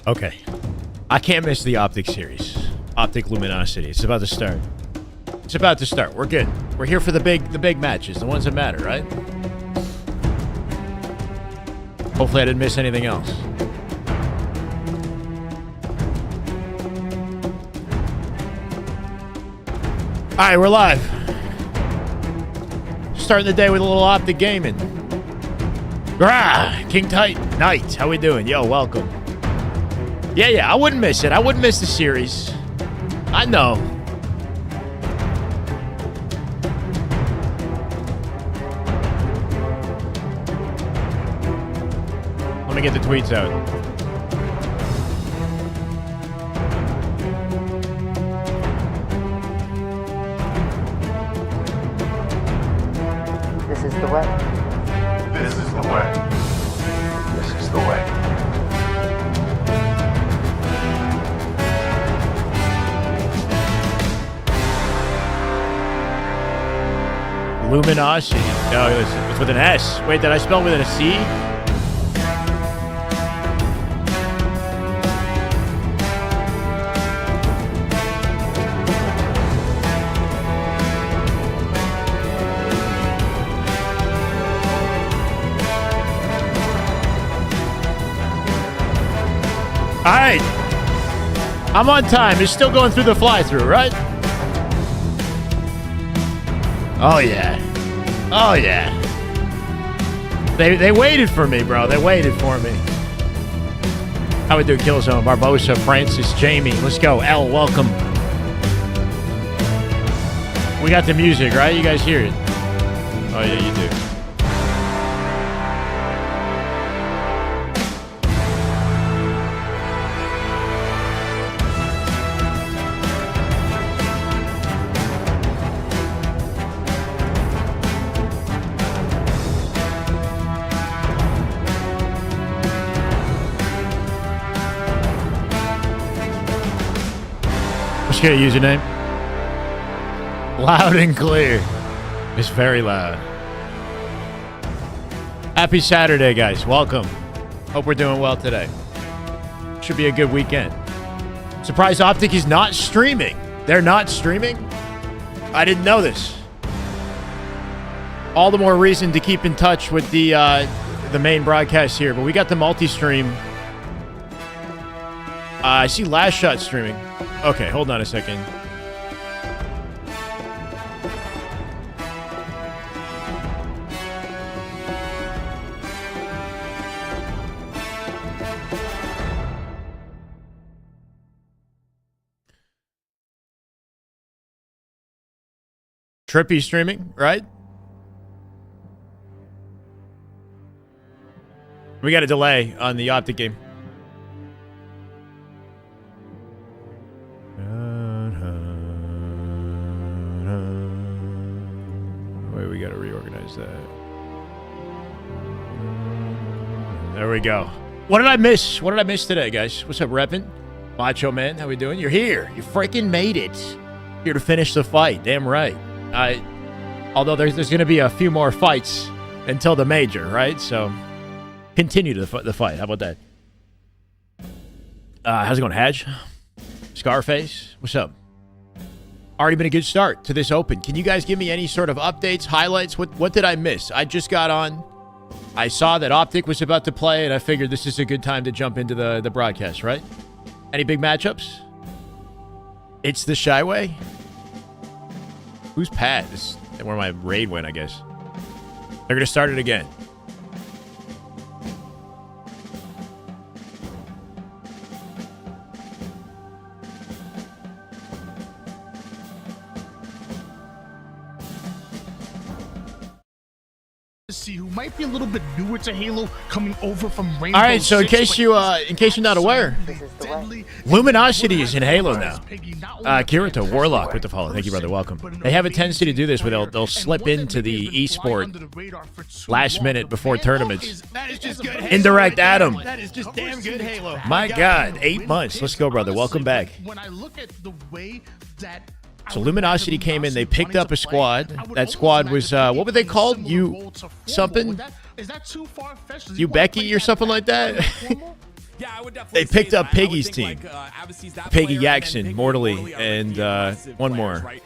Okay. I can't miss the Optic series. Optic Luminosity. It's about to start. It's about to start. We're good. We're here for the big matches, the ones that matter, right? Hopefully I didn't miss anything else. All right, we're live. Starting the day with a little Optic gaming. Grah! King Tight Knight, how we doing? Yo, welcome. Yeah, I wouldn't miss it. I wouldn't miss the series. I know. Let me get the tweets out. This is the way. This is the way. This is the way. Luminosity. No, it's with an S. Wait, did I spell it with a C? All right. I'm on time. It's still going through the fly-through, right? Oh, yeah. Oh, yeah. They waited for me, bro. They waited for me. How we do? Killzone, Barbosa, Francis, Jamie. Let's go. L, welcome. We got the music, right? You guys hear it? Oh, yeah, you do. Let's get a username. Loud and clear. It's very loud. Happy Saturday, guys. Welcome. Hope we're doing well today. Should be a good weekend. Surprised Optic is not streaming. They're not streaming? I didn't know this. All the more reason to keep in touch with the main broadcast here. But we got the multi-stream. I see Last Shot streaming. Okay, hold on a second. Trippy streaming, right? We got a delay on the Optic game. Wait, we got to reorganize that. There we go. What did I miss? What did I miss today, guys? What's up, Reppin'? Macho Man, how we doing? You're here. You freaking made it. Here to finish the fight. Damn right. Although there's going to be a few more fights until the major, right? So continue the fight. How about that? How's it going, Hadge? Scarface, what's up? Already been a good start to this open. Can you guys give me any sort of updates, highlights? What did I miss? I just got on. I saw that Optic was about to play, and I figured this is a good time to jump into the broadcast, right? Any big matchups? It's the Shyway? Who's Pat? This is where my raid went, I guess. They're going to start it again. Who might be a little bit newer to Halo, coming over from Rainbow. All right, so in case you're not aware, This is the way. Luminosity is in Halo now. Kirito Warlock with the follow. Thank you, brother. Welcome. They have a tendency to do this where they'll slip into the esport last minute before tournaments. That is just good. Indirect Adam. That is just damn good Halo. My God, 8 months. Let's go, brother. Welcome back. When I look at the way that So Luminosity came in. They picked up a squad. That squad was, what were they called? You something? Is that too far-fetched? You Becky or something like that? Yeah, I would definitely They picked say up that. I would Piggy's think, team. Abbassi's that Peggy player, and Jackson, Piggy Mortally, Mortally are and, really aggressive one players, more. right?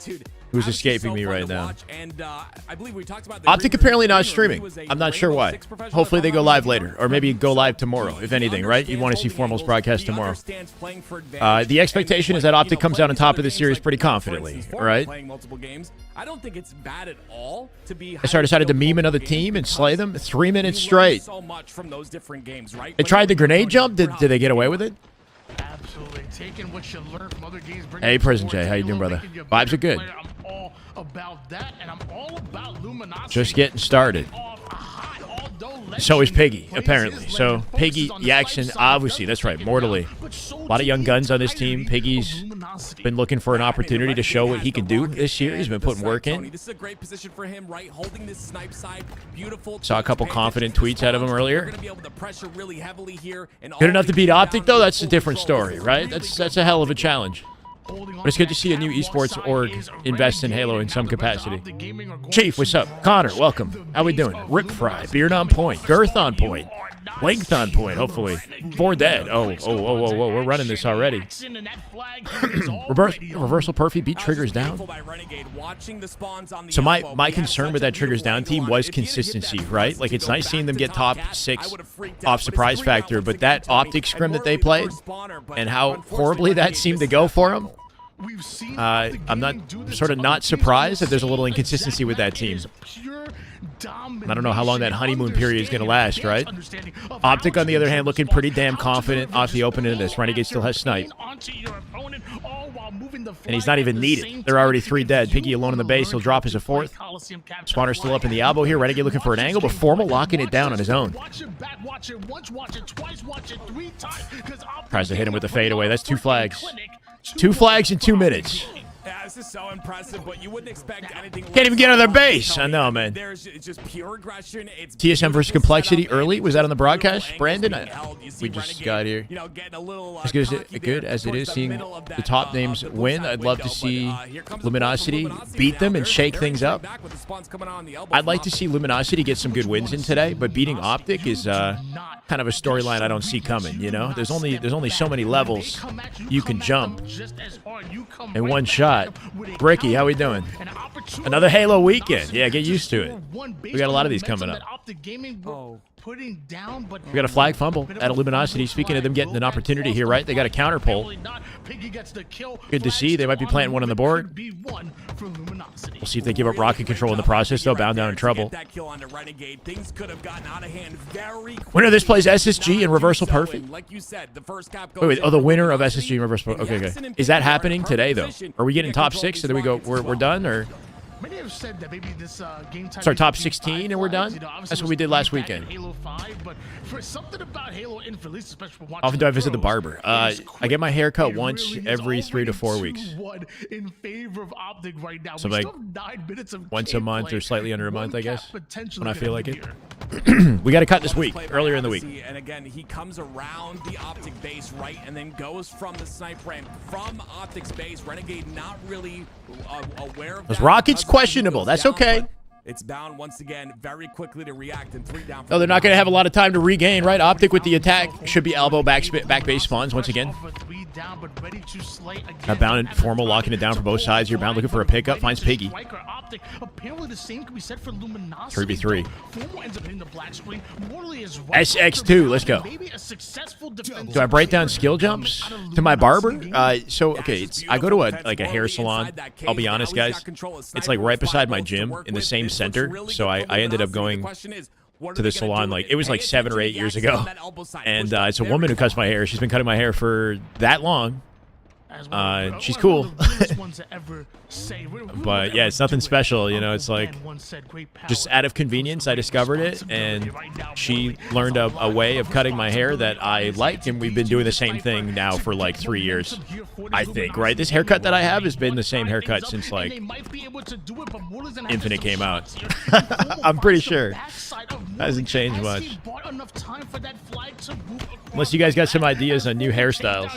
Dude, Who's Abbassi's escaping so me fun right to now. watch, and I believe we talked about the Optic Green apparently Room. not Green Room, streaming. he was a I'm not sure Rainbow why. Six professional, Hopefully if they I'm go not live mistaken. later, or maybe go live He tomorrow, if anything, right? You understands want to see holding Formal's angles, broadcast he tomorrow. understands playing for advantage, The expectation and is that Optic you know, comes out on playing top these of the other series games, pretty like, for confidently, instance, all Formal right? playing multiple games, I don't think it's bad at all to be. I decided to meme another team and slay them 3 minutes straight. So much from those different games, right? They tried the grenade jump. Did they get away with it? Absolutely. Taking what you learn from other games. Hey, Prison J, how you doing, brother? Vibes are good. I'm all about that, and I'm all about Luminosity. Just getting started. So is Piggy, apparently. So Piggy Jackson, obviously, that's right, Mortally. A lot of young guns on this team. Piggy's been looking for an opportunity to show what he can do this year. He's been putting work in. This is a great position for him, right? Holding this snipe side, beautiful. Saw a couple confident tweets out of him earlier. Good Good enough to beat Optic, though? That's a different story, right? That's a hell of a challenge. But it's good to see a new esports org invest in Halo in some capacity. Chief, what's up? Connor, welcome. How we doing? Rick Fry, beard on point, girth on point, length on point, hopefully. 4 dead. Oh, we're running this already. Reversal Perfy beat Triggers down. So my concern with that Triggers down team was consistency, right? Like, it's nice seeing them get top 6 off surprise factor, but that Optic scrim that they played and how horribly that seemed to go for them, I'm not surprised that there's a little inconsistency with that team. I don't know how long that honeymoon period is going to last, right? Optic, on the other hand, looking pretty damn confident off the open end of this. Renegade still has snipe. And he's not even needed. They're already 3 dead. Piggy alone in the base. He'll drop as a 4th. Spawner still up in the elbow here. Renegade looking for an angle, but Formal locking it down on his own. Tries to hit him with the fadeaway. That's 2 flags. 2 flags in 2 minutes. Yeah, this is so impressive, but you wouldn't expect anything. Can't even get on their base. I know, man. There's just pure aggression. It's TSM versus Complexity early. Was that on the broadcast, Brandon? We just got here. You know, getting a little As good as it is seeing the top names win, I'd love to see Luminosity beat them and shake things up. I'd like to see Luminosity get some good wins in today, but beating Optic is kind of a storyline I don't see coming. You know, there's only so many levels you can jump in one shot. Ricky, how we doing? Another Halo weekend. Yeah, get used to it. We got a lot of these coming up. We got a flag fumble at Luminosity. Speaking of them getting an opportunity here, right? They got a counter pull. Good to see. They might be planting one on the board. We'll see if they give up rocket control in the process. They'll bound down in trouble. Winner of this plays SSG and Reversal Perfect. Wait. Oh, the winner of SSG and Reversal Perfect. Okay. Is that happening today, though? Are we getting top 6? So then we go, we're done, or? Many have said that maybe this game time. Sorry, top 16 and we're done? That's what we did last weekend. Halo 5, but for something about Halo Infinite, especially for Often do I visit the barber? I get my hair cut once every 3 to 4 weeks. In favor of Optic right now. So like once a month or slightly under a month, I guess, when I feel like it. We got to cut this week, earlier in the week. And again, he comes around the Optic base, right, and then goes from the snipe ramp from Optic's base. Renegade not really aware of Those that. rockets questionable. That's okay. It's bound once again very quickly to react and 3 down. No, they're not going to have a lot of time to regain, right? Optic with the attack should be elbow back base spawns once again. Bound and Formal locking it down for both sides here. Bound looking for a pickup. Finds Piggy. 3v3. SX2. Let's go. Do I break down skill jumps to my barber? Okay, I go to a hair salon. I'll be honest, guys. It's like right beside my gym in the same center. So I ended up going to the salon it was like 7 or 8 years ago. And it's a woman who cuts my hair. She's been cutting my hair for that long. She's cool. But yeah, it's nothing special, you know. It's like just out of convenience I discovered it, and she learned a way of cutting my hair that I liked, and we've been doing the same thing now for like 3 years, I think, right? This haircut that I have has been the same haircut since like Infinite came out. I'm pretty sure. Hasn't changed much. Unless you guys got some ideas on new hairstyles.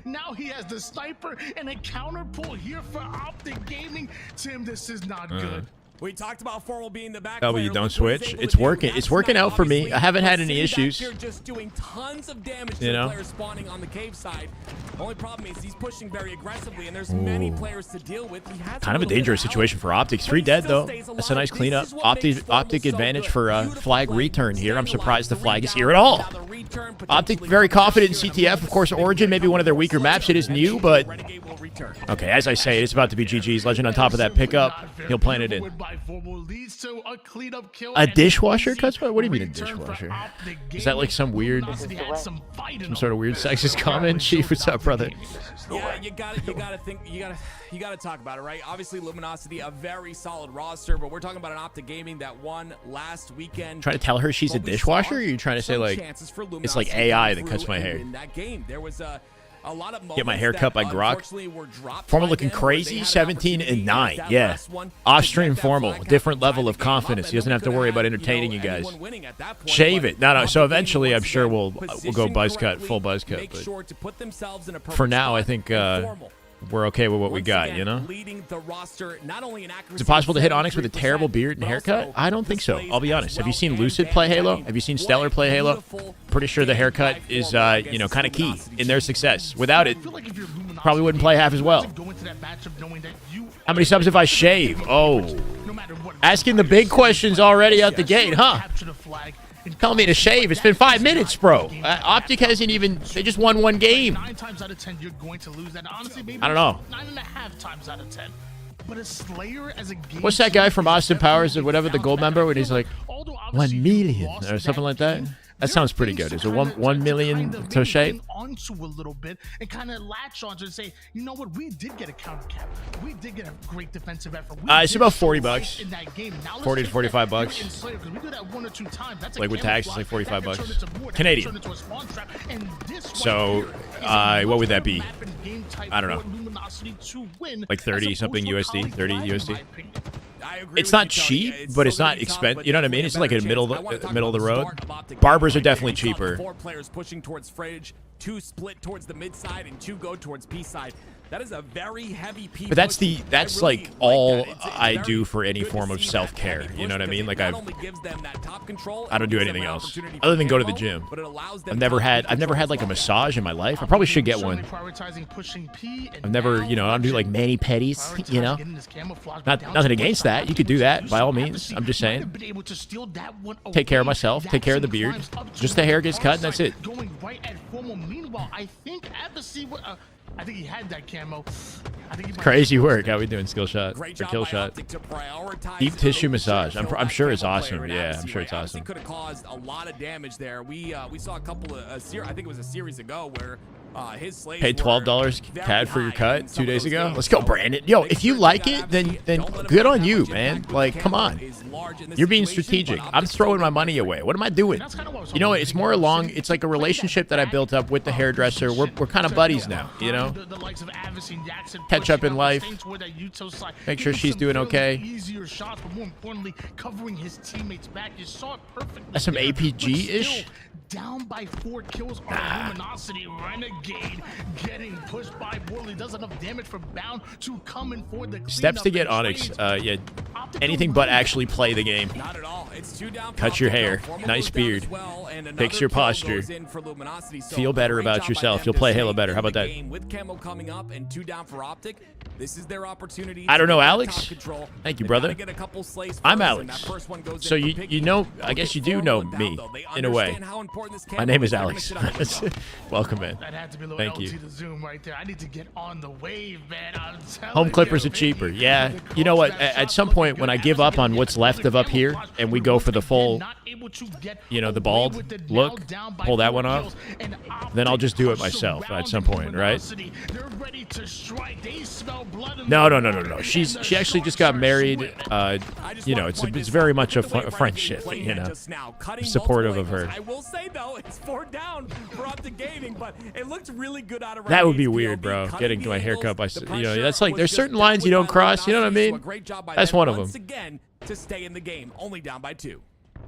Now he has the sniper and a counter pull here for Optic Gaming. Tim, this is not good. We talked about Formal being the back W, player. don't Look what he's switch. able It's to do. working. It's That's working not out for me. obviously I haven't had sitting any back issues. here just doing tons of damage to You the know? players spawning on the cave side. The only problem is he's pushing very aggressively, and there's many players to deal with. He has Kind of a little bit dangerous out, situation for Optics. but 3 he dead, still though. stays That's a alive. nice This cleanup. is what makes Formal Optic so advantage good. for Beautiful flag play. return here. I'm Staying surprised the alive, flag is read here at down. all. Now the return Optic potentially very comes confident in here in a CTF. moment. Of course, Origin may be one of their weaker maps. It is new, but Renegade will return. okay, as I say, it's about to be GG's. Legend on top of that pickup. He'll plant it in. A dishwasher, Cutsman? What do you mean a dishwasher? Is that like some weird, some sort of weird sexist comment? Chief, what's up, brother? Yeah, you gotta think, you gotta talk about it, right? Obviously, Luminosity, a very solid roster, but we're talking about an Optic Gaming that won last weekend. Trying to tell her she's a But we dishwasher? saw Or are you trying to say some like chances for it's like Luminosity AI come that cuts through my and hair? win that game. There was a lot of Get my moments hair cut by that Grok. unfortunately were dropped Formal by looking them, where they crazy, had an 17 and opportunity 9. at that Yeah. last one to Off-stream get that Formal, flag out different and level tie of the game up, confidence. and He doesn't then have to we worry could about have had, entertaining you guys. anyone winning at that point, Shave but it. No, so Optic Gaming eventually I'm once sure again we'll go positioned buzz cut, correctly, full buzz cut. make But sure to put themselves in a for now, I think Formal. we're okay with what we Once got, again, you know? leading the roster, not only in accuracy Is it possible to hit of Onyx with a 73%, terrible beard and but haircut? also I don't think so. displays I'll be as honest. Have you well seen and Lucid bang play Halo? bang. Have you seen What Stellar a play Halo? beautiful Pretty sure the game haircut by is, Formal you know, against kind of key Luminosity in their team. success. Without it, Probably probably wouldn't play half as well. How many subs if I shave? Oh. Asking the big questions already out the gate, huh? Telling me to shave. It's been 5 minutes, bro. Optic hasn't even... They just won 1 game. 9 times out of 10, you're going to lose that. Honestly, maybe I don't know. 9.5 times out of 10. But a Slayer as a game... What's that guy from Austin Powers or whatever, the gold member, when he's like, Although 1 obviously you million lost or something like that? game, That there sounds are pretty things good. to Is it kind of- 1 million kind of to maybe shave? hang onto a little bit and kind of latch onto and say, you know what, we did get a counter cap. We did get a great defensive effort. It's about 40 bucks. In that game. Now let's 40 to take 45 that bucks. in Slayer, 'cause we do that 1 or 2 times. That's a Like with tax, it's like camouflage. 45 That can bucks. turn into more. That can Canadian. turn into a spawn trap. And this right So, here is a what would that be? map and game type I don't know. for Luminosity to win, Like 30 as something opposed to a USD, 30 Colin Flag, in USD. my opinion. I agree It's with not you, Tony. cheap, It's but it's still not gonna be tough, expensive. but You know what I definitely mean? a It's like a better middle chance. of I wanna the talk middle of the about road. start of Optic Barbers are Gaming. definitely We saw the cheaper. 4 players pushing towards Fridge, 2 split towards the mid side, and 2 go towards P side. That is a very heavy P. But that's push. that's I really like all that. It's I very do for any good to form of see that self-care. heavy You know what I push mean? because Like it not only gives them that top control, I don't do it gives them anything an else opportunity other than for go to the ammo, gym. but it allows them I've to never have control had like a as well. massage in my life. I probably should get one. Prioritizing pushing P and I've never, now you know, I don't do like mani pedis, you know. getting this camouflage Not down nothing to against 1 that. You could do that by all means. I'm just might saying. have been able to steal that one Take care of away. myself, take care of the beard. Jackson climbs up Just to the hair gets cut and that's our it. side, going right at Formal. Meanwhile, I think Advocacy, I think he had that camo. I think he might- Crazy work. How we doing? Skill shot Great or job kill by shot. Optic to prioritize Deep tissue making massage. sure I'm to I'm throw sure that it's camo awesome. player in Yeah, I'm Advocacy sure it's way. Obviously awesome. could have caused a lot of damage there. We saw a couple of I think it was a series ago where his slaves Paid were $12 very CAD for your high in cut some 2 of days those ago. games. Let's go, So Brandon. Yo, make if you sure like got it, after then it. then Don't let him good have on that you, much man. impact. Like, The come camo on. is large in this You're being situation, strategic. but I'm Optic's throwing still my money gonna away. What am I doing? That's kind of what I was You know, hoping it's to more do. along. It's like a relationship that I built up with the hairdresser. We're kind of buddies now. You know. The likes of Advocacy and Jackson Catch up pushing in out life. the things toward that Utah side, Make sure getting she's some doing fairly okay. Easier shots, but more importantly, covering his teammates back. You saw it perfectly. That's some there, APG-ish? but still, down by 4 kills on Luminosity. Renegade getting pushed by Worley. Does enough damage for Bound to come in for the Steps to cleanup get and Onyx. trades. Yeah. Optic Anything but Elite. actually play the game. Not at all. It's 2 down. Cut for your Optic, hair. though. Formal Nice goes down beard. as well, and Fix another your kill posture. goes in for Luminosity. So Feel better great about job by yourself. them You'll to play stay Halo better. How in the about that? game with camo coming up and 2 down for Optic. This is their opportunity. I don't to know, get Alex. top control. Thank you, They brother. gotta get a couple slays I'm first, and Alex. that first one goes So in for you Piggy. know, I Look guess at you do Formal know and me Bound, though. They in a way. understand how important this My camo name is They're gonna Alex. sit out the window. Welcome, man. That had to be a little Thank LT you. to Zoom right there. I need to get on the wave, man. I'm telling Home clippers you, are cheaper. baby. Yeah. The You know what? cross that At shot some looking point, good. when I give up on what's left of up here and we go for the full, Not able to get you know, the away bald with it, look, now down by pull that 4 one off, kills, and then I'll just do it Optic myself at some surrounding point, right? Luminosity. They're ready to strike. They smell blood in No, the no, no, no, water, no. and She the actually just sharks got are married. swift. I just You know, wanna point it's this very out. much Look a at the way friendship. Renegade played You that know, just now, cutting supportive multiple of her. angles. I will say though, it's 4 down for Optic Gaming, but it looked really good out of that would be Renegade's weird, POV, bro. cutting Getting the my hair angles. cut by, The you know, pressure that's like was there's just certain dealt lines you with don't by cross. You know what I Luminosity, so mean? a great job by That's them one of once them. again to stay in the game, only down by 2.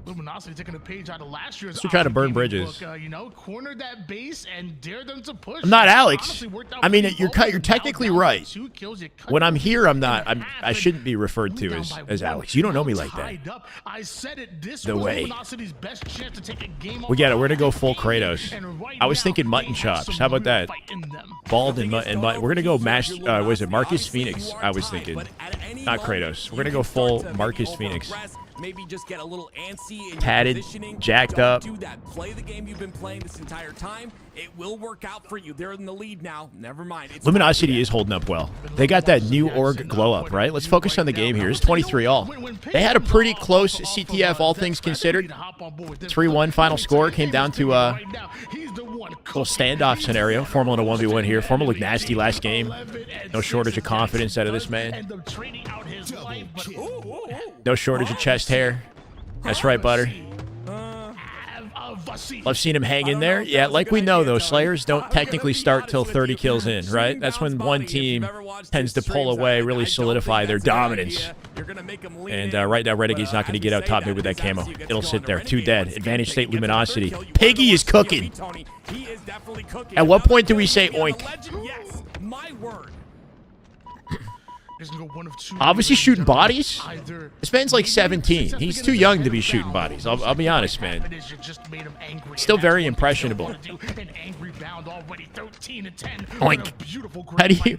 Luminosity taking a page out of last year's. Still trying to burn Optic bridges. book, you know, corner that base and dare them to push. I'm not Alex. Honestly, worked out I mean, pretty you're well. technically Now down right. 2 kills, you cut When I'm the here, lead I'm not. in half, I and shouldn't be referred to down as by as 1. Alex. You don't know me like that. Tied up. I said it. This No was way. Luminosity's best chance to take a game We get it. off We're gonna go Optic full game. Kratos. And right I was now, thinking they mutton have chops. some How about real that? fight in them. Bald and mutton. We're gonna go was it Marcus Phoenix? I was thinking. Not Kratos. We're gonna go full Marcus Phoenix. Maybe just get a little antsy in Tatted, your positioning. jacked Don't up. do that. Play the game you've been playing this entire time. It will work out for you. They're in the lead now. Never mind. It's Luminosity is holding up well. They got that new org glow up, right? Let's focus on the game here. It's 23 all. They had a pretty close CTF, all things considered. 3-1 final score. Came down to a little standoff scenario. Formal in a 1v1 here. Formal looked nasty last game. No shortage of confidence out of this man. No shortage of chest hair. That's right, Butter. I've seen him hang in there. Yeah, like we know, though, Slayers don't technically start till 30 kills in, right? That's when one team tends to pull away, really solidify their dominance. And right now, Renegade's not going to get out top mid with that camo. It'll sit there. 2 dead. Advantage state Luminosity. Piggy is cooking. At what point do we say oink? Yes, my word. Obviously shooting bodies? This man's like 17. He's too young to be shooting bodies. I'll be honest, man. Still very impressionable. Oink. How do you...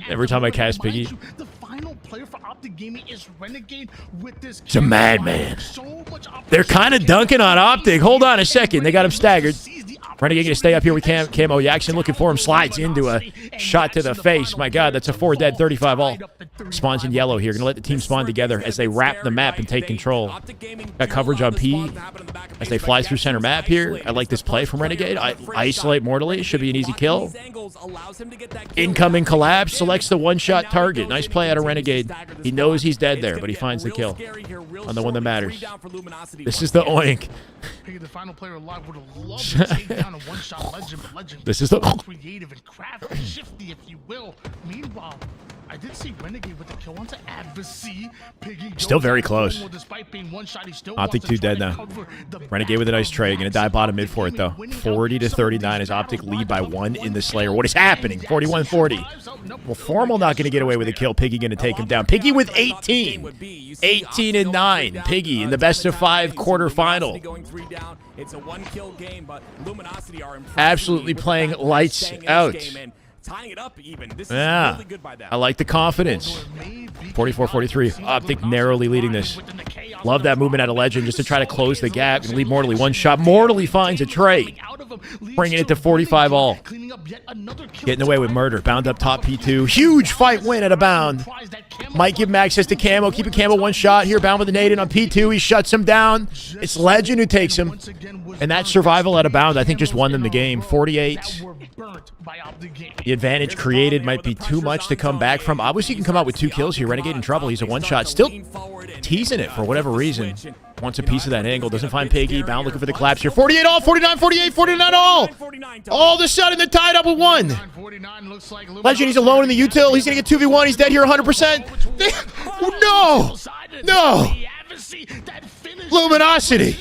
Every time I cast Piggy, the final player for Optic Gaming is Renegade with this. It's a madman. They're kind of dunking on Optic. Hold on a second. They got him staggered. Renegade going to stay up here with Camo. Jackson looking for him. Slides into a shot to the face. My God, that's a 4 dead, 35 all. Spawns in yellow here. Going to let the team spawn together as they wrap the map and take control. Got coverage on P as they fly through center map here. I like this play from Renegade. Isolate mortally. Should be an easy kill. Incoming collapse. Selects the one-shot target. Nice play out of Renegade. He knows he's dead there, but he finds the kill on the one that matters. This is the oink. The final player alive would have loved to take down a one-shot legend. This is the creative and crafty, shifty, if you will. Meanwhile, I did see Renegade with the kill onto Advocacy. Piggy still very close. Optic 2 dead now. Renegade with a nice trade. Gonna die bottom mid for it though. 40-39 as Optic lead by 1 in the Slayer. What is happening? 41-40. Well, Formal not gonna get away with a kill. Piggy gonna take him down. Piggy with 18. 18-9. Piggy in the best of 5 quarterfinal. It's a 1-kill game, but Luminosity are absolutely playing lights out. Tying it up even. This is really good by them. I like the confidence. 44-43. Optic narrowly leading this. Love that movement out of Legend just to try to close the gap and lead Mortally. One shot. Mortally finds a trade. Bringing it to 45 all. Getting away with murder. Bound up top P2. Huge fight win at a bound. Might give him access to Camo. Keeping Camo one shot here. Bound with the nade in on P2. He shuts him down. It's Legend who takes him. And that survival at a bound, I think, just won them the game. 48. The advantage created might be too much to come back from. Obviously, he can come out with 2 kills here. Renegade in trouble. He's a one-shot. Still teasing it for whatever reason. Wants a piece of that angle. Doesn't find Piggy. Bound looking for the collapse here. 48 all. 49, 48, 49 all. All of a sudden, they're tied up with 1. Legend, he's alone in the util. He's going to get 2v1. He's dead here 100%. No. No. Luminosity.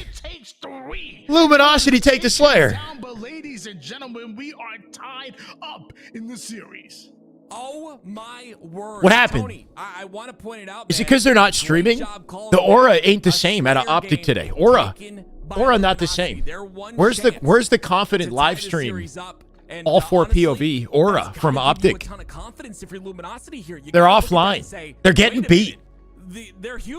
Luminosity take the Slayer. Ladies and gentlemen, we are tied up in the series. Oh my word. What happened? Tony, I want to point it out. Is it because they're not streaming? The aura ain't the same out of Optic today. Aura not the same. Where's the confident live stream? All 4 POV aura from Optic. They're offline. They're getting beat.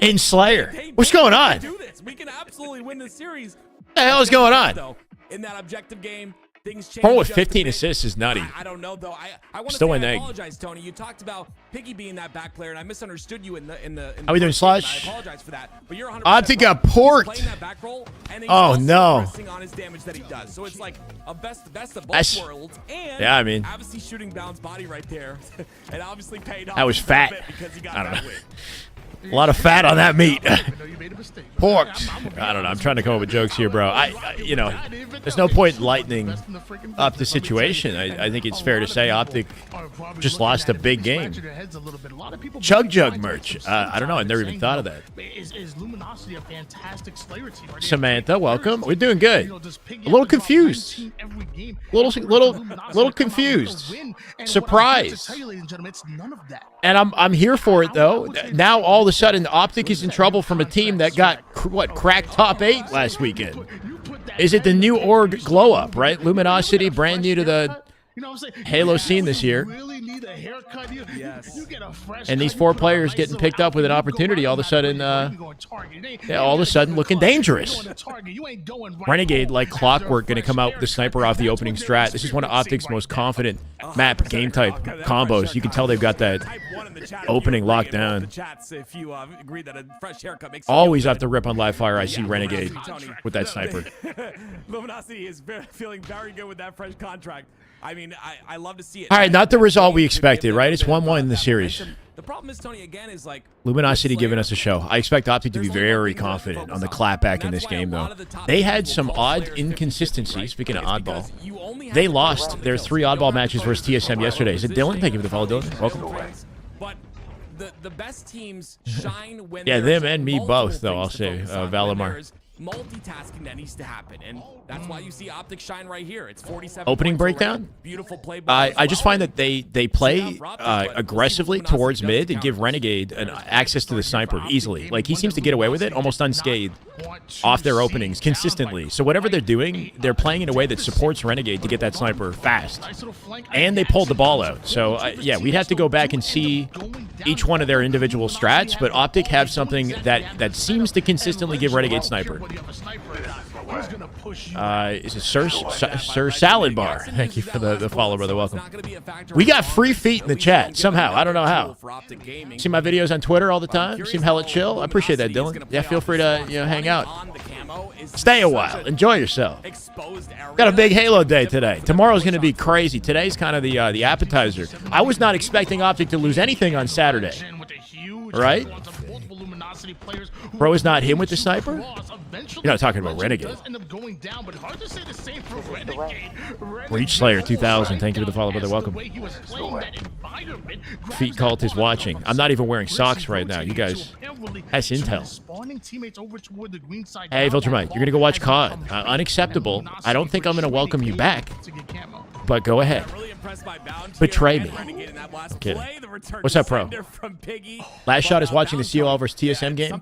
In Slayer. What's going on? We can absolutely win this series. What the hell is going on? In that objective game, things change. Formal with 15 assists is nutty. I don't know though. I want to still say an I egg. apologize, Tony. You talked about Piggy being that back player, and I misunderstood you in the How we doing, Slush? I apologize for that. But you're 100%. Optic got porked. That back roll, and he's oh no! on his damage that he does. So it's like a best of both worlds. And yeah, I mean, obviously shooting Bound's body right there, and obviously paid off. That was fat. Because he got I don't that know. win. A lot of fat on that meat. Porked. I don't know. I'm trying to come up with jokes here, bro. You know, there's no point in lightening up the situation. I think it's fair to say Optic just lost a big game. Chug Jug merch. I don't know. I never even thought of that. Is Luminosity a fantastic Slayer team? Samantha, welcome. We're doing good. A little confused. Little confused. Surprised. And I'm here for it though. Now all of a sudden Optic is in trouble from a team that got cracked top 8 last weekend. Is it the new org glow up, right? Luminosity, brand new to the Halo scene this year. And these 4 players getting picked up with an opportunity all of a sudden, looking dangerous. Renegade, like clockwork, going to come out with the sniper off the opening strat. This is one of Optic's most confident map game type combos. You can tell they've got that opening locked down. Always have to rip on live fire. I see Renegade with that sniper. Luminosity is feeling very good with that fresh contract. I mean, I love to see it. All right, not the result we expected, right? It's 1-1 in the series. The problem is, Tony, again, is like Luminosity giving us a show. I expect Optic to be very confident on the clapback in this game, though. They had some odd inconsistencies. Speaking of oddball, they lost their 3 oddball matches versus TSM yesterday. Is it Dylan? Thank you for the follow, Dylan. Welcome. But the best teams shine when yeah, them and me both, though, I'll say. Valimar. Multitasking that needs to happen, and that's why you see Optic shine right here. It's 47 opening breakdown. Beautiful play. I just find that they play aggressively towards mid and give Renegade an access to the sniper easily. Like he seems to get away with it almost unscathed off their openings consistently. So whatever they're doing, they're playing in a way that supports Renegade to get that sniper fast. And they pulled the ball out. So yeah, we'd have to go back and see each one of their individual strats, but Optic have something that seems to consistently give Renegade sniper. Is it Sir Salad Bar? Thank you for the follow, brother. Welcome. We got free feet in the chat somehow. I don't know how. See my videos on Twitter all the time. Seem hella chill. I appreciate that, Dylan. Yeah, feel free to hang out. Stay a while. Enjoy yourself. Got a big Halo day today. Tomorrow's going to be crazy. Today's kind of the appetizer. I was not expecting Optic to lose anything on Saturday. Right? Bro is not him with the sniper? You're not talking about Renegade. Reach Slayer 2000. Thank you for the follow, brother. Welcome. Feet Cult is watching. I'm not even wearing socks right now. You guys, that's intel. Hey, Viltrumite, you're going to go watch COD. Unacceptable. I don't think I'm going to welcome you back. But go ahead. Betray me. I'm kidding. What's up, pro? Last shot is watching the COL versus TSM game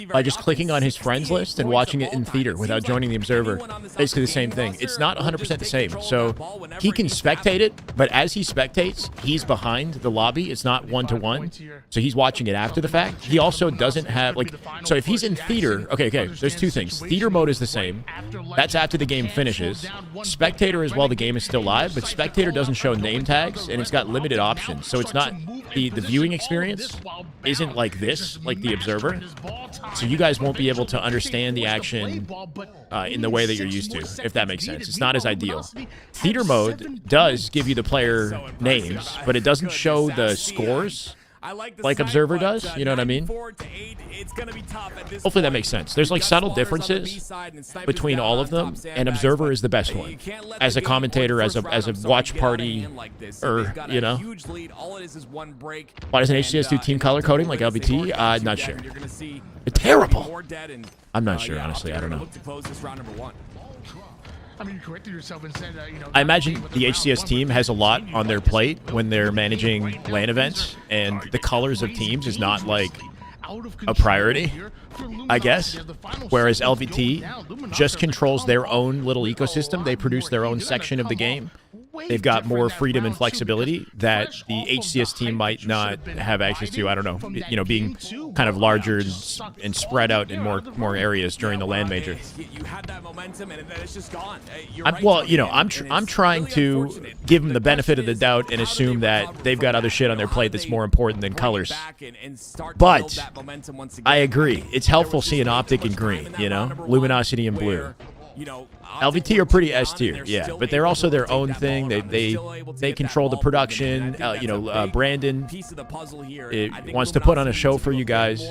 by just clicking on his friends list and watching it in theater without joining the observer. Basically the same thing. It's not 100% the same. So he can spectate it, but as he spectates, he's behind the lobby. It's not one-to-one. So he's watching it after the fact. He also doesn't have, like, so if he's in theater, okay, there's 2 things. Theater mode is the same. That's after the game finishes. Spectator is while the game is still live, but spectator doesn't show name tags, and it's got limited options. So it's not, the viewing experience isn't like this, like the observer. So you guys won't be able to understand the action in the way that you're used to, if that makes sense. It's not as ideal. Theater mode does give you the player names, but it doesn't show the scores like Observer does. You know what I mean? Hopefully that makes sense. There's like subtle differences between all of them, and Observer is the best one. As a commentator, as a watch party, or, you know. Why doesn't HCS do team color coding like LBT? Not sure. They're terrible. I'm not sure, honestly. I don't know. I mean, you corrected yourself and said, I imagine the HCS team has a lot on their plate when they're managing LAN events, and the colors of teams is not like a priority, I guess. Whereas LVT just controls their own little ecosystem. They produce their own section of the game. They've got more freedom and flexibility that the HCS team might not have access to. I don't know, you know, being kind of larger and spread out in more areas during the LAN major. You had that momentum and it's just gone. Well, you know, I'm trying to give them the benefit of the doubt and assume that they've got other shit on their plate that's more important than colors. But I agree. It's helpful seeing Optic in green, you know, Luminosity in blue. you know, LVT are pretty S tier, yeah, but they're also their own thing. They control the production. Brandon wants to put on a show for you guys.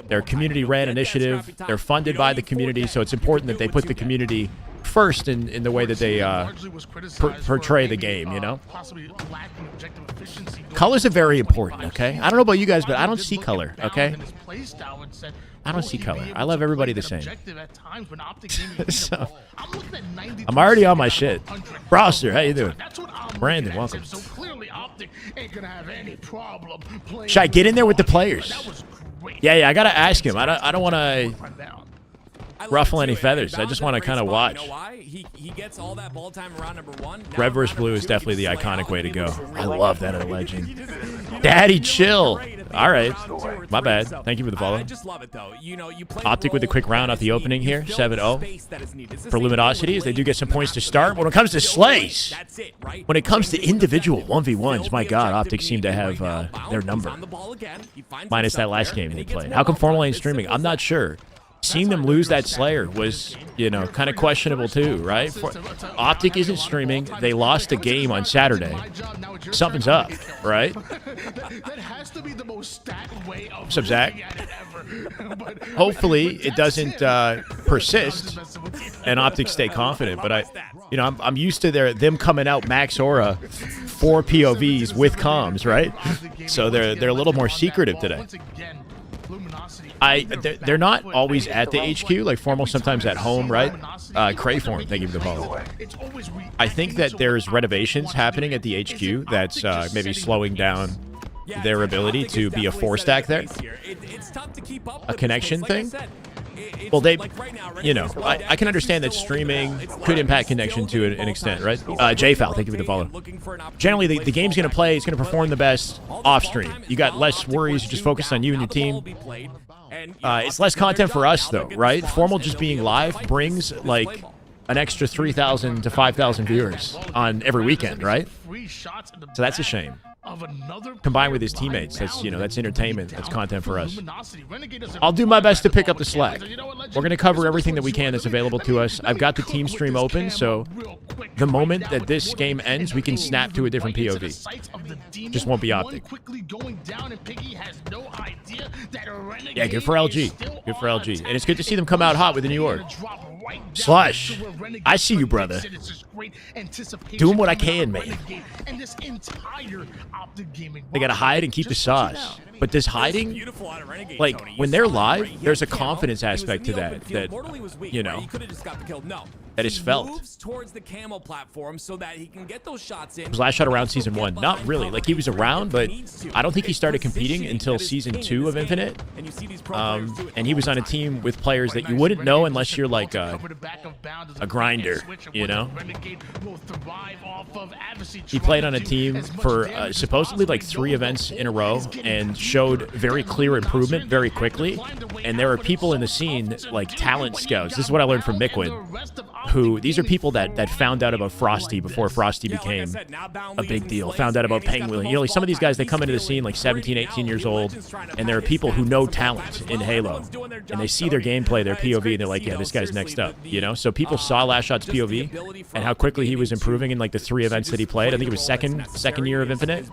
Their community-ran initiative. They're funded by the community, so it's important that they put the community first in the way that they portray the game, you know? Colors are very important, okay? I don't know about you guys, but I don't see color, okay? I don't see color. I love everybody the same. So, I'm already on my shit. Broster, how you doing? Brandon, welcome. Should I get in there with the players? Yeah, I gotta ask him. I don't want to ruffle any feathers. I just want to kind of watch. You know why? He gets all that ball time around number 1. Red versus blue is definitely the iconic way to go. I love that in a legend. Daddy, chill. All right. My bad. Thank you for the follow. I just love it, though. You know, you play Optic with a quick round off the opening here. 7-0 for Luminosity as they do get some points to start. When it comes to slays, when it comes to individual 1v1s, my God, Optic seem to have their number. Minus that last game they played. How come Formal ain't streaming? I'm not sure. Seeing them lose that Slayer was, you know, kind of questionable too, right? Optic isn't streaming. They lost a game on Saturday. Something's up, right? What's up, Zach? Hopefully it doesn't persist and Optic stay confident. But I'm used to them coming out max aura 4 POVs with comms, right? So they're a little more secretive today. They're not always at the HQ, like Formal sometimes at home, right? Crayform, thank you for the follow. I think that there's renovations happening at the HQ that's maybe slowing down their ability to be a 4-stack there. A connection thing. Well, I can understand that streaming could impact connection to an extent, right? JFoul, thank you for the follow. Generally, the game's going to play, it's going to perform the best off-stream. You got less worries, you just focus on you and your team. It's less content for us, though, right? Formal just being live brings, like, an extra 3,000 to 5,000 viewers on every weekend, right? So that's a shame. Combined with his teammates, that's entertainment, that's content for us. I'll do my best to pick up the slack. We're going to cover everything that we can that's available to us. I've got the team stream open, so the moment that this game ends, we can snap to a different POV. Just won't be Optic. Yeah, good for LG. Good for LG. And it's good to see them come out hot with a new org. Slush, I see you, brother. Doing what I can, man. They gotta hide and keep the sauce. But this hiding, like, when they're live, there's a confidence aspect to that, that is felt. His last shot around Season 1. Not really. Like, he was around, but I don't think he started competing until Season 2 of Infinite. And he was on a team with players that you wouldn't know unless you're, like, a grinder, you know? He played on a team for supposedly, like, 3 events in a row and showed very clear improvement very quickly. And there are people in the scene, like talent scouts. This is what I learned from Miquid, who these are people that found out about Frosty before Frosty became a big deal. Found out about Penguin. You know, like some of these guys, they come into the scene like 17, 18 years old, and there are people who know talent in Halo, and they see their gameplay, their POV, and they're like, yeah, this guy's next up, you know? So people saw Last Shot's POV and how quickly he was improving in like the 3 events that he played. I think it was second year of Infinite.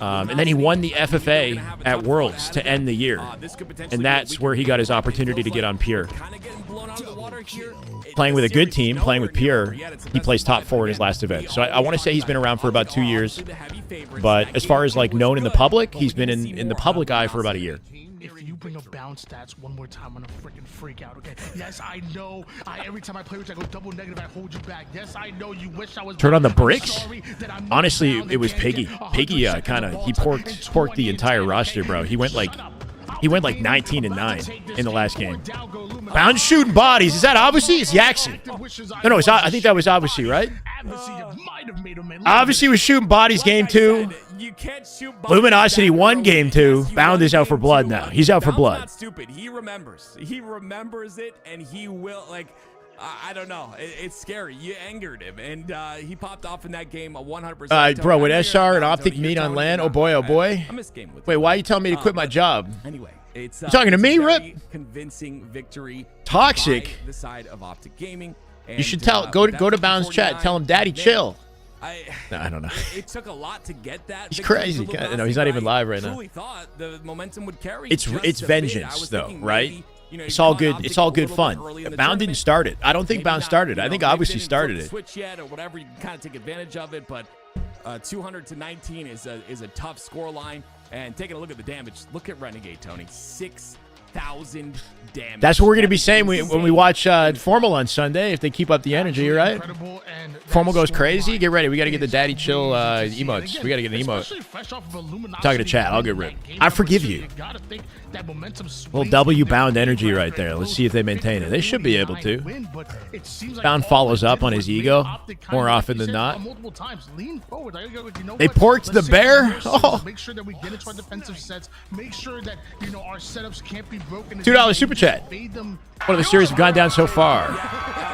And then he won the FFA at Worlds to end the year. And that's where he got his opportunity to get on Pure. Playing with a good team, playing with Pure, he plays top 4 in his last event. So I want to say he's been around for about 2 years. But as far as like known in the public, he's been in the public eye for about a year. If you bring up bounce stats one more time, I'm gonna freaking freak out, okay? Yes, I know. Every time I play with you, I go double negative, I hold you back. Yes, I know you wish I was... Turn on the bricks? Honestly, it was Piggy. Piggy he porked the entire roster, bro. He went like 19-9 in the last game. Bound shooting bodies. Is that obviously? It's Yaxi. No, I think that was obviously, right? Obviously was shooting bodies game 2. Luminosity won game 2. Bound is out for blood now. He's out for blood. Not stupid. He remembers it, and he will, like, I don't know. It's scary. You angered him, and he popped off in that game 100%. Bro, when SR and Optic meet on LAN, oh boy. I miss game with Wait, why are you telling me to quit my job? Anyway. It's talking to me, very Rip? convincing victory. Toxic? by the side of Optic Gaming. You should go to Bounds chat. Tell him, Daddy, chill. No, I don't know. It took a lot to get that. He's crazy. No, he's not even live right now. I thought the momentum would carry. It's vengeance though, right? It's all good. It's all good fun. Bound didn't start it. I don't think Bound started. I think obviously started it. Switch yet or whatever, you can kind of take advantage of it. But 200 to 19 is a tough score line. And taking a look at the damage, look at Renegade, Tony. 6,000 damage. That's what we're going to be saying when we watch Formal on Sunday, if they keep up the energy, right? Formal goes crazy. Get ready. We got to get the daddy chill emotes. We got to get an emote. Talking to chat. I'll get ripped. I forgive you. Little W Bound energy right there. Let's see if they maintain it. They should be able to. Bound follows up on his ego more often than not. They porked the bear? Oh. Make sure that we get into our defensive sets. Make sure that our setups can't be broken. $2 super chat. What of the series have gone down so far?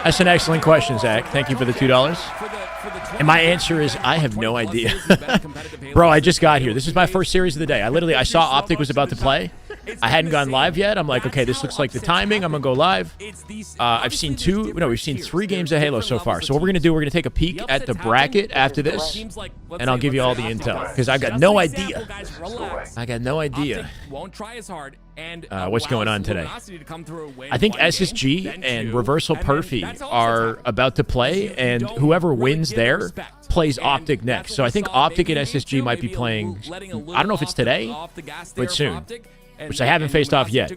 That's an excellent question, Zach. Thank you for the $2. And my answer is I have no idea. Bro, I just got here. This is my first series of the day. I saw Optic was about to play. I hadn't gone live yet. I'm like, okay, this looks like the timing. I'm going to go live. We've seen 3 games of Halo so far. So what we're going to do, we're going to take a peek at the bracket after this, and I'll give you all the intel, because I got no idea. I got no idea what's going on today. I think SSG and Reversal Perfy are about to play, and whoever wins there plays Optic next. So I think Optic and SSG might be playing, I don't know if it's today, but soon. Which they haven't faced off yet.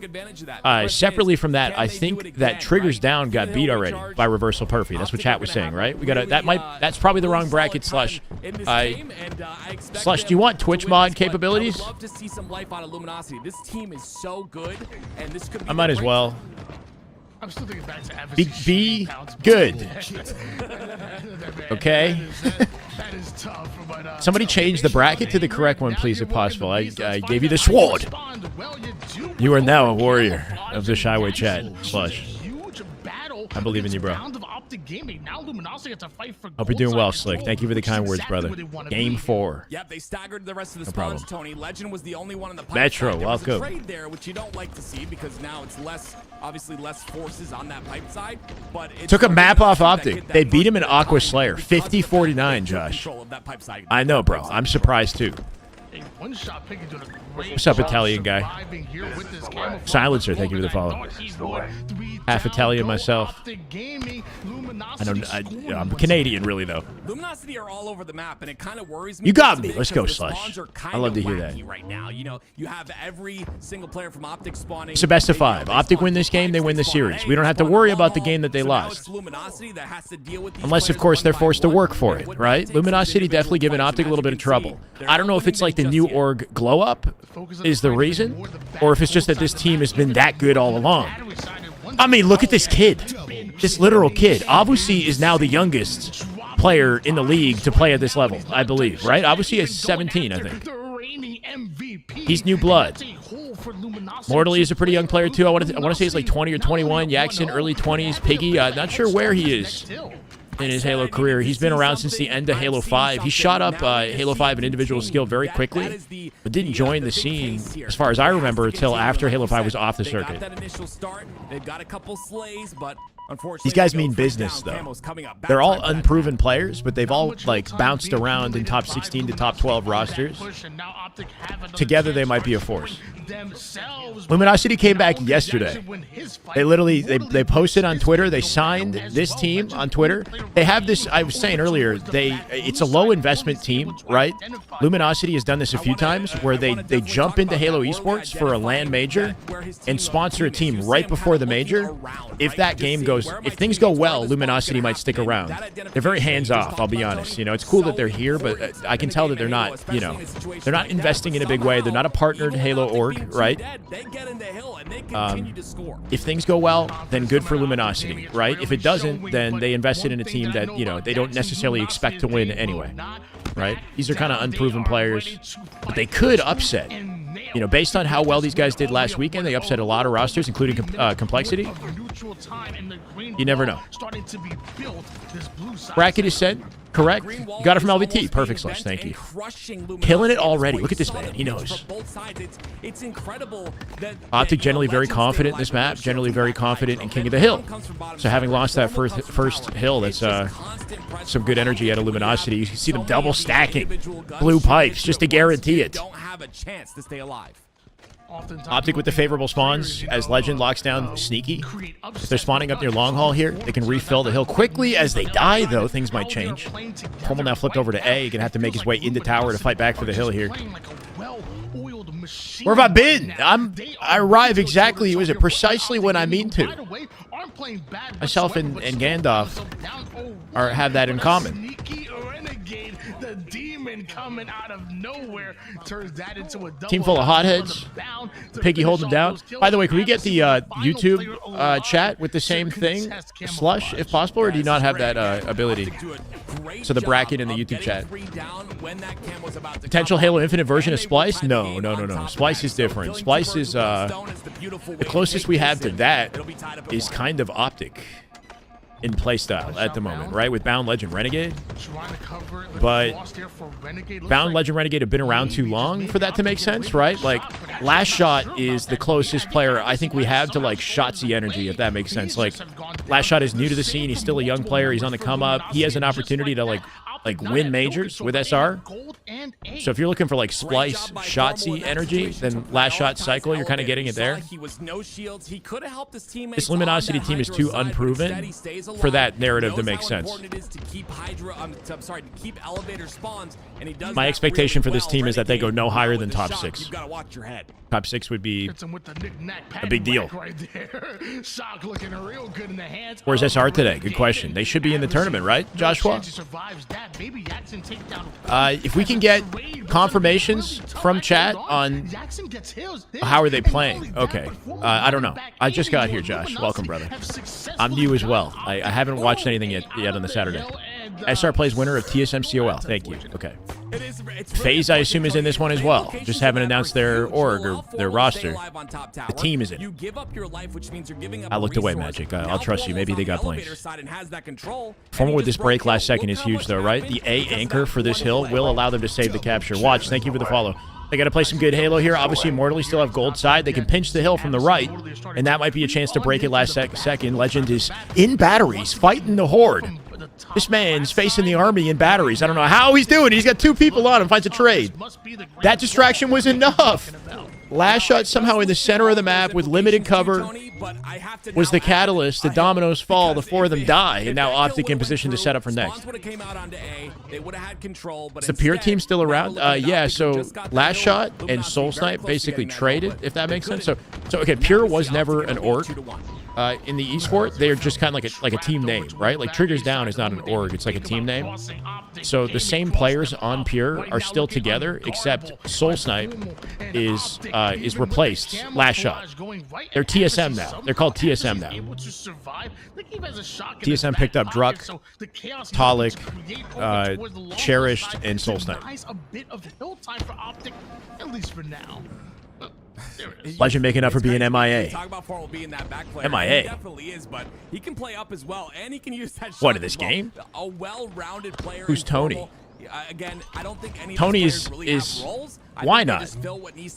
Separately from that, I think that Triggers Down got beat already by Reversal Perfy. That's what chat was saying, right? That's probably the wrong bracket. Slush, do you want Twitch mod capabilities? I'd love to see some life out of Luminosity. This team is so good, and this could be I might as well. I'm still thinking back to Be good. Okay. That is tough, but, somebody change the bracket to the correct one, please, if possible. I gave you the sword. You are now a warrior of the Shyway chat. Slush. I believe in you, bro. Hope you're doing well, Slick. Thank you for the kind words, brother. Game 4. Yep, they staggered the rest of the spawns, Tony. Legend was the only one in the pipe. Metro, side. welcome. There was a trade there, which you don't like to see, because now it's obviously less forces on that pipe side. But it took a map off Optic. They beat him in Aqua Slayer. 50-49, Josh. I know, bro. I'm surprised, too. What's up, Italian guy? Silencer, thank you for the follow. Half Italian myself. I'm Canadian, really, though. Luminosity are all over the map, and it kind of worries me. You got me. Let's go, Slush. I love to hear that. Right now, you have every single player from Optic spawning. It's a best of 5. Optic win this game, they win the series. We don't have to worry about the game that they lost. Unless, of course, they're forced to work for it, right? Luminosity definitely giving Optic a little bit of trouble. I don't know if it's like the new org glow up is the reason, or if it's just that this team has been that good all along. I mean, look at this kid. This literal kid. Avusi is now the youngest player in the league to play at this level, I believe, right? Avusi is 17, I think. He's new blood. Mortally is a pretty young player, too. I want to say he's like 20 or 21. Jackson, early 20s. Piggy, not sure where he is in his Halo career. He's been around since the end of Halo 5. He shot up Halo 5 in individual skill very quickly, but didn't join the scene, as far as I remember, until after Halo 5 was off the circuit. These guys mean business, though. They're all unproven players, but they've all bounced around in top 16 to top 12 rosters. Together, they might be a force. Luminosity came back yesterday. They posted on Twitter. They signed this team on Twitter. They have this. I was saying earlier. It's a low investment team, right? Luminosity has done this a few times where they jump into Halo Esports for a LAN major and sponsor a team right before the major. If that game goes, if things go well, Luminosity might stick around. They're very hands off. I'll be honest. It's cool that they're here, but I can tell that they're not. They're not investing in a big way. They're not a partnered Halo org, right? If things go well, then good for Luminosity, right? If it doesn't, then they invested in a team that they don't necessarily expect to win anyway, right? These are kind of unproven players, but they could upset. Based on how well these guys did last weekend, they upset a lot of rosters, including Complexity. crucial time in the green You never wall know. starting to be built. This blue side Bracket is set. Correct. You got it from LVT. Perfect slash. Thank you. Killing it already. Look at this man. He knows. It's incredible that Optic generally very confident in this map. Generally very confident in King of the Hill. So having lost that first hill, that's some good energy out of Luminosity. You can see them double stacking blue pipes just to guarantee it. Don't have a chance to stay alive. Optic with the favorable spawns as Legend locks down Sneaky. If they're spawning up near Long Haul here, they can refill the hill quickly. As they die, though, things might change. Pummel now flipped over to A. He's going to have to make his way into tower to fight back for the hill here. Where have I been? I arrive exactly, was it precisely when I mean to? Myself and Gandalf have that in common. The demon coming out of nowhere turns that into a Team full of hotheads. Piggy holding them down. By the way, can we get the YouTube chat with the same thing? Slush, if possible, or do you not have that ability? So the bracket in the YouTube chat. Potential Halo Infinite version of Splice? No. Splice is different. Splice is, the closest we have to that is kind of Optic in playstyle at the moment, right? With Bound, Legend, Renegade. But Bound, Legend, Renegade have been around too long for that to make sense, right? Like, Last Shot is the closest player I think we have to, like, Shotzzy energy, if that makes sense. Like, Last Shot is new to the scene. He's still a young player. He's on the come up. He has an opportunity to, like win majors with SR. So if you're looking for like Splice, Shotzzy energy, then Last Shot Cycle, you're kind of getting it there. This Luminosity team is too unproven for that narrative to make sense. My expectation for this team is that they go no higher than top 6. Top 6 would be a big deal. Where's SR today? Good question. They should be in the tournament, right, Joshua? If we can get confirmations from chat on how are they playing. Okay. I don't know. I just got here, Josh. Welcome, brother. I'm new as well. I haven't watched anything yet on the Saturday. SR plays winner of TSM COL. Thank you. Okay. FaZe, I assume, is in this one as well. Just haven't announced their org or their roster. The team is in. I looked away, Magic. I'll trust you. Maybe they got blanks. Formal with this break last second is huge, though, right? The A anchor for this hill will allow them to save the capture. Watch. Thank you for the follow. They got to play some good Halo here. Obviously, Immortally still have gold side. They can pinch the hill from the right, and that might be a chance to break it last second. Legend is in batteries, fighting the Horde. This man's facing the army in batteries. I don't know how he's doing it. He's got 2 people on him, finds a trade. That distraction was enough. Last Shot somehow in the center of the map with limited cover was the catalyst. The dominoes fall, the 4 of them die, and now Optic in position to set up for next. Is the Pure team still around? Yeah, so Last Shot and Soul Snipe basically traded, if that makes sense. So okay, Pure was never an org. In the esport, they're just kind of like a team name, right? Like Triggers Down is not an org, it's like a team name. So the same players on Pure are still together, except Soul Snipe is replaced. Last Shot. They're TSM now. They're called TSM now. TSM picked up Druck, Talik, Cherished, and Soul Snipe. Legend making up for being MIA. Talk about Formal being that back player. MIA. He definitely is, but he can play up as well, and he can use that shot. What, in this game? A well-rounded player. Who's Tony? Again, I don't think any Tony of these players really have roles. Why not?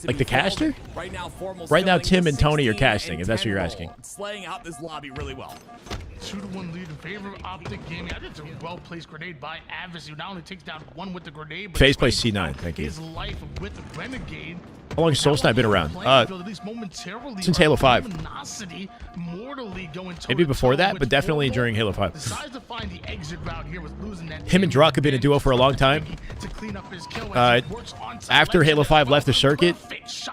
Like the caster? Right now, Tim and Tony are casting, if that's what you're asking. Slaying out this lobby really well. 2-1 lead in favor of Optic Gaming. I think it's a well-placed grenade by Avis, who not only takes down 1 with the grenade, but FaZe plays C9, thank you. His life with the Renegade. How long has Soul Snipe been around? Since Halo 5. Maybe before that, but definitely during Halo 5. Him and Druck have been a duo for a long time. After Halo 5 left the circuit,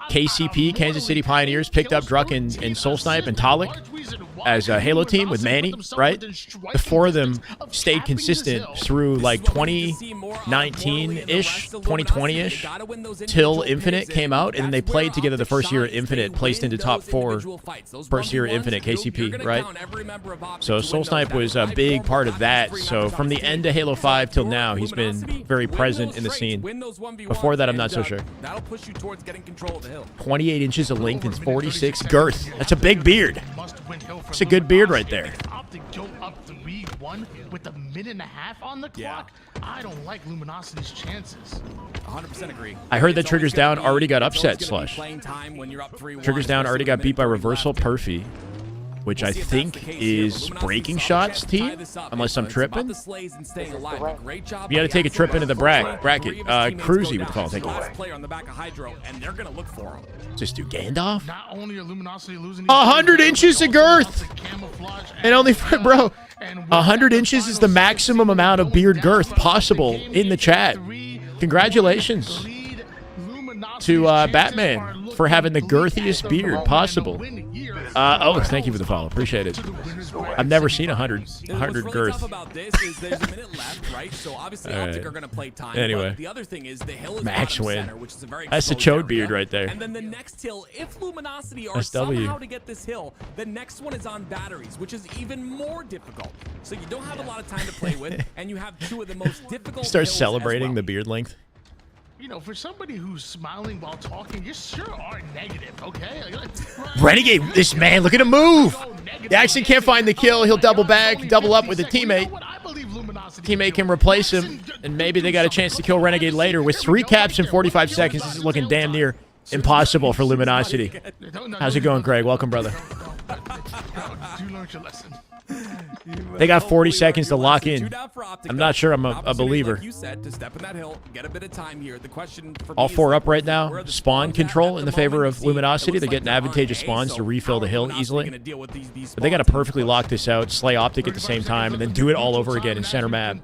KCP, Kansas City Pioneers, picked up Druck and Soul Snipe and Talik as a Halo team with Manny, right? The 4 of them stayed consistent through like 2019-ish, 2020-ish, till Infinite came out, and then they played together the first year at Infinite, placed into top 4 first year at Infinite, KCP, right? So Soul Snipe was a big part of that. So from the end of Halo 5 till now, he's been very present in the scene. Before that, I'm not so sure. 28 inches of length and 46 girth. That's a big beard. It's a good beard right there. If Optic go up 3-1 with a minute and a half on the clock, I don't like Luminosity's chances. 100% agree. I heard that Triggers Down already got upset, Slush. Slush. Triggers Triggers Down already got beat by Reversal Perfy, which I think is Breaking Shots team, unless I'm tripping. You got to take a trip into the bracket. Cruzy with the call. Thank you. Player on the back of Hydro, and they're gonna look for him. Just do Gandalf. Not only are Luminosity losing 100 inches of girth, and only for, bro. 100 inches is the maximum amount of beard girth possible in the chat. Congratulations to Batman for having the girthiest beard possible. Oh, thank you for the follow. Appreciate it. I've never seen 100 really girth. Tough about this is there's a minute left, right? So obviously Optic are going to play time. Anyway. But the other thing is the hill is Max bottom win. center, which is a very That's the exposed chode beard area. right there. And then the next hill, if Luminosity are SW. somehow to get this hill, the next one is on batteries, which is even more difficult. So you don't have a lot of time to play with, and you have two of the most difficult Start hills celebrating as the well. beard length. You know, for somebody who's smiling while talking, you sure are negative, okay? Renegade, this man, look at him move. Jackson can't find the kill. He'll double back, double up with a teammate. Teammate can replace him, and maybe they got a chance to kill Renegade later. With 3 caps in 45 seconds, this is looking damn near impossible for Luminosity. How's it going, Greg? Welcome, brother. You learned your lesson. They got 40 seconds to lock in. I'm not sure I'm a believer. Like you said, to step in that hill, get a bit of time here. The question for All me 4 is, up right now. where are the Spawn spawns control at in the the favor moment? of Luminosity. It They're looks getting like they're on advantageous A, spawns to so refill the how are hill Luminosity easily. gonna deal with these But they got to spawns? perfectly lock this out, slay Optic at the same time, and then do it all over again in center map.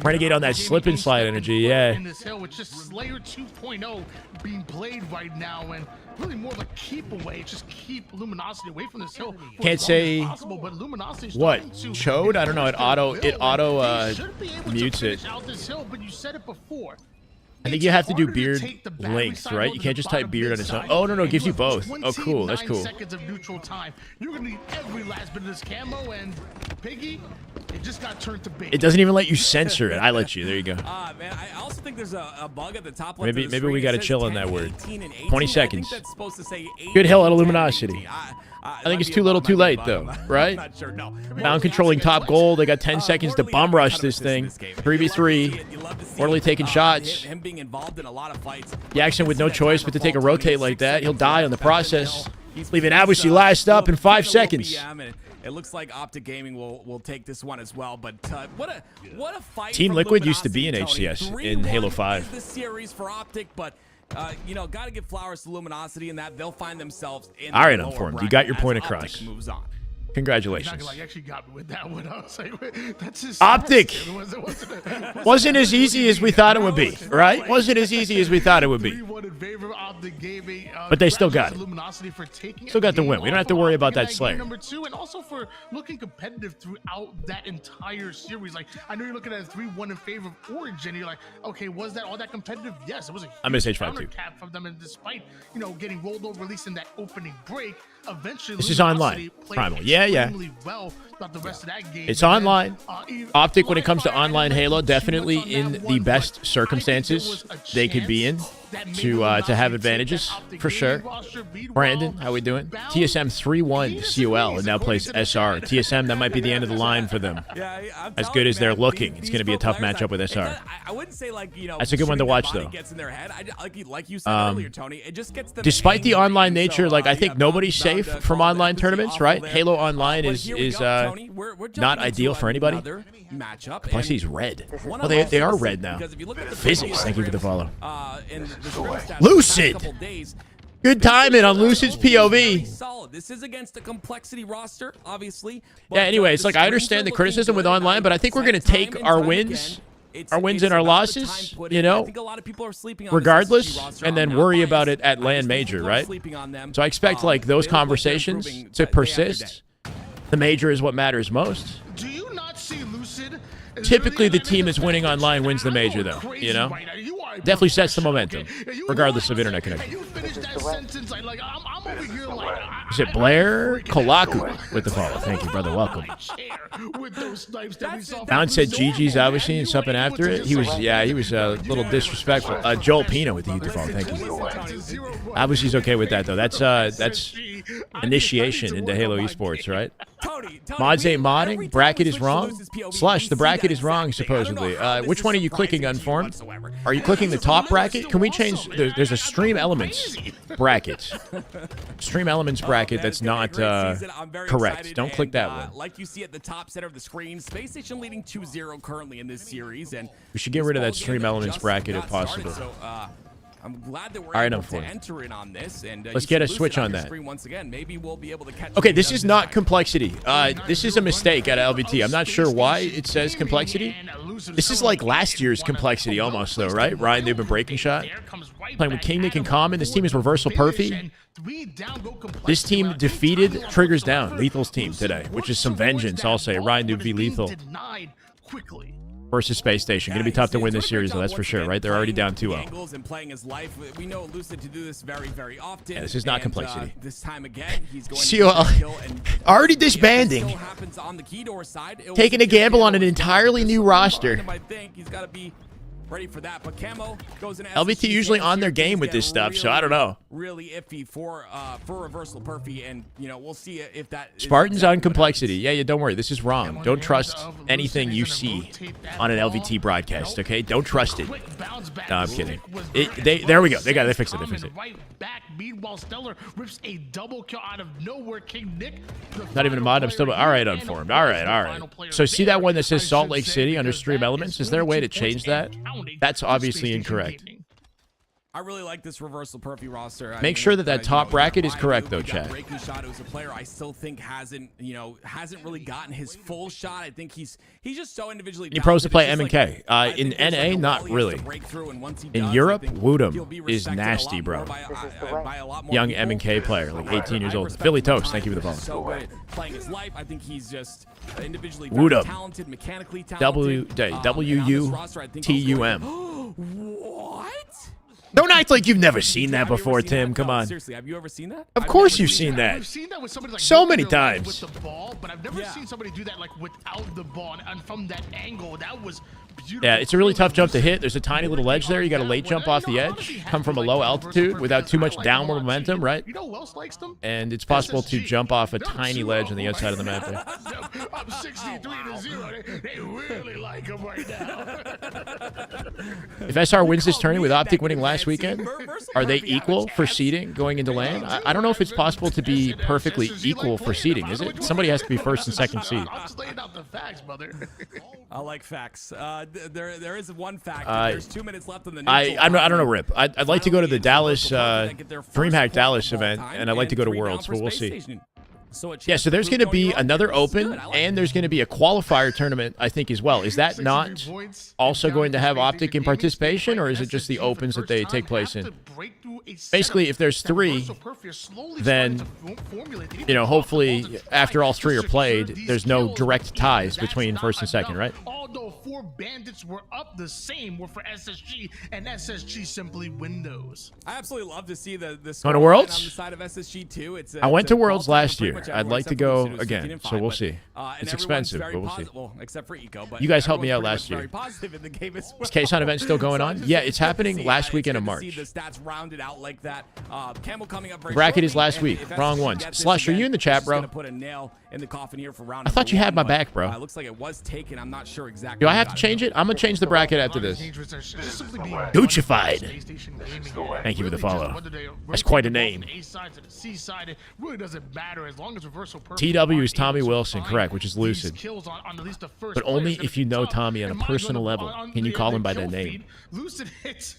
Renegade on that slip and slide energy, yeah. In this hill, it's just Slayer 2.0 being played right now, and really more of a keep away. Just keep Luminosity away from this hill. for Can't as long as say possible, but Luminosity's what, starting to chode? I don't know. It auto They should be able to mutes it. finish out this hill, but you said it before. I think It's you have to do harder beard take the battery length, side right? over You the can't just bottom type beard mid on its own. side. Oh, no, And it gives you with both. Oh, cool. That's 29 cool. seconds of neutral time. You're gonna need every last bit of this camo, and Piggy, it just got turned to bacon. It doesn't even let you censor it. I let you. There you go. Man, I also think there's a bug at the top left. Maybe of the we screen. got to It says chill on 10, that word. 18, and 18. 20 I seconds. think that's supposed to say 18, Good hill out of 10, Luminosity. 18. I think it's too little too late, though, right? I'm not sure, no. Down controlling top goal. They got 10 seconds to bomb rush this thing. 3v3. Orderly taking shots. Him being involved in a lot of fights. Jackson with no choice but to take a rotate like that. He'll die on the process. Leaving Abusi last up in 5 seconds. It looks like Optic Gaming will take this one as well. But what a fight! Team from Liquid used to be in Luminosity, HCS Tony. in 3-1 Halo 5. is the series for Optic, but got to give flowers to Luminosity and that they'll find themselves in. All right, the I'm lower informed. You bracket got your as point Optic across. Moves on. Congratulations. Like, actually got me with that one. I was like, that's his Optic wasn't wasn't as easy as we thought it would be, right? Wasn't as easy as we thought it would be. 3-1 in favor of Optic Gaming. But they still got it. Luminosity for taking Still got the a win. game We don't have off to of worry Optic about in that game Slayer. Number 2, and also for looking competitive throughout that entire series. Like, I know you're looking at a 3-1 in favor of Origin. You're like, okay, was that all that competitive? Yes, it was a I miss huge H5 counter too. cap from them, and despite getting rolled over, released in that opening break, eventually This is Luminosity online. played Primal. Yeah. extremely well throughout the rest of that game. It's And online. then, Optic, when it comes to Qualifier, I online didn't Halo, like too much definitely on in that the one, best but circumstances I think there was a they could be in chance that made to Luminosity have take advantages, that Optic for gaming sure. roster, beat Brandon, well, how we doing? bound. TSM 3-1 COL and now plays SR. TSM, that might be the end of the line for them. I'm As telling good you, as they're man, looking, it's these going to be a pro tough players, matchup with SR. I wouldn't say That's a good one to shooting watch, their though. body Gets in their head. Like you said earlier, Tony. It just gets them Despite the angry. online nature, So, like I think nobody's bound safe to from call online the tournaments, awful right? there. Halo Online But is here we go, Tony. We're jumping not into ideal for anybody. another Matchup. Complexity's red. One Well, of they us are is red now. because if you look at the Physics, thank you for the follow. in the stats the past Lucid! couple days, Good timing on Lucid's POV. solid. This is against a complexity roster, obviously. Yeah, anyway, it's like I understand the criticism with online, but I think we're going to take our wins and our losses, I think a lot of people are sleeping on regardless, this roster. and I'm then not worry biased. about it at I LAN just think Major, people are right? sleeping on them. So I expect like those They look like they're conversations improving to day after persist. The major is what matters most. Do you not see Lucid? Typically, the team that's winning online wins the major, though. You know, definitely sets the momentum, regardless of internet connection. You finish that sentence like I'm over here like. Is it Blair Kolaku with the follow? Thank you, brother. Welcome. Down said GG's obviously and something after it. He was a little disrespectful. Joel Pino with the YouTube follow. Thank you. Obviously he's okay with that though. That's initiation into Halo esports, right? Tony, Mods ain't every modding. time Bracket we is switch to wrong. lose this POV, Slush, we the see bracket that is wrong, exact thing. I don't know supposedly. how this Which is one are you clicking, surprising to you Unformed? whatsoever. Are you clicking the top bracket? Can we change? There's a Stream Elements bracket. Stream Elements bracket Man, that's it's gonna not be a great season. I'm very correct. excited, Don't click and, that one. Like you see at the top center of the screen, Space Station leading 2-0 currently in this series, and We should get rid of that Stream Elements bracket if possible. So, I'm glad that we're All right, able to Unformed. enter in on this, and Let's you get see a switch Lucid on your that. screen once again. Maybe we'll be able to catch. Okay, him this in is the not back. complexity. This is a mistake at LVT. I'm not sure why it says complexity. This is like last year's complexity almost, though, right? Ryan, they've been breaking shot. Playing with King Nick in common. This team is Reversal Perfy. This team defeated Triggers Down, Lethal's team today, which is some vengeance, I'll say. Ryan Dude v Lethal versus Space Station. Going to be tough to win this series, though, that's for sure, right? They're already down 2-0. Angles and playing his life. We know Lucid to do this very, very often. Yeah, this is not and, complexity. This time again, he's going COL to kill and already if this disbanding. still happens on the Keydor side, it will Taking a be gamble on an Camo entirely new behind roster. him. I think he's got to be ready for that. But Camo goes in. LVT usually on their game with this stuff, so I don't know. Really iffy for Reversal Perfy, and we'll see if that. is Spartans exactly on what complexity. Yeah, don't worry. This is wrong. Don't trust anything you see on an LVT broadcast, okay? Don't trust it. No, I'm kidding. There we go. They fixed it. They fixed it. Meanwhile, Stellar rips a double kill out of nowhere. King Nick, Not even a mod. I'm still... All right, Unformed. All right. So see that one that says Salt Lake City under Stream Elements? Is there a way to change that? That's obviously incorrect. I really like this Reversal Perfy roster. Make sure that top bracket is correct, though, Chad. Breaking Shot, who's a player I still think hasn't really gotten his full shot. I think he's just so individually. Any pros to play talented. M&K? It's In just like NA, a not wall he has really. to break through, and once he In does, Europe, I think Woodham he'll be is respected a lot nasty, bro. more by a lot more Young people. M&K player, like 18 years I old. respect Philly him for Toast, thank you for the time. follow. So good at playing his life. I think he's just individually Woodham. very talented, mechanically talented. WUTUM. What? Don't act like you've never seen that Have you ever before, seen Tim. that? Come No, on. Seriously, have you ever seen that? Of I've course never you've seen seen that. We've seen that with somebody like So with many their life times. with the ball, but I've never seen somebody do that like without the ball and from that angle. That was beautiful. Yeah, it's a really tough jump to hit. There's a tiny little ledge there. You got to late jump off the edge, come from a low altitude without too much downward momentum, right? You know who else likes them? And it's possible to jump off a tiny ledge on the outside of the map there. I'm 63-0. They really like him right now. If SR wins this tourney with Optic winning last weekend, are they equal for seeding going into LAN? I don't know if it's possible to be perfectly equal for seeding, is it? Somebody has to be first and second seed. I'm just laying out the facts, brother. I like facts. There is one fact. There's 2 minutes left on the neutral I don't know, time. Rip. I'd like to go to the Dallas, Get their first DreamHack point Dallas of all event, time and I'd like to go to 3 down Worlds, for but we'll Space see. Station. So a Yeah, chance so there's to going to prove be going another wrong. This is open, good. I like and it. there's going to be a qualifier tournament, I think, as well. Is that not also going to have Optic in participation, or is it just the opens that they take place in? Basically, if there's 3, then, hopefully, after all 3 are played, there's no direct ties between first and second, right? Although 4 bandits were up, the same were for SSG, and SSG simply Windows. I absolutely love to see the Going to Worlds? on the side of SSG too. I went to Worlds all-time last for pretty year. much I'd everyone like to except for go Lucid, who's again, 15 and so 5, we'll but, see. and It's everyone's expensive, very but we'll see. positive- Well, except for Eco, but You guys helped me out everyone's last very year. positive in the game as well. Is K-Sun event still going So on? I'm Yeah, just it's good to happening see. last It's weekend of good to March. see the stats rounded out like that. Camel coming up very Bracket is shortly, last and week. if Wrong SSG ones. gets this Slush, are you event, in the chat, it's bro? gonna put a nail in the coffin here for round I thought number you had 1, my but, back, bro. It looks like it was taken. I'm not sure exactly. Do I who have to got change it? I'm going to change the bracket after this. Guccified. Thank you for the follow. That's quite a name. TW is Tommy Wilson, correct, which is Lucid. But only if you know Tommy on a personal level can you call him by that name. Lucid was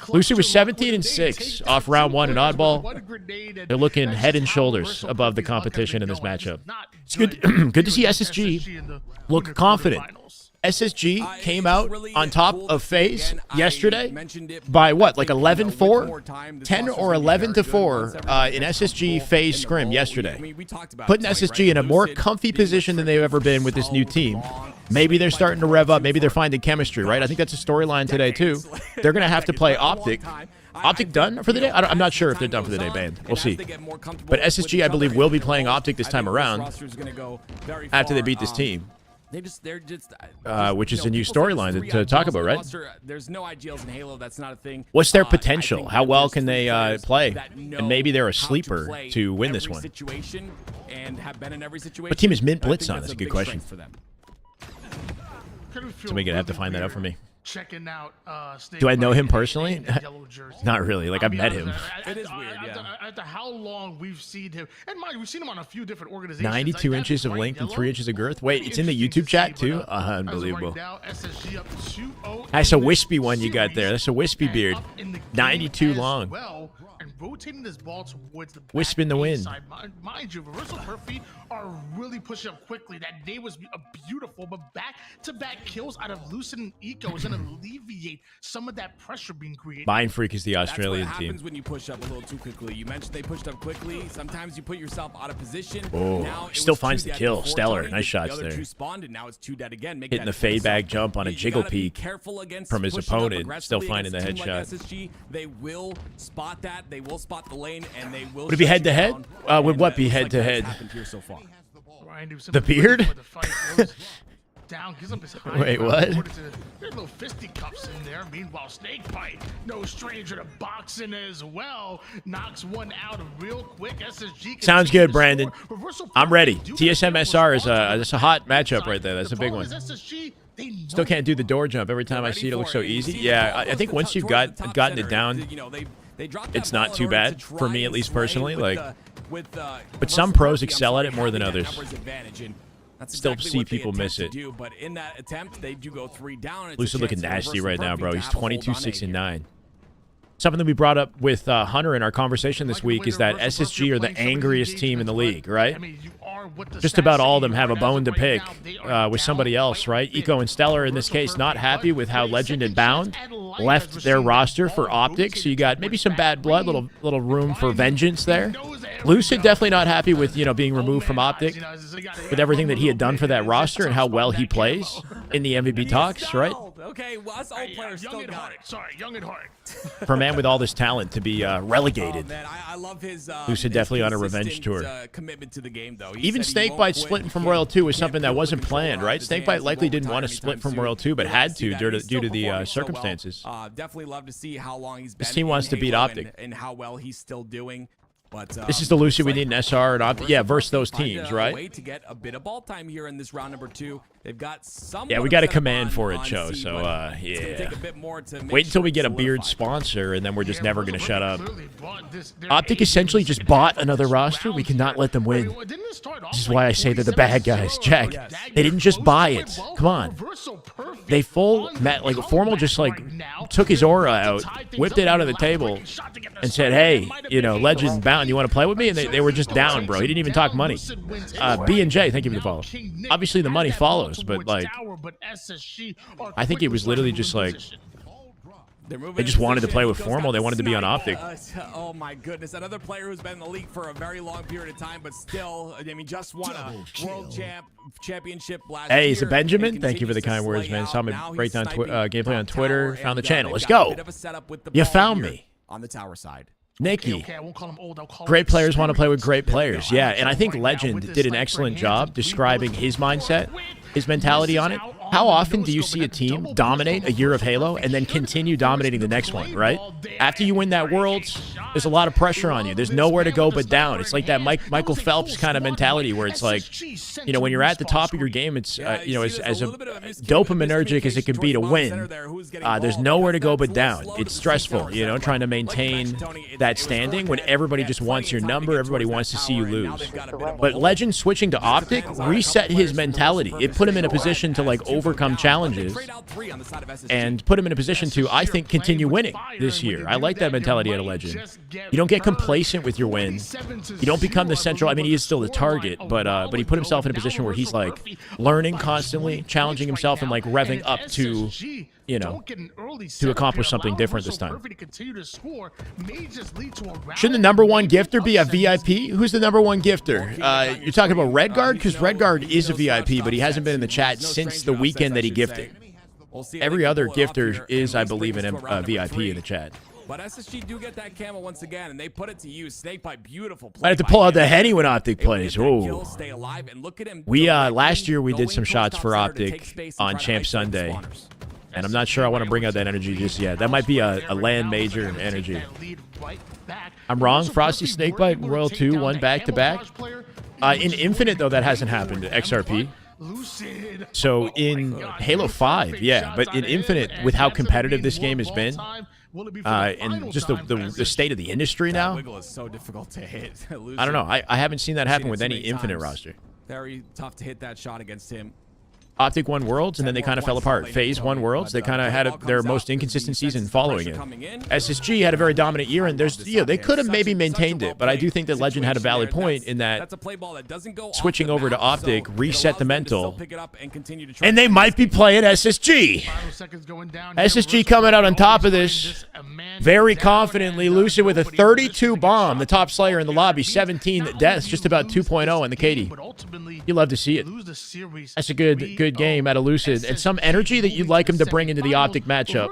17-6 off round 1 in Oddball. They're looking head and shoulders above the competition in this matchup. It's good, good to see SSG look confident. SSG came out on top of FaZe yesterday by what, like 11-4? 10 or 11-4 in SSG FaZe scrim yesterday. Putting SSG in a more comfy position than they've ever been with this new team. Maybe they're starting to rev up. Maybe they're finding chemistry, right? I think that's a storyline today, too. They're going to have to play Optic. Optic done for the day? I'm not sure if they're done for the day, band. We'll see. But SSG, I believe, will be playing Optic this time around after they beat this team. They're just which is a new people say storyline there's to 3 talk IGLs about, in the right? roster. There's no IGLs in Halo. That's not a thing. What's their I potential? think How that well there's can they 3 players play? that know And maybe they're a how to sleeper play to win this every one. situation and have been in every situation. What team is Mint And I Blitz think on? that's That's a good big question. strength for them. Somebody gonna have to find that out for me. Checking out. Do I know him Snake personally? in the yellow jersey. Not really. Like, I've met him. It is weird, yeah. After how long we've seen him, and mind, we've seen him on a few different organizations. 92 Like, inches of that's length and bright 3 yellow. inches of girth. Wait, it's in the Interesting YouTube to chat see, too? but, as of Unbelievable. right now, SSG up 2-0 That's a in this wispy one you got there. series, That's a wispy and beard. up in the game 92 as long. well, and rotating this ball towards the Wisp back in the A wind. side. Mind you, Reversal Perfy are really pushing up quickly. That day was beautiful, but back-to-back kills out of Lucid and Eco is going to alleviate some of that pressure being created. Mind Freak is the Australian That's what team. happens when you push up a little too quickly. You mentioned they pushed up quickly. Sometimes you put yourself out of position. Oh, now it still was finds 2 the dead kill. before Stellar. Tony. Nice shots The other there. 2 spawned, and now it's 2 dead again. Make Hitting that the fade difference. back jump on a You jiggle gotta be peek careful against from his pushing up opponent. Still aggressively finding the against a team headshot. like SSG. They will spot that. They will spot the lane, and they will. Would it be shut you head-to-head? down. Would And, what be looks like that's head-to-head? happened here so far. The beard? Down, gives up his Wait, ground. what? There's little fisticuffs in there. Meanwhile, Snakebite, no stranger to boxing as well, knocks one out real quick. SSG Sounds good, Brandon. Reversal I'm ready. do TSM get SR is a that's a hot matchup right there. That's The a big problem one. is SSG, they know Still can't do the door jump. Every time I see it, it looks so easy. Yeah, I think once you've gotten it down, it's not too bad for me, at least personally. Like, but some pros excel at it more than others. Still see people miss it. But in that attempt, they do go 3 down. Lucid looking nasty right now, bro. He's 22, 6, and 9. Something that we brought up with Hunter in our conversation this week is that SSG are the angriest team in the league, right? Just about all of them have a bone to pick with somebody else, right? Eco and Stellar, in this case, not happy with how Legend and Bound left their roster for Optic. So you got maybe some bad blood, little room for vengeance there. Lucid definitely not happy with, being removed from Optic with everything that he had done for that roster and how well he plays in the MVP talks, right? Okay, well, us old players still got it. Sorry, young at heart. For a man with all this talent to be relegated. Oh, man, I love his Lucid definitely on a revenge tour. Commitment to the game, though. Even Snakebite splitting from Royal 2 was something that wasn't planned, right? Snakebite likely didn't want to split from Royal 2, but had to due to the circumstances. Definitely love to see how long he's been. This team wants to beat Optic. And how well he's still doing. But this is the Lucid we need in SR and Optic. Yeah, versus those teams, right? Way to get a bit of ball time here in this round number 2. They've got some. Yeah, we got a command for it, Cho. So yeah. Wait until we get a beard sponsor, and then we're just never gonna shut up. Optic essentially just bought another roster. We cannot let them win. This is why I say they're the bad guys. Check. They didn't just buy it. Come on. They Formal just took his aura out, whipped it out of the table, and said, "Hey, Legend Bound, you want to play with me?" And they were just down, bro. He didn't even talk money. B&J, thank you for the follow. Obviously, the money follows, but I think it was literally just they just wanted to play with Formal. They wanted to be on Optic. Oh my goodness! Another player who's been in the league for a very long period of time, but still, just won a world championship last year. Hey, is it Benjamin? Thank you for the kind words, man. Saw me breakdown gameplay on Twitter. Found the channel. Let's go. You found me. On the tower side. Nikki, Okay, I won't call him old. I'll call great him players want to play with great players. Yeah, and I think Legend did an excellent job describing his mindset, his mentality on it. How often do you see a team dominate a year of Halo and then continue dominating the next one, right? After you win that Worlds, there's a lot of pressure on you. There's nowhere to go but down. It's like that Michael Phelps kind of mentality where it's like, when you're at the top of your game, it's, as dopaminergic as it can be to win, there's nowhere to go but down. It's stressful, trying to maintain that standing when everybody just wants your number, everybody wants to see you lose. But Legend switching to Optic reset his mentality. It put him in a position to overcome challenges and put him in a position to, I think, continue winning this year. I like that mentality out of Legend. You don't get complacent with your win. You don't become the central. I mean, he is still the target, but he put himself in a position where he's learning constantly, challenging himself, and revving up to to accomplish something different this time. Shouldn't the number one gifter be a VIP? Who's the number one gifter? You're talking about Redguard? Because Redguard is a VIP, but he hasn't been in the chat since the weekend that he gifted. Every other gifter is, I believe, a VIP in the chat. But SSG do get that camo once again, and they put it to use. Snakepipe, beautiful play. I have to by pull out the him. Henny when Optic Able to plays. get that Ooh. kill, stay alive, and look at him We directly last year we did going some towards shots top for center to Optic take space and on try to Champ isolate the Sunday. spawners. And I'm not sure I want to bring out that energy just yet. That might be a land major energy. I'm wrong. Frosty Snakebite, Royal 2, 1 back-to-back. In Infinite, though, that hasn't happened. XRP. So in Halo 5, yeah. But in Infinite, with how competitive this game has been, and just the state of the industry now, Wiggle is so difficult to hit. I don't know. I haven't seen that happen Seen it with too any many Infinite times. roster. Very tough to hit that shot against him. Optic won Worlds, and then they kind of fell apart. FaZe won Worlds. They kind of had their most inconsistent season following it. SSG had a very dominant year, and they could have maybe maintained it, but I do think that Legend had a valid point in that switching over to Optic reset the mental, and they might be playing SSG. SSG coming out on top of this very confidently. Lucid with a 32 bomb, the top slayer in the lobby, 17 deaths, just about 2.0 on the KD. You love to see it. That's a good game out of Lucid, and some energy that you'd like him to bring into the Optic matchup.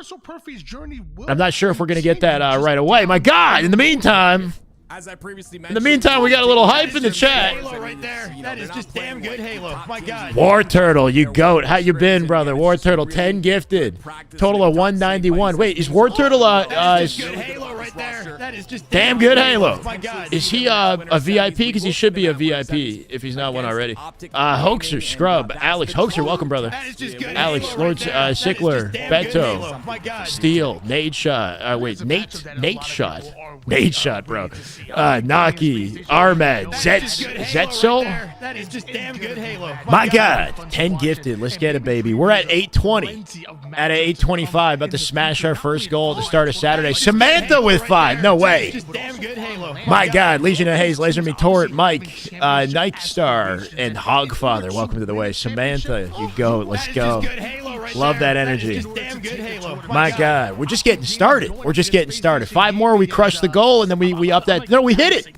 I'm not sure if we're going to get that right away. My God, in the meantime, As I previously mentioned, in the meantime, we got a little hype in the chat. Halo right there. That is just damn good Halo. My God. War Turtle, you goat. How you been, brother? War Turtle, 10 gifted. Total of 191. Wait, is War Turtle Good Halo right there. That is just damn good Halo? My God. Is he a VIP? Because he should be a VIP if he's not one already. Hoaxer, Scrub, Alex. Hoaxer, welcome, brother. That is just good Alex, Halo Lord right there. Sickler, That is just damn good Beto, Halo. My God. Steel, Nate Shot. Wait, Nate Shot. Nate Shot, bro. Naki, Armed, Zetzel. That is just damn good Halo. My God, 10 gifted. Let's get it, baby. We're at 820. At 825, about to smash our first goal to start a Saturday. Samantha with 5. No way. Just damn good Halo. My God, Legion of Haze, Laser Me Tort, Mike, Nike Star, and Hogfather. Welcome to the way. Samantha, you go. Let's go. Love that energy. Just damn good Halo. My God, we're just getting started. We're just getting started. 5 more, we crush the goal, and then we up that. No, we hit it.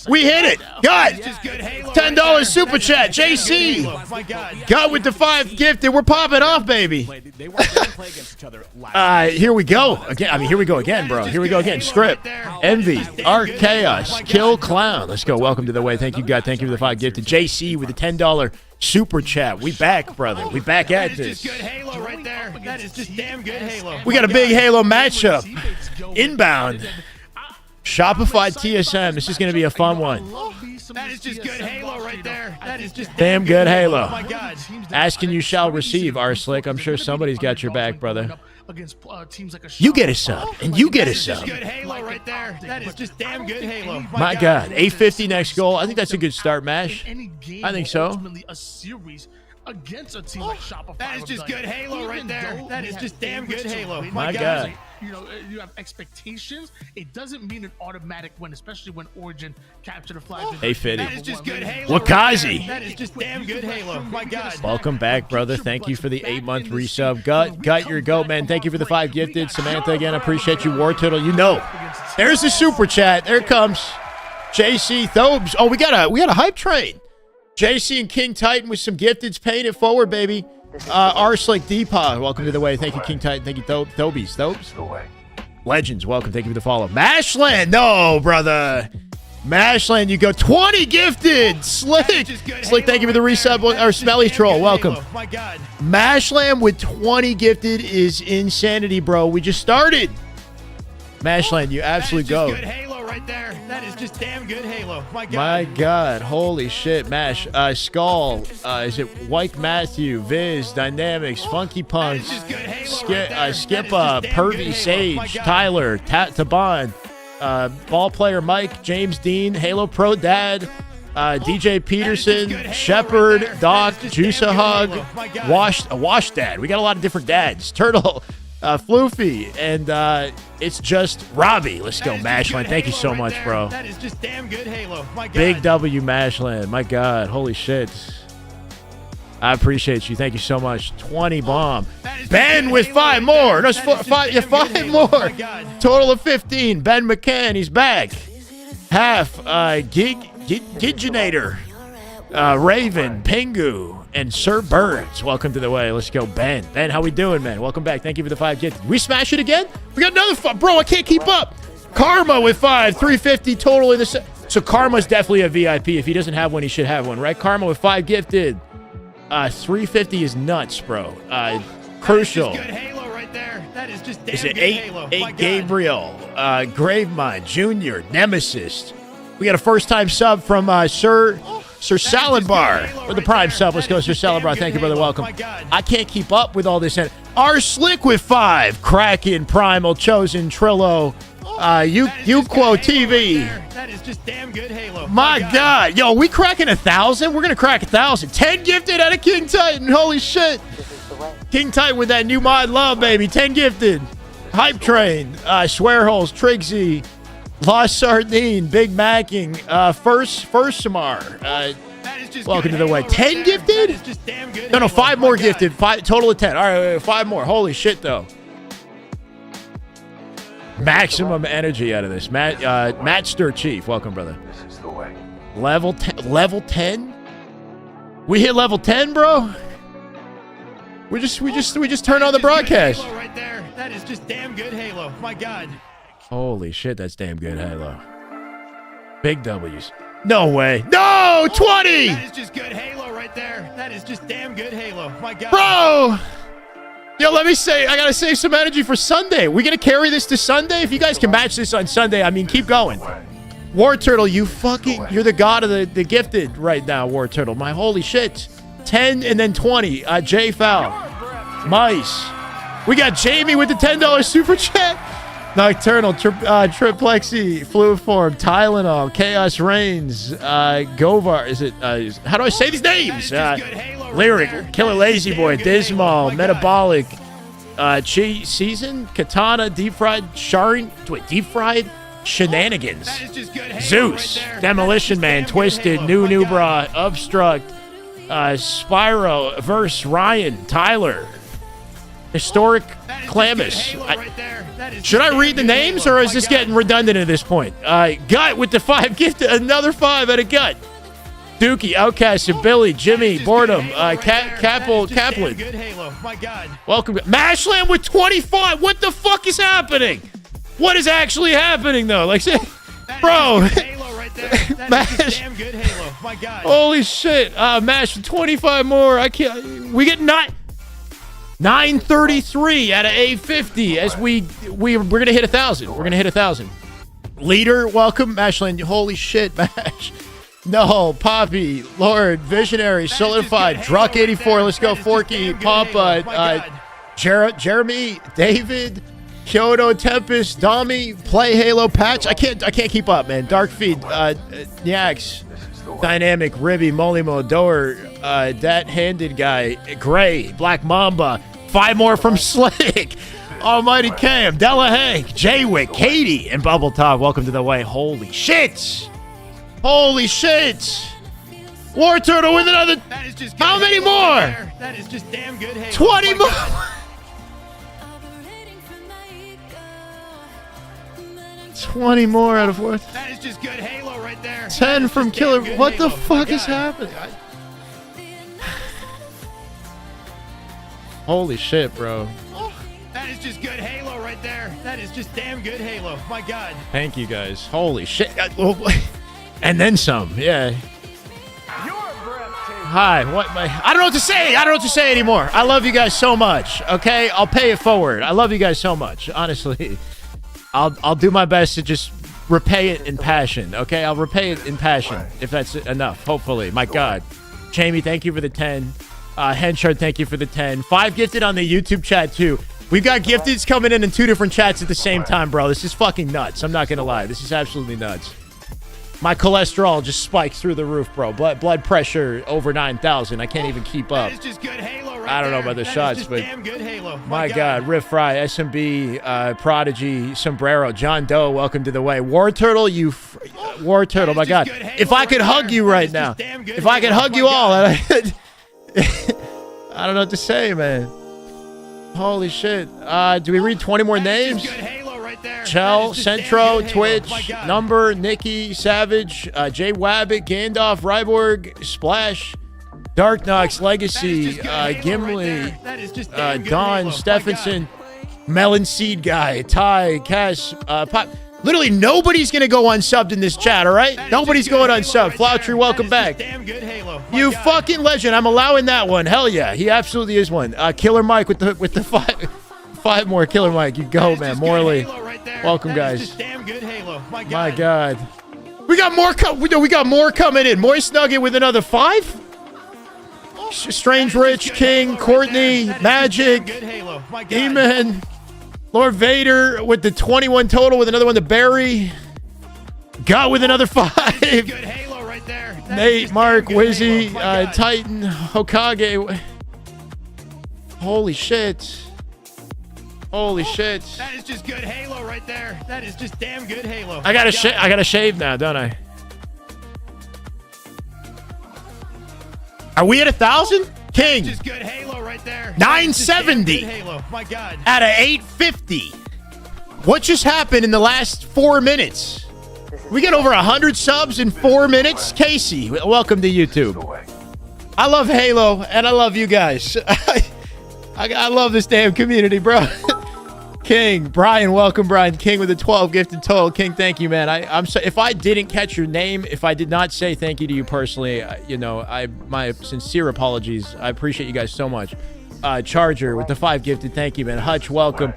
We hit it. God. $10 super chat. JC. My God. God with the 5 gifted. We're popping off, baby. They weren't going to play against each other last Here we go. Again, I mean, here we go again, bro. Here we go again. Script. Envy. Arc Chaos. Kill Clown. Let's go. Welcome to the way. Thank you, God. Thank you for the 5 gifted. JC with the $10 super chat. We back, brother. We back at this. Good Halo right there. That is just damn good Halo. We got a big Halo matchup. Inbound. Shopify TSM. This is going to be a fun one. That is just good Halo right there. That is just Damn good Halo. my God. Asking you shall receive, R-Slick. I'm sure somebody's got your back, brother. You get a sub, and you get a sub. Good Halo right there. That is just damn good Halo. My God. 850 next goal. I think that's a good start, Mash. I think so. Against a team like Shopify. That is just good Halo right there. That is just damn good Halo. My God. You know, you have expectations. It doesn't mean an automatic win, especially when Origin captured the flag. Hey, Fitty. That is just good Halo. Wakazi. That is just damn good Halo. My God. Welcome back, brother. Thank you for the 8-month resub. Got your goat, man. Thank you for the 5 gifted. Samantha, again, appreciate you. War Turtle, you know. There's the super chat. There it comes. JC Thobes. Oh, we got a hype train. JC and King Titan with some gifteds. Paying it forward, baby. Arslick Deepa, welcome to the way. Thank you, King Titan. Thank you, Thobies. Thobes. Legends, welcome. Thank you for the follow. Mashland, no, brother. Mashland, you go 20 gifted. Slick. Slick, thank you for the resub. Or Smelly Troll, welcome. My God. Mashland with 20 gifted is insanity, bro. We just started. Mashland, you absolute That is go. just good Halo right there. That is just damn good Halo. My God. My God, holy shit, Mash. Skull, is it White Matthew, Viz, Dynamics, Funky Punks, Skip, Pervy, Sage, Tyler, Taban, ball player Mike, James Dean, Halo Pro Dad, DJ Peterson, Shepard, Doc, Juice Hog, Wash Dad. We got a lot of different dads. Turtle, Floofy, and it's just Robbie. Let's go, Mashland. Thank you so much, bro. That is just damn good Halo. My God. Big W, Mashland. My God, holy shit. I appreciate you. Thank you so much. 20 bomb. Ben with 5 more. No, 5 more. Total of 15. Ben McCann, he's back. Half, Giginator. Raven, Pingu, and Sir Birds. Welcome to the way. Let's go, Ben. Ben, how we doing, man? Welcome back. Thank you for the 5 gifted. We smash it again? We got another 5. Bro, I can't keep up. Karma with 5. 350 total in the set. So Karma's definitely a VIP. If he doesn't have one, he should have one, right? Karma with 5 gifted. 350 is nuts, bro. Crucial. Good Halo right there. That is just damn Is it good 8? Halo. 8 Gabriel, Gravemind, Junior, Nemesis. We got a first-time sub from Sir Salad Bar with the Prime sub. Let's go, Sir Salad Bar. Thank you, brother. Welcome. I can't keep up with all this. R Slick with 5. Kraken, Primal, Chosen, Trillo, Uquo TV. That is just damn good Halo. My God. Yo, we cracking 1,000? We're going to crack 1,000. 10 gifted out of King Titan. Holy shit. King Titan with that new mod love, baby. 10 gifted. Hype Train, Swearholes, Trixie, Lost Sardine, Big Macking, First Samar. Welcome to the way. 10 gifted? No, 5 more gifted. 5 total of 10. All right, 5 more. Holy shit, though. Maximum energy out of this. Matster Chief, welcome, brother. This is the way. Level 10. Level 10? We hit level 10, bro. We just turned on the broadcast. Halo right there. That is just damn good Halo. My God. Holy shit, that's damn good Halo. Big W's. No way. No, 20. That is just good Halo right there. That is just damn good Halo. My God. Bro. Yo, let me say, I gotta save some energy for Sunday. We gonna carry this to Sunday? If you guys can match this on Sunday, I mean, keep going. War Turtle, you're the god of the gifted right now, War Turtle. My holy shit. 10 and then 20. J Foul. Mice. We got Jamie with the $10 super chat. Nocturnal, Triplexi, Fluid Form, Tylenol, Chaos Reigns, Govar. Is it? How do I say these names? Lyric, Killer Lazy Boy, Dismal, Metabolic, Chi Season, Katana, Deep Fried, Deep Fried Shenanigans, Zeus, Demolition Man, Twisted, New Bra, Obstruct, Spyro, Verse, Ryan, Tyler, Historic Clamus. Should I read the names, or is this getting redundant at this point? Gut with the 5 gifted, another 5 at a Gut. Dookie, Outcast, Billy, Jimmy, Boredom, Kaplan. Good Halo. My God. Welcome. Mashland with 25. What the fuck is happening? What is actually happening, though? Like, bro. Halo right there. That is just damn good Halo. My God. Holy shit. Mash with 25 more. I can't. We get 933 out of 850 as we're gonna hit 1,000. We're gonna hit 1,000. Leader, welcome, Mashland. Holy shit, Mash. No, Poppy, Lord, Visionary, Solidified, Druck 84. Let's go, Forky, Pampa, Jeremy, David, Kyoto, Tempest, Dami, Play Halo, Patch. I can't keep up, man. Dark Feed, Nyax, Dynamic, Ribby, Molimo, Doer, That Handed Guy, Gray, Black Mamba. 5 more from Slick. Almighty Cam, Della Hank, Jaywick, Katie, and Bubble Top. Welcome to the way. Holy shit. Holy shit. War Turtle with another. That is just how many more? Right that is just damn good Halo. 20 more. God. 20 more out of 4. That is just good Halo right there. 10 from Killer. What the fuck My is God. happening? Holy shit, bro. That is just good Halo right there. That is just damn good Halo. My God. Thank you, guys. Holy shit. And then some. Yeah. Hi. I don't know what to say. I don't know what to say anymore. I love you guys so much. Okay? I'll pay it forward. I love you guys so much. Honestly. I'll do my best to just repay it in passion. Okay? I'll repay it in passion if that's enough. Hopefully. My God. Jamie, thank you for the 10. Henchard, thank you for the 10. 5 gifted on the YouTube chat, too. We've got gifteds coming in 2 different chats at the same time, bro. This is fucking nuts. I'm not going to lie. This is absolutely nuts. My cholesterol just spiked through the roof, bro. Blood pressure over 9,000. I can't even keep up. That is just good Halo right I don't know there. about the that shots, is just but damn good Halo. My God. Riff Fry, SMB, Prodigy, Sombrero, John Doe, welcome to the way. War Turtle, War Turtle, my God. If I could hug you right now, if I could hug you all, I don't know what to say, man. Holy shit. Do we read 20 more names? Good Halo right Chell, Centro, Twitch, Number, Nikki, Savage, Jay Wabbit, Gandalf, Ryborg, Splash, Dark Knox, Legacy, Gimli, Don, Stephenson, Melon Seed Guy, Ty, Cass, Pop. Literally nobody's going to go unsubbed in this chat, all right? Nobody's going unsubbed. Floutry, welcome back. You fucking legend. I'm allowing that one. Hell yeah. He absolutely is one. Killer Mike with the five more. Killer Mike. You go, man. Morley. Welcome, guys. My God. We got more coming in. Moist Nugget with another 5? Strange Rich, King, Courtney, Magic, E-Man, Lord Vader with the 21 total with another one to Barry. Got with another 5. Nate, Mark, Wizzy, Titan, Hokage. Holy shit. Holy shit. That is just good Halo right there. That is just damn good Halo. I gotta shave now, don't I? Are we at 1,000? King. Just good Halo right there. 970 Halo. My God. out of 850. What just happened in the last 4 minutes? We got over 100 subs in 4 minutes. Casey, welcome to YouTube. I love Halo, and I love you guys. I love this damn community, bro. King, Brian, welcome, Brian. King with a 12 gifted total. King, thank you, man. I'm so, if I didn't catch your name, if I did not say thank you to you personally, my sincere apologies. I appreciate you guys so much. Charger with the 5 gifted, thank you, man. Hutch, welcome.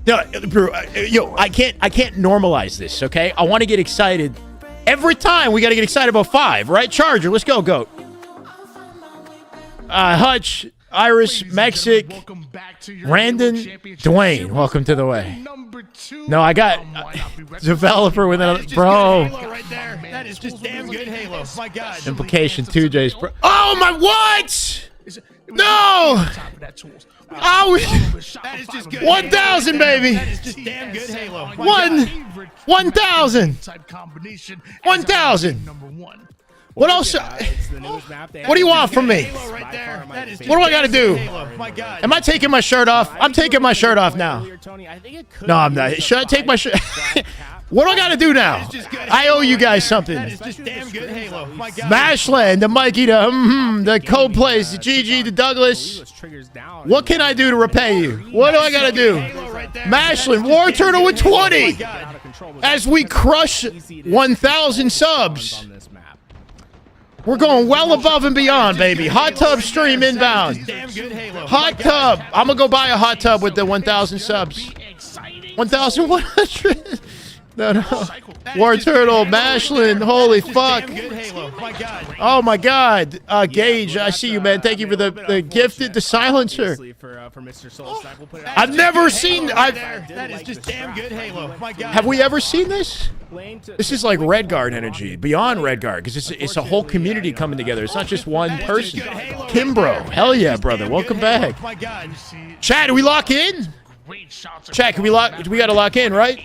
No, bro, I can't normalize this, okay? I want to get excited every time. We got to get excited about 5, right? Charger, let's go, goat. Hutch, Iris, Mexic, Randon, Dwayne, welcome to the way. No, I got developer with another, bro. That is just damn good Halo. My God. Implication 2J's, bro. Oh my, what? No. Oh, 1,000, baby. That is just damn good Halo. 1,000. 1,000. What else? What do you want from me? What do I got to do? Am I taking my shirt off? I'm taking my shirt off now. No, I'm not. Should I take my shirt? What do I got to do now? I owe you guys something. Mashland, the Mikey, the co-plays, the GG, the Douglas. What can I do to repay you? What do I got to do? Mashland, War Turtle with 20. As we crush 1,000 subs. We're going well above and beyond, baby. Hot tub stream inbound. Hot tub. I'm going to go buy a hot tub with the 1,000 subs. 1,100. No. War Turtle, Mashland, holy fuck. Oh my God. Gage, I see you, man. Thank you for the gifted, the silencer. I've never seen. That is just damn good Halo. Have we ever seen this? This is like Red Guard energy, beyond Red Guard, because it's a whole community coming together. It's not just one person. Kimbro, hell yeah, brother. Welcome back. Chad, do we lock in? Chad, we got to lock in, right?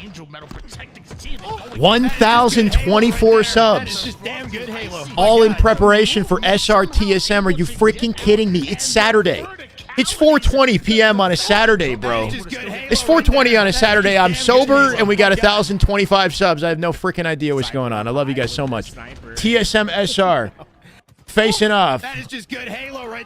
1,024 subs. All in preparation for SRTSM. Are you freaking kidding me? It's Saturday. It's 4:20 p.m. on a Saturday, bro. It's 4:20 on a Saturday. I'm sober, and we got 1,025 subs. I have no freaking idea what's going on. I love you guys so much. TSM SR. Facing off.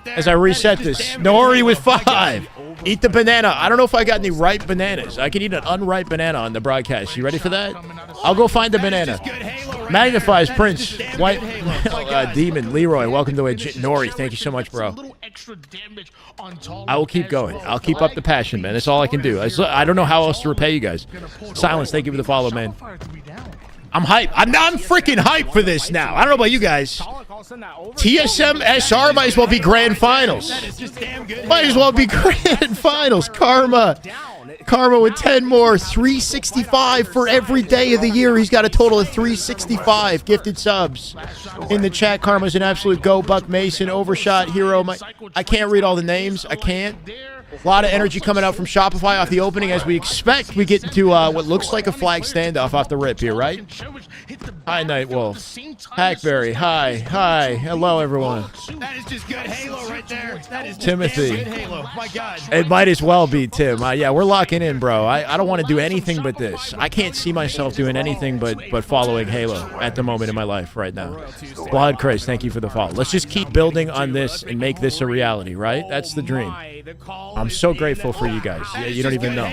As I reset this. Nori with 5. Eat the banana. I don't know if I got any ripe bananas. I can eat an unripe banana on the broadcast. You ready for that? I'll go find the banana. Magnifies Prince. White Demon. Leroy. Welcome to it. Nori. Thank you so much, bro. I will keep going. I'll keep up the passion, man. That's all I can do. I don't know how else to repay you guys. Silence. Thank you for the follow, man. I'm hyped. I'm freaking hyped for this now. I don't know about you guys. TSM SR might as well be grand finals. Might as well be grand finals. Karma with 10 more. 365 for every day of the year. He's got a total of 365 gifted subs. In the chat, Karma's an absolute go. Buck Mason, Overshot, Hero. I can't read all the names. I can't. A lot of energy coming out from Shopify off the opening. As we expect, we get into what looks like a flag standoff off the rip here, right? Hi, Nightwolf. Hackberry, hi. Hello, everyone. That is just good Halo right there. That is just Timothy. damn good Halo. My God. It might as well be Tim. Yeah, we're locking in, bro. I don't want to do anything but this. I can't see myself doing anything but following Halo at the moment in my life right now. Blood Chris, thank you for the follow. Let's just keep building on this and make this a reality, right? That's the dream. I'm so grateful for you guys. Yeah, you don't even know.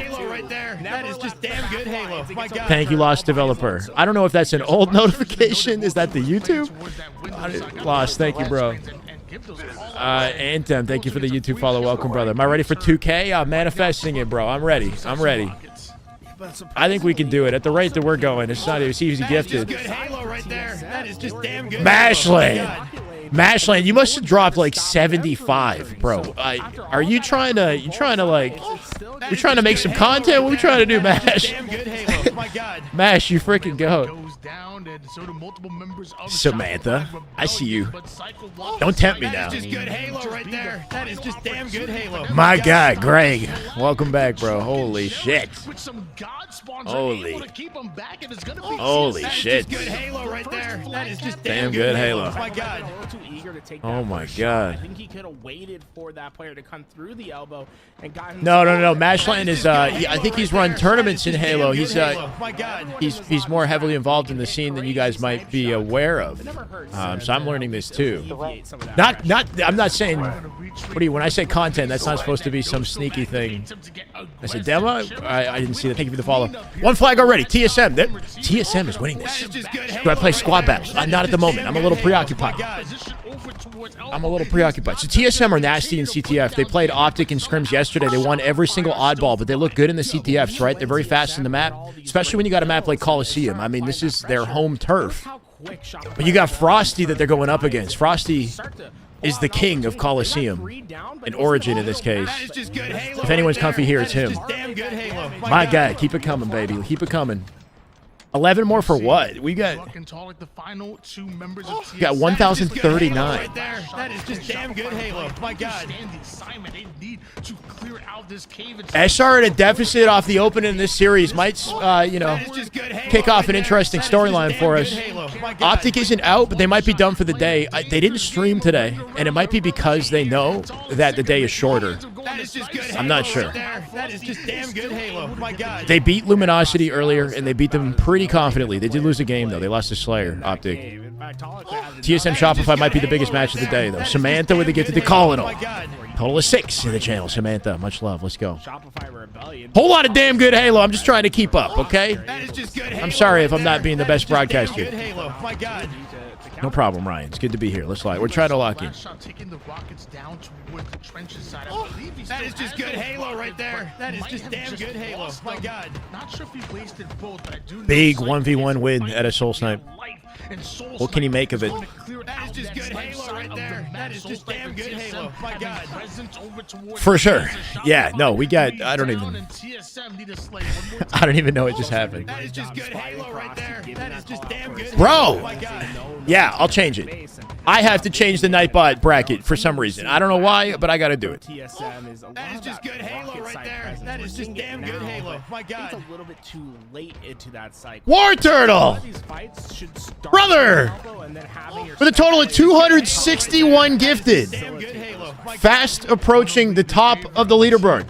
That is just damn good Halo. My God. Thank you, Lost Developer. I don't know if that's an old notification. Is that the YouTube? Lost, thank you, bro. Anthem, thank you for the YouTube follow. Welcome, brother. Am I ready for 2K? I'm manifesting it, bro. I'm ready. I think we can do it at the rate that we're going. It's not. It's easy gifted. Mashland, you must have dropped like 75, bro. Are you trying to you're trying to make some content? What are we trying to do, Mash? Mash, you freaking goat. Samantha, I see you. Don't tempt me now. That is just good Halo right there. That is just damn good Halo. My God, Greg, welcome back, bro. Holy shit. Holy shit. Good Halo right there. That is just damn good Halo. My God. Oh my God. I think he could have waited for that player to come through the elbow and gotten. No. Mashland is. I think he's run tournaments in Halo. He's more heavily involved in the scene than you guys might be aware of. So I'm learning this too. I'm not saying. When I say content, that's not supposed to be some sneaky thing. I said demo. I didn't see that. Thank you for the follow. One flag already. TSM. TSM is winning this. Do I play squad battles? Not at the moment. I'm a little preoccupied. So TSM are nasty in CTF. They played Optic and scrims yesterday. They won every single oddball, but they look good in the CTFs, right? They're very fast in the map, especially when you got a map like Coliseum. I mean, this is their home turf. But you got Frosty that they're going up against. Frosty is the king of Coliseum, an Origin in this case. If anyone's comfy here, it's him. My God, keep it coming, baby. Keep it coming. 11 more for what? We got 1,039. That is just damn good Halo. My God. SR at a deficit off the open in this series might, kick off an interesting storyline for us. Optic isn't out, but they might be done for the day. They didn't stream today, and it might be because they know that the day is shorter. I'm not sure. That is just damn good Halo. My God. They beat Luminosity earlier, and they beat them pretty confidently. They did lose a game, though. They lost to Slayer, Optic. TSM Shopify might be the biggest match of the day, though. Samantha with the gift of the call it all. Total of 6 in the channel. Samantha, much love. Let's go. Whole lot of damn good Halo. I'm just trying to keep up, okay? I'm sorry if I'm not being the best broadcaster. No problem, Ryan. It's good to be here. Let's lie. We're trying to lock in. That is just good Halo right there. That is just damn good Halo. My God. Big 1v1 win at a Soul Snipe. What can he make of it? That is just good Halo right there. That is just damn good Halo. My God. For sure. Yeah, no, we got, I don't even know what just happened. That is just good Halo right there. That is just damn good. Bro! Yeah, I'll change it. I have to change the Nightbot bracket for some reason. I don't know why, but I got to do it. That is just good Halo right there. That is just damn good Halo. My God. It's a little bit too late into that cycle. War Turtle! Brother! With a total of 261 gifted. Fast approaching the top of the leaderboard.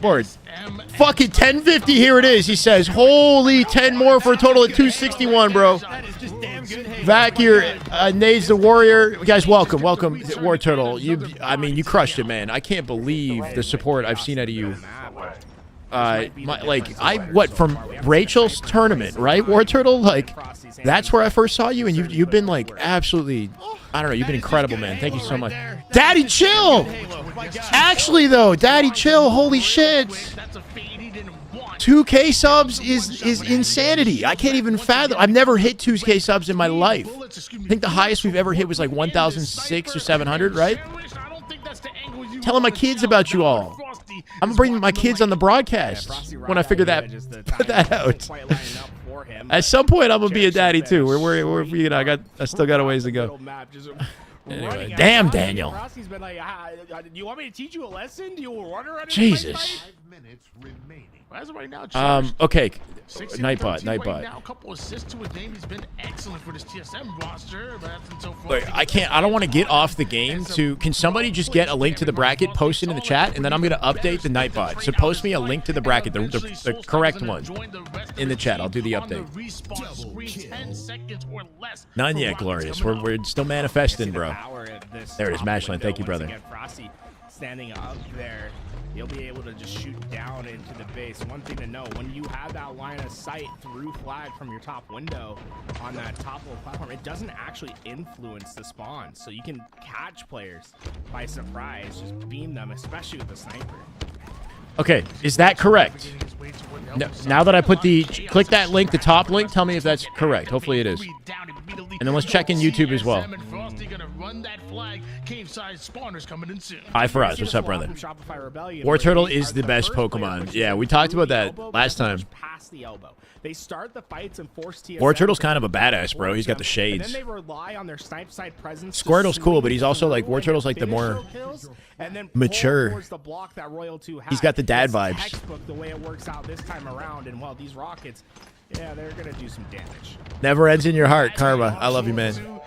Fuck it, 1050, here it is. He says, holy 10 more for a total of 261, bro. Vac here, nades the warrior. You guys, welcome, War Turtle. You crushed it, man. I can't believe the support I've seen out of you. From Rachel's tournament, right, War Turtle? Like, that's where I first saw you, and you've been like absolutely, I don't know, you've been incredible, man. Thank you so much. Daddy Chill! Actually, though, Daddy Chill, holy shit. 2K subs is insanity. I can't even fathom. I've never hit 2K subs in my life. I think the highest we've ever hit was like 1,600 or 700, right? Telling my kids about you all. I'm bringing my kids on the broadcast when I put that out. At some point, I'm gonna be a daddy too. I still got a ways to go. Anyway, damn, Daniel. Frosty's been like, do you want me to teach you a lesson? Do you want to run it? Jesus. 5 minutes remaining. As of right now, Okay. 16 Nightbot, 13 right Nightbot. now, a couple assists to his name. He's been excellent for this TSM roster, but that's until Wait, I don't want to get off the game can somebody just get a link to the bracket, post it in the chat, and then I'm going to update the Nightbot. So post me a link to the bracket, the correct one, in the chat. I'll do the update. None yet, Glorious. We're still manifesting, bro. There it is, Mashline. Thank you, brother. Frosty standing up there, you'll be able to just shoot down into the base. One thing to know, when you have that line of sight through flag from your top window on that top of the platform, it doesn't actually influence the spawn. So you can catch players by surprise, just beam them, especially with the sniper. Okay, is that correct? No, now that I put click that link, the top link, tell me if that's correct. Hopefully it is. And then let's check in YouTube as well. Hi for us. What's up, brother? War Turtle is the best Pokemon. Yeah, we talked about that last time. They start the fights and force TSM. War Turtle's kind of a badass, bro. He's got the shades. And then they rely on their snipe side presence. Squirtle's cool, but he's also like War Turtle's like the more mature. He's got the dad vibes. Textbook the way it works out this time around, and well, these rockets, yeah, they're gonna do some damage. Never ends in your heart, Karma. I love you, man.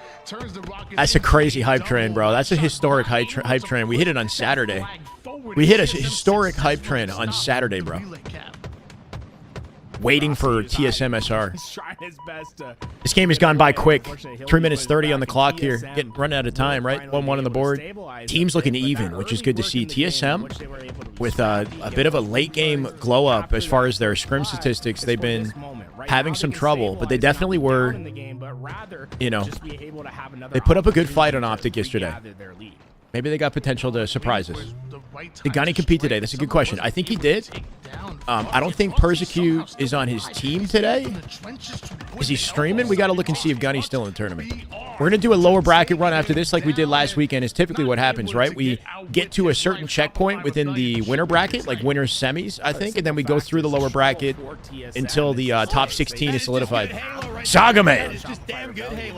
That's a crazy hype train, bro. That's a historic hype train. We hit it on Saturday. We hit a historic hype train on Saturday, bro. Waiting for TSM SR. This game has gone by quick. 3 minutes 30 on the clock here. Getting run out of time, right? 1-1 on the board. Team's looking even, which is good to see. TSM with a bit of a late game glow up as far as their scrim statistics. They've been having some trouble, but they definitely were, you know, they put up a good fight on Optic yesterday. Maybe they got potential to surprise us. Did Gunny compete today? That's a good question. I think he did. I don't think Persecute is on his team today. Is he streaming? We got to look and see if Gunny's still in the tournament. We're going to do a lower bracket run after this like we did last weekend. Is typically what happens, right? We get to a certain checkpoint within the winner bracket, like winner's semis, I think, and then we go through the lower bracket until the top 16 is solidified. Saga, man.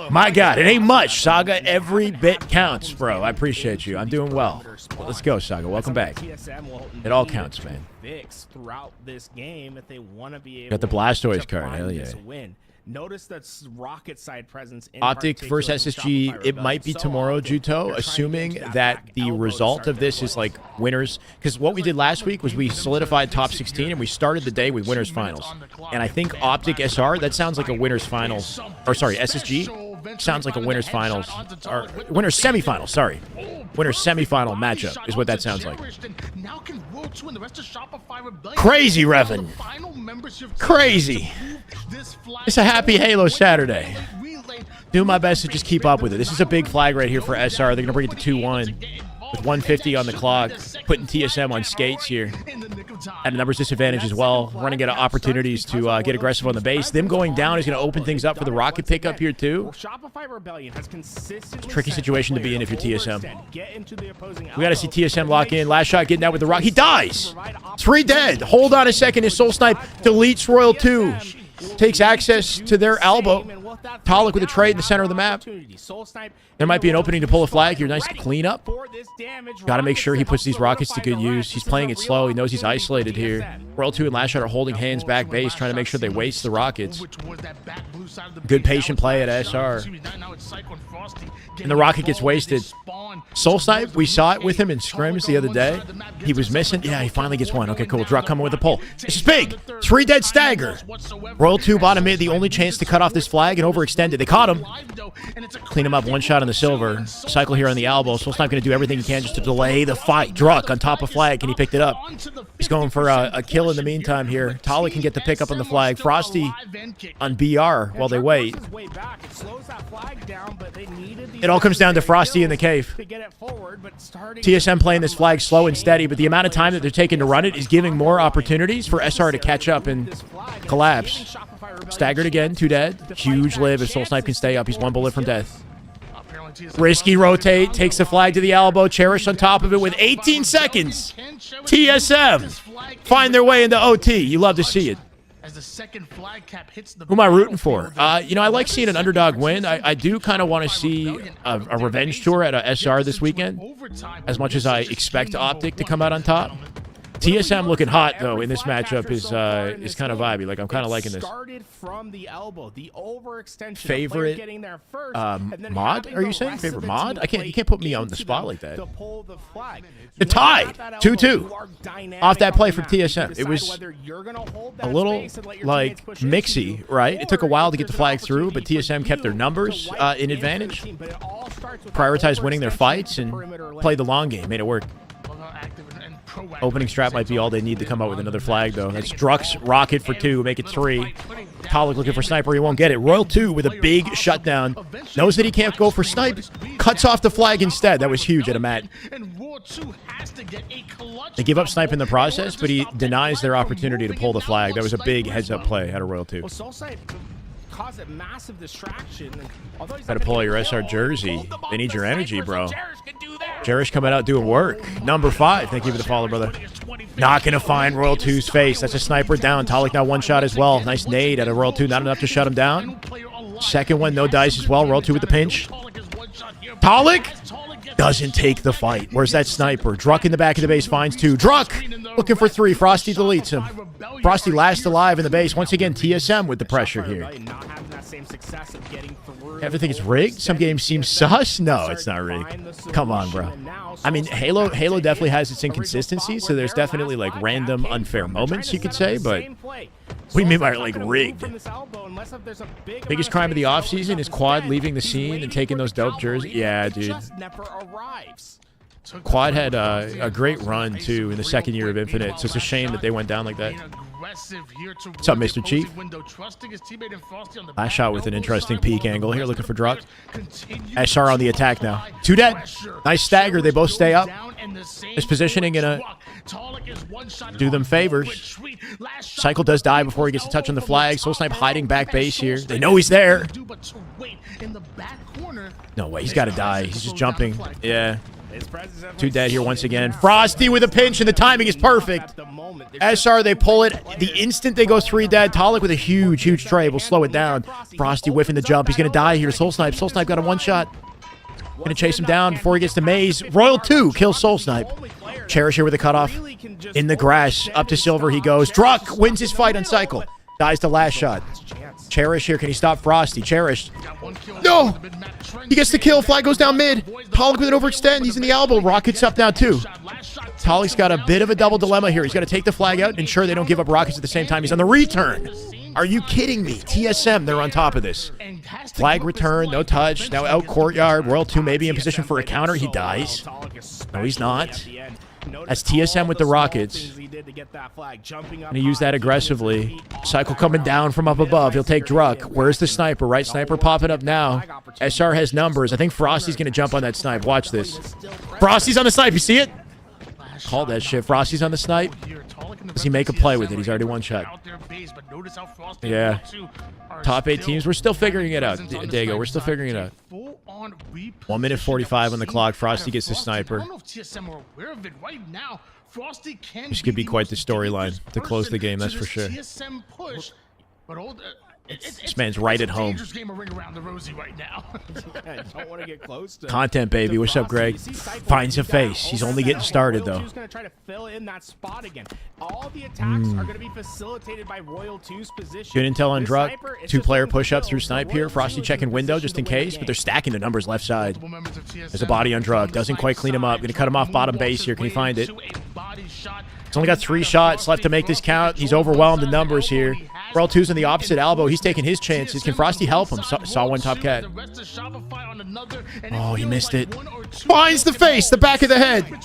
My God, it ain't much. Saga, every bit counts, bro. I appreciate you. I'm doing well. Let's go, Saga. Welcome back. It all counts, man. Throughout this game, if they want to be able got the Blastoise card. Hell yeah. Notice that's rocket side presence. Optic versus SSG. It might be tomorrow, Juto, assuming that the result of this is like winners. Because what we did last week was we solidified top 16 and we started the day with winners finals. And I think Optic SR, that sounds like a winners finals. Or sorry, SSG sounds like a winners finals. Or winners semifinals, sorry. Winners semifinal matchup is what that sounds like. Crazy, Revan. Crazy. It's a happy Halo Saturday. Do my best to just keep up with it. This is a big flag right here for SR. They're going to bring it to 2-1 with 150 on the clock, putting TSM on skates here. At a numbers disadvantage as well. Running out of opportunities to get aggressive on the base. Them going down is going to open things up for the rocket pickup here too. Tricky situation to be in if you're TSM. We got to see TSM lock in. Last shot getting out with the rock. He dies. 3 dead. Hold on a second. His Soul Snipe deletes Royal 2. Takes access to their elbow. Talik with a trade in the center of the map. There might be an opening to pull a flag here. Nice cleanup. Got to make sure he puts these rockets to good use. He's playing it slow. He knows he's isolated here. Royal 2 and Last Shot are holding hands back base, trying to make sure they waste the rockets. Good patient play at SR. And the rocket gets wasted. Soul Snipe, we saw it with him in scrims the other day. He was missing. Yeah, he finally gets one. Okay, cool. Druck coming with the pull. This is big. 3 dead stagger. Royal 2 bottom mid, the only chance to cut off this flag and overextended. They caught him. Clean him up. 1 shot on the silver. Cycle here on the elbow. Soul Snipe going to do everything he can just to delay the fight. Druck on top of flag. Can he pick it up? He's going for a kill in the meantime here. Tali can get the pick up on the flag. Frosty on BR while they wait. It all comes down to Frosty in the cave. TSM playing this flag slow and steady, but the amount of time that they're taking to run it is giving more opportunities for SR to catch up and collapse. Staggered again, 2 dead. Huge live if Soul Snipe can stay up. He's 1 bullet from death. Risky rotate, takes the flag to the elbow. Cherish on top of it with 18 seconds. TSM find their way into OT. You love to see it. as the second flag cap hits the Who am I rooting for? battlefield. You know, I like seeing an underdog win. I do kind of want to see a revenge tour at a SR this weekend, as much as I expect Optic to come out on top. TSM looking hot though in this matchup is kind of vibey. Like I'm kind of liking this. Started from the elbow, the overextension. Favorite getting there first, and then mod? having Are you the saying rest favorite of the mod? team You can't put me play on the into spot them like that. to pull the flag. The When tie, you're at that 2-2. elbow, you are dynamic Off that on play the from map. You TSM. It decide was whether you're gonna hold a that little space and let your like teammates push into mixy, you, right? It took a or while to get there's the an flag through, but opportunity for TSM kept their you numbers to wipe in into the advantage. team, but it all starts with that Prioritized winning their overextension fights to and perimeter lane. played the long game. Made it work. Active and proactive. Opening strap might be all they need to come out with another flag, though. That's Drux rocket for 2, make it 3. Pollock looking for sniper, he won't get it. Royal 2 with a big shutdown. Knows that he can't go for snipe. Cuts off the flag instead. That was huge at a mat. They give up snipe in the process, but he denies their opportunity to pull the flag. That was a big heads-up play out of Royal 2. Well, Soulsight caused a massive distraction. Got to pull out your SR jersey. They need your energy, bro. Jerish coming out doing work. Number 5. Thank you for the follow, brother. Not going to find Royal 2's face. That's a sniper down. Talik now one shot as well. Nice nade out of Royal 2. Not enough to shut him down. Second one, no dice as well. Royal 2 with the pinch. Talik doesn't take the fight. Where's that sniper? Druck in the back of the base finds 2. Druck looking for 3. Frosty deletes him. Frosty last alive in the base. Once again, TSM with the pressure here. Everything is rigged? Some games seem sus? No, it's not rigged. Come on, bro. I mean, Halo definitely has its inconsistencies, so there's definitely like random unfair moments, you could say, but what do you mean by like rigged? Biggest crime of the offseason is Quad leaving the scene and taking those dope jerseys. Yeah, dude. Quad had a great run, too, in the second year of Infinite, so it's a shame that they went down like that. What's up, Mr. Chief? Last shot with an interesting peek angle here, looking for Druck. SR on the attack now. 2 dead. Nice stagger. They both stay up. This positioning gonna do them favors. Cycle does die before he gets a touch on the flag. Soul Snipe hiding back base here. They know he's there. No way. He's got to die. He's just jumping. Yeah. 2 dead here once again. Frosty with a pinch, and the timing is perfect. SR, they pull it. The instant they go 3 dead, Talik with a huge, huge tray will slow it down. Frosty whiffing the jump. He's going to die here. Soul Snipe. Soul Snipe got a one-shot. Going to chase him down before he gets to Maze. Royal 2 kills Soul Snipe. Cherish here with a cutoff. In the grass. Up to Silver he goes. Druck wins his fight on Cycle. Dies the last shot. Cherish here. Can he stop Frosty? Cherish. No! He gets the kill. Flag goes down mid. Pollock with an overextend. He's in the elbow. Rockets up now, too. Talik's got a bit of a double dilemma here. He's got to take the flag out and ensure they don't give up rockets at the same time. He's on the return. Are you kidding me? TSM, they're on top of this. Flag return, no touch. Now out courtyard. Royal 2 maybe in position for a counter. He dies. No, he's not. That's TSM with the rockets. Gonna use that aggressively. Cycle coming down from up above. He'll take Druck. Where's the sniper? Right sniper popping up now. SR has numbers. I think Frosty's gonna jump on that snipe. Watch this. Frosty's on the snipe. You see it? Call that shit. Frosty's on the snipe. Does he make a play with it? He's already one shot. Yeah. Top 8 teams. We're still figuring it out, Dago. We're still figuring it out. 1 minute 45 on the clock. Frosty gets the sniper. This could be quite the storyline to close the game, that's for sure. This man's right at home. Content, baby. What's up, Greg? Finds a face. He's only getting started, though. Good intel on Druck. 2-player push-up through snipe here. Frosty checking window just in case, but they're stacking the numbers left side. There's a body on Druck. Doesn't quite clean him up. Going to cut him off bottom base here. Can he find it? He's only got 3 shots left to make this count. He's overwhelmed in numbers here. Royal 2's on the opposite elbow. He's taking his chances. Can Frosty help him? Saw one top cat. Oh, he missed it. Finds the face, the back of the head.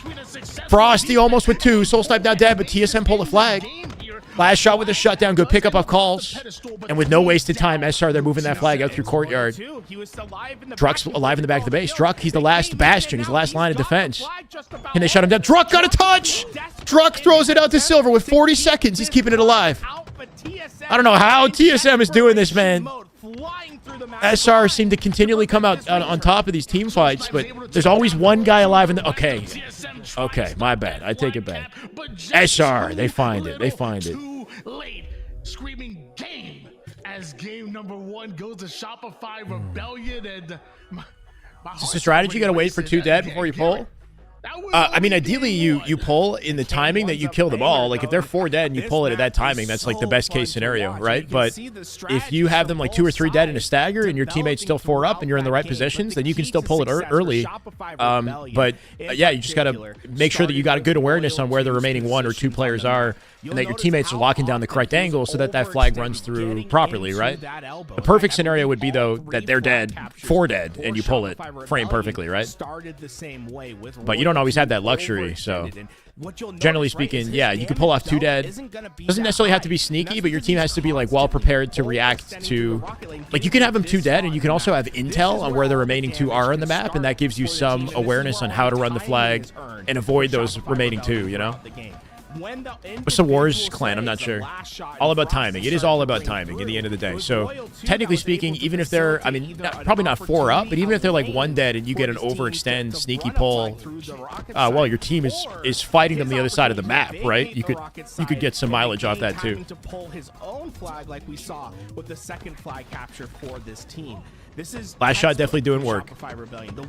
Frosty almost with 2. Soul Snipe now dead, but TSM pulled a flag. Last shot with a shutdown. Good pickup of calls. And with no wasted time, SR, they're moving that flag out through courtyard. Druck's alive in the back of the base. Druck, he's the last bastion. He's the last line of defense. Can they shut him down? Druck got a touch! Druck throws it out to Silver with 40 seconds. He's keeping it alive. I don't know how TSM is doing this, man. SR seem to continually come out on top of these team fights, but there's always one guy alive in the... Okay. Okay, my bad. I take it back. SR, they find it. They find it. screaming game as game number 1 goes to Shopify Rebellion. And Is this a strategy? You got to wait for 2 dead before you pull? I mean, ideally, you pull in the timing that you kill them all. Like, if they're 4 dead and you pull it at that timing, that's like the best case scenario, right? But if you have them like 2 or 3 dead in a stagger and your teammate's still 4 up and you're in the right positions, then you can still pull it early. But yeah, you just got to make sure that you got a good awareness on where the remaining 1 or 2 players are, and that your teammates are locking down the correct angle so that that flag runs through properly, right? The perfect scenario would be, though, that they're dead, 4 dead, and you pull it frame perfectly, right? But you don't always have that luxury, so generally speaking, yeah, you can pull off 2 dead. Doesn't necessarily have to be sneaky, but your team has to be like well prepared to react to, like, you can have them 2 dead, and you can also have intel on where the remaining 2 are on the map, and that gives you some awareness on how to run the flag and avoid those remaining 2, you know? What's the Wars clan? I'm not sure. All about timing. It is all about timing at the end of the day. So, technically speaking, even if they're, I mean, probably not 4 up, but even if they're like 1 dead and you get an overextend sneaky pull, well, your team is fighting them the other side of the map, right? You could get some mileage off that too. To pull his own flag like we saw with the second flag capture for this team. Last shot definitely doing work.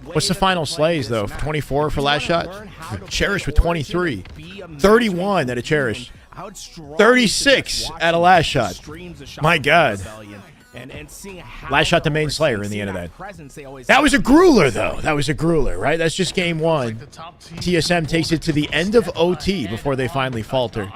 What's the final slays, though? 24 for last shot? Cherish with 23. 31 at a Cherish. 36 at a last shot. My God. Last shot to main Slayer in the end of that. That was a grueler, though. That was a grueler, right? That's just game 1. TSM takes it to the end of OT before they finally falter.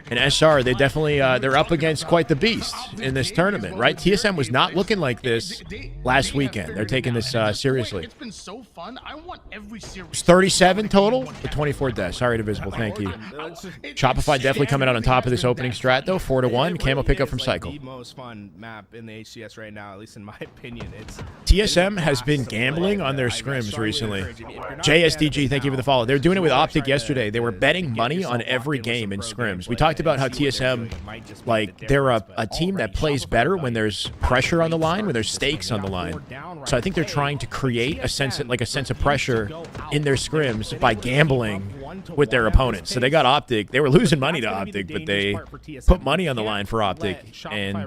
And SR, they definitely, they're up against quite the beast in this tournament, right? TSM was not looking like this last weekend. They're taking this seriously. It's been so fun. I want every series. It's 37 total with 24 deaths. Sorry, Divisible. Thank you. Shopify definitely coming out on top of this opening strat, though. 4-1. Camo pickup from Cycle. The most fun map in the HCS right now, at least in my opinion. TSM has been gambling on their scrims recently. JSDG, thank you for the follow. They were doing it with Optic yesterday. They were betting money on every game in scrims. We talked about how TSM, like, they're a team that plays better when there's pressure on the line, when there's stakes on the line. So I think they're trying to create a sense of pressure in their scrims by gambling with their opponents. So they got Optic. They were losing money to Optic, but they put money on the line for Optic, and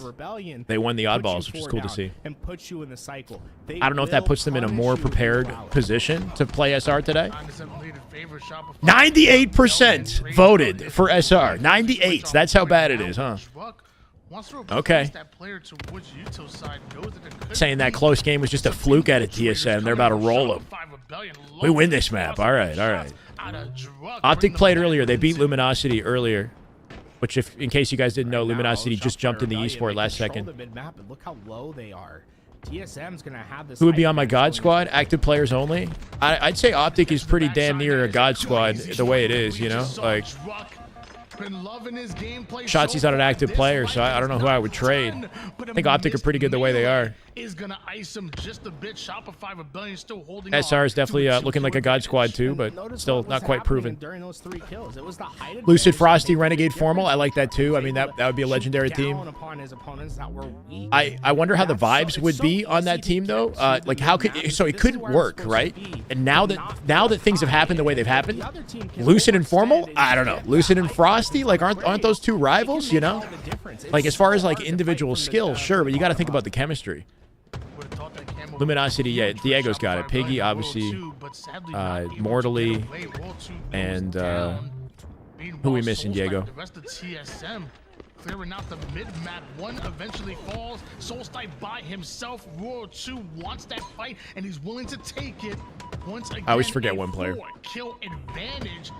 they won the oddballs, which is cool to see. I don't know if that puts them in a more prepared position to play SR today. 98% voted for SR. 98. That's how bad it is, huh? Okay. Saying that close game was just a fluke at TSM. They're about to roll them. We win this map. All right, all right. Optic played earlier. They beat Luminosity earlier. Which, if in case you guys didn't know, Luminosity just jumped in the esport last second. Look how low they are. TSM's gonna have this. Who would be on my God squad? Active players only? I'd say Optic is pretty damn near a God squad the way it is, you know? Like, Shotzi's not an active player, so I don't know who I would trade. I think Optic are pretty good the way they are. SR is definitely looking like a God squad too, but still not quite proven. Lucid Frosty Renegade Formal, I like that too. I mean, that would be a legendary team. I wonder how the vibes would be on that team though. Like, how could, so it couldn't work, right? And now that things have happened the way they've happened, Lucid and Formal, I don't know. Lucid and Frosty, like, aren't those two rivals, you know? Like, as far as like individual skill, sure, but you got to think about the chemistry. Luminosity, yeah, Diego's got it. Piggy, obviously, Mortally, and who we missing, Diego? Clearing out the mid-map. 1 eventually falls. Solstice by himself. Royal 2 wants that fight, and he's willing to take it. Once again, I always forget one player. Kill advantage.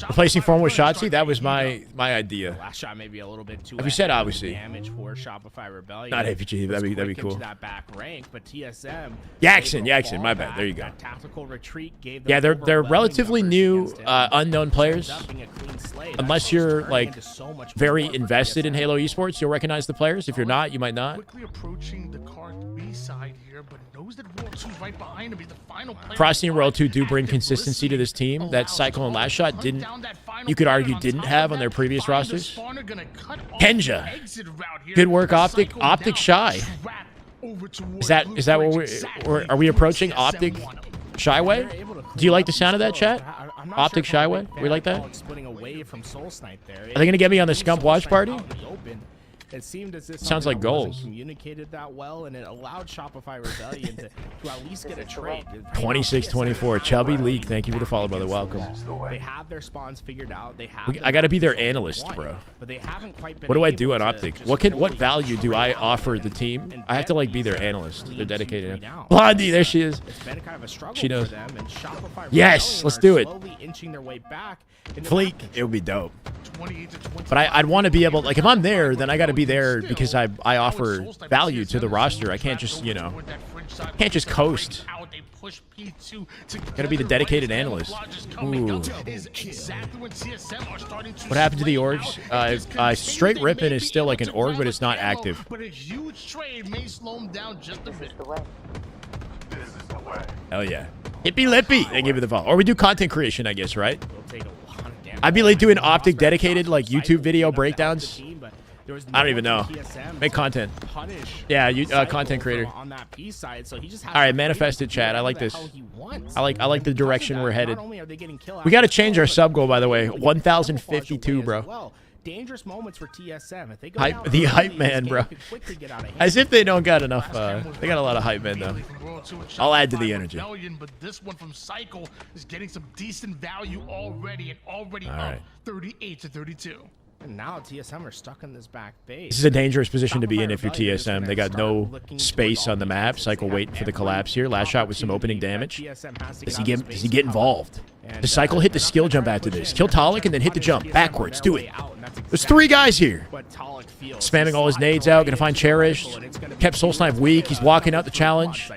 Replacing Form with Shotzi, that was my idea. Last shot maybe a little bit too. As we said, obviously. Damage for Shopify Rebellion. Not APG, that'd be cool. That back rank, but TSM. Jackson, my bad. There you go. Tactical retreat gave them. Yeah, they're relatively new, unknown players. Unless you're like very invested in Halo esports, you'll recognize the players. If you're not, you might not. Quickly approaching the card B side here, but knows that Royal 2's right behind him. He's the final player. Frosty and Royal 2 do bring consistency to this team that Cycle and Last Shot didn't, you could argue, didn't have on their previous rosters. Kenja, good work, Optic. Optic Shy. Is that what are we approaching? Optic Shyway? Do you like the sound of that, chat? I'm not Optic sure if I'm a Shyway? big fan We like of that? Pollock splitting away from Soul Snipe there. Are they going to get me on the Scump watch party? It seemed as if Sounds like something that wasn't goals. communicated that well, and it allowed Shopify Rebellion to at least get a trade. 26-24. Chubby Leak. Thank you for the follow, brother. Welcome. They have their spawns figured out. They have. I got to be their analyst, bro. But they haven't quite been What do I able do on to Optic? just What fully value do I offer the team? I have to like be their bet analyst. these They're dedicated. lead now. Blondie, there she is. It's been kind of a struggle She knows. for them, and Shopify Yes, Rebellion let's are do it. slowly inching their way back into Fleek, back it would be dope. 28 to 20. But I'd want to be able, like, if I'm there, then I got to be there because I offer value to the roster. I can't just, can't just coast. Gotta be the dedicated analyst. Ooh. What happened to the orgs? Straight Rippin' is still like an org, but it's not active. But a huge trade may slow him down just a bit. This is the way. Hell yeah. Hippy Lippy. They give you the follow. Or we do content creation, I guess, right? will take a lot of damage. I'd be like doing Optic dedicated, like YouTube video breakdowns. I don't even know. Make content. Yeah, you content creator. On that P side, so he just All right, manifested chat. I like this. I like the direction we're headed. We We got to change our sub goal, by the way. 1,052, bro. Dangerous moments for TSM. If they go Hype, down the early, hype this man, game bro. could quickly get out of hand. As if they don't got enough. They got a lot of hype men, though. I'll add to the energy. But this one from Cycle is getting some decent value already, and already All up right. 38 to 32. And now TSM are stuck in this back base. This is a dangerous position to be in if you're TSM. They got no space on the map. Cycle waiting for the collapse here. Last shot with some opening damage. Does he get involved? Does Cycle hit the skill jump after this? Kill Talik and then hit the jump. Backwards. Do it. There's 3 guys here. Spamming all his nades out. Gonna find Cherished. Kept Soul Snipe weak. He's walking out the challenge.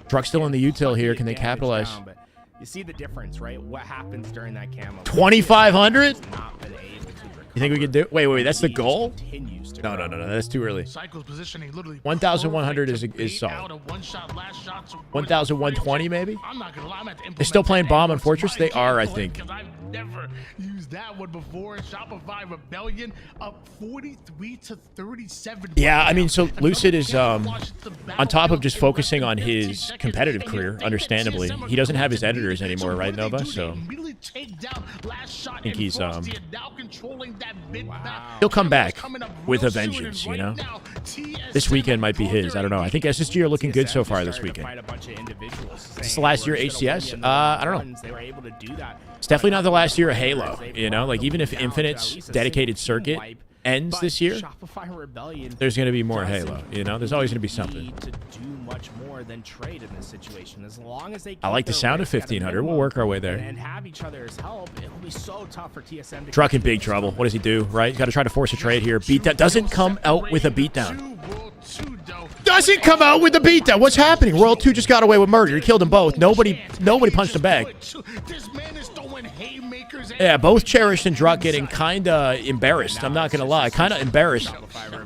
Druck still in the util here. Can they capitalize? You see the difference, right? What happens during that camo? 2,500? Not been able to recover. You think we can do? Wait. That's the goal? Continues to No. That's too early. Cycle's positioning literally 1,100 is perfect to bait solid. out a one-shot, last shot to 1,120 maybe? I'm not gonna lie, I'm at the They're still playing Bomb on implement Fortress? my They are, I gameplay think. because I've never used that one before. Shopify Rebellion up 43 to 37. Yeah, I mean, so And Lucid from is the watch the on top of battlefield just in focusing less on than 15 his seconds, competitive and you career, think that understandably. TSM are He doesn't have his going to editors beat. anymore, So right, what do they Nova? do? So They immediately take down last shot think and he's, Frosty, and now controlling that mid back. he'll come back Coming up with real a soon, vengeance, and you know? right now, TSM This weekend might be his. I don't know. I think SSG are looking good so TSM far just this started to weekend. fight a bunch of individuals This saying, the last "Hey, year we're just gonna HCS? win the I don't know. runs." They were able to do that. It's definitely not the last year of Halo, you know? Like, even if Infinite's dedicated circuit ends this year, Shopify Rebellion there's going to be more doesn't Halo, you know? There's always going to be something. need to do much more than trade in this situation. As long as they I like the keep sound their of risk at a 1,500. We'll minimum work our way there. and have each other's help, it'll be so tough for TSM to Druck in continue big this trouble. run. What does he do, right? Got to try to force a trade here. Beatdown. Doesn't come out with a beatdown. Doesn't come out with a beatdown. What's happening? World 2 just got away with murder. He killed them both. Nobody punched him back. This man is throwing haymakers and Yeah, both Cherished and Druck getting kind of embarrassed. I'm not going to lie. Kind of embarrassed.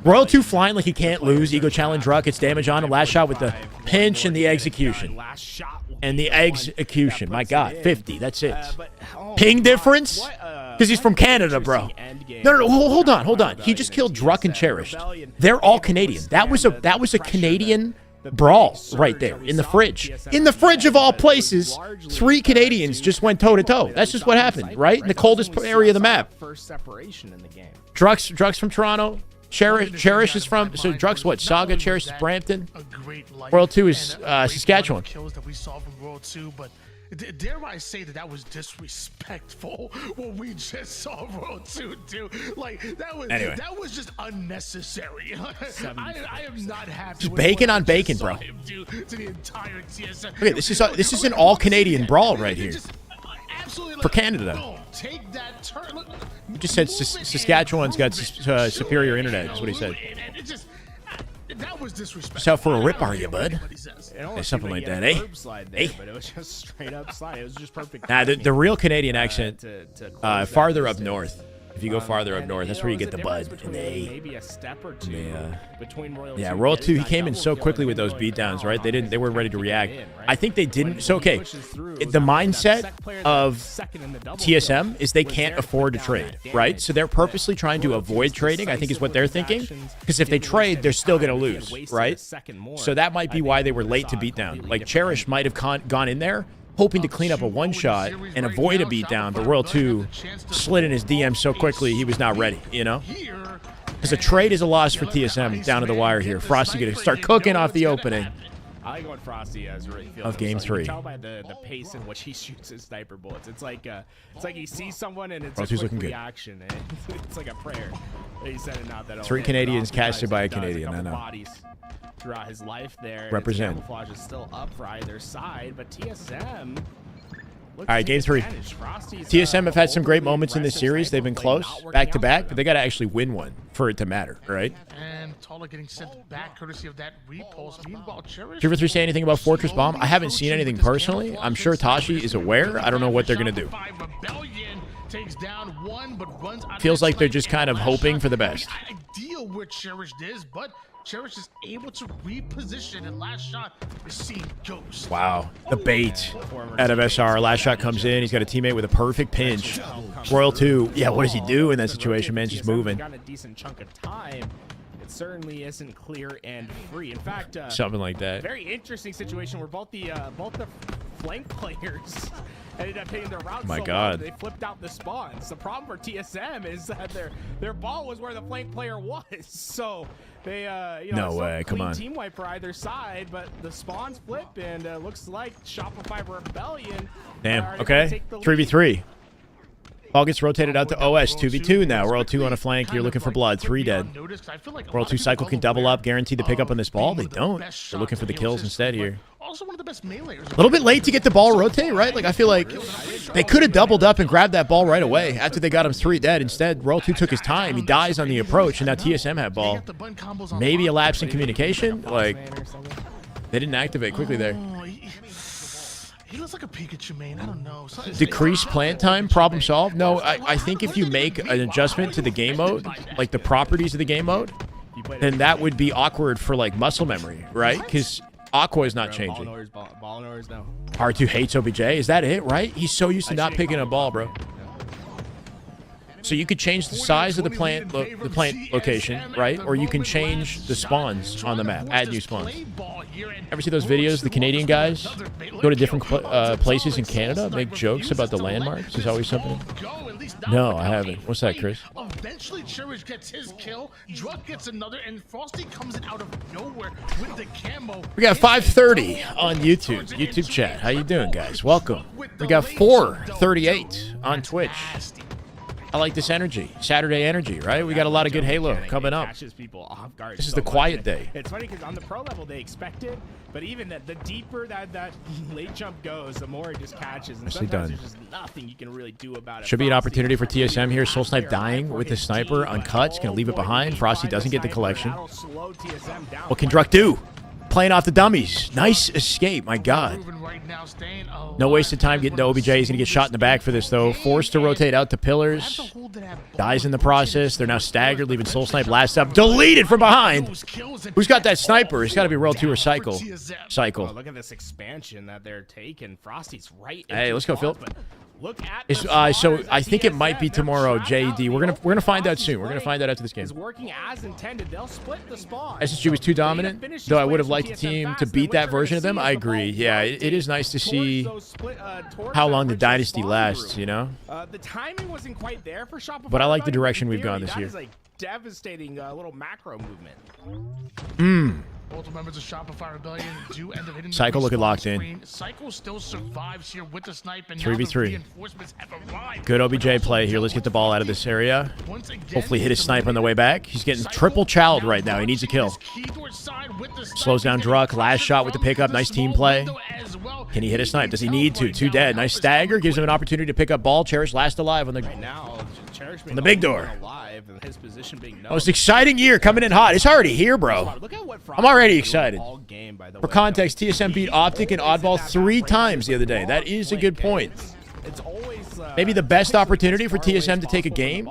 Royal 2 flying like he can't lose. Ego challenge Druck. It's damage on him. Last shot with the pinch and the execution. Last shot will And be the one execution. that My puts God, it in. 50. That's it. But, oh Ping my difference? God, what a Because he's from Canada, bro. interesting end game. No, hold on. He just killed Druck and Cherished. They're all Canadian. That was a Canadian brawl right there in the fridge. In the fridge of all places, 3 Canadians just went toe to toe. That's just what happened, right? In the coldest area of the map. First separation in the game. Druck's from Toronto. Cherish is from, so Druck's what? Saga, Cherish is Brampton. a great life World 2 is, and a great Saskatchewan. run of kills that we saw from World 2, but dare I say that was disrespectful what we just saw World 2 do. Like Anyway. that was just unnecessary. I am not happy Just with bacon what on I bacon, just saw bro. him do to the entire TSM. Okay, this is an all Canadian brawl right here. Just absolutely For Canada. boom, take that turn. Look, He just said Saskatchewan's got superior internet, is what he said. and it just that was disrespectful. So for a I rip, don't are you, care what bud? anybody says. It almost something seemed like he that, had a eh? curb slide there, Eh? but it was just straight up slide. It was just perfect. Nah, the timing, real Canadian accent, to close that farther up distance. north. If you go farther up And, north, that's know, where you it was get the a bud difference and the between A. maybe a step or two between Royal Yeah, 2 Royal getting 2, he that came in double so kill quickly and with those then going beatdowns, down right? They weren't ready to on react. in, right? I think they But didn't. So when he okay, pushes through, it the was that mindset sec player that of was second in the double TSM kill is they was can't there to afford to put down trade, that right? damage. So they're purposely trying to Royal 2's avoid trading, I think is what they're decisive thinking. with his actions Because if they didn't waste trade, any they're still going time. to If he had lose, wasted a right? second more, So that might I be think why we they were would've late to saw a beat down. completely Like different Cherish game. might have gone in there, hoping to clean up a one-shot and avoid a beatdown, but Royal 2 slid in his DM so quickly he was not ready, you know? Because a trade is a loss for TSM down to the wire here. Frosty going to start cooking off the opening. I like what Frosty is really feeling of game 3. You can tell by the pace in which he shoots his sniper bullets. It's like he sees someone and it's a quick reaction. It's like a prayer that he's sending out. That 3 Canadians casted by a Canadian. I know. Bodies throughout his life there. Represent. Camouflage is still up for either side, but TSM. All right, game 3. TSM have had some great moments in this series. They've been close, back-to-back, but they got to actually win one for it to matter, right? And Tala getting sent back courtesy of that repulse. Meanwhile, Cherish... 3 for 3 say anything about Fortress Bomb? I haven't seen anything personally. I'm sure Tashi is aware. I don't know what they're going to do. Feels like they're just kind of hoping for the best. Ideal where Cherish is, but Cherish is able to reposition, and last shot is seeing Ghost. Wow, the bait out of SR. Last shot comes in. He's got a teammate with a perfect pinch. Royal 2, yeah, what does he do in that situation, man? Just moving. Got a decent chunk of time. It certainly isn't clear and free. In fact, something like that. Very interesting situation where both the flank players ended up hitting their route. My God. They flipped out the spawns. The problem for TSM is that their ball was where the flank player was. So they, no way, come on. Team wipe for either side, but the spawns flip, and looks like Shopify Rebellion. Damn. Okay. 3v3. Ball gets rotated out to OS. 2v2 now. Royal 2 on a flank. You're looking for blood. 3 dead. Royal 2 cycle can double up. Guaranteed to pick up on this ball. They don't. They're looking for the kills instead here. Also one of the best meleeers. A little bit late to get the ball rotate, right? Like, I feel like they could have doubled up and grabbed that ball right away after they got him 3 dead. Instead, Royal 2 took his time. He dies on the approach, and now TSM had ball. Maybe a lapse in communication. Like, they didn't activate quickly there. He looks like a Pikachu, man. I don't know. Decrease plant time, problem solved? No, I think if you make an adjustment to the game mode, like the properties of the game mode, then that would be awkward for, like, muscle memory, right? Because Aqua is not changing. R2 hates OBJ. Is that it, right? He's so used to not picking a ball, bro. So you could change the size of the plant location, right? Or you can change the spawns on the map, add new spawns. Ever see those videos? The Canadian guys go to different places in Canada, make jokes about the landmarks. There's always something. No, I haven't. What's that, Chris? Eventually, Cherish gets his kill. Druk gets another, and Frosty comes in out of nowhere with the camo. We got 5:30 on YouTube chat. How you doing, guys? Welcome. We got 4:38 on Twitch. I like this energy. Saturday energy, right? We got a lot of good Halo coming up. This is the quiet day. It's funny because on the pro level, they expect it, but even the deeper that late jump goes, the more it just catches. And sometimes there's just nothing you can really do about it. Should be an opportunity for TSM here. Soul Snipe dying with the sniper uncut. He's going to leave it behind. Frosty doesn't get the collection. What can Druk do? Playing off the dummies. Nice escape, my God. No wasted time getting to OBJ. He's going to get shot in the back for this, though. Forced to rotate out to pillars. Dies in the process. They're now staggered, leaving Soul Snipe last up. Deleted from behind. Who's got that sniper? It's got to be Royal 2 or Cycle. Cycle. Oh, look at this expansion that they're taking. Frosty's right. Hey, let's go, Phil. Look at so I think it might be tomorrow, JD. We're gonna find out soon. We're gonna find out after this game. Is working as intended. They'll split the spawn. SSG was too dominant, though I would have liked the team to beat that version of them. I agree. Yeah, it is nice to see how long the dynasty lasts, you know? The timing wasn't quite there for Shopify. But I like the direction we've gone this year. That is a devastating little macro movement. Multiple members of Shopify Rebellion do end up hitting Cycle the looking locked screen. in. Cycle still survives here with the snipe, and 3v3. reinforcements have arrived. Good OBJ play here. Let's get the ball out of this area. Once again, Hopefully hit his snipe on the way back. He's getting triple chowed right now. He needs a kill. Slows down Druk. Last shot with the pickup. Nice team play. Can he hit a snipe? Does he need to? 2 dead. Nice stagger. Gives him an opportunity to pick up ball. Cherish last alive on the big door. Most exciting year coming in hot. It's already here, bro. I'm already excited. For context, TSM beat Optic and Oddball 3 times the other day. That is a good point. Maybe the best opportunity for TSM to take a game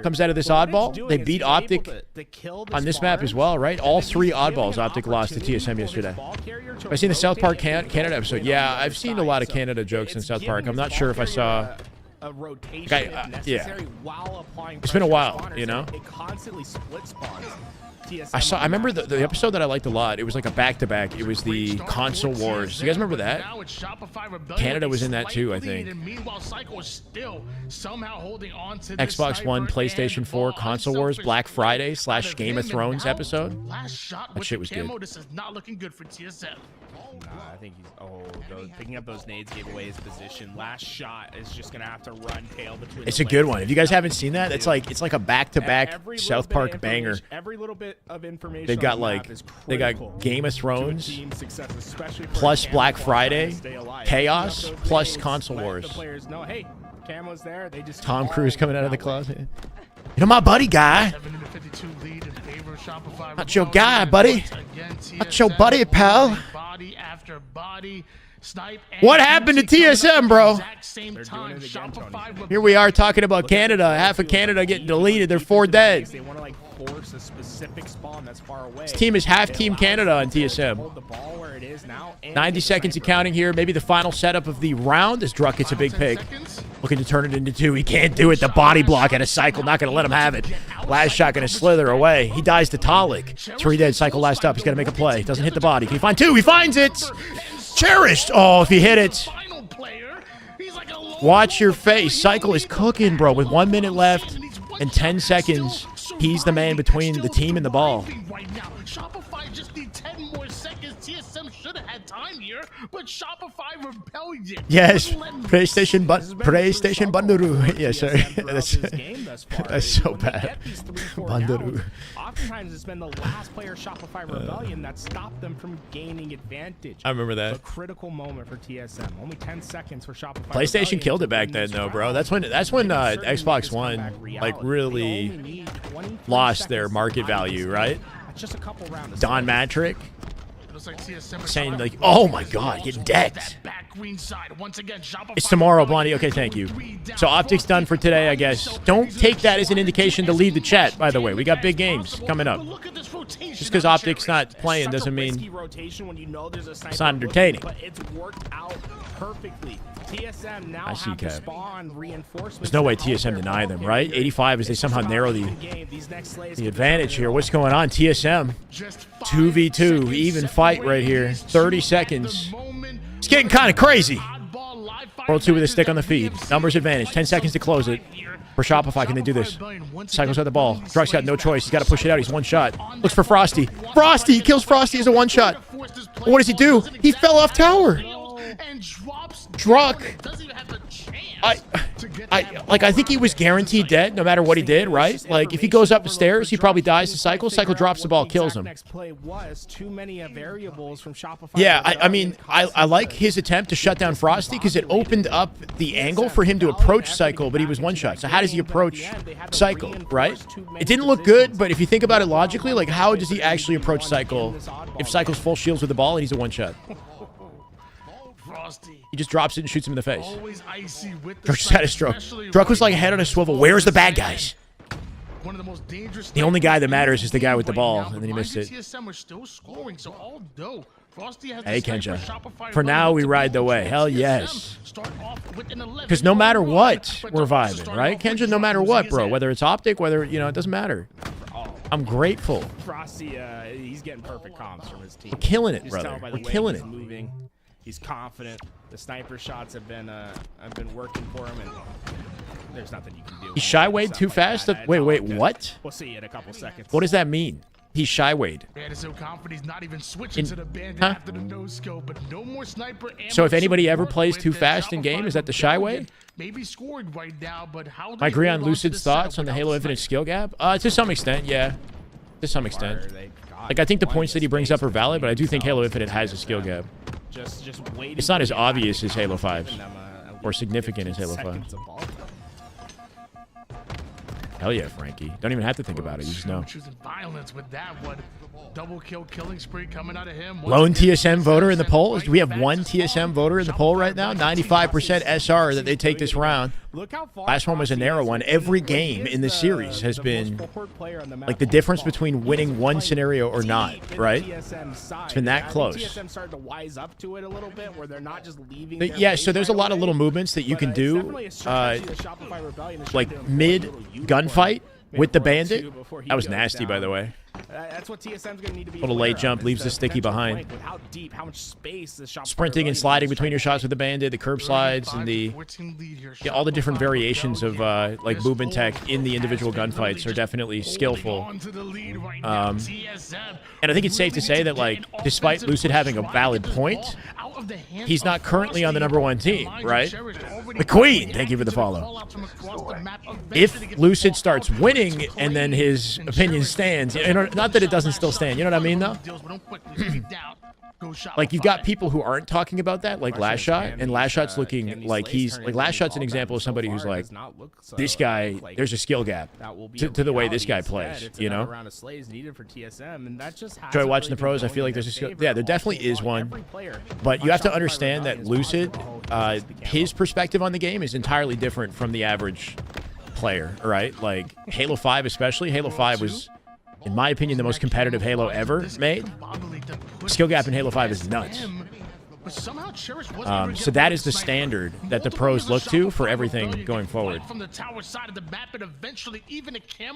comes out of this Oddball. They beat Optic on this map as well, right? All 3 Oddballs Optic lost to TSM yesterday. I've seen the South Park Canada episode. Yeah, I've seen a lot of Canada jokes in South Park. I'm not sure if I saw... rotation yeah. It's been a while, you know? It constantly split spawns. TSM I remember the episode that I liked a lot. It was like a back-to-back. It was the console wars. You guys remember that? Canada was in that too, I think. Xbox One, PlayStation 4, console wars, Black Friday / Game of Thrones episode. That shit was good. This is not looking good for TSM. Nah, I think he's. Picking up those nades gave away his position. Last shot is just gonna have to run tail between. It's a good one. If you guys haven't seen that, it's like a back-to-back South Park banger. Every little bit of information. They've got like Game of Thrones plus Black Friday, Chaos plus console wars. Players know, hey, Camo's there. They just Tom Cruise coming out of the closet. You know my buddy guy. Not your guy, buddy. Not your buddy, pal. Body after body. What happened to TSM, bro? Here we are talking about Canada. Half of Canada getting deleted. They're 4 dead. They want to like force a specific spawn that's far away. This team is half Team Canada on TSM. Hold the ball where it is now. 90 seconds of counting here. Maybe the final setup of the round as Druck gets a big pick. Looking to turn it into 2. He can't do it. The body block at a Cycle. Not going to let him have it. Last shot going to slither away. He dies to Talik. 3 dead. Cycle last up. He's got to make a play. Doesn't hit the body. Can he find 2? He finds it. Cherished. Oh, if he hit it. Watch your face. Cycle is cooking, bro. With 1 minute left and 10 seconds. He's the man between the team and the ball. Shopify just need 10 more seconds. TSM should have had time here, but Shopify rebellion. Yes, PlayStation Bandaru. Yes, sir. That's so bad. Bandaru. Oftentimes, it's been the last player Shopify rebellion that stopped them from gaining advantage. I remember that. A critical moment for TSM. Only 10 seconds for Shopify. PlayStation killed it back then, though, bro. That's when Xbox One like really lost their market value, right? Just a couple rounds. Don Matrick saying like, "Oh my God, getting decked." It's tomorrow, Blondie. Okay, thank you. So Optic's done for today, I guess. Don't take that as an indication to lead the chat. By the way, we got big games coming up. Just because Optic's not playing doesn't mean it's not entertaining. But it's worked out perfectly. TSM now I see, have to Kev. spawn reinforcements. There's no way TSM deny them, right? 85 as they somehow narrow the advantage here. What's going on? TSM 2v2, even fight right here. 30 seconds. It's getting kind of crazy. World 2 with a stick on the feed. Numbers advantage. 10 seconds to close it. For Shopify, can they do this? Cycles at the ball. Druck's got no choice. He's got to push it out. He's one shot. Looks for Frosty. Frosty! He kills Frosty as a one shot. What does he do? He fell off tower. Druck. I think he was guaranteed dead no matter what he did, right? Like, if he goes up the stairs, he probably dies to Cycle. Cycle drops the ball, kills him. Yeah, I mean, I like his attempt to shut down Frosty because it opened up the angle for him to approach Cycle, but he was one shot. So how does he approach Cycle, right? It didn't look good, but if you think about it logically, like, how does he actually approach Cycle if Cycle's full shields with the ball and he's a one shot? He just drops it and shoots him in the face. Druck just had a stroke. Druck was like head on a swivel. Where's the bad guys? The only guy that matters is the guy with the ball, and then he missed it. Hey, Kenja. For now, we ride the way. Hell yes. Because no matter what, we're vibing, right? Kenja, no matter what, bro. Whether it's Optic, whether, you know, it doesn't matter. I'm grateful. Frosty, he's getting perfect comms from his team. We're killing it, brother. We're killing it. Moving. He's confident. The sniper shots have been working for him, and there's nothing you can do. He Shywayed too fast? Wait, what? We'll see in a couple seconds. What does that mean? He's Shywayed. So if anybody ever plays too fast in game, is that the Shyway? I agree on Lucid's thoughts on the Halo Infinite skill gap. To some extent, yeah. To some extent. Like, I think the points that he brings up are valid, but I do think Halo Infinite has a skill gap. It's not as obvious as Halo 5, or significant as Halo 5. Hell yeah, Frankie. Don't even have to think about it. You just know. Lone TSM voter in the poll? Do we have one TSM voter in the poll right now? 95% SR that they take this round. Last one was a narrow one. Every game in the series has been like the difference between winning one scenario or not, right? It's been that close. Yeah, so there's a lot of little movements that you can do, like mid gunfight, with the World bandit. 2 before he That was goes nasty, by down. the way. That's what TSM's going to need to be. Little aware late of, jump is leaves the sticky potential behind. flank with how deep, how much space the Shopify Sprinting and Rebellion sliding is between your trying shots with the bandit, the curb slides, and the 35-14 lead here. yeah, all the different Shopify variations of Rebellion. like This movement tech old in the has individual been gunfights really are just definitely holding skillful. on to the lead right now. TSM And I think it's safe to really say needs that, get like, an despite offensive Lucid push, having a trying to valid get this point, ball out of the hands he's of not currently on the Frosty. number one team, Mind you, right? Cherish already The Queen, reacting thank you for the to follow. call-outs from across the map. If Eventually gets the Lucid ball starts out, winning puts and then Clay his and opinion Cherish. stands, you know, not that it doesn't still stand, you know what I mean, though? Like, you've got people who aren't talking about that, like Last Shot, and Last Shot's looking like he's like Last Shot's an example of somebody who's like, this guy, there's a skill gap to the way this guy plays, you know? Round of slays needed for TSM, and that just Enjoy watching the pros. I feel like there's a skill. Yeah, there definitely is one. But you have to understand that Lucid, his perspective on the game is entirely different from the average player, right? Like Halo 5 especially. Halo 5 was, in my opinion, the most competitive Halo ever made. Skill gap in Halo 5 is nuts. So that is the standard that the pros look to for everything going forward.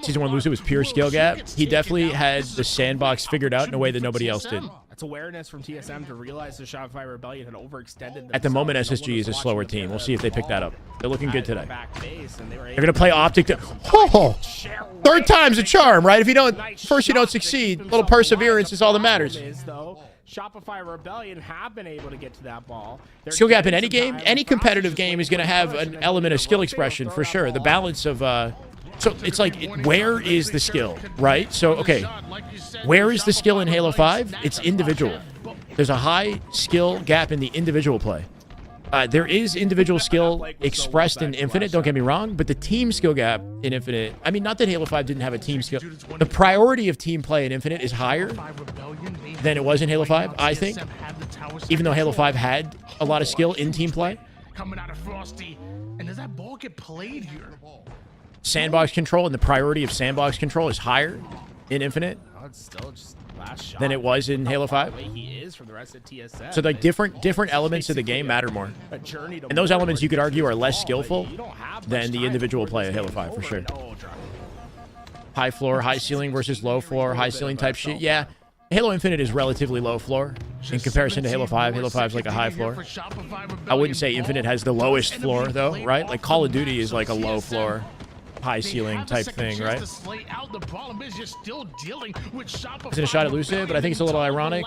Season 1 Lucid was pure skill gap. He definitely had the sandbox figured out in a way that nobody else did. That's awareness from TSM to realize the Shopify Rebellion had overextended. At the moment, themselves. SSG is a slower team. We'll see if they pick that up. They're looking good today. They're They're going to play Optic. Third time's a charm, right? If you don't, first you don't succeed. A little perseverance is all that matters. Shopify Rebellion have been able to get to that ball. Skill gap in any game, any competitive game is going to have an element of skill expression for sure. The balance of, so it's like, where is the skill, right? So, okay, where is the skill in Halo 5? It's individual. There's a high skill gap in the individual play. There is individual skill expressed in Infinite, don't get me wrong, but the team skill gap in Infinite, I mean, not that Halo 5 didn't have a team skill. The priority of team play in Infinite is higher than it was in Halo 5, I think, even though Halo 5 had a lot of skill in team play. Coming out of Frosty, and does that ball get played here? Sandbox control and the priority of sandbox control is higher in Infinite than it was in Halo 5. So like different elements of the game matter more. And those elements you could argue are less skillful than the individual play of Halo 5 for sure. High floor, high ceiling versus low floor, high ceiling type shit. Yeah, Halo Infinite is relatively low floor in comparison to Halo 5. Halo 5 is like a high floor. I wouldn't say Infinite has the lowest floor though, right? Like Call of Duty is like a low floor, high ceiling type thing, right? Isn't a shot at Lucid, but I think it's a little ironic.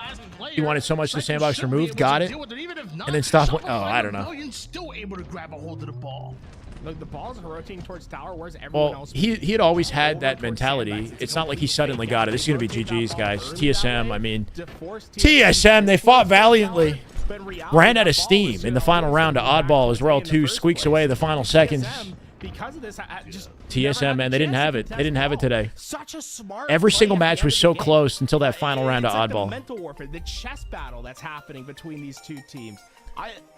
He wanted so much the sandbox removed, got it, and then stopped. Oh, I don't know. Look, the ball's rotating towards tower. Where's everyone Well, else? he had always had that mentality. It's not like he suddenly got it. This is going to be GG's, guys. TSM, I mean, TSM, they fought valiantly. Ran out of steam in the final round to Oddball as Royal 2 squeaks away the final seconds. Because of this, TSM, man, they didn't have it. They didn't have it today. Such a smart Every play single at the match end was of so the game. close until that final round to It's like Oddball. The mental warfare, the chess battle that's happening between these two teams.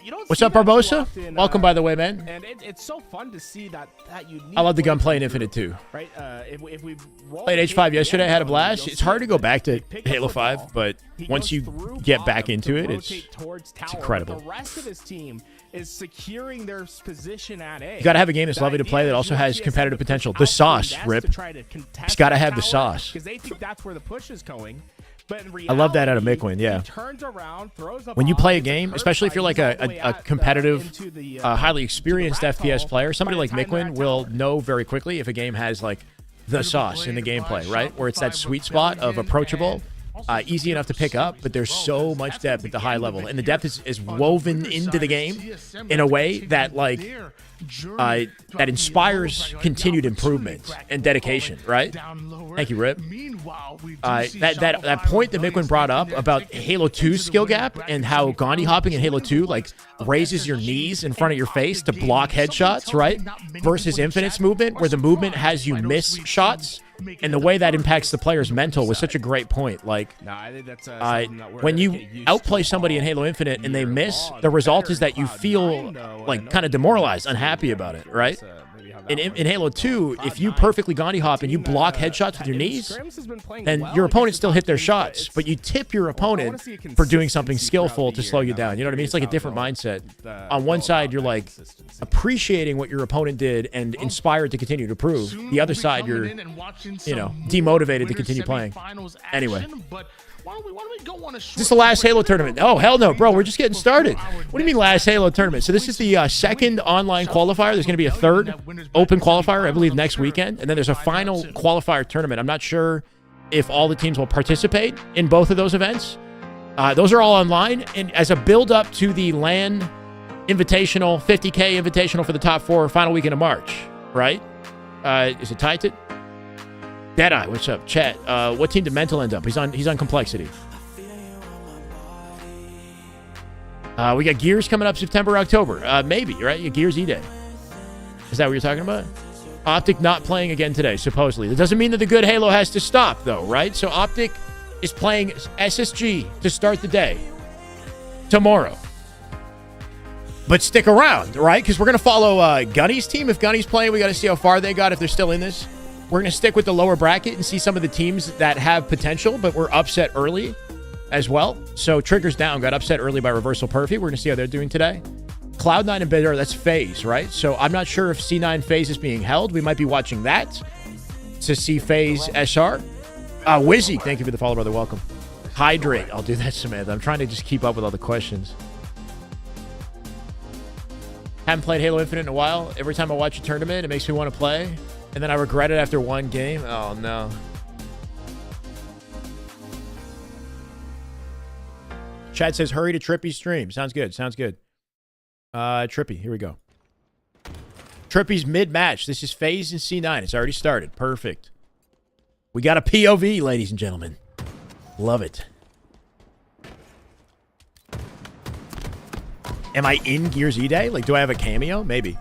You don't What's see up, that too Barbosa? often, Welcome, by the way, man. And it's so fun to see that unique. I love the play gunplay in from Infinite too. Right? If we Played H5 yesterday, had a blast. It's hard to go back to Halo 5, but once you get back into it, it's incredible. The rest of his team is securing their position at A. You got to have a game that's lovely to play that also has competitive potential. The sauce, Rip. It's got to have the sauce. Because they think that's where the push is going. But in I love that out of reality, Miquin, yeah. he turns around, throws the When you ball, play a gets game, curve especially if you're like fight, he's all the way a out, competitive, into the, highly experienced to the rat FPS hole. player, somebody By like the time they're Miquin at will tower, know very quickly if a game has like the sauce in the gameplay, right? Where it's that sweet spot of approachable, easy enough to pick up, but there's so much depth at the high level. And the depth is woven into the game in a way that like that inspires continued improvement and dedication, right? Thank you, Rip. That point that Miquin brought up about Halo 2's skill gap and how Gandhi hopping in Halo 2 like raises your knees in front of your face to block headshots, right? Versus Infinite's movement, where the movement has you miss shots. And the way that impacts the player's mental was such a great point. Like, No, I think that's something that we're when gonna you get used outplay to. somebody in Halo Infinite and they miss, the result is that you feel like kind of demoralized, unhappy about it, right? in Halo 2, if you perfectly Gandhi hop and you block headshots with your knees, then your opponent still hit their shots, but you tip your opponent for doing something skillful to slow you down. You know what I mean? It's like a different mindset. On one side, you're like appreciating what your opponent did and inspired to continue to prove. The other side, you're, you know, demotivated to continue playing. Anyway. Is this the last Halo tournament? Oh, hell no, bro. We're just getting started. What do you mean last Halo tournament? So this is the second online qualifier. There's going to be a third open qualifier, I believe, next weekend. And then there's a final qualifier tournament. I'm not sure if all the teams will participate in both of those events. Those are all online. And as a build-up to the LAN Invitational, 50K Invitational for the top 4 final weekend of March, right? Is it Titan? Deadeye, what's up? Chat. What team did Mental end up? He's on Complexity. We got Gears coming up September, October. Maybe, right? Yeah, Gears E-Day. Is that what you're talking about? Optic not playing again today, supposedly. That doesn't mean that the good Halo has to stop, though, right? So Optic is playing SSG to start the day tomorrow. But stick around, right? Because we're going to follow Gunny's team. If Gunny's playing, we got to see how far they got, if they're still in this. We're going to stick with the lower bracket and see some of the teams that have potential, but were upset early as well. So Triggers Down got upset early by Reversal Perfy. We're going to see how they're doing today. Cloud9 and Bitter, that's FaZe, right? So I'm not sure if C9 FaZe is being held. We might be watching that to see FaZe SR. Wizzy, thank you for the follow, brother. Welcome. Hydrate. I'll do that, Samantha. I'm trying to just keep up with all the questions. Haven't played Halo Infinite in a while. Every time I watch a tournament, it makes me want to play. And then I regret it after one game. Oh, no. Chad says, hurry to Trippy's stream. Sounds good. Sounds good. Trippy, here we go. Trippy's mid-match. This is FaZe and C9. It's already started. Perfect. We got a POV, ladies and gentlemen. Love it. Am I in Gears E-Day? Like, do I have a cameo? Maybe.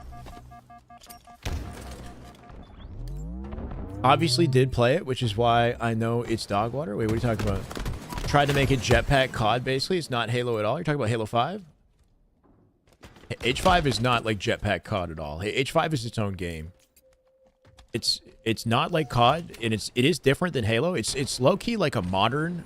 Obviously did play it, which is why I know it's dog water. Wait, what are you talking about? Tried to make it Jetpack COD, basically. It's not Halo at all. You're talking about Halo 5? H5 is not like Jetpack COD at all. H5 is its own game. It's not like COD, and it is different than Halo. It's low-key like a modern,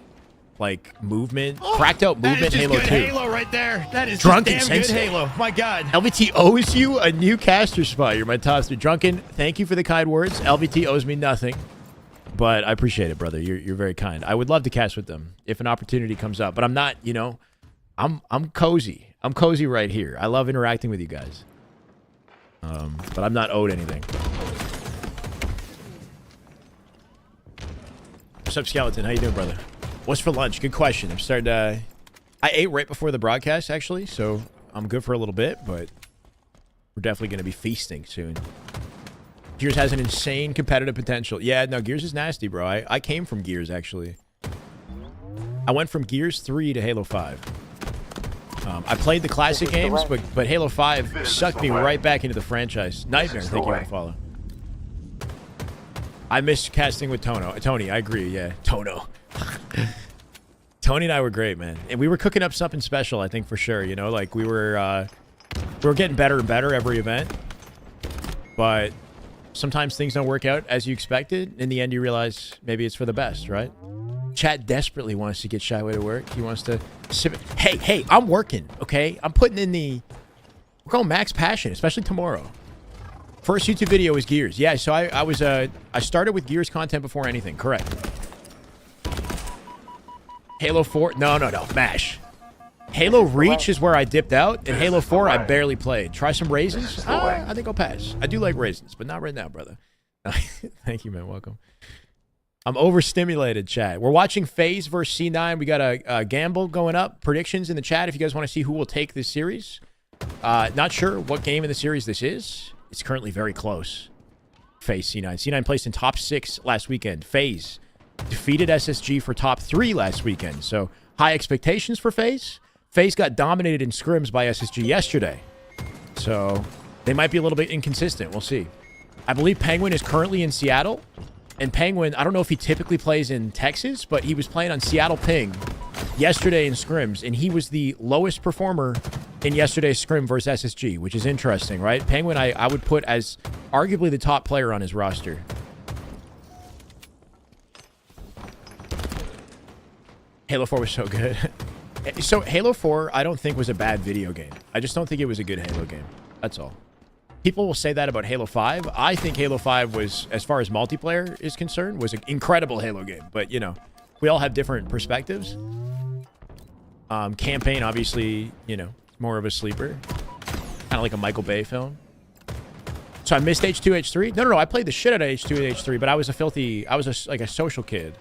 like, movement, cracked out movement Halo 2. Halo right there. That is Drunken just damn good Sensei. Halo. My God. LVT owes you a new caster spot. You're my top 3. Drunken, thank you for the kind words. LVT owes me nothing, but I appreciate it, brother. You're very kind. I would love to cast with them if an opportunity comes up, but I'm not, you know, I'm cozy. I'm cozy right here. I love interacting with you guys, but I'm not owed anything. What's up, Skeleton? How you doing, brother? What's for lunch? Good question. I'm starting to... I ate right before the broadcast, actually, so I'm good for a little bit, but we're definitely going to be feasting soon. Gears has an insane competitive potential. Yeah, no, Gears is nasty, bro. I came from Gears, actually. I went from Gears 3 to Halo 5. I played the classic games, but Halo 5 sucked me right back into the franchise. Nightmare, thank you for the follow. I miss casting with Tony, I agree, yeah. Tono. Tony and I were great, man. And we were cooking up something special, I think, for sure. You know, like we were getting better and better every event. But sometimes things don't work out as you expected. In the end, you realize maybe it's for the best, right? Chat desperately wants to get Shyway to work. He wants to... Hey, I'm working, okay? I'm putting in the... We're going max passion, especially tomorrow. First YouTube video was Gears. Yeah, so I started with Gears content before anything. Correct. Halo 4... No. MASH. Halo Reach is where I dipped out, and Halo 4 I barely played. Try some raisins? I think I'll pass. I do like raisins, but not right now, brother. Thank you, man. Welcome. I'm overstimulated, chat. We're watching FaZe versus C9. We got a gamble going up. Predictions in the chat if you guys want to see who will take this series. Not sure what game in the series this is. It's currently very close. FaZe C9. C9 placed in top 6 last weekend. FaZe defeated SSG for top 3 last weekend. So high expectations for FaZe. FaZe got dominated in scrims by SSG yesterday. So they might be a little bit inconsistent. We'll see. I believe Penguin is currently in Seattle. And Penguin, I don't know if he typically plays in Texas, but he was playing on Seattle Ping yesterday in scrims, and he was the lowest performer in yesterday's scrim versus SSG, which is interesting, right? Penguin, I would put as arguably the top player on his roster. Halo 4 was so good. So Halo 4, I don't think was a bad video game. I just don't think it was a good Halo game. That's all. People will say that about Halo 5. I think Halo 5 was, as far as multiplayer is concerned, was an incredible Halo game. But, you know, we all have different perspectives. Campaign, obviously, you know, more of a sleeper. Kind of like a Michael Bay film. So I missed H2, H3? No, I played the shit out of H2 and H3, but I was like a social kid.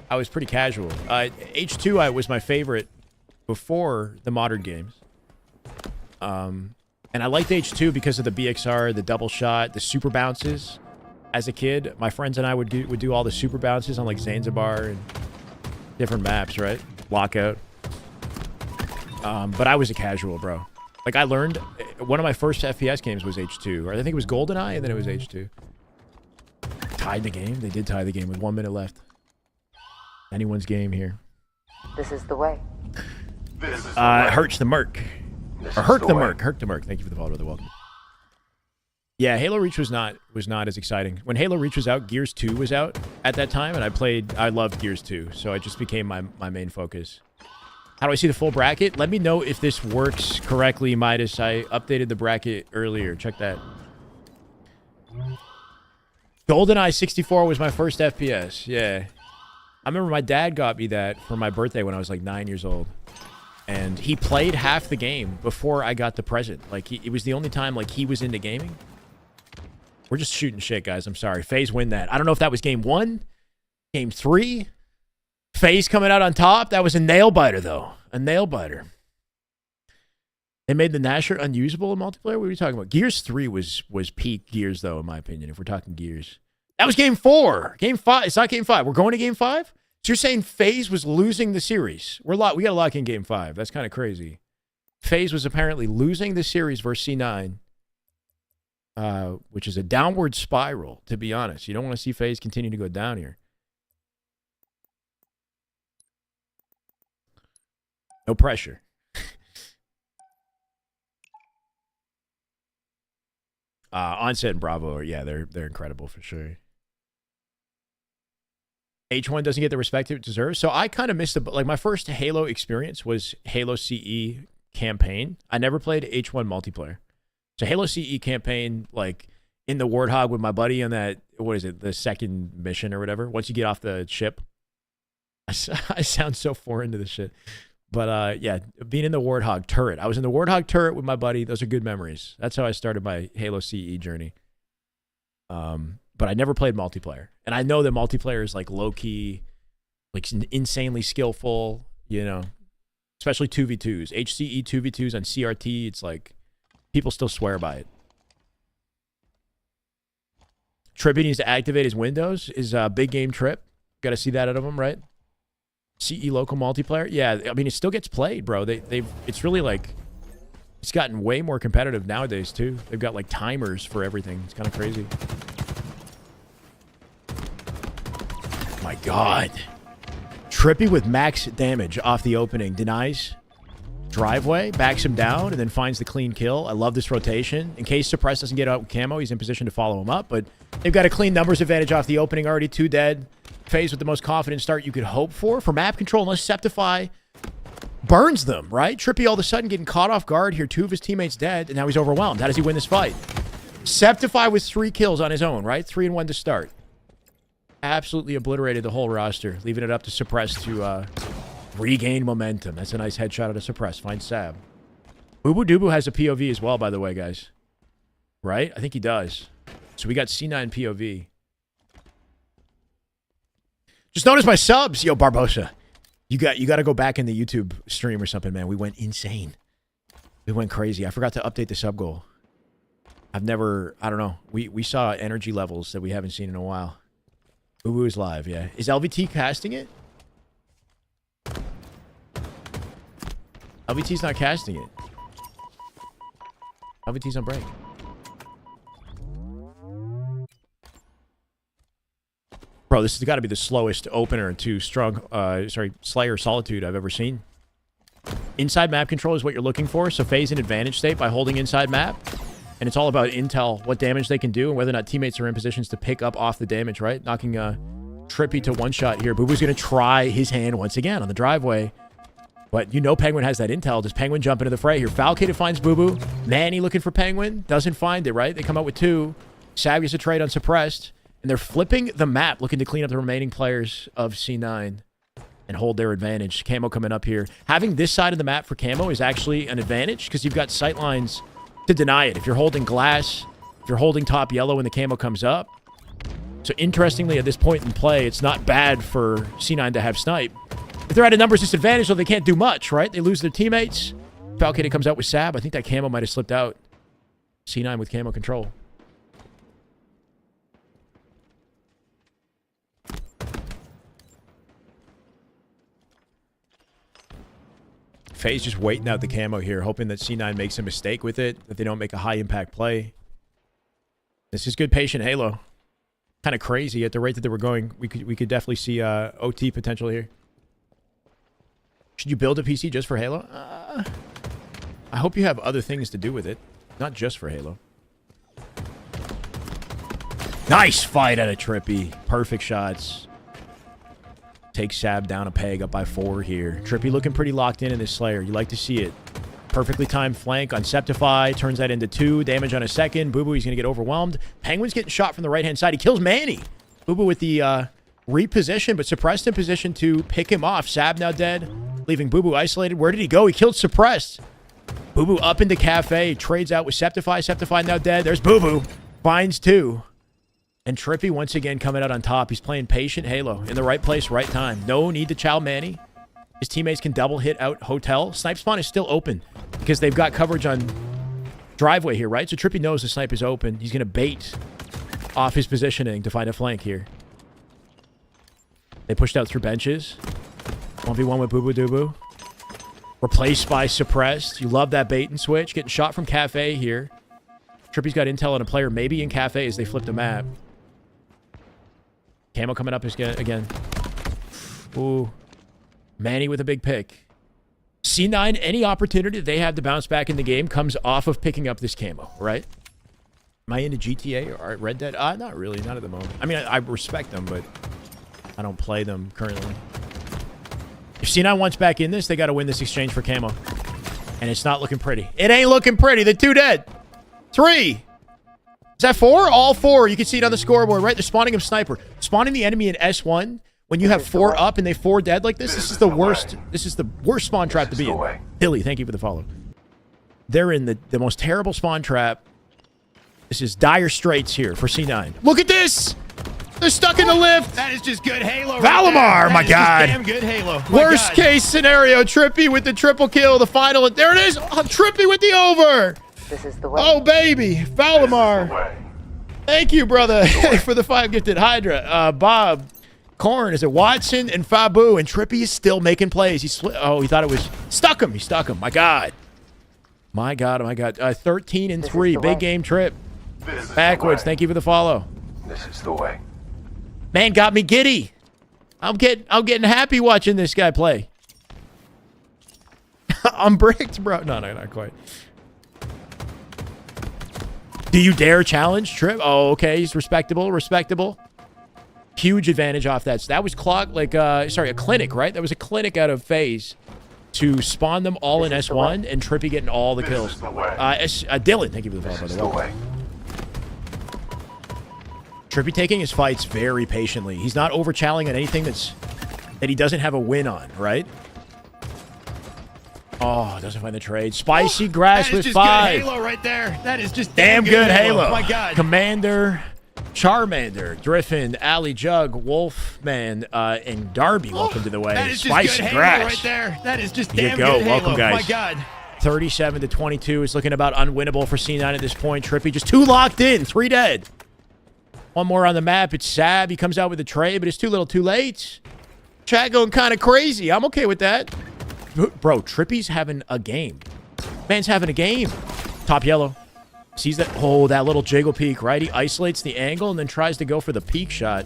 I was pretty casual. H2 was my favorite before the modern games. And I liked H2 because of the BXR, the double shot, the super bounces. As a kid, my friends and I would do all the super bounces on like Zanzibar and different maps, right? Lockout. But I was a casual, bro. Like I learned, one of my first FPS games was H2. Or I think it was GoldenEye and then it was H2. Tied the game? They did tie the game with 1 minute left. Anyone's game here. This is the way. Hurts the Merc. Or Hurt the Merc. Hurt the Merc. Thank you for the follow, brother. Welcome. Yeah, Halo Reach was not as exciting. When Halo Reach was out, Gears 2 was out at that time, and I loved Gears 2, so it just became my main focus. How do I see the full bracket? Let me know if this works correctly, Midas. I updated the bracket earlier. Check that. GoldenEye 64 was my first FPS. Yeah. I remember my dad got me that for my birthday when I was like 9 years old. And he played half the game before I got the present. Like, it was the only time, like, he was into gaming. We're just shooting shit, guys. I'm sorry. FaZe win that. I don't know if that was game 1, game 3. FaZe coming out on top. That was a nail-biter, though. A nail-biter. They made the Nasher unusable in multiplayer? What are we talking about? Gears 3 was peak Gears, though, in my opinion, if we're talking Gears. That was game 4. Game 5. It's not game 5. We're going to game 5? So you're saying FaZe was losing the series? We got to lock in game 5. That's kind of crazy. FaZe was apparently losing the series versus C9, which is a downward spiral, to be honest. You don't want to see FaZe continue to go down here. No pressure. Onset and Bravo, yeah, they're incredible for sure. H1 doesn't get the respect it deserves. So I kind of missed like my first Halo experience was Halo CE campaign. I never played H1 multiplayer. So Halo CE campaign, like in the Warthog with my buddy on that, what is it, the second mission or whatever. Once you get off the ship. I sound so foreign to this shit. But yeah, being in the Warthog turret. I was in the Warthog turret with my buddy. Those are good memories. That's how I started my Halo CE journey. But I never played multiplayer. And I know that multiplayer is like low-key, like insanely skillful, you know, especially 2v2s. HCE 2v2s on CRT, it's like, people still swear by it. Trippy needs to activate his Windows. Is a big game Trip. Got to see that out of him, right? CE local multiplayer. Yeah, I mean, it still gets played, bro. It's really like, it's gotten way more competitive nowadays, too. They've got like timers for everything. It's kind of crazy. My God. Trippy with max damage off the opening. Denies driveway, backs him down, and then finds the clean kill. I love this rotation. In case Suppress doesn't get out with camo, he's in position to follow him up, but they've got a clean numbers advantage off the opening. Already 2 dead. FaZe with the most confident start you could hope for map control, unless Septify burns them, right? Trippy all of a sudden getting caught off guard here. 2 of his teammates dead, and now he's overwhelmed. How does he win this fight? Septify with 3 kills on his own, right? 3 and 1 to start. Absolutely obliterated the whole roster, leaving it up to Suppress to regain momentum. That's a nice headshot out of Suppress. Find Sab. Boo Dubu has a POV as well, by the way, guys. Right? I think he does. So we got C9 POV. Just notice my subs. Yo, Barbosa. You got to go back in the YouTube stream or something, man. We went insane. We went crazy. I forgot to update the sub goal. I don't know. We saw energy levels that we haven't seen in a while. Boo is live, yeah. Is LVT casting it? LVT's not casting it. LVT's on break. Bro, this has got to be the slowest opener to Slayer Solitude I've ever seen. Inside map control is what you're looking for, so FaZe in advantage state by holding inside map. And it's all about intel, what damage they can do, and whether or not teammates are in positions to pick up off the damage, right? Knocking Trippy to one shot here. Boo Boo's going to try his hand once again on the driveway. But you know Penguin has that intel. Does Penguin jump into the fray here? Falcated finds Boo Boo. Manny looking for Penguin. Doesn't find it, right? They come out with 2. Sab gets a trade unsuppressed. And they're flipping the map, looking to clean up the remaining players of C9 and hold their advantage. Camo coming up here. Having this side of the map for Camo is actually an advantage because you've got sight lines to deny it. If you're holding glass, if you're holding top yellow when the Camo comes up. So interestingly, at this point in play, it's not bad for C9 to have snipe. If they're at a numbers disadvantage, so they can't do much, right? They lose their teammates. Falcated comes out with Sab. I think that Camo might have slipped out. C9 with Camo control. FaZe just waiting out the Camo here, hoping that C9 makes a mistake with it, that they don't make a high-impact play. This is good patient Halo. Kind of crazy at the rate that they were going. We could definitely see OT potential here. Should you build a PC just for Halo? I hope you have other things to do with it, not just for Halo. Nice fight out of Trippy. Perfect shots. Takes Sab down a peg, up by 4 here. Trippy looking pretty locked in this Slayer. You like to see it. Perfectly timed flank on Septify. Turns that into 2. Damage on a second. Boo Boo, he's going to get overwhelmed. Penguin's getting shot from the right-hand side. He kills Manny. Boo Boo with the reposition, but Suppressed in position to pick him off. Sab now dead, leaving Boo Boo isolated. Where did he go? He killed Suppressed. Boo Boo up into Cafe. Trades out with Septify. Septify now dead. There's Boo Boo. Finds 2. And Trippy once again coming out on top. He's playing patient Halo. In the right place, right time. No need to chow Manny. His teammates can double hit out Hotel. Snipe spawn is still open because they've got coverage on driveway here, right? So Trippy knows the snipe is open. He's going to bait off his positioning to find a flank here. They pushed out through benches. 1v1 with Boo Boo Doo Boo. Replaced by Suppressed. You love that bait and switch. Getting shot from Cafe here. Trippy's got intel on a player maybe in Cafe as they flip the map. Camo coming up again. Ooh. Manny with a big pick. C9, any opportunity they have to bounce back in the game comes off of picking up this Camo, right? Am I into GTA or Red Dead? Not really, not at the moment. I mean, I respect them, but I don't play them currently. If C9 wants back in this, they got to win this exchange for Camo. And it's not looking pretty. It ain't looking pretty. The 2 dead. 3. Is that 4? All 4. You can see it on the scoreboard, right? They're spawning him Sniper. Spawning the enemy in S1. When you have 4 up and they 4 dead like this, this is the worst. This is the worst spawn trap to be in. Billy, thank you for the follow. They're in the most terrible spawn trap. This is dire straits here for C9. Look at this! They're stuck in the lift. That is just good Halo. Valimar, right my God. Damn good Halo. Worst case scenario. Trippy with the triple kill. The final. There it is. Oh, Trippy with the over. This is the way. Oh, baby. Valimar. Thank you, brother, for the 5 gifted Hydra. Bob. Korn, is it Watson and Fabu? And Trippy is still making plays. He thought it was... Stuck him. He stuck him. My God. My God. Oh, my God. 13 and 3. Big game Trip. Backwards. Thank you for the follow. This is the way. Man, got me giddy. I'm getting happy watching this guy play. I'm bricked, bro. No, not quite. Do you dare challenge Trip? Oh, okay. He's respectable. Respectable. Huge advantage off that. So that was a clinic, right? That was a clinic out of FaZe to spawn them all in S1 and Trippy getting all the kills. Dylan, thank you for the follow, by the way. Trippy taking his fights very patiently. He's not over-challenging on anything that he doesn't have a win on, right? Oh, doesn't find the trade. Spicy Grass with 5. That is just good Halo right there. That is just damn good Halo. Oh my God. Commander, Charmander, Driffin, Ali Jug, Wolfman, and Darby, welcome to the way. That is just Spicy good Grass. Halo right there. That is just Here damn you go. good Welcome, Halo. guys. Oh my God. 37 to 22 is looking about unwinnable for C9 at this point. Trippy just 2 locked in, 3 dead. 1 more on the map. It's Sab. He comes out with a trade, but it's too little too late. Chat going kind of crazy. I'm okay with that. Bro, Trippy's having a game. Man's having a game. Top yellow. Sees that, that little jiggle peek, right? He isolates the angle and then tries to go for the peek shot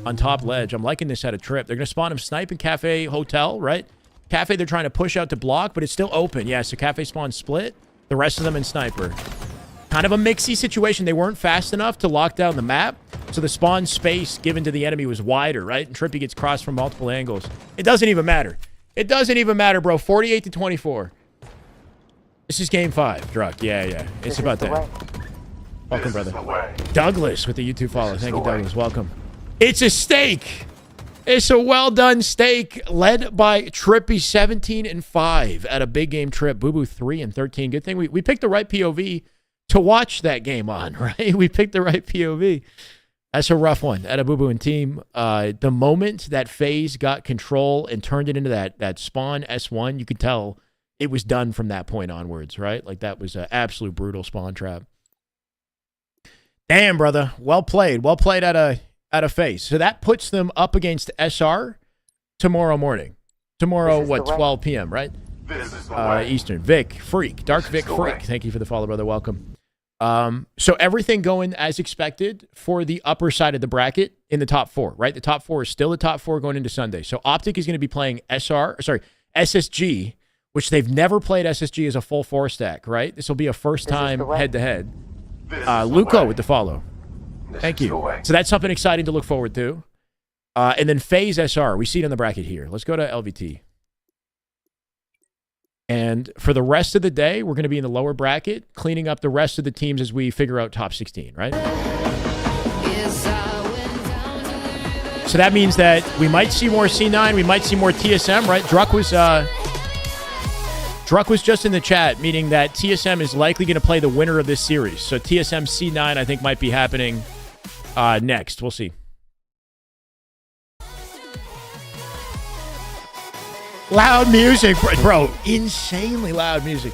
on top ledge. I'm liking this out of Trip. They're going to spawn him Snipe in Cafe Hotel, right? Cafe, they're trying to push out to block, but it's still open. Yeah, so Cafe spawn split. The rest of them in Sniper. kind of a mixy situation. They weren't fast enough to lock down the map, so the spawn space given to the enemy was wider, right? And Trippy gets crossed from multiple angles. It doesn't even matter. It doesn't even matter, bro. 48-24. This is game 5, Druck. Yeah. It's about that. Welcome, brother. Douglas with the YouTube follow. Thank you, Douglas. Welcome. It's a steak. It's a well-done steak led by Trippy 17-5 at a big game trip. Boo Boo 3-13. Good thing we picked the right POV to watch that game on, right? We picked the right POV. That's a rough one at a Boo Boo and team. The moment that FaZe got control and turned it into that spawn S1, you could tell it was done from that point onwards, right? Like that was an absolute brutal spawn trap. Damn, brother. Well played. Well played at a FaZe. So that puts them up against SR tomorrow morning. Tomorrow, what, 12 p.m., right? Eastern. Vic, Freak. Dark Vic Freak. Thank you for the follow, brother. Welcome. So everything going as expected for the upper side of the bracket in the top 4, right? The top 4 is still the top 4 going into Sunday. So Optic is going to be playing SSG, which they've never played SSG as a full 4 stack, right? This will be a first time head-to-head. Luco with the follow. Thank you. So that's something exciting to look forward to. And then FaZe SR. We see it in the bracket here. Let's go to LVT. And for the rest of the day, we're going to be in the lower bracket, cleaning up the rest of the teams as we figure out top 16, right? So that means that we might see more C9, we might see more TSM, right? Druck was just in the chat, meaning that TSM is likely going to play the winner of this series. So TSM C9, I think, might be happening next. We'll see. Loud music, bro. Insanely loud music.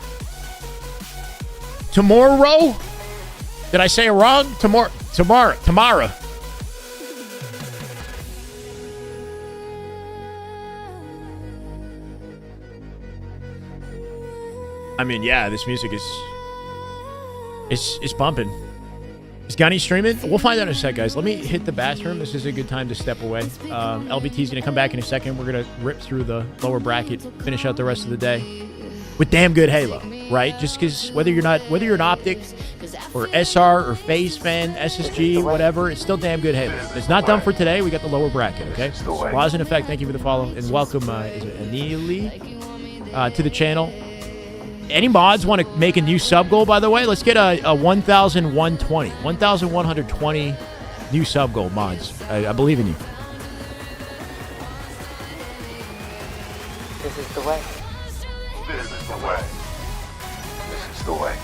Tomorrow? Did I say it wrong? Tomorrow. I mean, yeah, this music is bumping. Is Gunny streaming? We'll find out in a sec, guys. Let me hit the bathroom. This is a good time to step away. LVT is going to come back in a second. We're going to rip through the lower bracket, finish out the rest of the day with damn good Halo, right? Just because whether you're an Optic or SR or FaZe fan, SSG, whatever, it's still damn good Halo. It's not done for today. We got the lower bracket, okay? Laws in effect. Thank you for the follow and welcome. Is it Anili to the channel? Any mods want to make a new sub goal, by the way? Let's get a 1,120 new sub goal, mods. I believe in you. This is the way. This is the way. This is the way.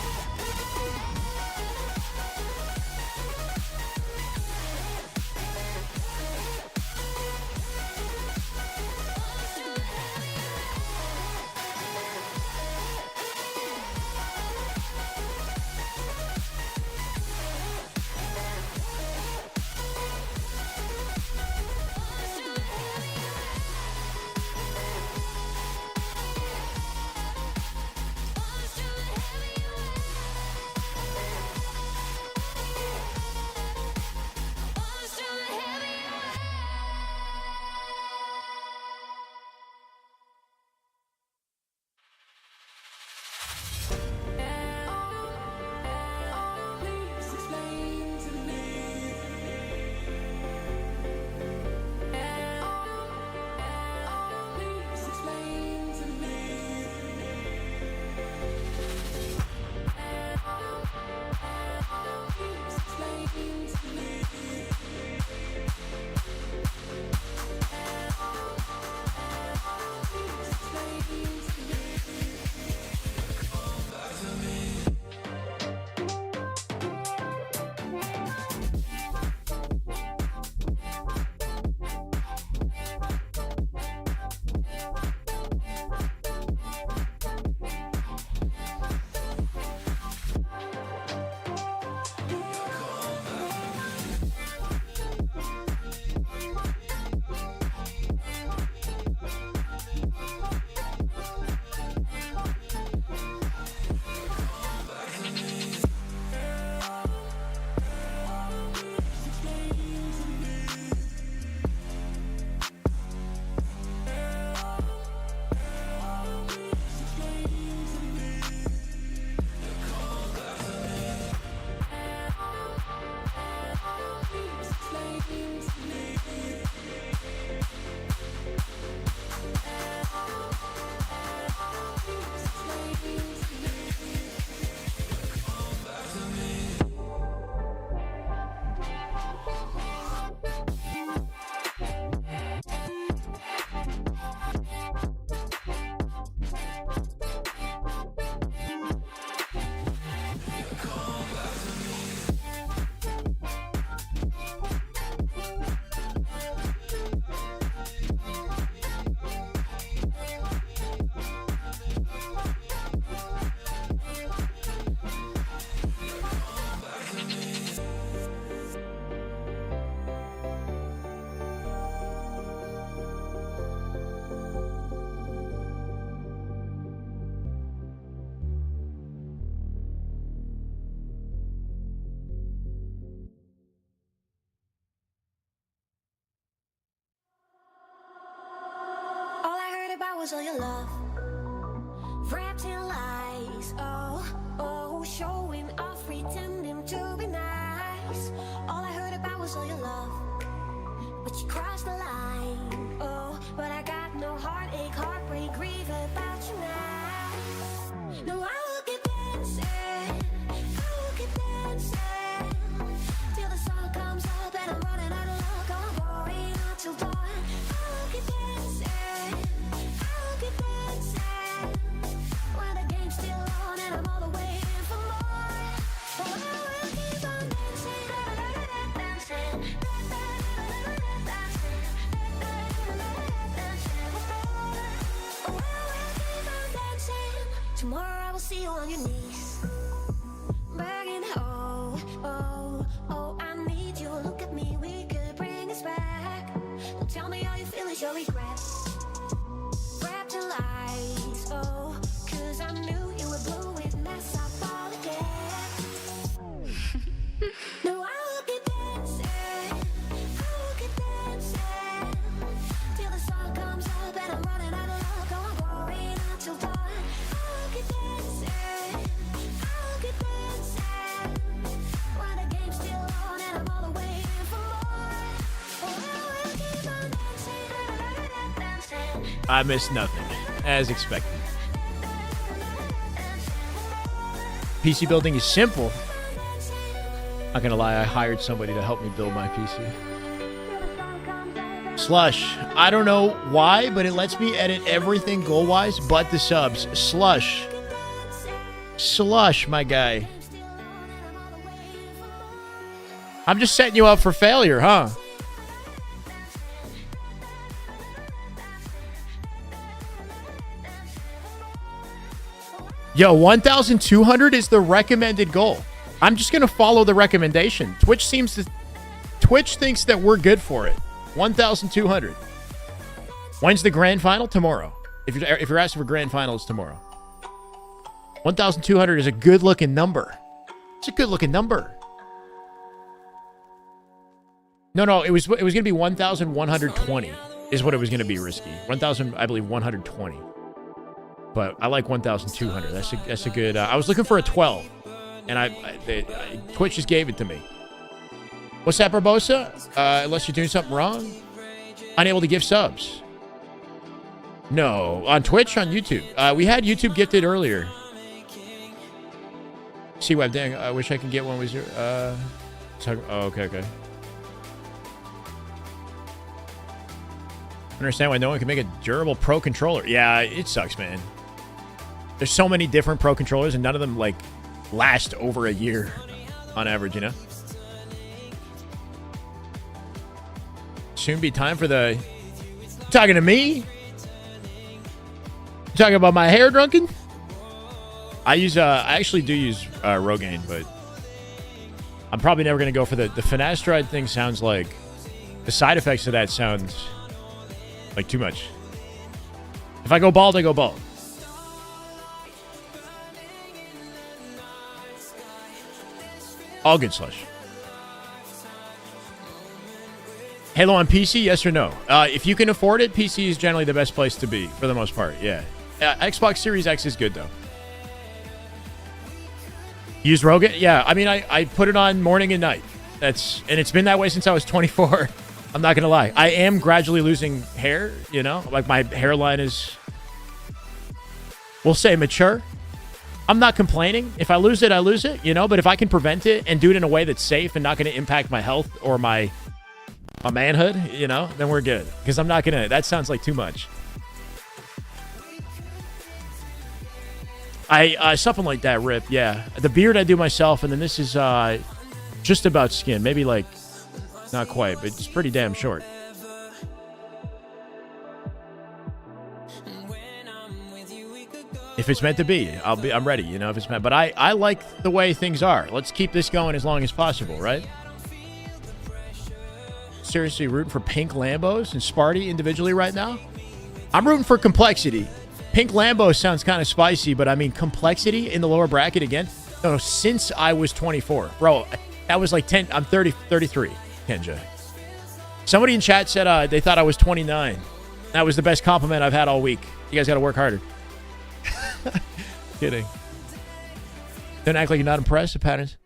was all your love. Wrapped in lies, showing off, pretending to be nice. All I heard about was all your love, but you crossed the line. Oh, but I got no heartache, heartbreak, grief about you now. No, I will keep dancing, till the sun comes up and I'm running out of luck. I'm going out till dawn. I'll keep dancing, when the game's still on and I'm all the way in for more. Oh, I will keep on dancing, dancing, tomorrow I will see you on your knees, begging, oh, I need you. Look at me, we could bring us back. Don't tell me all you feel is your regret. Wrapped in lies, cause I knew you were blue with mess. I fall again. No, I will keep dancing, till the sun comes up and I'm running out of luck. Oh, I'm going out till dawn. I'll keep dancing, when the game's still on and I'm all the way in for more. Oh, I will keep on dancing. I missed nothing, as expected. PC building is simple. Not gonna lie, I hired somebody to help me build my PC. Slush. I don't know why, but it lets me edit everything goal-wise but the subs. Slush. Slush, my guy. I'm just setting you up for failure, huh? Yo, 1,200 is the recommended goal. I'm just going to follow the recommendation. Twitch thinks that we're good for it. 1,200. When's the grand final? Tomorrow. If you're asking for grand finals, tomorrow. 1,200 is a good-looking number. It's a good-looking number. No, it was going to be 1,120 is what it was going to be, Risky. 1,000, I believe, 120. But I like 1,200. That's a good. I was looking for a 12, and Twitch just gave it to me. What's that, Barbosa? Unless you're doing something wrong, unable to give subs. No, on Twitch, on YouTube. We had YouTube gifted earlier. C-Web, dang, I wish I could get one with your. Okay. I understand why no one can make a durable pro controller. Yeah, it sucks, man. There's so many different pro controllers, and none of them, like, last over a year on average, you know? Soon be time for the... You talking to me? You talking about my hair, Drunken? I actually do use Rogaine, but I'm probably never going to go for the finasteride thing. Sounds like... The side effects of that sounds like too much. If I go bald, I go bald. All good, Slush. Halo on PC, yes or no? If you can afford it, PC is generally the best place to be, for the most part, yeah. Xbox Series X is good, though. Use Rogan? Yeah, I mean, I put it on morning and night. And it's been that way since I was 24. I'm not going to lie. I am gradually losing hair, you know? Like, my hairline is, we'll say, mature. I'm not complaining. If I lose it, I lose it, you know? But if I can prevent it and do it in a way that's safe and not going to impact my health or my manhood, you know, then we're good. Because I'm not going to... That sounds like too much. Something like that, Rip, yeah. The beard I do myself, and then this is just about skin. Maybe, like, not quite, but it's pretty damn short. If it's meant to be, I'm ready, you know, if it's meant. But I like the way things are. Let's keep this going as long as possible, right? Seriously rooting for pink Lambos and Sparty individually right now? I'm rooting for complexity. Pink Lambo sounds kind of spicy, but I mean complexity in the lower bracket again? No, since I was 24. Bro, that was like 10. I'm 33, Kenja. Somebody in chat said they thought I was 29. That was the best compliment I've had all week. You guys got to work harder. Kidding. Don't act like you're not impressed with patterns.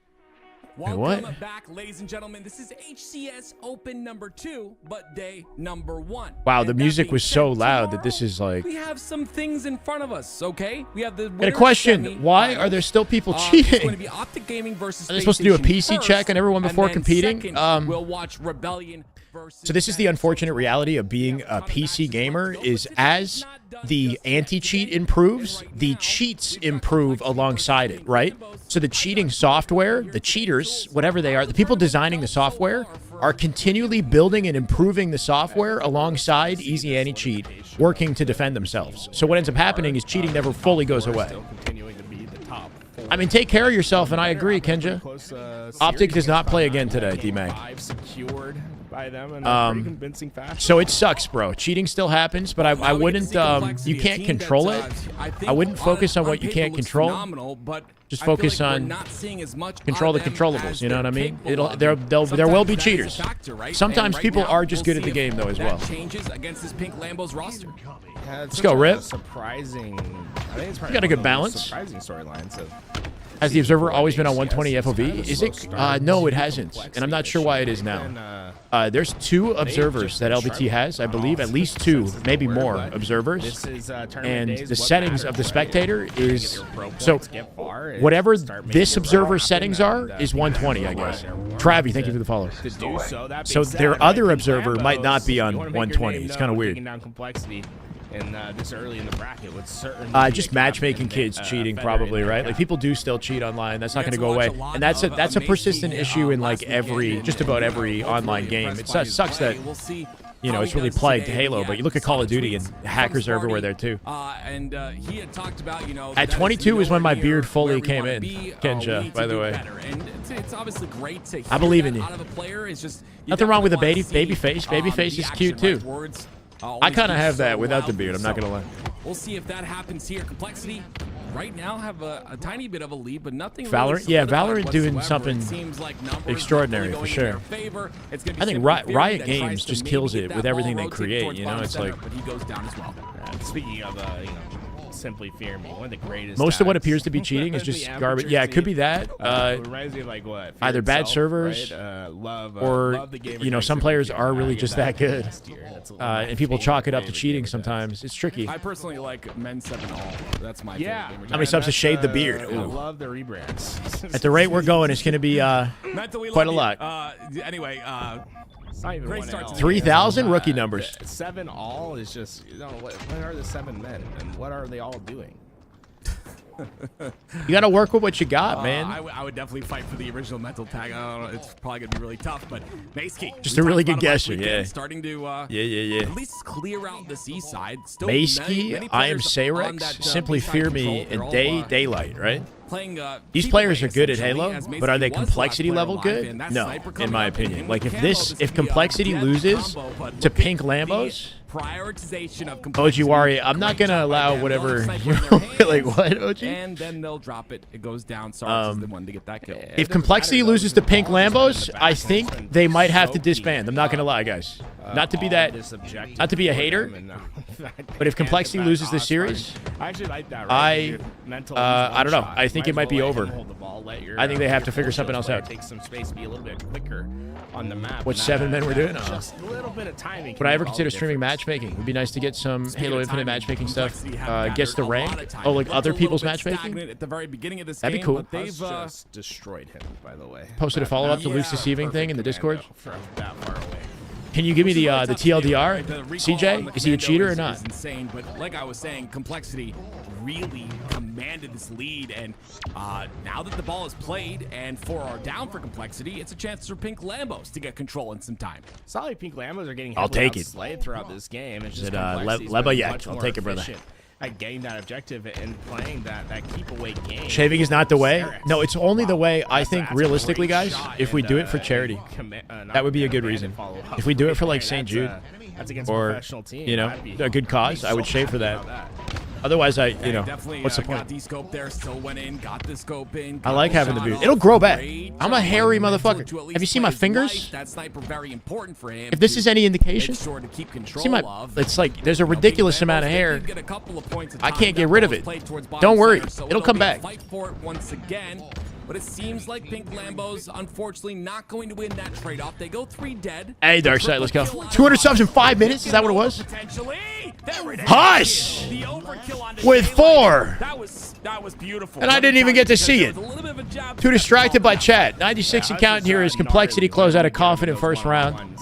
Welcome back, ladies and gentlemen. This is HCS Open number 2, but day number 1. Wow, And the that music being was said, so loud that tomorrow, this is like... we have some things in front of us, okay? We have the And a winner's question, semi why finals. are there still people It's cheating? going to be Optic Gaming versus Are they supposed to do a Space PC Station check first, on everyone before and then competing? second, we'll watch Rebellion versus... So this is the unfortunate reality of being a PC gamer is as the anti-cheat improves, the cheats improve alongside it, right? So the cheating software, the cheaters, whatever they are, the people designing the software are continually building and improving the software alongside easy anti-cheat, working to defend themselves. So what ends up happening is cheating never fully goes away. I mean, take care of yourself, and I agree, Kenja. Optic does not play again today, D-Mag. Secured by them in a pretty convincing fashion. So it sucks, bro. Cheating still happens, but I wouldn't, you can't control it. I wouldn't focus on what you can't control. Just focus on control the controllables, you know what I mean? There will be cheaters. Sometimes people are just good at the game, though, as well. Changes against this Pink Lambo's roster. Let's go, Rip. Surprising. I think it's You got a good balance. Surprising storyline. So Has the Observer always been on 120 FOV? Is it? No, it hasn't. And I'm not sure why it is now. There's 2 observers that LBT has, I believe. At least 2, maybe more observers. And the settings of the spectator is... So whatever this observer's settings are is 120, I guess. Travi, thank you for the follow. So their other observer might not be on 120. It's kind of weird. And this early in the bracket would certainly just matchmaking kids cheating, probably, right? Like people do still cheat online. That's not going to go away, and that's a persistent issue in like just about every online game. It sucks that it's really plagued Halo, but you look at Call of Duty and hackers are everywhere there too. And he had talked about at 22 is when my beard fully came in, Kenja. By the way, and it's obviously great to hear I believe in you. out of a player. It's just nothing wrong with a baby face. Baby face is cute too. I kind of have that without the beard. I'm not gonna lie. We'll see if that happens here. Complexity right now have a tiny bit of a lead, but nothing. Valorant, really yeah, Valorant doing whatsoever. something It seems like extraordinary for sure. I think Riot Games just kills it with everything they create. You know, it's like. But he goes down as well. Speaking of, Simply Fear Me, one of the greatest. Most of what appears to be cheating is just garbage. Yeah, it could be that. It reminds me of like what? Either bad servers, or some players are really just that good, and people chalk it up to cheating sometimes. It's tricky. I personally like Men 7 All. That's my favorite. How many subs to shade the beard? I love the rebrands. At the rate we're going, it's going to be quite a lot. Anyway. Great start to 3,000 rookie numbers. 7 all is just, what are the 7 men and what are they all doing? You got to work with what you got, man. I would definitely fight for the original mental tag. I don't know. It's probably going to be really tough, but Mace-Key. Just a really good guesser, yeah. Starting to at least clear out the seaside. Still Mace-Key, I am Sayrex, Simply Fear Me, and Daylight, right? These players are good at Halo, but are they complexity level good? No, in my opinion. Like if complexity loses to Pink Lambos, Ojiwari, I'm not gonna allow whatever. Like what, Oji? And then they'll drop it. It goes down. Sarge is the one to get that kill. If complexity loses to Pink Lambos, I think they might have to disband. I'm not gonna lie, guys. Not to be a hater, but if complexity loses this series, I actually like that. I don't know. I think it might be over. I think they have to figure something else out. Take some space, be a little bit quicker on the map. What 7 men we're doing? Just a little bit of timing. Would I ever consider streaming matchmaking? It would be nice to get some Halo Infinite matchmaking stuff. Guess the rank. Oh, like other people's matchmaking? At the very beginning of this That'd be cool. They've just destroyed him, by the way. Posted a follow-up to Luke's deceiving thing in the Discord. From that far away. Can you give me the TLDR? CJ, is he a cheater or not? Insane, but like I was saying, complexity really commanded this lead, and now that the ball is played and 4 are down for complexity, it's a chance for Pink Lambos to get control in some time. It's not like Pink Lambos are getting slayed throughout this game. It's just Leba Yak. I'll take it, brother. At getting that objective and playing that keep-away game. Shaving is not the way. No, it's only the way, I think, realistically, guys, if we do it for charity. That would be a good reason. If we do it for, like, St. Jude or, a good cause, I would shave for that. Otherwise, Definitely, what's the got point? the scope there, still went in, got the scope in. I like having the beauty. It'll grow back. I'm a hairy motherfucker. Have you seen my fingers? That sniper very important for him. If this is any indication, sure to keep control see my, of. it's like there's a ridiculous amount of hair. Get a couple of points I can't get rid of it. Don't worry, it'll come back. Fight for it once again. But it seems like Pink Lambo's unfortunately not going to win that trade-off. They go 3 dead. Hey, Darkseid, let's go. 200 subs in 5 minutes? Is that what it was? Potentially. There it is. Hush! The overkill on the With daylight. 4. That was beautiful. And I didn't even get to see it. There was a little bit of a jab Too distracted by chat. 96 and counting here is complexity. Close out a confident first round.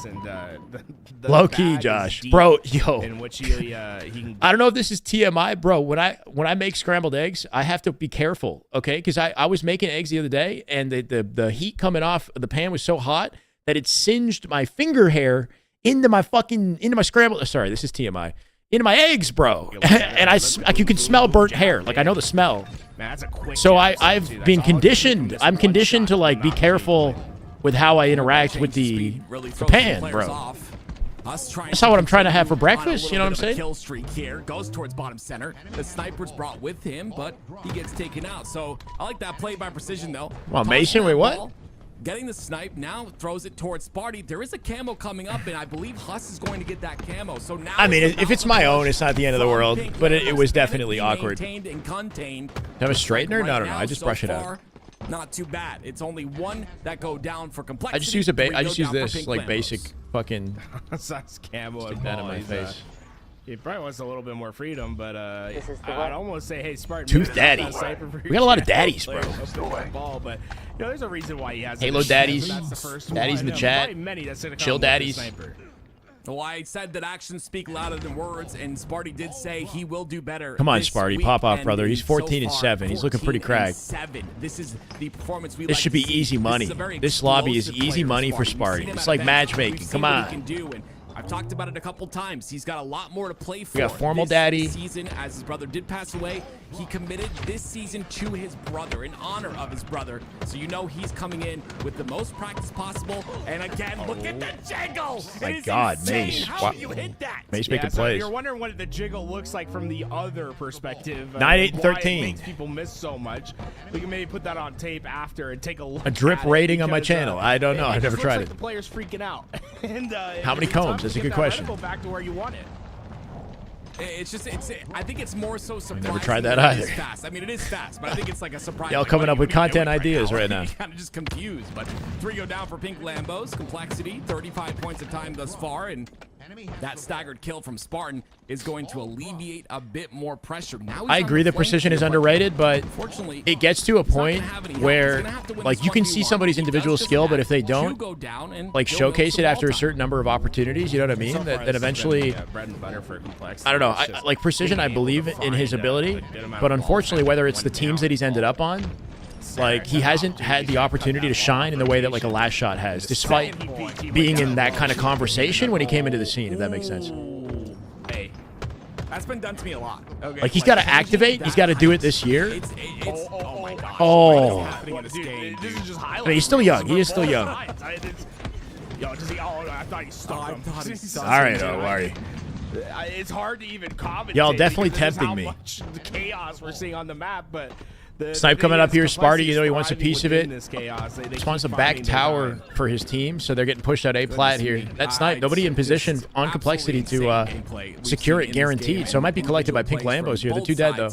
Low key, Josh. Bro, yo. In which he can I don't know if this is TMI, bro. When I make scrambled eggs, I have to be careful, okay? Because I was making eggs the other day, and the heat coming off the pan was so hot that it singed my finger hair into my scrambled. Sorry, this is TMI. Into my eggs, bro. And you can smell burnt hair. Like I know the smell. Man, that's a quick So jab, I've too. That's been all it took. conditioned. This I'm one conditioned to shot like be not careful with how I interact with the pan, bro. That's not what I'm trying to have for breakfast. You know what I'm saying? Kill streak here goes towards bottom center. The sniper's brought with him, but he gets taken out. So I like that play by precision though. Well, Mason, wait, what? Ball, getting the snipe now throws it towards Sparty. There is a camo coming up, and I believe Huss is going to get that camo. So now I mean, it's if it's my own, it's not the end of the world. Pink But it was Lambos definitely can it be awkward. maintained and contained. Have a straightener? No, Right no. now, I just so brush it out. far, Not too bad. It's only 1 that go down for complexity. I just use I just use this like Lambos. basic fucking. That's camo and that in ball. my He's, face. he probably wants a little bit more freedom, but I'd almost say, hey, Spartan. Tooth maybe daddy. that's sniper for We got a lot of your daddies, player. bro. Open that ball, but there's a reason why he has Halo it. daddies. That's the first Daddies one. in the There's chat. probably many that's gonna come Chill with the daddies. sniper. Well, I said that actions speak louder than words, and Sparty did say he will do better. Come on, this Sparty, week, pop off, and brother. He's so 14 and far, 7. He's looking pretty 14 and cracked. 7. This is the performance we This like should to be see. easy This money. is a very This lobby is explosive easy player, money for We've Sparty. seen him It's at like events. matchmaking. We've Come seen what on. he can do, and I've talked about it a couple times. He's got a lot more to play for. We got formal this daddy. season, as his brother did pass away, he committed this season to his brother in honor of his brother. So you know he's coming in with the most practice possible. And again, look at the jiggle. My It is God, insane. Mace. How Wow. do you hit that? Mace Yeah, making so plays. you're wondering what the jiggle looks like from the other perspective. 9, 8, and why it 13. makes people miss so much. We can maybe put that on tape after and take a look. A drip at it rating on my because, channel. I don't know. I've it never just tried looks it. like the player's freaking out. And How many it's tough combs? to That's a get good that question. reticle back to where you want it. It's just, I think it's more so surprising. tried that than it is either. fast. I mean, it is fast, but I think it's like a surprise. Y'all like, coming what up are with you doing content ideas right now. Kind of just confused, but 3 go down for Pink Lambos. Complexity, 35 points of time thus far, and that staggered kill from Spartan is going to alleviate a bit more pressure. Now he's I on agree the that precision flank is here, underrated, but unfortunately, it gets to a he's not gonna point have any help. where, He's gonna have to win like, this you can 1v1. see somebody's He does individual just skill, but that. if they 2 don't, go down and like, he'll showcase milk it after a some certain number of opportunities, you know what I mean? So far, That this has eventually, been, bread and butter for complexity. I don't know. It's just Like precision, I being able believe to in his find ability, a good amount but of unfortunately, ball whether it's the one teams down that he's ended up on, like he hasn't had the opportunity to shine in the way that like a last shot has, despite being in that kind of conversation when he came into the scene. If that makes sense. Hey, that's been done to me a lot. Okay, Like he's got to activate. He's got to do it this year. It's oh my gosh. Oh. What is happening in this game, This dude? is just highlights. But he's still young. He is still young. Yo, does he? Oh, I thought he stuck him. All right, oh, worry. It's hard to even commentate. Y'all definitely because this is tempting how me. much the chaos we're seeing on the map, but Snipe coming up here, Sparty, you know he wants a piece of it. Just Just wants a back tower for his team, so they're getting pushed out A plat here. That Snipe, nobody in position on complexity to secure it guaranteed. So it might be collected by Pink Lambos here. The 2 dead though.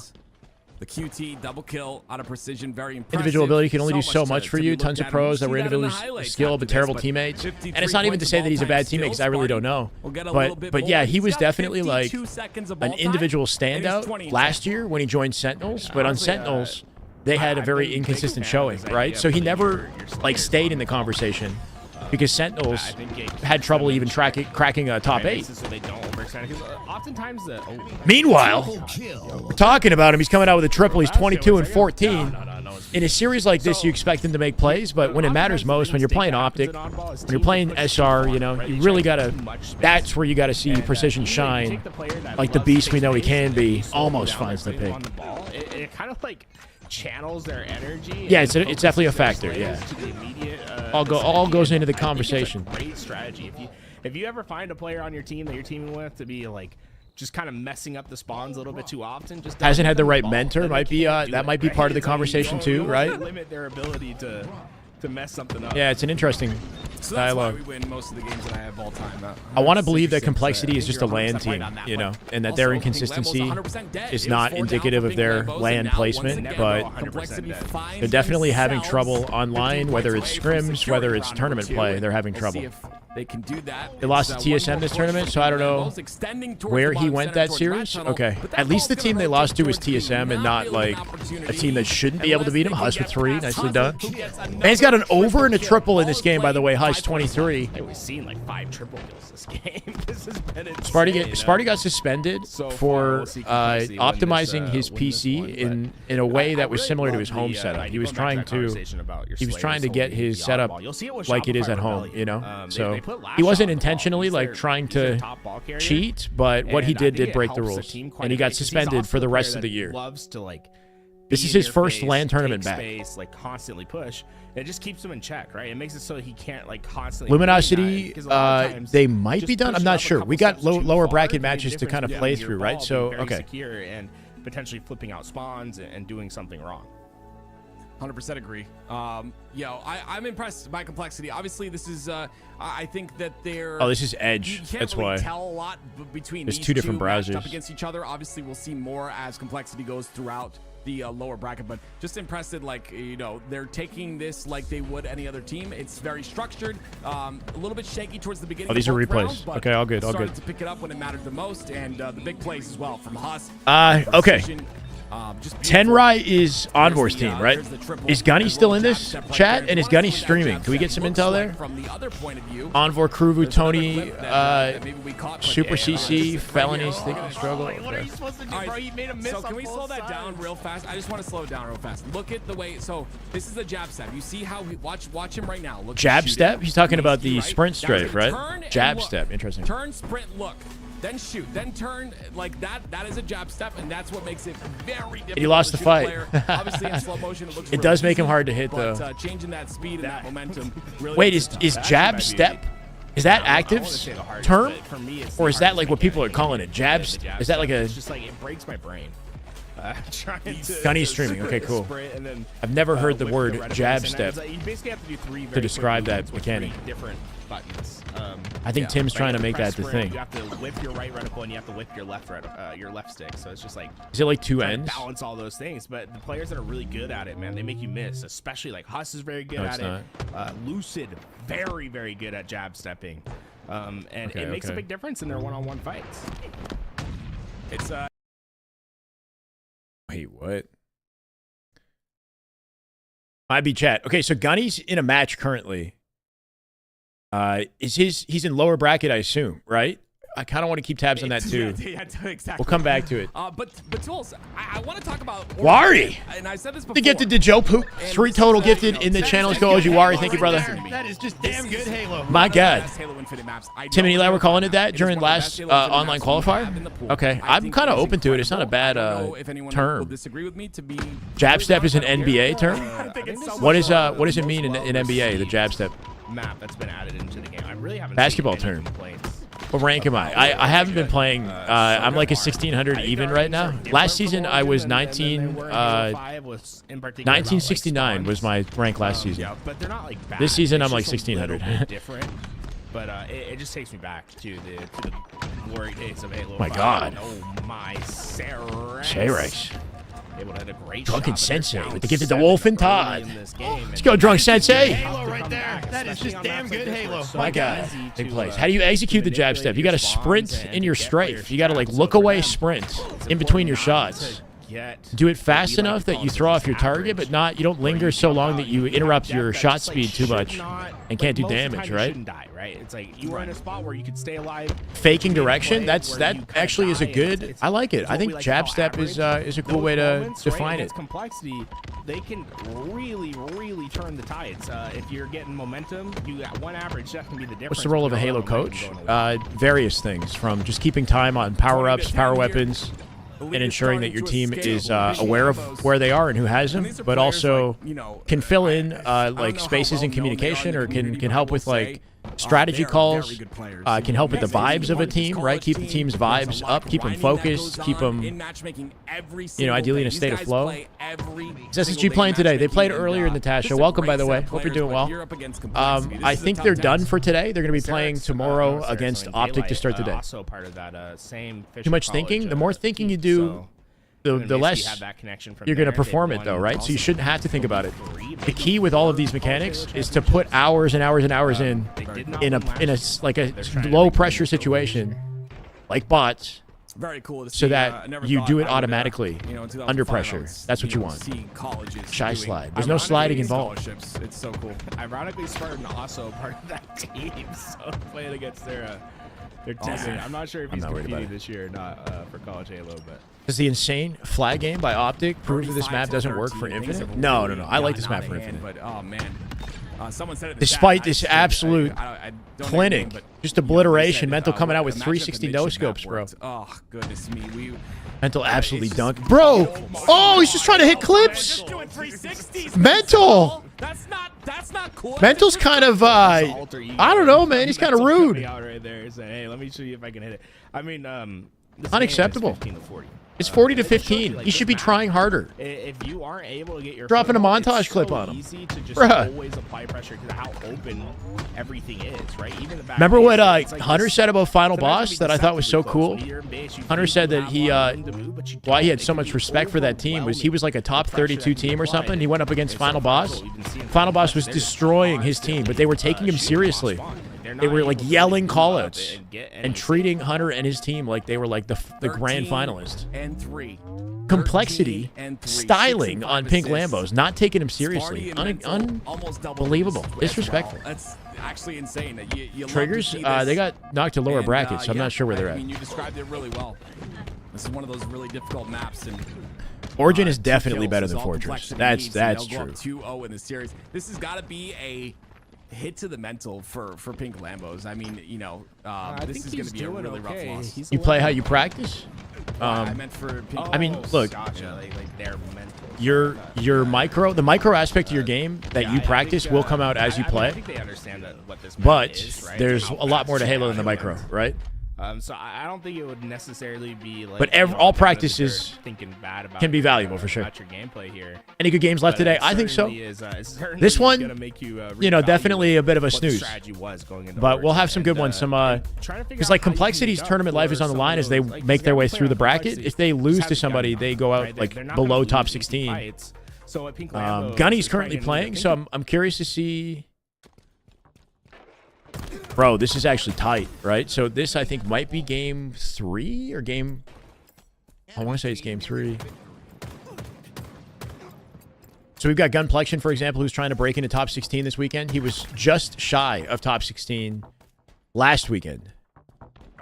The QT double kill out of precision, very impressive. Individual ability can only do so to- much for to be you. looked Tons of at, and pros we'll that were see in the individually highlights skilled after but this, terrible but teammates. 53 And it's not even to points say of that he's a ball bad time teammate because I really still. don't know. We'll get a little bit But more. yeah, he He's was got definitely like 52 seconds of an ball time, individual and he's standout 20 last year when he joined Sentinels. But on Honestly, Sentinels, they had a very inconsistent showing, right? So he never like stayed in the conversation because Sentinels had trouble even cracking a top 8. So they don't overextend because oftentimes the. Meanwhile, we're talking about him. He's coming out with a triple. He's 22 and 14. In a series like this, you expect him to make plays, but when it matters most, when you're playing Optic, when you're playing SR, you know, you really got to, that's where you got to see precision shine. Like the beast we know he can be, almost finds the pick. It kind of like channels their energy. Yeah, and it's definitely a focuses factor, their yeah. players to the immediate, All goes into the I think it's a conversation. great strategy. If you ever find a player on your team that you're teaming with to be like just kind of messing up the spawns a little bit too often. Just Hasn't had the right ball, mentor. then Might they be can't do that it, might be right? part of the It's like, conversation you too, don't right? wanna limit their ability to mess something up. Yeah, it's an interesting So that's why dialogue. we win most of the games that I have all time. I want to believe that 66, complexity I is think just a you're land 100% team, right on that, you know, but and that also, their Pink Lambo's inconsistency 100% dead. is It not was 4 down indicative for of Pink their Lambos, land and now, once placement, again, but complexity finds they're definitely having themselves trouble online, 15 whether points it's away from scrims, security whether it's round tournament number 2, play. They're having we'll trouble. see if they can do that. They lost to It's, TSM one this more tournament, push so I don't from know Lambos, extending towards where the he bottom went center that towards series. Red Tunnel, Okay, but that at least the ball's team gonna they rotate lost to was towards TSM, and not not really like an opportunity a team that shouldn't be able to unless beat they him. can Huss with get 3, past nicely Huss, done. who gets And he's got an another over and a triple triple in kill. this game, by the way. Huss 23. Hey, we've seen like 5 triple kills this game. This has been insane. Sparty got suspended So far, for we'll see complexity win this, optimizing his win this PC one, in a way I that was really similar to love his home the, setup. He going was back trying that to conversation about your he was Slayers trying to get holding his the setup oddball. You'll see it with like it is Shopify at home, Rebellion. you know. They So put last he wasn't shot on the ball. intentionally He's like their- trying he's their to top ball carrier. cheat, but what he And I did think it break the helps rules, team quite and he a got bit 'cause he's suspended also for the a rest player of the that year. Loves to like. This be is in his your first face, LAN tournament take back. Space, like constantly push. It just keeps him in check, right? It makes it so he can't like constantly. Luminosity, 'cause a lot of times, they might just be done. I'm pushing not up a sure. couple We got steps too lower far bracket can be the matches to difference kind of between play your through, right? ball So being very okay. secure and potentially flipping out spawns and doing something wrong. 100% agree. I'm impressed by complexity. Obviously, this is. I think that they're. Oh, this is You Edge. can't That's really why. tell a lot between There's these two different matched browsers. up against each other. Obviously, we'll see more as complexity goes throughout the lower bracket. But just impressed that, like, they're taking this like they would any other team. It's very structured. A little bit shaky towards the beginning. Oh, these of are both replays. rounds, but Okay, all good, all started good. to pick it up when it mattered the most, and the big plays as well from Huss. Okay. Precision, just beautiful. Tenrai is Envor's There's the, team, right? there's the triple Is Gunny and still roll in jab this step right chat? there. And is If you Gunny wanna see what that streaming? jab Can we get step some looks intel like there? From the other point of view, Envor, Kruvu, there's another Tony, clip that maybe we caught, but Super yeah, CC, just right Felonies, here. Think and Struggle. What are Okay. you supposed to do, All right, bro? You made a miss so on can we both slow that sides. down real fast? I just want to slow it down real fast. Look at the way. So this is the jab step. You see how he watch him right now. Look, Jab shoot step? it. He's talking about Sneaky, the right? sprint Now he's strafe, gonna right? turn and Jab look. step. Interesting. Turn, sprint, look. Then shoot, then turn like that. That is a jab step, and that's what makes it very difficult. he lost to the shoot a fight. player. Obviously, in slow motion, it looks. It really does make him easy, hard to hit, but, though. Changing that speed and that momentum. Really Wait, makes is it is tough. jab might be- step? Is that I wanna active say the hardest, term? but for me, it's Or the is that hardest like what people are mechanic. calling it? Jabs? The jab Is that like step. a? It's just like it breaks my brain. Trying to Gunny's streaming. Okay, cool. sprint and then, I've never heard the whip word red jab base, and step it's like you basically have to do 3 very describe quick that movements with mechanic. 3 different buttons. I think Tim's Like, trying you to have make press that the sprint, thing. You have to whip your right reticle and you have to whip your left stick. So it's just like Is it like two trying to ends? balance all those things. But the players that are really good at it, man, they make you miss. Especially like Huss is very good No, at it's it. Lucid, very very good at jab stepping, and Okay, it makes a okay. big difference in their one-on-one fights. It's Wait, what? Might be chat. Okay, so Gunny's in a match currently. He's in lower bracket, I assume, right? I kind of want to keep tabs on that too. Yeah, exactly. We'll come back to it. But Tools, I want to talk about Wari! and I said this before. The gifted to Joe Poop. And 3 this total is, gifted in the channels. Go OG Wari. Thank you, brother. That is just damn good Halo. My God. Best Halo Infinite maps. I Tim and know Eli were it's calling not it that It is during one of the last best Halo Infinite online maps we qualifier? have in the pool. Okay, I I'm think kind of it is open to it. It's not a incredible. bad I don't know if anyone term. will disagree with me to be Jab step is an NBA term? I think it's so What much does it mean in most NBA, the jab step? map that's been added into the game. I really haven't Basketball seen any term. complaints. What rank am I? I haven't been playing. I'm like a 1600 even right now. Last season I was 1969 was my rank last season. Yeah, but they're not like bad. This season, It's I'm like just a little 1600. bit different. But it just takes me back to the glory days of Halo. My 5. God. Oh my, Shayrex. Able to hit a great Drunken shot, but they're Sensei down with the gifted to 7 Wolf and early Todd. in this game, Let's and go, Drunk Sensei. Halo right there. That is just damn good Halo. My God. easy Big to, plays. How do you execute the jab step? You got to sprint in your strafe. You got to like look away, sprint in between your shots. Do it fast enough that you throw off your target, but not you don't linger so long that you interrupt your shot speed too much and can't do damage, right? It's like you are in a spot where you could stay alive. Faking direction, that actually is a good. I like it. I think jab step is a cool way to define it. Complexity, they can really turn the tides. If you're getting momentum, you got one average. That can be the difference. What's the role of a Halo coach? Various things, from just keeping time on power ups, power weapons, and ensuring that your team is aware of where they are and who has them, but also can fill in like spaces in communication or can help with like strategy They are calls, very good players. can help with the Amazing. vibes of a team, right? Keep the team's vibes up, keep them focused, keep them, ideally in a state of flow. Is SSG playing today? They played earlier, Natasha. Welcome, by the way. Hope you're doing well. I think they're done for today. They're going to be playing tomorrow against Optic to start the day. Also part of that same Too much thinking? The more thinking you do, the less you're going to perform it, though, right? So you shouldn't have to think about it. The key with all of these mechanics is to put hours and hours and hours in a like a low pressure situation, like bots, Very cool to see, so that never you thought do it I would, automatically in under 2005, pressure. I was, That's what you want. see colleges Shy doing- slide. There's no sliding involved. scholarships. It's so cool. Ironically, Spartan also part of that team, so playing against their teammate. I'm not sure if he's not worried about competing it. this year or not for College Halo, but Does the insane flag game by Optic prove that this map doesn't work for 35 to 13. Infinite? No. I like this Gotten map out for of hand, Infinite. But oh man, someone said it in the Despite chat, this I absolute don't know clinic, anything, but, just you know, they obliteration, said, Mental coming out with the matchup 360 that makes no your scopes, map bro. worked. Oh goodness me, Mental absolutely it's just- dunked. Bro! Oh, he's just trying to hit clips! Just doing 360s. Mental! That's not cool. Mental's kind of, I don't know, man. He's kind of Mental rude. coming out right there saying, "Hey, let me show you if I can hit it." I mean, this Unacceptable. game is 15 to 40. It's 40 to It shows you, 15. like, He should be this map, trying harder. If you aren't able to get your Dropping a foothold, montage it's clip so on him. easy to just Bruh. always apply pressure because of how open everything is, right? Even the back Remember base, what it's like Hunter this- said about Final sometimes it Boss can be that I thought was so deceptively cool? close. When you're in base, you Hunter think said you that have he, a lot of room to move, but you why he don't. had so It much can be respect for that team was he was like a top overwhelming, the 32 pressure that team can or be something. applied. He went up against It's Final so Boss. powerful. We've been seeing Final Boss was they're just destroying his constantly, team, but they were taking him shooting seriously. across spawn. They're They not were able like to yelling move up callouts and get and anything. treating Hunter and his team like they were like the grand finalists. 3. Complexity, 13 and 3. styling 65 on pink assists. Lambos, not taking him seriously. Sparty and Mental almost double Unbelievable. digits as Disrespectful. well. That's actually insane. You love to Triggers, see this. they got knocked to lower And, brackets, so I'm yeah, not sure where they're I at. mean, you described it really well. This is one of those really difficult maps, and Origin is 2 definitely kills better is than all Fortress. Complexity That's needs, and they'll true. go up 2-0 in the series. This has got to be a hit to the mental for Pink Lambos. I mean, you know, this is going to be a really rough loss. You play how you practice. I meant for Pink. I mean, look, Gotcha. Like they're mental. your micro, the micro aspect of your game that you practice will come out as you I play. think they understand what this map But is, right? there's How a lot more to fast Halo you than the can micro, right? So I don't think it would necessarily be like. But you know, all like, practices they're thinking bad about can be your, valuable for sure. About your gameplay here. Any good games left But today? it I think so. certainly is, it certainly This is one, gonna make you, definitely a bit of a what the snooze. strategy was going into But we'll Origin. have some good And, ones. Some and trying to figure because out like how you can Complexity's make up tournament life for is on the some line of as they those, like, make their yeah, way play through on the bracket. Complexity. If they lose Just to have somebody, gun they knowledge, go out right? like They're not below gonna top lose easy 16. fights. So at Pink Lambos, Gunny's it's currently probably gonna playing, be so I'm curious to see. Bro, this is actually tight, right? So this I think might be game 3 or game. I want to say it's game 3. So we've got Gunplexion, for example, who's trying to break into top 16 this weekend. He was just shy of top 16 last weekend,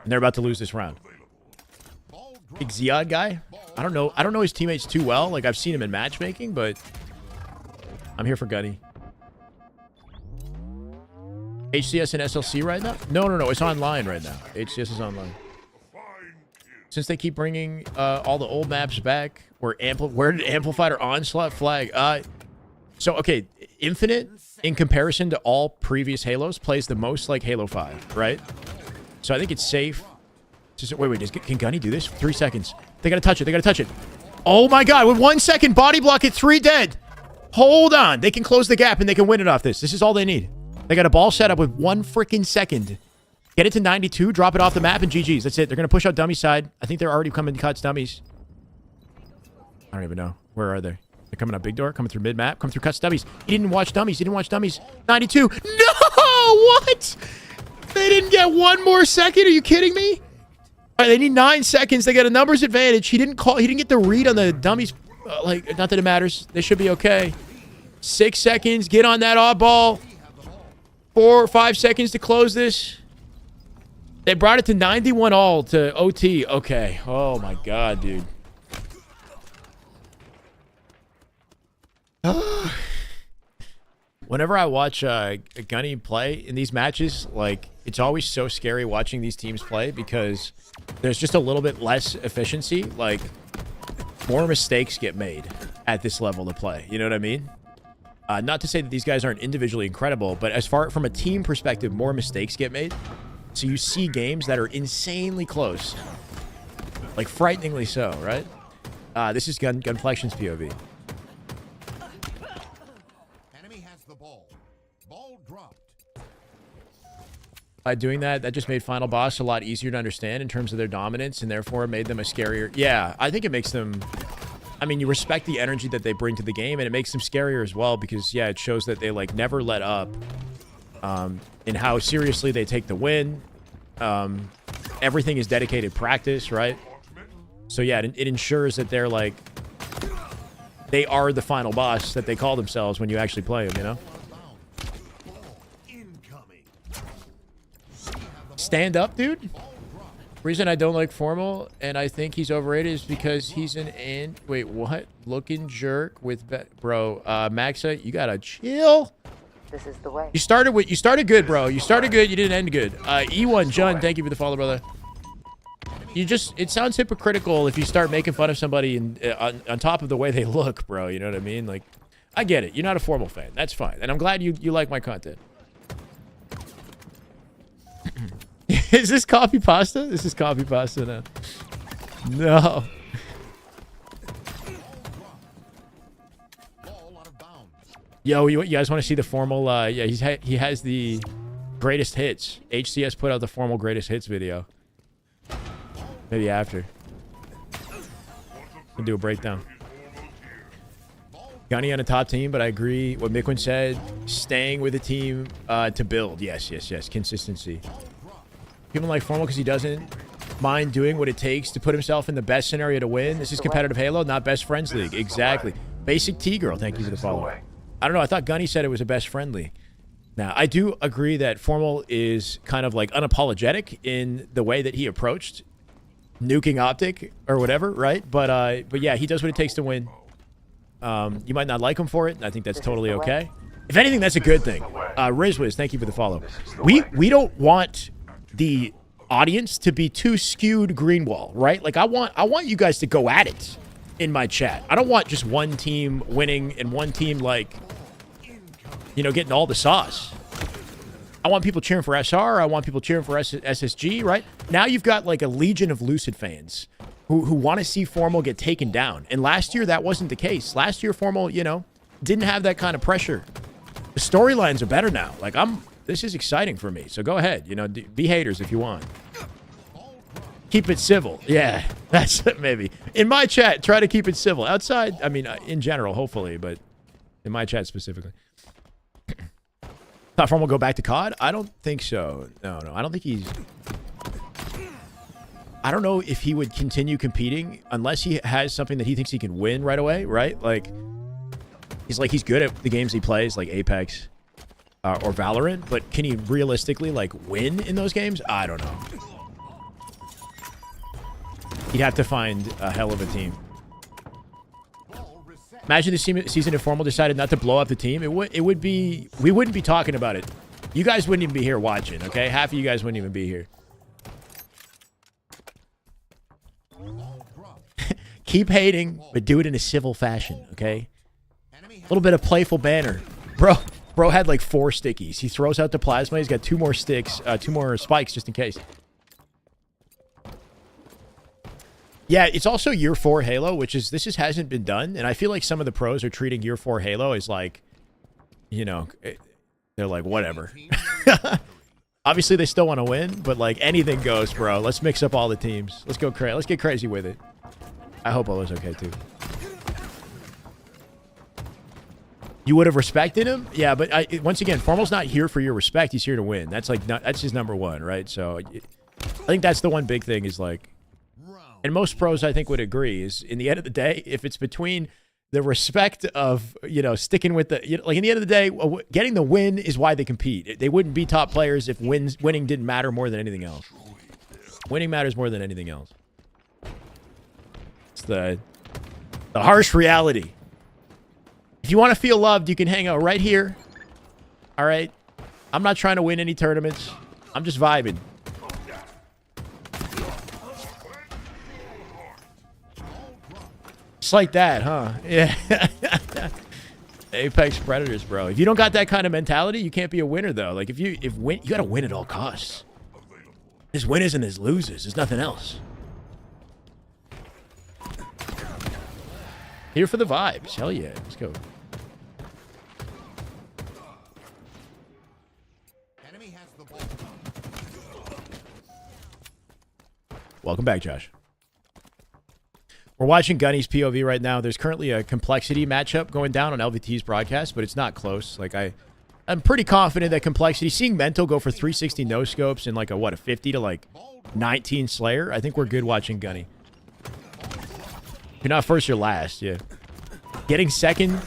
and they're about to lose this round. Big Ziad guy. I don't know his teammates too well. Like I've seen him in matchmaking, but I'm here for Gunny. HCS and SLC right now? No. It's online right now. HCS is online. Since they keep bringing all the old maps back, where did Amplified or Onslaught flag? So, okay, Infinite, in comparison to all previous Halos, plays the most like Halo 5, right? So I think it's safe. Wait, can Gunny do this? 3 seconds. They gotta touch it. Oh my god, with 1 second, body block it, 3 dead. Hold on. They can close the gap and they can win it off this. This is all they need. They got a ball set up with 1 freaking second. Get it to 92, drop it off the map, and GG's. That's it. They're going to push out dummy side. I think they're already coming to cuts dummies. I don't even know. Where are they? They're coming up big door, coming through mid-map, coming through cuts dummies. He didn't watch dummies. 92. No! What? They didn't get 1 more second? Are you kidding me? All right, they need 9 seconds. They got a numbers advantage. He didn't get the read on the dummies. Not that it matters. They should be okay. 6 seconds. Get on that odd ball. 4 or 5 seconds to close this. They brought it to 91 all to OT. Okay. Oh, my God, dude. Whenever I watch Gunny play in these matches, like, it's always so scary watching these teams play because there's just a little bit less efficiency. Like, more mistakes get made at this level to play. You know what I mean? Not to say that these guys aren't individually incredible, but as far from a team perspective, more mistakes get made. So you see games that are insanely close. Like frighteningly so, right? This is Gunflection's POV. Enemy has the ball. Ball dropped. By doing that, that just made Final Boss a lot easier to understand in terms of their dominance, and therefore made them a scarier. Yeah, I think it makes them... I mean, you respect the energy that they bring to the game, and it makes them scarier as well because, yeah, it shows that they, like, never let up in how seriously they take the win. Everything is dedicated practice, right? So, yeah, it ensures that they're, like, they are the final boss that they call themselves when you actually play them, you know? Stand up, dude? Reason I don't like Formal and I think he's overrated is because he's an wait, what? Looking jerk with bro. Maxa, you gotta chill. This is the way. You started good, bro. You started good, you didn't end good. E1 John, thank you for the follow, brother. It sounds hypocritical if you start making fun of somebody on top of the way they look, bro. You know what I mean? Like, I get it. You're not a Formal fan. That's fine. And I'm glad you like my content. Is this coffee pasta? This is coffee pasta now. No. Yo, you guys want to see the Formal? Yeah, he has the greatest hits. HCS put out the Formal greatest hits video. Maybe after. We'll do a breakdown. Gunny on a top team, but I agree what Miquin said. Staying with the team to build. Yes. Consistency. People like Formal because he doesn't mind doing what it takes to put himself in the best scenario to win. This is competitive Halo, not best friends league. Exactly. Basic T-Girl, thank you for the follow. I don't know. I thought Gunny said it was a best friend league. Now, I do agree that Formal is kind of like unapologetic in the way that he approached nuking Optic or whatever, right? But yeah, he does what it takes to win. You might not like him for it, and I think that's totally okay. If anything, that's a good thing. Rizwiz, thank you for the follow. We don't want the audience to be too skewed Greenwall, right? Like I want you guys to go at it in my chat. I don't want just one team winning and one team like, you know, getting all the sauce. I want people cheering for SR. I want people cheering for SSG, right? Now you've got like a legion of Lucid fans who want to see Formal get taken down. And last year that wasn't the case. Last year Formal, you know, didn't have that kind of pressure. The storylines are better now. Like this is exciting for me. So go ahead, you know, be haters if you want. Keep it civil. Yeah, that's it, maybe. In my chat, try to keep it civil. Outside, I mean, in general, hopefully, but in my chat specifically. Thought Form will go back to COD? I don't think so. No, I don't think he's... I don't know if he would continue competing unless he has something that he thinks he can win right away, right? Like, he's good at the games he plays, like Apex. Or Valorant, but can he realistically, like, win in those games? I don't know. He'd have to find a hell of a team. Imagine the season if Formal decided not to blow up the team. It would be... We wouldn't be talking about it. You guys wouldn't even be here watching, okay? Half of you guys wouldn't even be here. Keep hating, but do it in a civil fashion, okay? A little bit of playful banner. Bro had like 4 stickies. He throws out the plasma. He's got 2 more sticks, 2 more spikes just in case. Yeah, it's also year 4 Halo, which is, this hasn't been done. And I feel like some of the pros are treating year 4 Halo as like, you know, they're like, whatever. Obviously, they still want to win, but like anything goes, bro. Let's mix up all the teams. Let's go crazy. Let's get crazy with it. I hope Olo's okay too. You would have respected him? Yeah, but once again, Formal's not here for your respect. He's here to win. That's like, that's his #1, right? So I think that's the one big thing is like, and most pros I think would agree is in the end of the day, if it's between the respect of, you know, sticking with the, you know, like in the end of the day, getting the win is why they compete. They wouldn't be top players if winning didn't matter more than anything else. Winning matters more than anything else. It's the harsh reality. If you want to feel loved, you can hang out right here. All right? I'm not trying to win any tournaments. I'm just vibing. Just like that, huh? Yeah. Apex Predators, bro. If you don't got that kind of mentality, you can't be a winner, though. Like, you got to win at all costs. There's winners and there's losers. There's nothing else. Here for the vibes. Hell yeah. Let's go. Enemy has the ball. Welcome back, Josh. We're watching Gunny's POV right now. There's currently a complexity matchup going down on LVT's broadcast, but it's not close. Like, I'm pretty confident that complexity, seeing Mental go for 360 no scopes and like a 50 to like 19 Slayer, I think we're good watching Gunny. You're not first, you're last, yeah. Getting second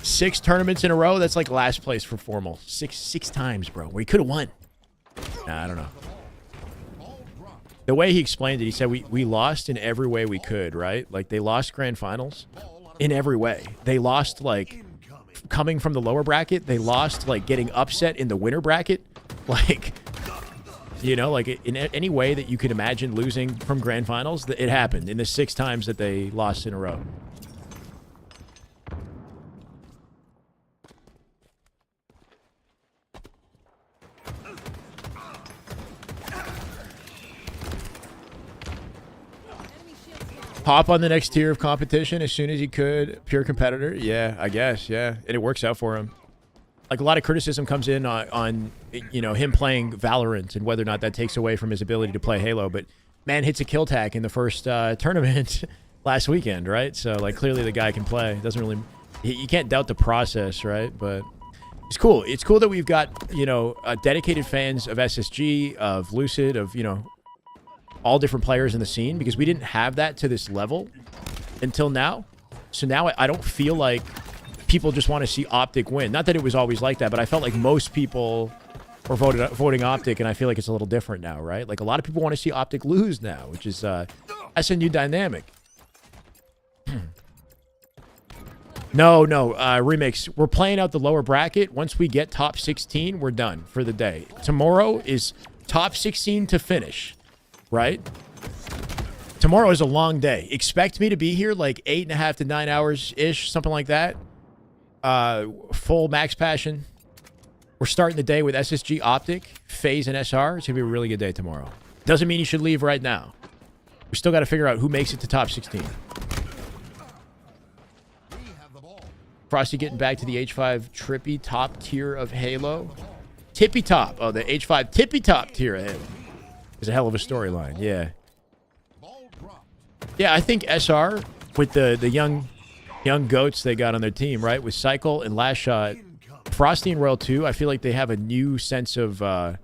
6 tournaments in a row, that's like last place for formal. Six times, bro. We could have won. Nah, I don't know. The way he explained it, he said we lost in every way we could, right? Like, they lost grand finals in every way. They lost, like, coming from the lower bracket. They lost, like, getting upset in the winner bracket. Like, you know, like, in any way that you could imagine losing from grand finals, it happened in the 6 times that they lost in a row. Hop on the next tier of competition as soon as he could. Pure competitor. Yeah, I guess. Yeah. And it works out for him. Like, a lot of criticism comes in on you know, him playing Valorant and whether or not that takes away from his ability to play Halo. But man hits a kill tack in the first tournament last weekend, right? So, like, clearly the guy can play. Doesn't really... You can't doubt the process, right? But it's cool. It's cool that we've got, you know, dedicated fans of SSG, of Lucid, of, you know, all different players in the scene, because we didn't have that to this level until now. So now I don't feel like people just want to see Optic win. Not that it was always like that, but I felt like most people were voting Optic, and I feel like it's a little different now, right? Like, a lot of people want to see Optic lose now, which is that's a new dynamic. No, Remix. We're playing out the lower bracket. Once we get top 16, we're done for the day. Tomorrow is top 16 to finish. Right? Tomorrow is a long day. Expect me to be here like 8.5 to 9 hours-ish, something like that. Full max passion. We're starting the day with SSG, Optic, FaZe, and SR. It's going to be a really good day tomorrow. Doesn't mean you should leave right now. We still got to figure out who makes it to top 16. Frosty getting back to the H5 trippy top tier of Halo. Tippy top. Oh, the H5 tippy top tier of Halo. Is a hell of a storyline, yeah. Yeah, I think SR, with the young goats they got on their team, right? With Cycle and Last Shot, Frosty and Royal 2, I feel like they have a new sense of, they're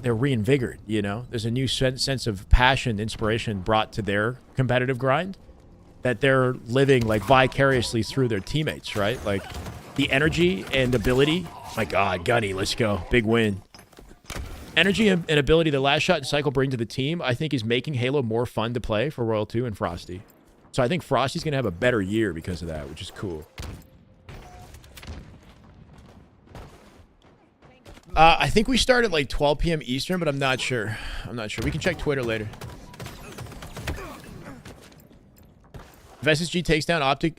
reinvigorated, you know? There's a new sense of passion, inspiration brought to their competitive grind that they're living, like, vicariously through their teammates, right? Like, the energy and ability, my God, Gunny, let's go. Big win. Energy and ability that Last Shot and Cycle bring to the team, I think, is making Halo more fun to play for Royal 2 and Frosty. So I think Frosty's going to have a better year because of that, which is cool. I think we start at like 12 p.m. Eastern, but I'm not sure. We can check Twitter later. If SSG takes down Optic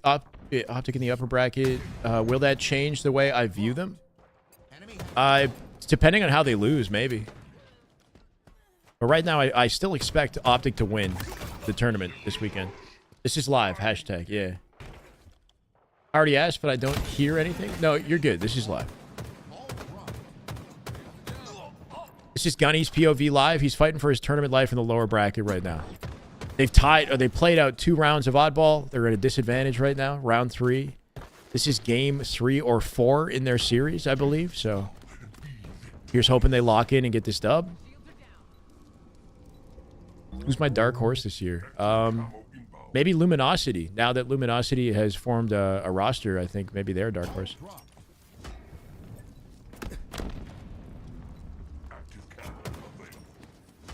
in the upper bracket, will that change the way I view them? Depending on how they lose, maybe. But right now, I still expect Optic to win the tournament this weekend. This is live. Hashtag, yeah. I already asked, but I don't hear anything. No, you're good. This is live. This is Gunny's POV live. He's fighting for his tournament life in the lower bracket right now. They played out 2 rounds of oddball. They're at a disadvantage right now. Round 3. This is game 3 or 4 in their series, I believe. So here's hoping they lock in and get this dub. Who's my dark horse this year? Maybe Luminosity. Now that Luminosity has formed a roster, I think maybe they're a dark horse.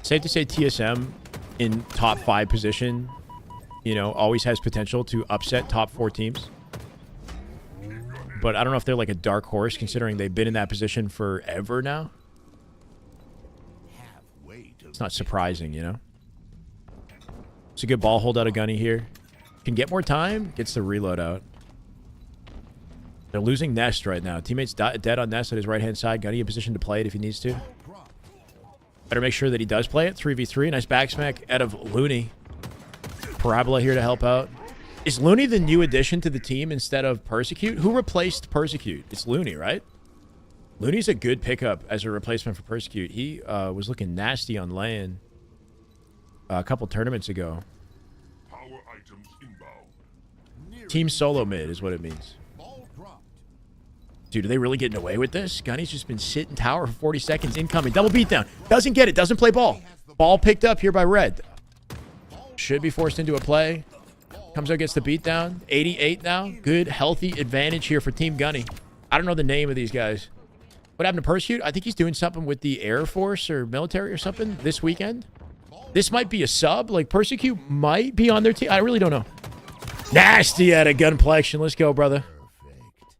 Safe to say TSM in top 5 position, you know, always has potential to upset top 4 teams. But I don't know if they're like a dark horse, considering they've been in that position forever now. It's not surprising, you know. It's a good ball hold out of Gunny here. Can get more time, gets the reload out. They're losing Nest right now. Teammates dead on Nest at his right-hand side. Gunny in position to play it if he needs to. Better make sure that he does play it. 3v3. Nice backsmack out of Looney. Parabola here to help out. Is Looney the new addition to the team instead of Persecute? Who replaced Persecute? It's Looney, right? Looney's a good pickup as a replacement for Persecute. He was looking nasty on LAN a couple tournaments ago. Team solo mid is what it means. Dude, are they really getting away with this? Gunny's just been sitting tower for 40 seconds. Incoming. Double beatdown. Doesn't get it. Doesn't play ball. Ball picked up here by Red. Should be forced into a play. Comes out, gets the beatdown. 88 now. Good, healthy advantage here for Team Gunny. I don't know the name of these guys. What happened to Persecute? I think he's doing something with the Air Force or military or something this weekend. This might be a sub. Like, Persecute might be on their team. I really don't know. Nasty at a gunplexion. Let's go, brother.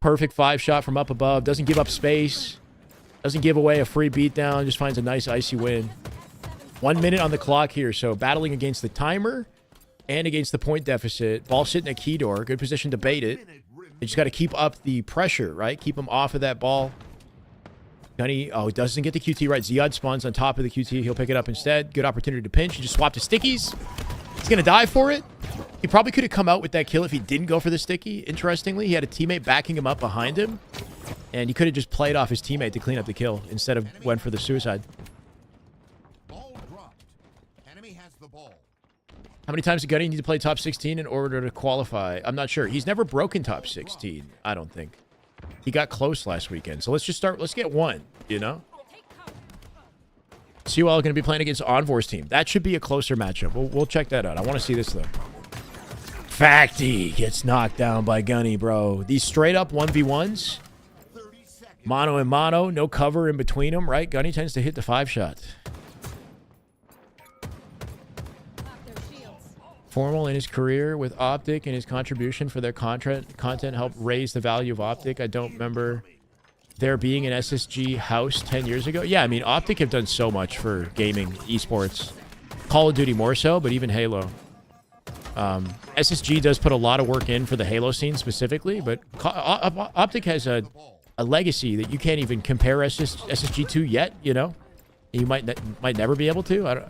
Perfect 5-shot from up above. Doesn't give up space. Doesn't give away a free beatdown. Just finds a nice icy win. 1 minute on the clock here. So battling against the timer and against the point deficit. Ball sitting at key door. Good position to bait it. You just got to keep up the pressure, right? Keep him off of that ball. Gunny, oh, doesn't get the QT right. Ziad spawns on top of the QT. He'll pick it up instead. Good opportunity to pinch. He just swapped to stickies. He's going to die for it. He probably could have come out with that kill if he didn't go for the sticky. Interestingly, he had a teammate backing him up behind him. And he could have just played off his teammate to clean up the kill instead of went for the suicide. Ball dropped. Enemy has the ball. How many times did Gunny need to play top 16 in order to qualify? I'm not sure. He's never broken top 16, I don't think. He got close last weekend. So let's just start. Let's get one, you know? CUL going to be playing against Envor's team. That should be a closer matchup. We'll check that out. I want to see this, though. Facty gets knocked down by Gunny, bro. These straight-up 1v1s. Mono and mono. No cover in between them, right? Gunny tends to hit the 5-shot. Formal in his career with Optic and his contribution for their content helped raise the value of Optic. I don't remember there being an SSG house 10 years ago. Yeah, I mean, Optic have done so much for gaming, esports. Call of Duty more so, but even Halo. SSG does put a lot of work in for the Halo scene specifically, but Optic has a legacy that you can't even compare SSG to yet, you know? You might never be able to.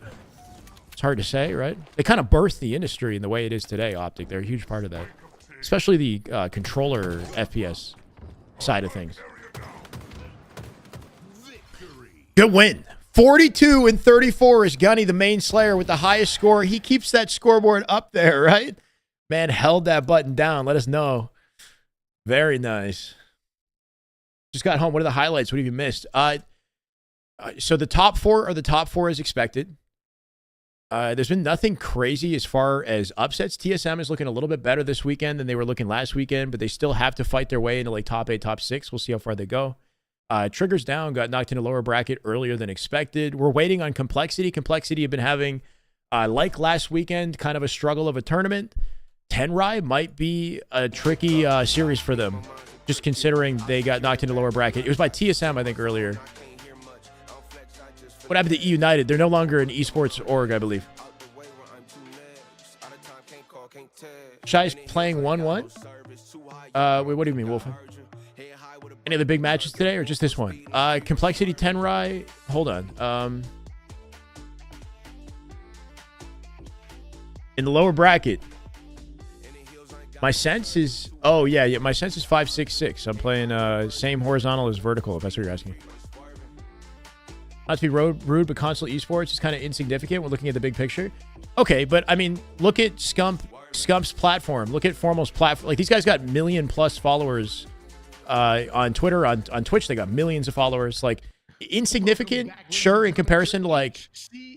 It's hard to say, right? They kind of birthed the industry in the way it is today, Optic. They're a huge part of that. Especially the controller FPS side of things. Good win. 42 and 34 is Gunny, the main slayer, with the highest score. He keeps that scoreboard up there, right? Man, held that button down. Let us know. Very nice. Just got home. What are the highlights? What have you missed? So the top four are the top four as expected. There's been nothing crazy as far as upsets. TSM is looking a little bit better this weekend than they were looking last weekend, but they still have to fight their way into like top 8, top 6. We'll see how far they go. Triggers down, got knocked into lower bracket earlier than expected. We're waiting on Complexity. Complexity have been having, like last weekend, kind of a struggle of a tournament. Tenrai might be a tricky series for them, just considering they got knocked into lower bracket. It was by TSM, I think, earlier. What happened to E United? They're no longer an esports org, I believe. Shy's playing 1-1? Wait, what do you mean, Wolfen? Any other big matches today or just this one? Complexity Tenrai. Hold on. In the lower bracket, my sense is... Oh, yeah. My sense is 5-6-6. I'm playing same horizontal as vertical, if that's what you're asking. Not to be rude, but console esports is kind of insignificant. We're looking at the big picture. Okay, but I mean, look at Scump's platform. Look at Formal's platform. Like, these guys got million-plus followers on Twitter. On Twitch, they got millions of followers. Like, insignificant, sure, in comparison to, like,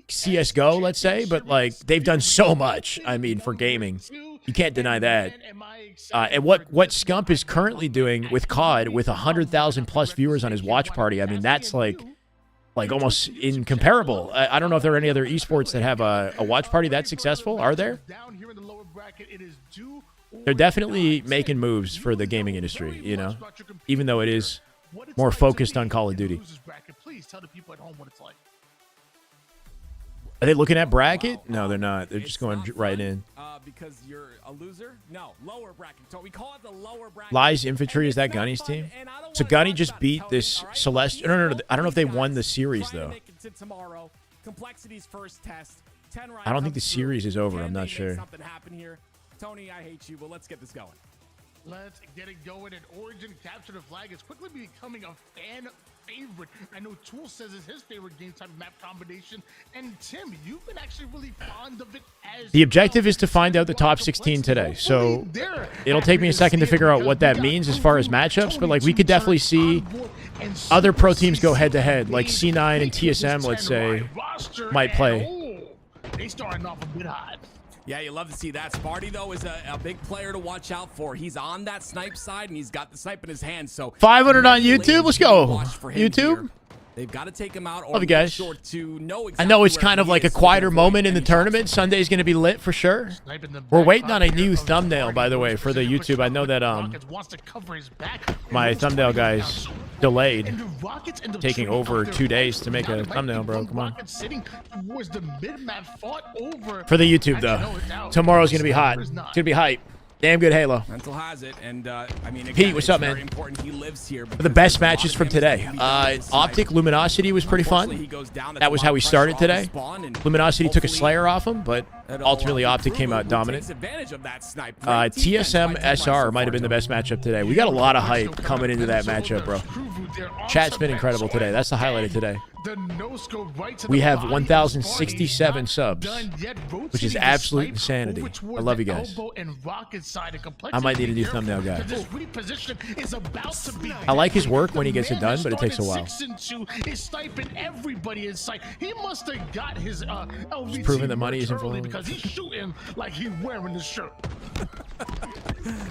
CSGO, let's say. But, like, they've done so much, I mean, for gaming. You can't deny that. And what Scump is currently doing with COD, with 100,000-plus viewers on his watch party, I mean, that's, like almost incomparable. I don't know if there are any other esports that have a watch party that successful. Are there? They're definitely making moves for the gaming industry, you know, even though it is more focused on Call of Duty. Are they looking at bracket? No, they're not. They're just going right in. because you're a loser? No, lower bracket. So we call it the lower bracket. Lies Infantry, is that Gunny's team? So Gunny just beat this Celestial. No. I don't know if they won the series, though. Complexity's first test. 10 I don't think the series is over. I'm not sure. Something happen here. Tony, I hate you, but let's get this going. Let's get it going. And Origin capture the flag. It's quickly becoming a fan favorite. I know Tool says it's his favorite game type map combination. And Tim, you've been actually really fond of it as The objective is to find out the top 16 today. So it'll take me a second to figure out what that means as far as matchups. But like we could definitely see other pro teams go head to head. Like C9 and TSM, let's say, might play. They starting off a bit hot. Yeah, you love to see that. Sparty, though, is a big player to watch out for. He's on that snipe side, and he's got the snipe in his hand. So 500 on YouTube. Let's go. YouTube. They've got to take him out. Or love you guys. Sure to know exactly I know it's kind of like a quieter moment in the tournament. Sunday's going to be lit for sure. We're waiting on a new thumbnail, by the way, for the YouTube. I know that my thumbnail guy's delayed, taking over 2 days to make a thumbnail, bro. Come on. For the YouTube, though, tomorrow's going to be hot. It's going to be hype. Damn good Halo. Mental has it, and I mean, again, Pete, what's up, man? He lives here For the best matches from today. Optic Luminosity was pretty fun. That was how we started today. Luminosity took a Slayer off him, but ultimately Optic came out dominant. TSM SR might have been the best matchup today. We got a lot of hype coming into that matchup, bro. Chat's been incredible today. That's the highlight of today. We have 1,067 subs, which is absolute insanity. I love you guys. I might need a new thumbnail guy. I like his work when he gets it done, but it takes a while. Just proving that money isn't flowing. Because he's shooting like he's wearing the shirt.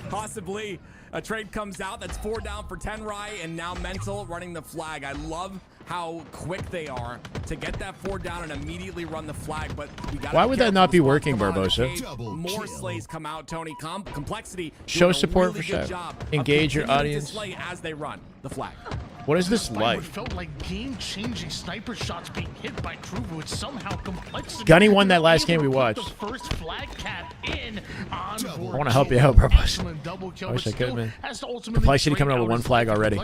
Possibly a trade comes out. That's 4 down for Tenrai, and now Mental running the flag. I love how quick they are to get that 4 down and immediately run the flag. But we got. Why would that not be working, Barbosa? More slays come out, Tony. Complexity. Show support for Shyway. Engage your audience as they run the flag. What is this like? It felt like game-changing sniper shots being hit by Kruvu, which somehow Complexity. Gunny won that last game we watched. First flag cap in I want to help you out, Barbosa. I wish I could, man. Complexity coming out with 1 flag already.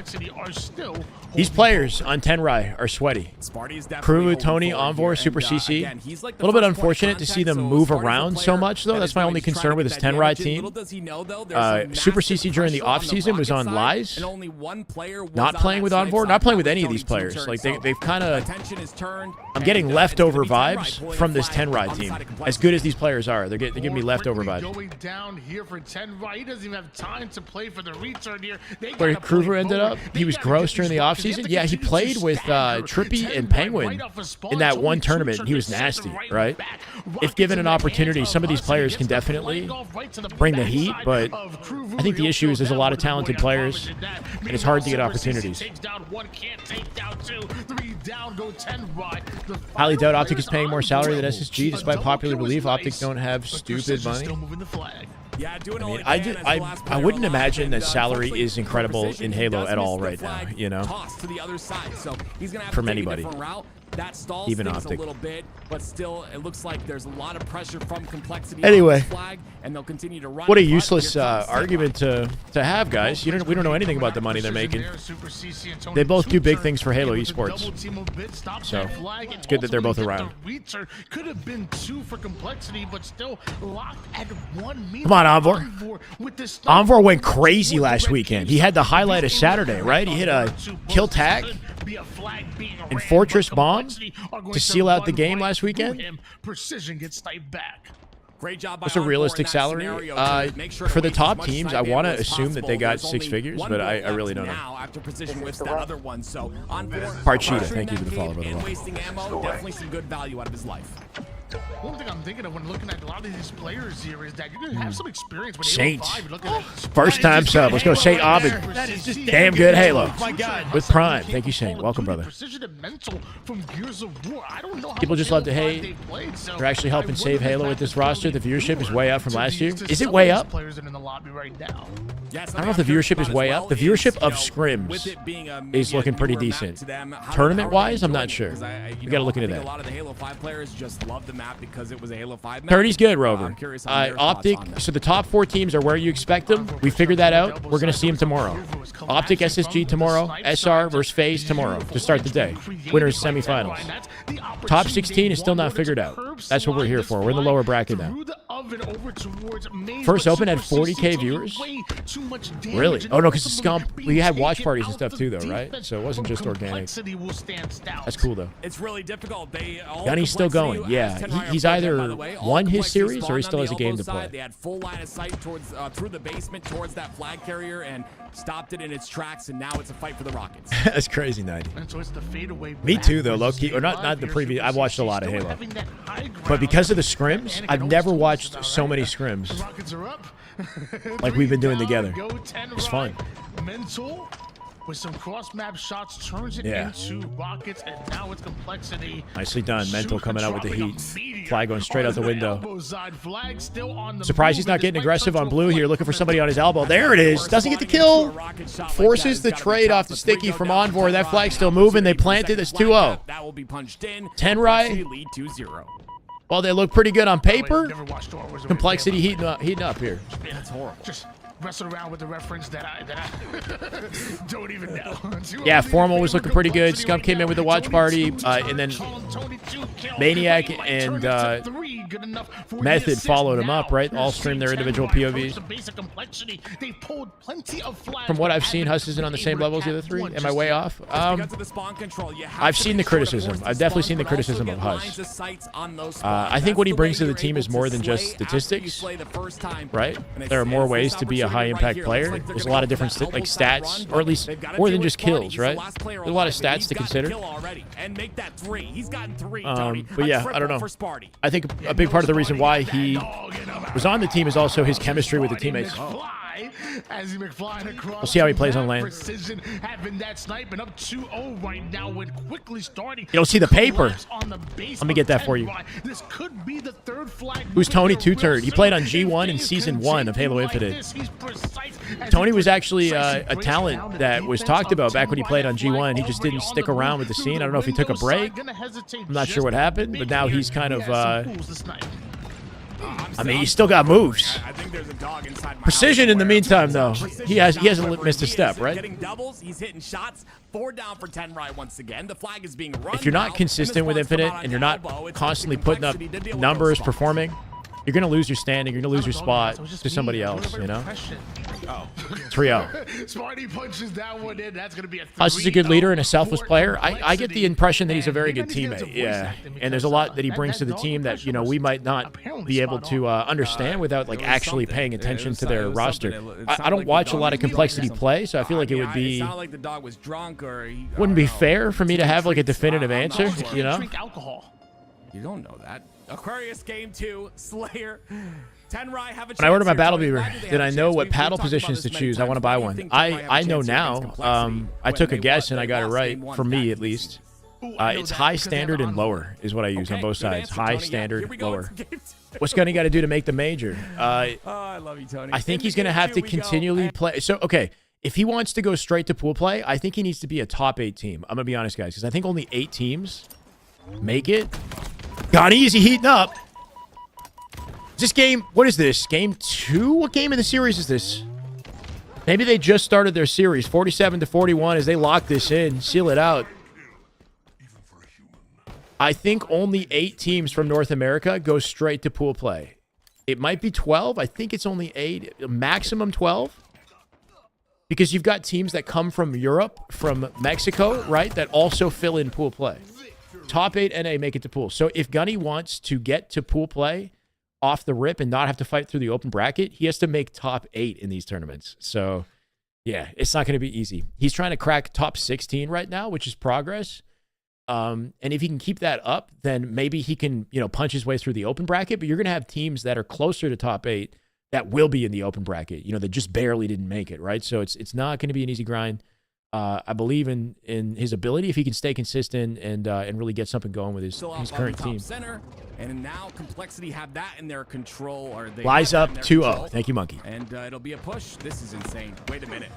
These players on Tenrai are sweaty. Kruvu, Tony, Envor, Super CC. A little bit unfortunate to see them move around so much, though. That's my only concern with this Tenrai team. Super CC during the offseason was on Lies. Not playing with Envor, not playing with any of these players. Like they've kind of. I'm getting leftover vibes from this Tenrai team. As good as these players are, they're giving me leftover vibes. Going down here for Tenrai. He doesn't even have time to play for the return here. Where Kruvu ended up, he was gross during the offseason. Yeah, he played with Trippy and Penguin in that one tournament. He was nasty, right? If given an opportunity, some of these players can definitely bring the heat, but I think the issue is there's a lot of talented players, and it's hard to get opportunities. Highly doubt Optic is paying more salary than SSG. Despite popular belief, Optic don't have stupid money. I mean, I wouldn't imagine that salary is incredible in Halo at all right now, you know, from anybody. That stalls even things Optic. a little bit, but still, it looks like there's a lot of pressure from Complexity. Anyway, on the flag, and they'll continue to run. What a useless argument to have, guys. We don't know anything about the money they're making. They both do big things for Halo esports, so it's good that they're both around. Could have been 2 for Complexity, but still locked at 1. Come on, Envor. Envor went crazy last weekend. He had the highlight of Saturday, right? He hit a kill tag and Fortress Bomb to seal out the game last weekend. Precision gets sniped back. Great job. What's a realistic salary? For the top teams, I want to assume that they got 6 figures, but I really don't know. After position with that other one, so on Parchita, thank you for the follow, brother. And wasting ammo, definitely some good value out of his life. One thing I'm thinking of when looking at a lot of these players here is that you're going to have some experience with Saints. Halo 5. Looking at First time sub. Let's go, Saint Abed. That is just Damn good Halo. Oh my God. With Prime. Thank you, Saint. Welcome, brother. Precision and mental from Gears of War. I don't know how People just love to Halo 5 hate. they played, so They're actually helping I save wouldn't Halo have with this to roster. The viewership is way up from last year. Is it some way of these up? Players that are in the lobby right now. I don't know if the viewership is way up. The viewership of scrims is looking pretty decent. Tournament-wise, I'm not sure. We got to look into that. A lot of the Halo 5 players just love the map because it was a Halo 5 map. 30's good, Rover. I'm curious on their thoughts Optic, on that. so the top 4 teams are where you expect them. We figured that out. We're going to see them tomorrow. Optic SSG tomorrow. SR versus FaZe tomorrow to start the day. Winners semifinals. Top 16 is still not figured out. That's what we're here for. We're in the lower bracket now. First Open had 40K viewers? Really? Oh, no, because the Scump, we had watch parties and stuff too, though, right? So it wasn't just organic. That's cool, though. It's really difficult. Gunny's still going. Yeah, he's either won his series or he still has a game to play. They had full line of sight towards through the basement towards that flag carrier and stopped it in its tracks, and now it's a fight for the Rockets. That's crazy, 90. Me too, though, low-key. Or not the previous. I've watched a lot of Halo. But because of the scrims, I've never watched so many scrims like we've been doing together. It's fun. Mental with some cross-map shots turns it into Rockets, and now it's Complexity. Nicely done. Mental coming out with the heat. Flag going straight out the window. Surprised he's not getting aggressive on blue here, looking for somebody on his elbow. There it is. Doesn't get the kill. Forces the trade off the sticky from Envor. That flag's still moving. They planted. It's 2-0. That will be punched in. Tenrai. Lead 2-0. Well, they look pretty good on paper. Complexity heating up here. That's horrible. Just wrestle around with the reference that I don't even know. Yeah, Formal was looking pretty good. Scump came in with the watch party, and then Maniac and Method followed him up, right? All streamed their individual POVs. From what I've seen, Huss isn't on the same level as the other 3. Am I way off? I've seen the criticism. I've definitely seen the criticism of Huss. I think what he brings to the team is more than just statistics, right? There are more ways to be a high-impact player. There's a lot of different stats, or at least more than just kills, right? There's a lot of stats to consider. But yeah, I don't know. I think a big part of the reason why he was on the team is also his chemistry with the teammates. We'll see how he plays on lane. You don't see the paper. Let me get that for you. Who's Tony Two-Turd? He played on G1 in Season 1 of Halo Infinite. Tony was actually a talent that was talked about back when he played on G1. He just didn't stick around with the scene. I don't know if he took a break. I'm not sure what happened, but now he's kind of... I mean, he's still got moves. Precision in the meantime, though. He hasn't missed a step, right? Getting doubles, he's hitting shots. 4 down for Tenrai once again. The flag is being run. If you're not consistent with Infinite and you're not constantly putting up numbers, performing, you're going to lose your standing. You're going to lose your spot to somebody else, you know? 3-0. Smarty punches that one in. That's going to be a 3-0. Huss is a good leader and a selfless player. I get the impression that he's a very good teammate. Yeah, and there's a lot that he brings to the team that, you know, we might not be able to understand without, like, actually paying attention to their roster. I don't watch a lot of Complexity play, so I feel like it would be... wouldn't be fair for me to have, like, a definitive answer, you know? You don't know that. Aquarius Game 2, Slayer. Tenrai have a chance. When I ordered my Battle Beaver, did I know what paddle positions to choose? I want to buy one. I know now. I took a guess and I got it right, for me at least. It's high, standard, and lower is what I use on both sides. High, standard, lower. What's Gunny got to do to make the major? I love you, Tony. I think he's going to have to continually play. So, okay, if he wants to go straight to pool play, I think he needs to be a top 8 team. I'm going to be honest, guys, because I think only 8 teams make it. Got easy heating up. Is this game, what is this? Game 2? What game in the series is this? Maybe they just started their series. 47-41 as they lock this in, seal it out. I think only 8 teams from North America go straight to pool play. It might be 12. I think it's only 8. Maximum 12. Because you've got teams that come from Europe, from Mexico, right? That also fill in pool play. Top 8 NA make it to pool. So if Gunny wants to get to pool play off the rip and not have to fight through the open bracket, he has to make top 8 in these tournaments. So, yeah, it's not going to be easy. He's trying to crack top 16 right now, which is progress. And if he can keep that up, then maybe he can, you know, punch his way through the open bracket. But you're going to have teams that are closer to top 8 that will be in the open bracket, you know, that just barely didn't make it, right? So it's not going to be an easy grind. I believe in his ability if he can stay consistent and really get something going with his current team. Center, and now Complexity have that in their control. Or they Lies up 2-0. Thank you, Monkey. And it'll be a push. This is insane. Wait a minute.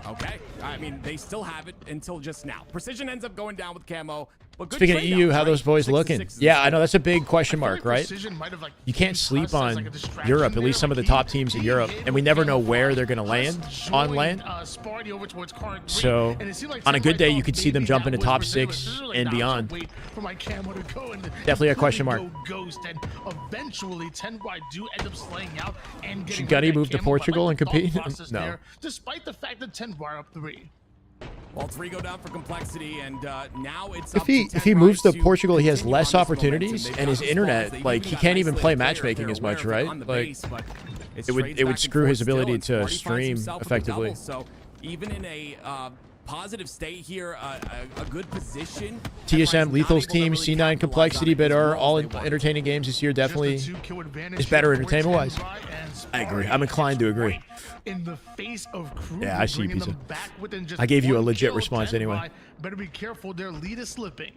Okay. I mean, they still have it until just now. Precision ends up going down with camo. But good Speaking of trade EU, outs, how right? those boys 6 to looking? 6 is Yeah, a I know that's a big question I feel mark, like right? Precision might have, like, You can't used sleep us as, on like, a distraction Europe, at least there. some of the Like, top teams in Europe, and we never know where they're going to land on land. Sparty over towards Card 3, So, and it seemed like on a good day, Tim you could see them maybe jump that into was top residual. 6 This is like, and nah, I'm beyond. gonna wait for my camo to go, and Definitely a it question clearly mark. go ghost, and eventually 10Y do end up slaying out and getting Should Gunny that move to camo, but Portugal like and the compete? thought process No. there, despite the fact that 10Y are up 3. Well, 3 go down for complexity, and now it's If up he to if he 10 moves to Rise Portugal, he has continue less on this opportunities, momentum. and his They've got the internet, balls. like, They've he can't even got play an isolated matchmaking player as much, there right? on the Like, base, but it's it would trades it would back and screw his forth still, ability and to Sparty finds stream himself with a effectively. double. So even in a positive state here, a good position. TSM Lethal's team, C9 Complexity, but are all entertaining games this year. Definitely is better entertainment-wise. I agree. I'm inclined to agree. In the face of Crew, Yeah, I see you, bringing them Pizza. back within just I gave you a one legit kill, response 10Y. anyway. Better be careful, their lead is slipping.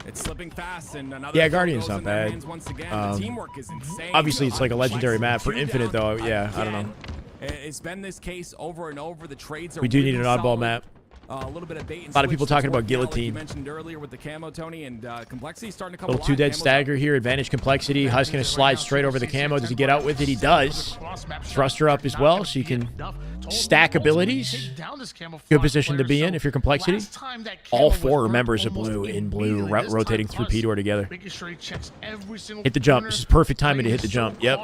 It's slipping fast, and another Yeah, kill Guardian's goes not in their bad. hands once again. The teamwork is insane. Obviously, it's like a legendary map. For Two Infinite, down though, yeah, I don't know. again. It's been this case over and over. The trades are We do need really an oddball solid. map. A little bit of bait and A lot of people switch talking that's about working out, like Guillotine. you mentioned earlier with the camo, Tony, and complexity starting to come Little alive. 2 dead Camo's stagger here. Advantage Complexity. Husk going to slide straight over the camo. Does he get out with it? He does. Thruster up as well, so you can stack abilities. Good position to be in if you're Complexity. All 4 members of blue in blue rotating through P-Door together. Hit the jump. This is perfect timing to hit the jump. Yep.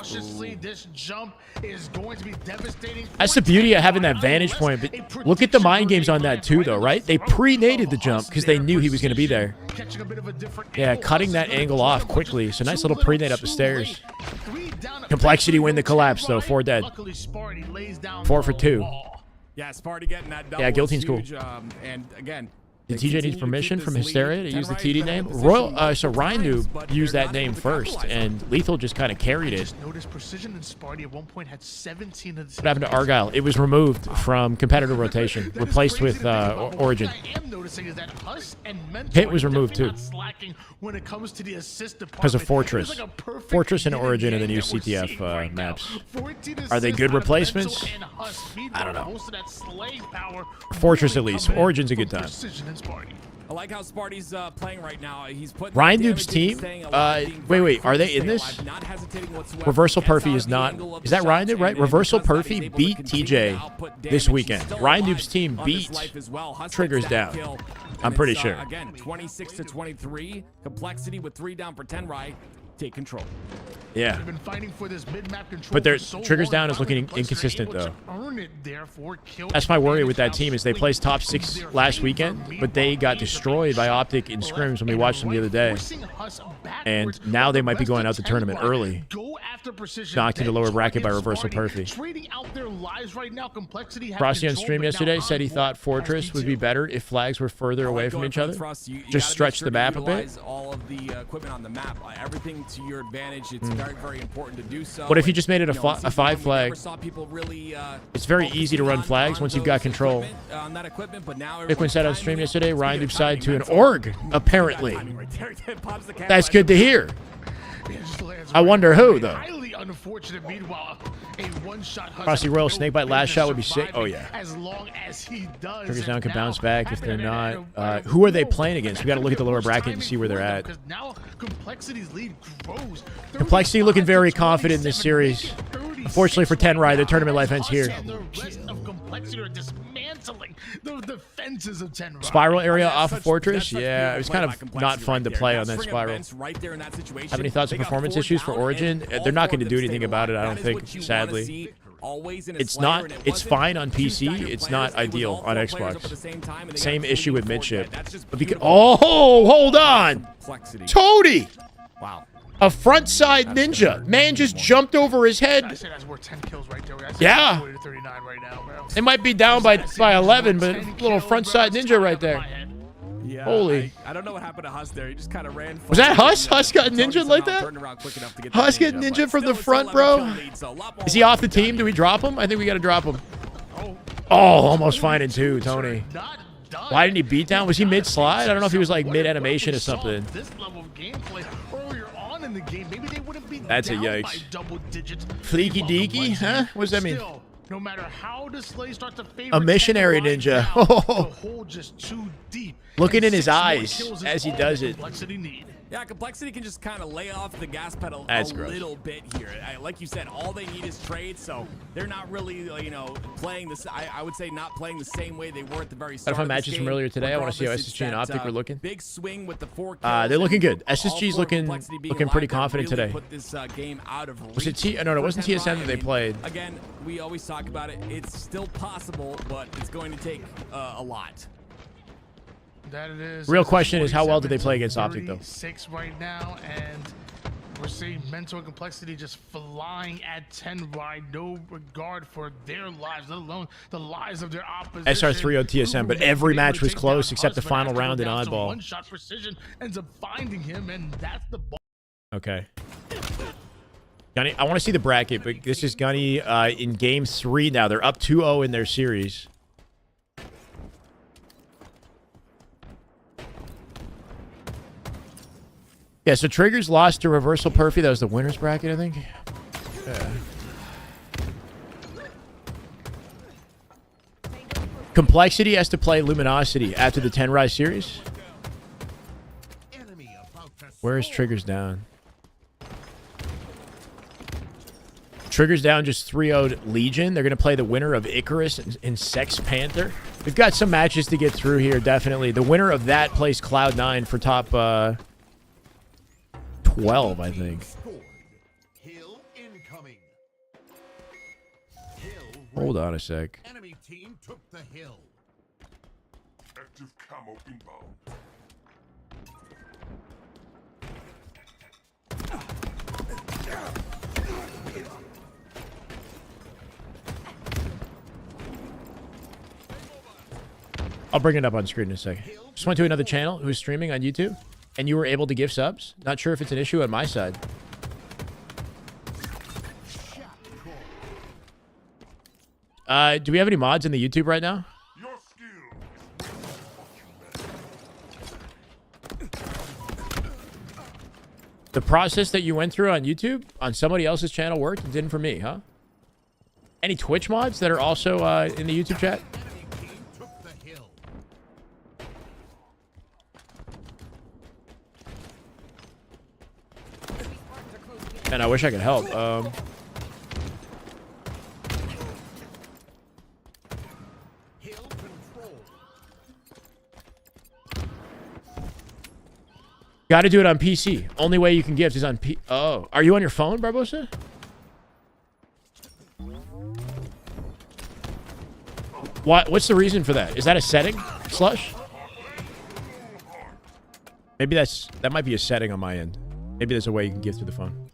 That's the beauty of having that vantage point. But look at the mind games on that too, though, right? They pre-nated the jump because they knew he was going to be there. Yeah, cutting that angle off quickly. So nice little pre-nade up the stairs. Complexity win the collapse, though. 4 dead. 4 for 2. Yeah, Sparty getting that double. Yeah, Guillotine's is huge, cool. And again, Did they TJ continue need to permission keep from this Hysteria lead. to use the 10 Rise TD name? been in Royal, position so many times, Ryan but used they're that not name able to first, capitalize. and Lethal just kind of carried it. Just notice Precision and Sparty at one point had 17 of the What happened to Argyle? It was removed from competitor rotation, replaced with Origin. I am noticing is that Huss and Mentor Hit was are removed, definitely too. not slacking when it comes to the assist Because of department. Fortress. It's like a perfect Fortress and yin Origin are the yang new that we're CTF seeing right now. maps. 14 Are they assists good out of replacements? Mentor and Huss. I don't know. Most of that slaying power Fortress really at least. coming Origin's a good from time. Precision and Sparty. I like how Sparty's playing right now. He's putting Ryan damage Noob's in, team? staying alive, being very Wait, quick are they to in stay this? alive, not hesitating whatsoever. Reversal Gets out Perfy of is the not. angle of Is the that Ryan shots, Noob, right? and Reversal because of that, he's Perfy able to beat continue TJ to output this damage. weekend. He's still Ryan alive Noob's team on this beat life as well. Huss Triggers gets that down. kill, I'm and pretty it's, sure. Again, 26 to 23. Complexity with 3 down for 10 Rye. Take control. Yeah. They've been fighting for this mid-map control But their for so triggers long, down is finally looking Complexity inconsistent, able to though. earn it there for kill That's my worry with that advantage. team is they Now placed top swing 6 their last favor. weekend, but they got destroyed by Optic in scrims when we watched them the other day. Forcing Huss And backwards, now they might be rest going of out the tournament 10 early. Go after Precision, Knocked into then lower bracket by target Reversal Sparty. Perfy. Trading out their lives right now. Complexity have Frosty on control, stream but now yesterday on said he board thought as Fortress would be D2. better if flags were further away from Going each for the other. thrust, you Just gotta stretch make the sure map to a bit. utilize all of the equipment on the map. Everything to your advantage. It's very, very important to do so. What if you And, just made it you know, in a season 5 one, we flag? never saw people really, It's very focusing easy to run on flags once you've got those control. on that equipment, but now Bickwin said on stream yesterday, Ryan Speaking Noob of side to timing, an that's org, apparently. timing right there. Pops the cap That's right good to hear. I wonder who, though. Highly unfortunate. Meanwhile, a one-shot Huss Frosty Royal Snakebite last shot would be sick. Oh, yeah. As long as he does. Triggers and down can now bounce back if they're having not. Who are they playing against? We got to look at the lower bracket and see where they're at. Because now Complexity's lead grows. Complexity looking very 35 to confident in this 27, series. making 36 Unfortunately for 10 Rye, their tournament life Huss ends here. and the rest of Complexity are dismantling the defenses of 10 Rye. Spiral area That's off of such- Fortress? that's such Yeah, beautiful it was play kind by of Complexity not fun right to there. play That on that string of spiral. events right there in that situation. Have any thoughts on They got performance 4 issues for down, Origin? and They're all not 4 going to of do them anything stayed about it, I alive. don't That is think, what you wanna sadly. see always in a It's Slayer, not. and it It's wasn't fine on 2 PC. staggered It's players, not it was ideal all on 4 players up Xbox. at the same time, and they got Same completely issue with four mid ship. dead. That's just But because, beautiful. oh, hold on. Complexity. Toady! Wow. A front side ninja. Man just jumped over his I head. say that's worth 10 kills right there. That's Yeah. 40 to 39 right now, bro. They might be down by 11, but 10 a little kills, front bro. side It's ninja tied right up in there. my head. Yeah, Holy. I don't know what happened to Huss there. He just kind of ran. Was that Huss? forward. Huss got Tony ninja like somehow that? turned around quick enough to get Huss that get ninja but from the still, it's front, 11 bro? kill lead, so a lot more Is he off the work to be team? done. Do we drop him? I think we got to drop him. Oh, almost fine in 2, Tony. Not done. Why didn't he beat down? Was he mid-slide? I don't know if he was like mid-animation or something. This level of gameplay earlier on in the game, maybe they wouldn't be That's a down yikes. by double digits. Fleeky Meanwhile, deaky, huh? What does that mean? Still, No matter how the Slay starts to favor A missionary Ken right ninja. now, the hole just too deep. Looking And in his 6 more eyes kills is as he all does the it. Complexity need. Yeah, Complexity can just kind of lay off the gas pedal That's a gross. little bit here. Like you said, all they need is trade, so they're not really, playing this. I would say not playing the same way they were at the very start. Gotta find of this matches from game. earlier today. I want to see how Regardless, SSG and it's Optic that, were looking. Big swing with the 4 kills. They're looking good. All SSG's 4 looking Complexity being pretty alive, that confident really today. Put this game out of Was it reach T? No, it for wasn't Ken TSM Ryan. that they played. Again, we always talk about it. It's still possible, but it's going to take a lot. That it is. Real This question is how well did they 47 play to against Optic, though? 36 right now, and we're seeing Mental and Complexity just flying at 10 wide, no regard for their lives, let alone the lives of their opposition. SR3 on TSM, but every match was close except the final round in oddball. One-shot precision ends up finding him, and that's the ball. Okay. Gunny, I want to see the bracket, but this is Gunny in game 3 now. They're up 2-0 in their series. Yeah, so Triggers lost to Reversal Perfy. That was the winner's bracket, I think. Yeah. Complexity has to play Luminosity after the 10 Rise series. Where is Triggers down? Triggers down just 3-0'd Legion. They're going to play the winner of Icarus and Sex Panther. We've got some matches to get through here, definitely. The winner of that plays Cloud9 for top 12, I think. Hill incoming. Hold on a sec. Enemy team took the hill. Active camo inbound. I'll bring it up on screen in a second. Just went to another channel who's streaming on YouTube, and you were able to give subs. Not sure if it's an issue on my side. Do we have any mods in the YouTube right now? Your skill. The process that you went through on YouTube on somebody else's channel worked. It didn't for me, huh? Any Twitch mods that are also in the YouTube chat? Enemy team took the hill. And I wish I could help. Hill control. Got to do it on PC. Only way you can gift is on P. Oh, are you on your phone, Barbosa? What's the reason for that? Is that a setting, Slush? Maybe that might be a setting on my end. Maybe there's a way you can gift through the phone.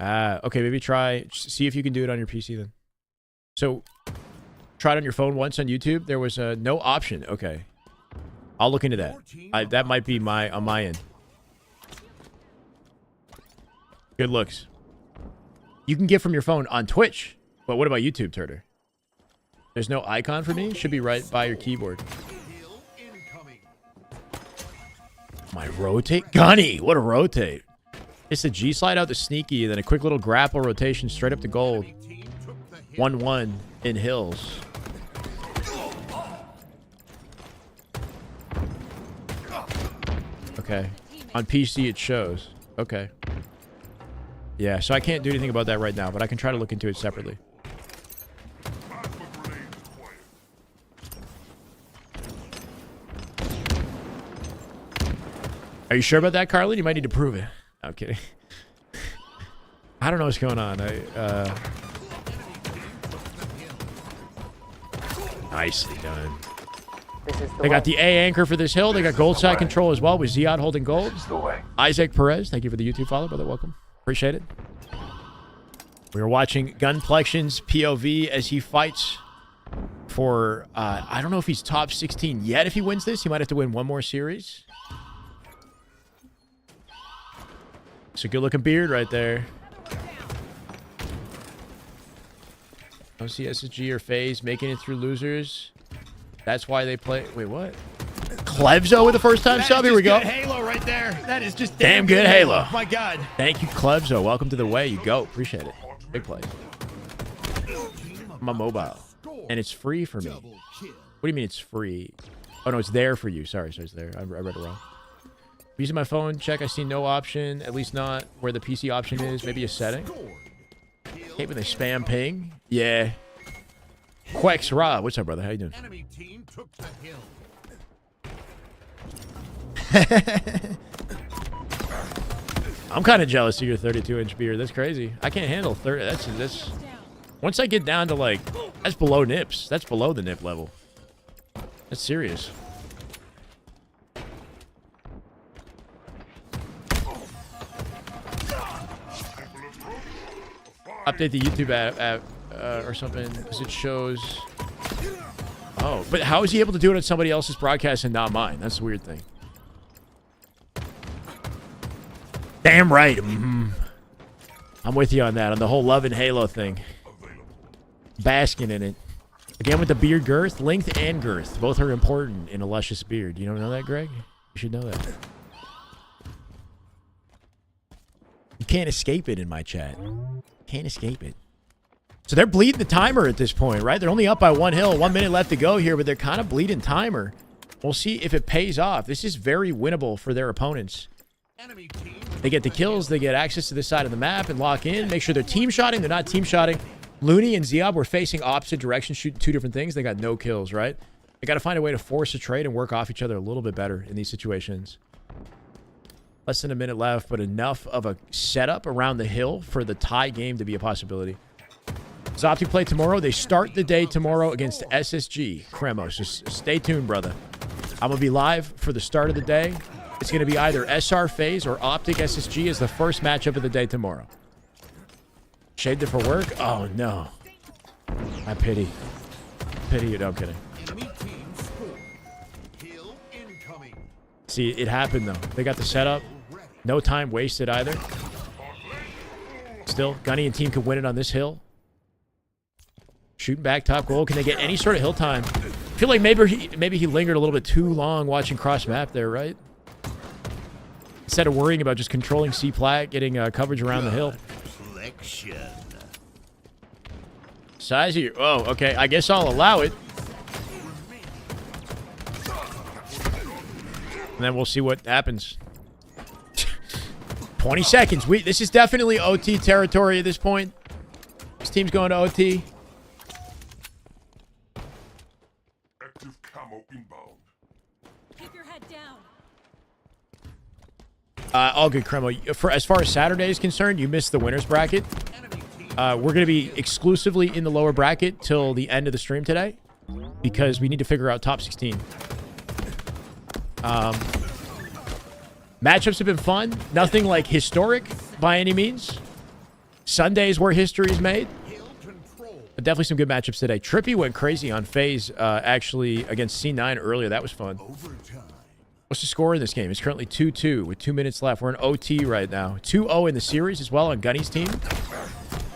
Okay, maybe try, see if you can do it on your PC then. So, try it on your phone once on YouTube. There was no option. Okay. I'll look into that. That might be on my end. Good looks. You can gift from your phone on Twitch. But what about YouTube, Turter? There's no icon for me? Should be right by your keyboard. Hill incoming. My rotate? Gunny, what a rotate. It's the G slide out the sneaky, then a quick little grapple rotation straight up to gold. Enemy team took the hill. 1-1 in hills. Okay. On PC it shows. Okay. Yeah, so I can't do anything about that right now, but I can try to look into it separately. Plasma grenade acquired. Are you sure about that, Carlin? You might need to prove it. I'm kidding. I don't know what's going on. Nicely done. They got the A anchor for this hill. They got gold side control as well with Ziad holding gold. It's the way. Isaac Perez, thank you for the YouTube follow, brother. Welcome. Appreciate it. We are watching Gunplexion's POV as he fights for, I don't know if he's top 16 yet. If he wins this, he might have to win one more series. It's a good-looking beard right there. Don't see SSG or FaZe making it through losers. That's why they play. Wait, what? Klevzo with the first time sub. Here we go. Halo right there. That is just Damn good Halo. My God. Thank you, Klevzo. Welcome to the way. You go. Appreciate it. Hot Big play. My mobile. And it's free for me. What do you mean it's free? Oh, no, it's there for you. Sorry, it's there. I read it wrong. Using my phone, check. I see no option. At least not where the PC option is. Maybe a setting. Hate when they spam ping. Yeah. Quex Ra. What's up, brother? How you doing? Enemy team took the hill. I'm kind of jealous of your 32-inch beard. That's crazy. I can't handle 30. That's. Once I get down to like, that's below nips. That's below the nip level. That's serious. Update the YouTube app or something because it shows. Oh, but how is he able to do it on somebody else's broadcast and not mine? That's the weird thing. Damn right. I'm with you on that, on the whole love and Halo thing. Basking in it. Again with the beard girth, length and girth. Both are important in a luscious beard. You don't know that, Greg? You should know that. You can't escape it in my chat. Can't escape it. So they're bleeding the timer at this point, right? They're only up by 1 hill. 1 minute left to go here, but they're kind of bleeding timer. We'll see if it pays off. This is very winnable for their opponents. They get the kills. They get access to this side of the map and lock in. Make sure they're team shotting. They're not team shotting. Looney and Ziob were facing opposite directions, shooting two different things. They got no kills, right? They got to find a way to force a trade and work off each other a little bit better in these situations. Less than a minute left, but enough of a setup around the hill for the tie game to be a possibility. Does Optic play tomorrow? They start the day tomorrow against SSG. Kremos, just stay tuned, brother. I'm going to be live for the start of the day. It's going to be either SR FaZe or Optic SSG as the first matchup of the day tomorrow. Shaved it for work? Oh, no. I pity. Pity you. No, I'm kidding. See, it happened, though. They got the setup. No time wasted either. Still, Gunny and team can win it on this hill. Shooting back, top goal. Can they get any sort of hill time? I feel like maybe he lingered a little bit too long watching cross map there, right? Instead of worrying about just controlling C plat, getting coverage around the hill. Size of your... Oh, okay. I guess I'll allow it. And then we'll see what happens. 20 seconds. This is definitely OT territory at this point. This team's going to OT. Active camo inbound. Keep your head down. All good, Cremo. As far as Saturday is concerned, you missed the winner's bracket. We're going to be exclusively in the lower bracket till the end of the stream today because we need to figure out top 16. Matchups have been fun. Nothing like historic by any means. Sundays where history is made. But definitely some good matchups today. Trippy went crazy on FaZe actually against C9 earlier. That was fun. What's the score in this game? It's currently 2-2 with 2 minutes left. We're in OT right now. 2-0 in the series as well on Gunny's team.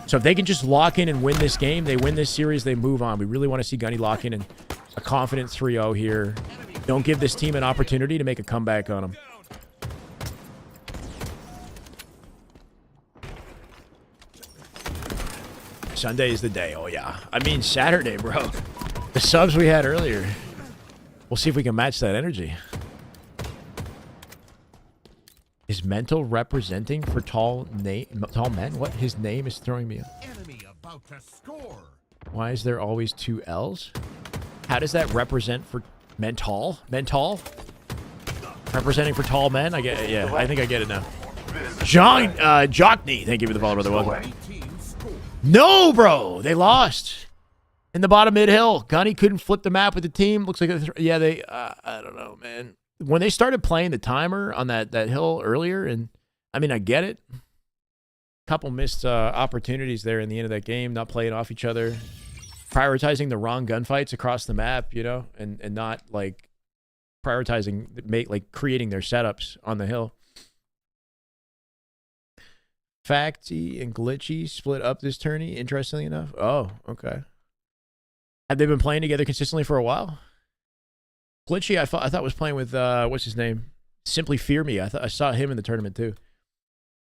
So if they can just lock in and win this game, they win this series, they move on. We really want to see Gunny lock in and a confident 3-0 here. Don't give this team an opportunity to make a comeback on them. Sunday is the day. Oh, yeah. I mean, Saturday, bro. The subs we had earlier. We'll see if we can match that energy. Is Mental representing for tall men? What? His name is throwing me up. Enemy about to score. Why is there always 2 L's? How does that represent for Mental? Mental? Representing for tall men? I get it. Yeah, I think I get it now. Jockney. Thank you for the follow, brother. Welcome. No, bro. They lost. In the bottom mid-hill. Gunny couldn't flip the map with the team. Looks like, yeah, they, I don't know, man. When they started playing the timer on that hill earlier, and I mean, I get it. Couple missed opportunities there in the end of that game, not playing off each other, prioritizing the wrong gunfights across the map, you know, and not like prioritizing, creating their setups on the hill. Facty and Glitchy split up this tourney, interestingly enough. Oh, okay. Have they been playing together consistently for a while? Glitchy, I thought was playing with what's his name? Simply Fear Me. I saw him in the tournament too.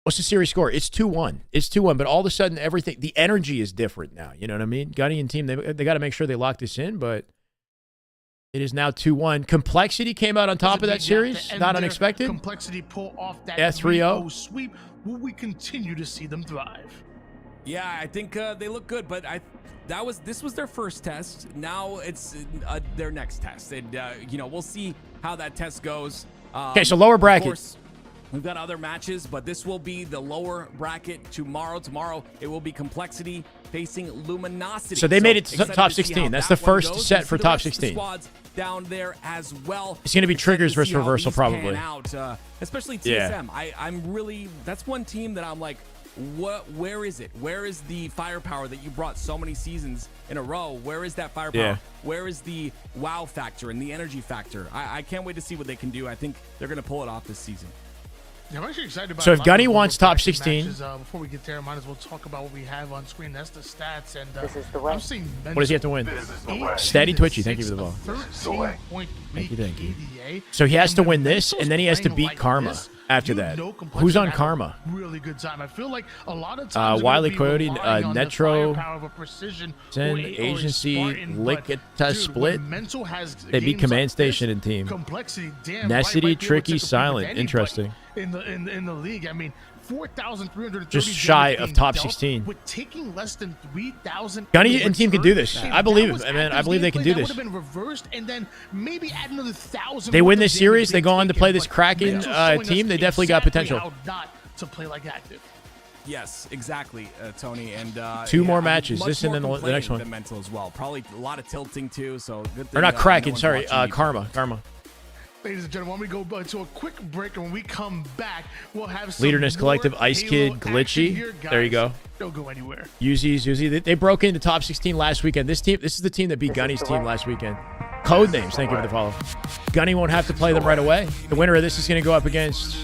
What's the series score? It's 2-1. It's 2-1, but all of a sudden, everything, the energy is different now. You know what I mean? Gunny and team, they got to make sure they lock this in, but it is now 2-1. Complexity came out on top of that series. Not unexpected. Complexity pull off that 3-0 sweep. Will we continue to see them thrive? Yeah, I think they look good, but this was their first test. Now it's their next test, and you know, we'll see how that test goes. Okay, so lower bracket. Of course, we've got other matches, but this will be the lower bracket tomorrow. Tomorrow it will be Complexity facing Luminosity. So they made it to excited top to see 16. how That's that the one first goes. set And for see the top rest of the 16. squads down there as well. It's going to be Excited triggers to versus see how reversal, these pan probably. out, especially Yeah. TSM. I'm really, that's one team that I'm like, where is it? Where is the firepower that you brought so many seasons in a row? Where is that firepower? Yeah. Where is the wow factor and the energy factor? I can't wait to see what they can do. I think they're going to pull it off this season. Yeah, I'm actually excited about So a if lot Gunny of the wants lower top bracket 16. matches. Before we get there, might as well talk about what we have on screen. That's the stats. And This is the way. I'm seeing What does he have to win? This is the way. Steady Twitchy, thank you for the ball. 13-point Thank you, thank you. KDA. So he has And to when win this, Mental's and then he has to playing beat like Karma this, after you that. know Complexity Who's on had a Karma? Really good time. I feel like a lot of times Wiley they're gonna be Coyote, relying on the Netro, firepower of a Precision Zen, or a Agency, Spartan, but, Licata dude, Split. when Mental has They beat games Command like Station this, and team. Complexity, damn, Nessity, right, Tricky, be able to compete with Silent. anybody Interesting. in the league. I mean, 4,330 Just shy damage of top being dealt 16. with taking less than 3,000. Gunny and team can do this. If I believe that it. was Man, I Active's believe they can gameplay, do that this. would have been reversed, and then maybe add another 1,000. They win worth of this damage series, they being go on to taken, play this but Kraken Mental's showing us team. They definitely got exactly potential. how not to play like Active. Yes, exactly, Tony. And Two more I'm matches. much This and more then the next one. than Mental as well. Probably a lot of tilting too. So good thing, Or not no Kraken, one's sorry. watching me. Karma. Ladies and gentlemen, when we go to a quick break, and when we come back, we'll have some Leaderness more Collective, Ice Halo Kid, action Glitchy. here, There you guys. go. Don't go anywhere. Uzi. They broke into top 16 last weekend. This is the team that beat Gunny's team last weekend. Code names. Thank you for the follow. Gunny won't have to play them right away. The winner of this is going to go up against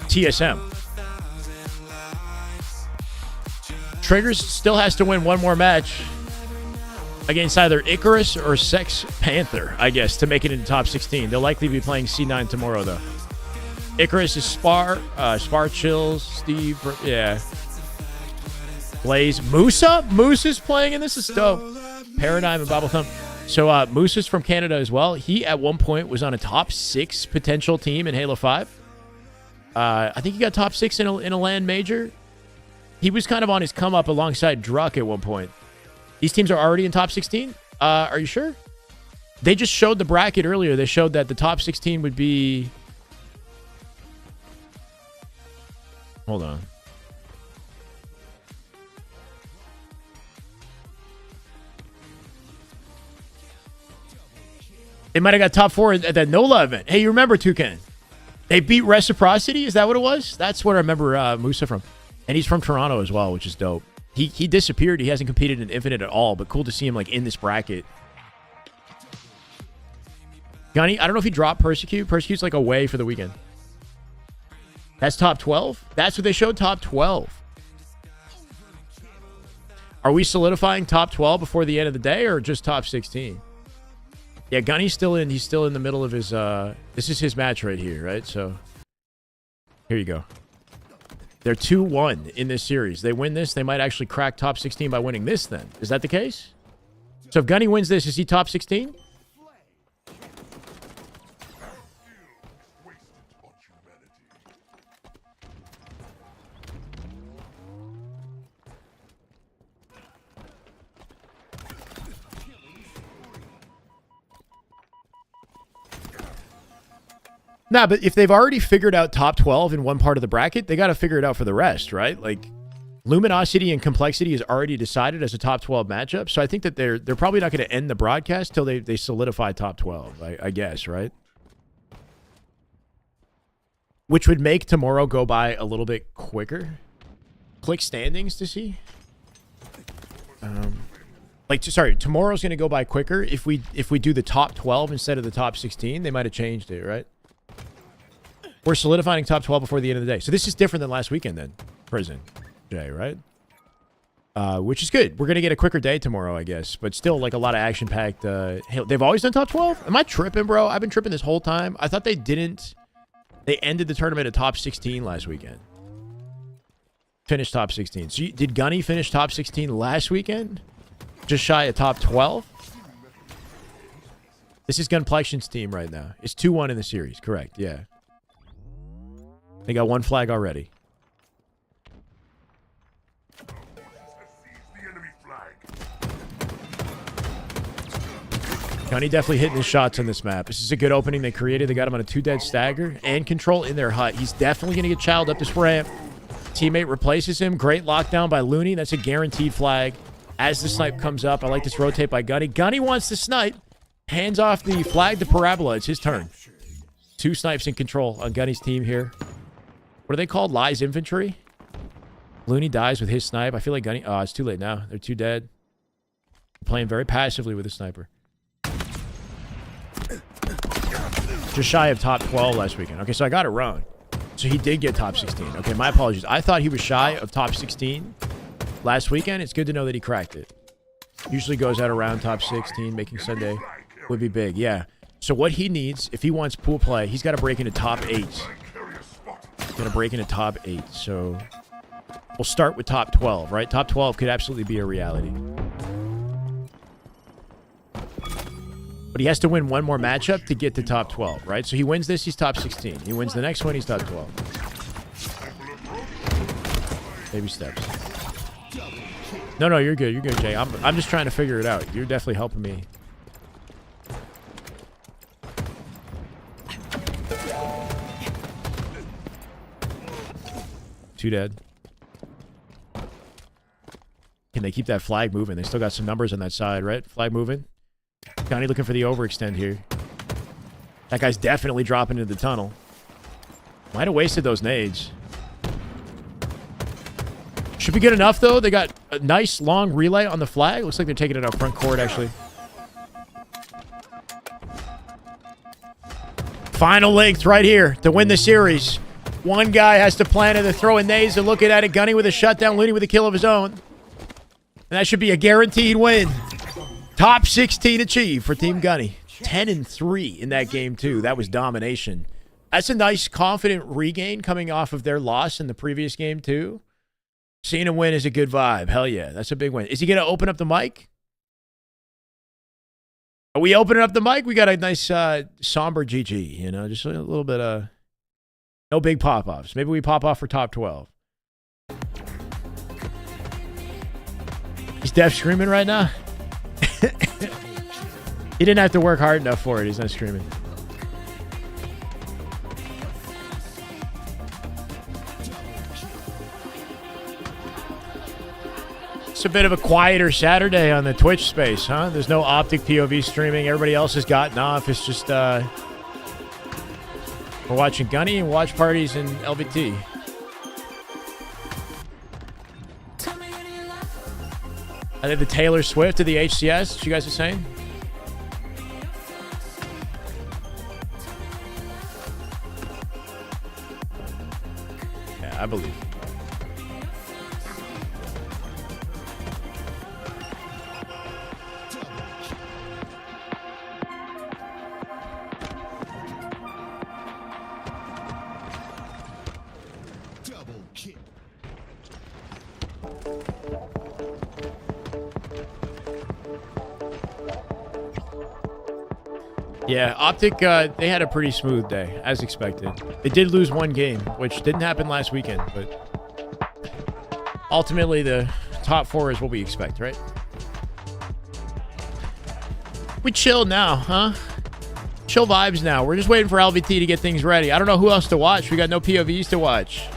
TSM. Triggers still has to win one more match against either Icarus or Sex Panther, I guess, to make it into top 16. They'll likely be playing C9 tomorrow, though. Icarus is Spar Chills, Steve, yeah. Blaze, Musa's playing, and this is dope. Paradigm and Bobble Thump. So Musa's from Canada as well. He, at one point, was on a top 6 potential team in Halo 5. I think he got top 6 in a LAN major. He was kind of on his come up alongside Druck at one point. These teams are already in top 16? Are you sure? They just showed the bracket earlier. They showed that the top 16 would be... Hold on. They might have got top 4 at that NOLA event. Hey, you remember Toucan? They beat Reciprocity? Is that what it was? That's where I remember Musa from. And he's from Toronto as well, which is dope. He disappeared. He hasn't competed in Infinite at all, but cool to see him like in this bracket. Gunny, I don't know if he dropped Persecute. Persecute's like away for the weekend. That's top 12? That's what they showed, top 12. Are we solidifying top 12 before the end of the day or just top 16? Yeah, Gunny's still in. He's still in the middle of his... this is his match right here, right? So, here you go. They're 2-1 in this series. They win this, they might actually crack top 16 by winning this then. Is that the case? So if Gunny wins this, is he top 16? Nah, but if they've already figured out top 12 in one part of the bracket, they got to figure it out for the rest, right? Like, Luminosity and Complexity is already decided as a top 12 matchup, so I think that they're probably not going to end the broadcast till they solidify top 12, I guess, right? Which would make tomorrow go by a little bit quicker. Click standings to see. Sorry, tomorrow's going to go by quicker if we do the top 12 instead of the top 16. They might have changed it, right? We're solidifying top 12 before the end of the day. So this is different than last weekend then. Prison. Jay, right? which is good. We're going to get a quicker day tomorrow, I guess. But still, like, a lot of action-packed. They've always done top 12? Am I tripping, bro? I've been tripping this whole time. I thought they didn't. They ended the tournament at top 16 last weekend. Finished top 16. So did Gunny finish top 16 last weekend? Just shy of top 12? This is Gunplexion's team right now. It's 2-1 in the series. Correct, yeah. They got one flag already. Gunny definitely hitting his shots on this map. This is a good opening they created. They got him on a 2-dead stagger and control in their hut. He's definitely going to get chowed up this ramp. Teammate replaces him. Great lockdown by Looney. That's a guaranteed flag. As the snipe comes up, I like this rotate by Gunny. Gunny wants to snipe. Hands off the flag to Parabola. It's his turn. 2 snipes in control on Gunny's team here. What are they called? Lies infantry? Looney dies with his snipe. I feel like Gunny... Oh, it's too late now. They're 2 dead. Playing very passively with a sniper. Just shy of top 12 last weekend. Okay, so I got it wrong. So he did get top 16. Okay, my apologies. I thought he was shy of top 16 last weekend. It's good to know that he cracked it. Usually goes out around top 16. Making Sunday would be big. Yeah. So what he needs, if he wants pool play, he's got to break into top 8. He's got to break into top 8. So we'll start with top 12, right? Top 12 could absolutely be a reality. But he has to win one more matchup to get to top 12, right? So he wins this, he's top 16. He wins the next one, he's top 12. Baby steps. No, you're good. You're good, Jay. I'm just trying to figure it out. You're definitely helping me. Two dead. Can they keep that flag moving? They still got some numbers on that side, right? Flag moving. Gunny looking for the overextend here. That guy's definitely dropping into the tunnel. Might have wasted those nades. Should be good enough, though. They got a nice long relay on the flag. Looks like they're taking it out front court, actually. Final length right here to win the series. One guy has to plan it. They're throwing nades. They're looking at it. Gunny with a shutdown. Looney with a kill of his own. And that should be a guaranteed win. Top 16 achieved for Team Gunny. 10-3 in that game, too. That was domination. That's a nice, confident regain coming off of their loss in the previous game, too. Seeing him win is a good vibe. Hell yeah. That's a big win. Is he going to open up the mic? Are we opening up the mic? We got a nice somber GG, you know, just a little bit of no big pop-offs. Maybe we pop off for top 12. He's deaf screaming right now. He didn't have to work hard enough for it. He's not screaming. It's a bit of a quieter Saturday on the Twitch space, huh? There's no Optic POV streaming. Everybody else has gotten off. It's just we're watching Gunny and watch parties in LVT. I think the Taylor Swift to the HCS, what you guys are saying? Yeah, I believe. Yeah, Optic, they had a pretty smooth day, as expected. They did lose one game, which didn't happen last weekend, but ultimately the top 4 is what we expect, right? We chill now, huh? Chill vibes now. We're just waiting for LVT to get things ready. I don't know who else to watch. We got no POVs to watch.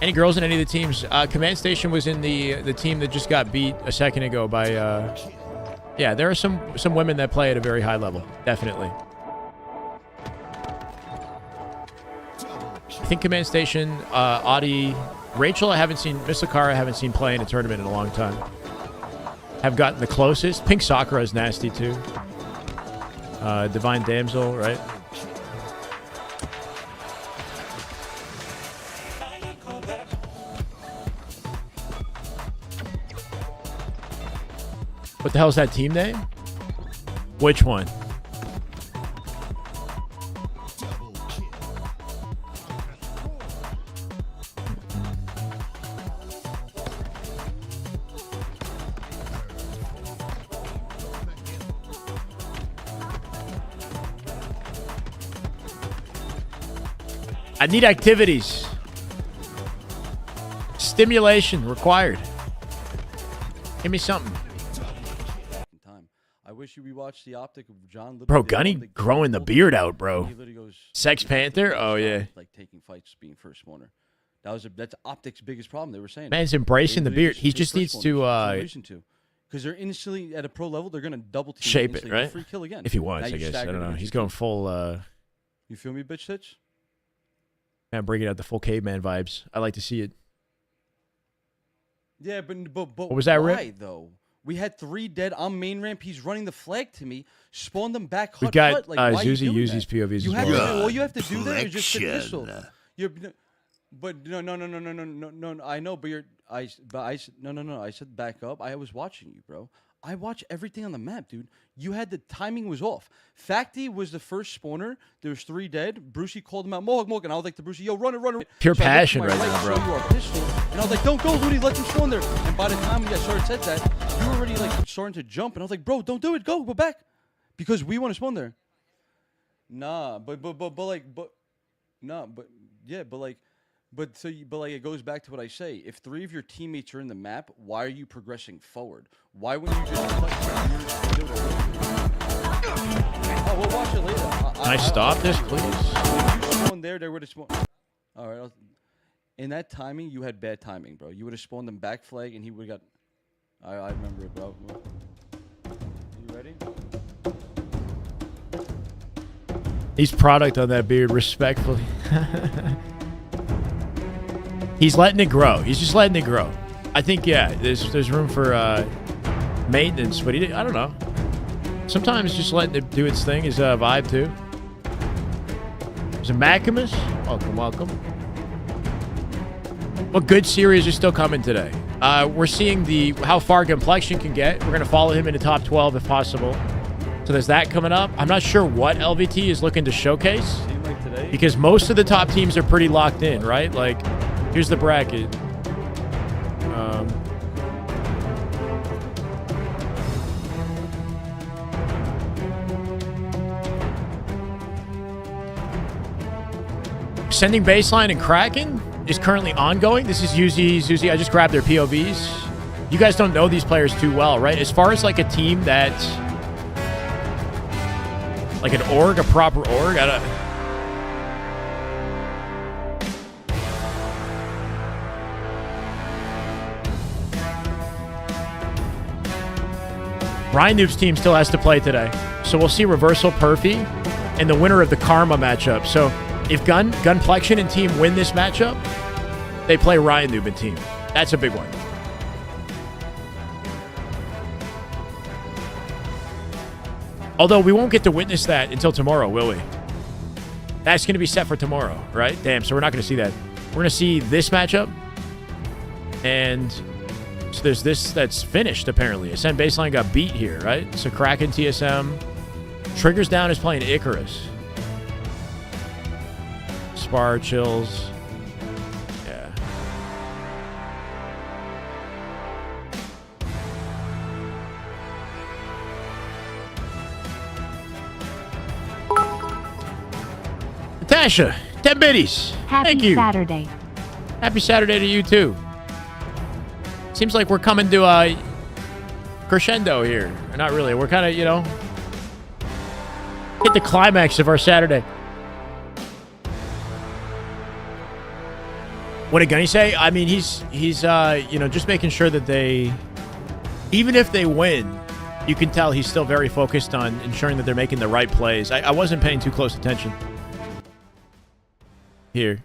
Any girls in any of the teams? Command Station was in the team that just got beat a second ago by... Yeah, there are some women that play at a very high level. Definitely. I think Command Station, Audie, Rachel, I haven't seen. Miss Lakara, I haven't seen play in a tournament in a long time. Have gotten the closest. Pink Sakura is nasty, too. Divine Damsel, right? What the hell's that team name? Which one? I need activities. Stimulation required. Give me something. Time. I wish you rewatched the Optic of John. Bro, Gunny growing the beard out, bro. He literally goes, Sex Panther? Oh, yeah. Like taking fights, being first spawner. That's Optic's biggest problem. They were saying. Man's embracing the beard. He just needs to because they're instantly at a pro level. They're gonna double team shape it, right? Free kill again. If he wants, I guess. I don't know. He's going full. You feel me, bitch tits? Man, bringing out the full caveman vibes. I like to see it. Yeah, but what was that, why, Rip? though? We had 3 dead on main ramp. He's running the flag to me. Spawned them back. We got Like, why you Zuzi doing Uzi's that? POVs You as have well. to, all you have to do there is just hit pistol. But no. I know, but no. I said back up. I was watching you, bro. I watch everything on the map, dude. You had the timing was off. Facty was the first spawner. There was 3 dead. Brucey called him out. Mohawk, and I was like to Brucey, yo, run it. Pure So passion right now, now, bro. You are pistol, and I was like, don't go, Looney, let them spawn there. And by the time I started said that, you were already like starting to jump, and I was like, bro, don't do it, go back, because we want to spawn there. Nah, but it goes back to what I say. If 3 of your teammates are in the map, why are you progressing forward? Why wouldn't you just Oh, we'll watch it later. Can I stop this, please? If you spawned there, they would have spawned. All right. In that timing, you had bad timing, bro. You would have spawned them back flag, and he would have got. I remember it, bro. You ready? He's product on that beard, respectfully. He's letting it grow. He's just letting it grow. I think, yeah, there's room for maintenance, but I don't know. Sometimes just letting it do its thing is a vibe, too. There's a Maximus. Welcome. What good series are still coming today? We're seeing how far Complexion can get. We're going to follow him into top 12 if possible. So there's that coming up. I'm not sure what LVT is looking to showcase because most of the top teams are pretty locked in, right? Like, here's the bracket. Sending baseline and Kraken is currently ongoing. This is Zuzi. I just grabbed their POVs. You guys don't know these players too well, right? As far as like a team that's like an org, a proper org, Ryan Noob's team still has to play today. So we'll see Reversal Perfy and the winner of the Karma matchup. So if Gunplexion and team win this matchup, they play Ryan Noob and team. That's a big one. Although we won't get to witness that until tomorrow, will we? That's going to be set for tomorrow, right? Damn, so we're not going to see that. We're going to see this matchup. And so there's this that's finished, apparently. Ascend Baseline got beat here, right? So Kraken TSM. Triggers Down is playing Icarus. Spar Chills. Yeah. Natasha, 10 biddies. Thank you. Happy Saturday. Happy Saturday to you, too. Seems like we're coming to a crescendo here. Not really. We're kind of, hit the climax of our Saturday. What did Gunny say? I mean, he's just making sure that even if they win, you can tell he's still very focused on ensuring that they're making the right plays. I wasn't paying too close attention. Here.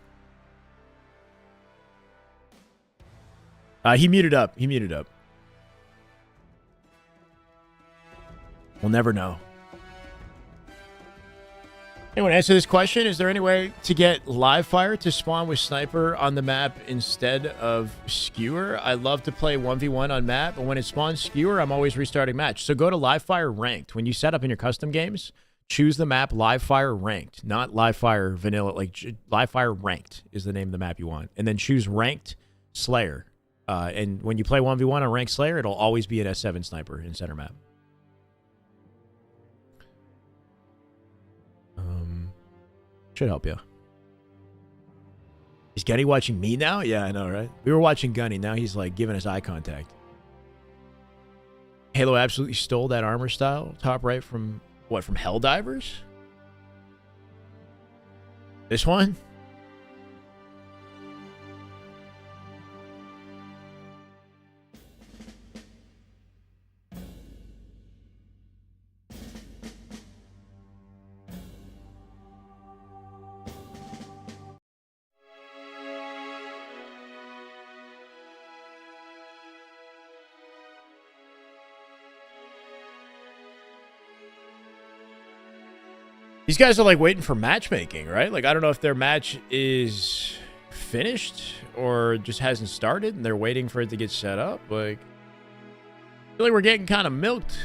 He muted up. We'll never know. Anyone answer this question? Is there any way to get live fire to spawn with sniper on the map instead of skewer? I love to play 1v1 on map, but when it spawns skewer, I'm always restarting match. So go to live fire ranked. When you set up in your custom games, choose the map live fire ranked, not live fire vanilla. Like live fire ranked is the name of the map you want, and then choose ranked Slayer. And when you play 1v1 on ranked Slayer, it'll always be an S7 sniper in center map. Should help you. Is Gunny watching me now? Yeah, I know, right? We were watching Gunny. Now he's like giving us eye contact. Halo absolutely stole that armor style. Top right from what? From Helldivers? This one? These guys are like waiting for matchmaking, right? Like, I don't know if their match is finished or just hasn't started and they're waiting for it to get set up. Like, I feel like we're getting kind of milked.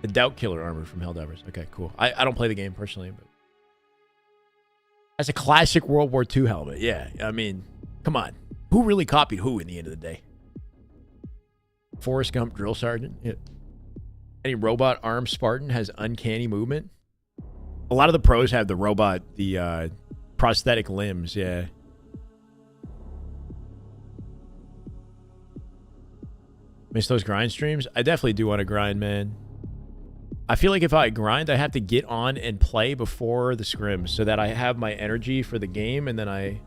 The Doubt Killer armor from Helldivers. Okay, cool. I don't play the game personally, but that's a classic World War II helmet. Yeah, I mean, come on. Who really copied who in the end of the day? Forrest Gump Drill Sergeant? Yeah. Any robot arm Spartan has uncanny movement. A lot of the pros have the robot, the prosthetic limbs, yeah. Miss those grind streams? I definitely do want to grind, man. I feel like if I grind, I have to get on and play before the scrims so that I have my energy for the game, and then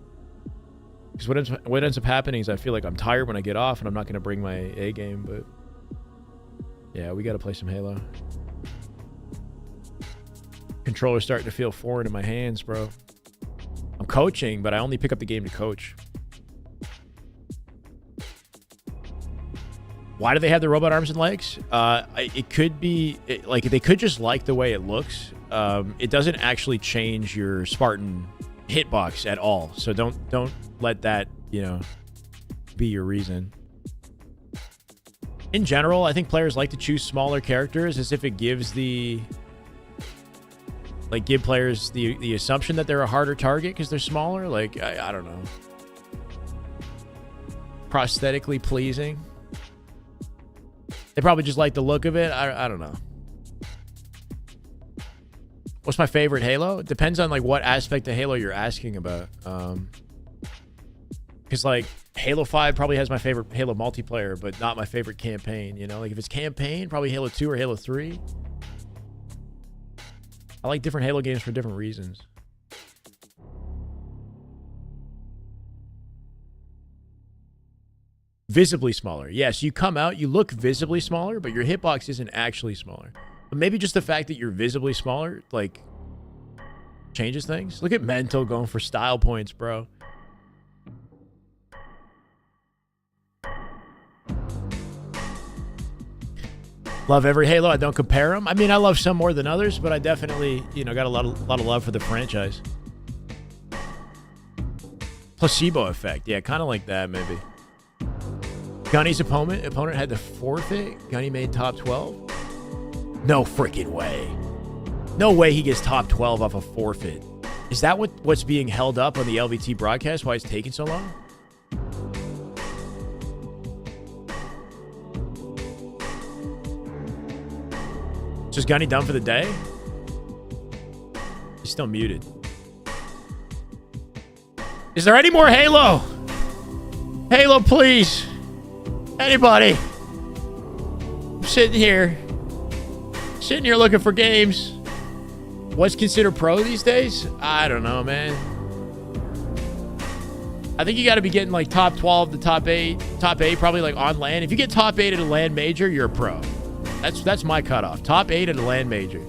because what ends up happening is I feel like I'm tired when I get off and I'm not going to bring my A game, but yeah, we got to play some Halo. Controller's starting to feel foreign in my hands, bro. I'm coaching, but I only pick up the game to coach. Why do they have the robot arms and legs? It could be like they could just like the way it looks. It doesn't actually change your Spartan hitbox at all. So don't let that, be your reason. In general, I think players like to choose smaller characters as if it gives give players the assumption that they're a harder target because they're smaller. Like, I don't know. Prosthetically pleasing. They probably just like the look of it. I don't know. What's my favorite Halo? It depends on like what aspect of Halo you're asking about. Because like Halo 5 probably has my favorite Halo multiplayer, but not my favorite campaign. Like if it's campaign, probably Halo 2 or Halo 3. I like different Halo games for different reasons. Visibly smaller. Yes, you come out, you look visibly smaller, but your hitbox isn't actually smaller. But maybe just the fact that you're visibly smaller, like, changes things. Look at Mental going for style points, bro. Love every Halo. I don't compare them. I mean, I love some more than others, but I definitely, got a lot of love for the franchise. Placebo effect. Yeah, kind of like that, maybe. Gunny's opponent had to forfeit. Gunny made top 12. No freaking way. No way he gets top 12 off a forfeit. Is that what's being held up on the LVT broadcast? Why it's taking so long? Just Gunny done for the day? He's still muted. Is there any more Halo? Halo, please. Anybody? I'm sitting here looking for games. What's considered pro these days? I don't know, man. I think you got to be getting like top 12 to top 8. Top 8 probably like on LAN. If you get top 8 at a LAN major, you're a pro. That's my cutoff. Top 8 at a LAN major.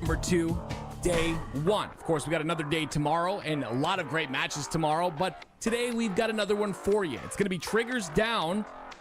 Number 2, day 1. Of course, we got another day tomorrow and a lot of great matches tomorrow, but today we've got another one for you. It's going to be Triggers Down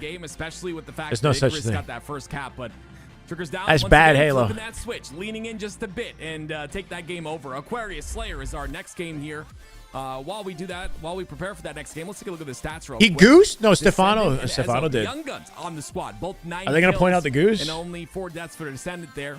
game, especially with the fact There's that no such Icarus thing. got that first cap, but Trigger's down. That's once bad, again, Halo. flipping that switch, leaning in just a bit, and take that game over. Aquarius Slayer is our next game here. While we do that, while we prepare for that next game, let's take a look at the stats real He quick. goosed? No, Descendant and Stefano Ezzo, did. Young Guns on the squad, both 9 Are they gonna point kills out the goose? And only 4 deaths for the Descendant there.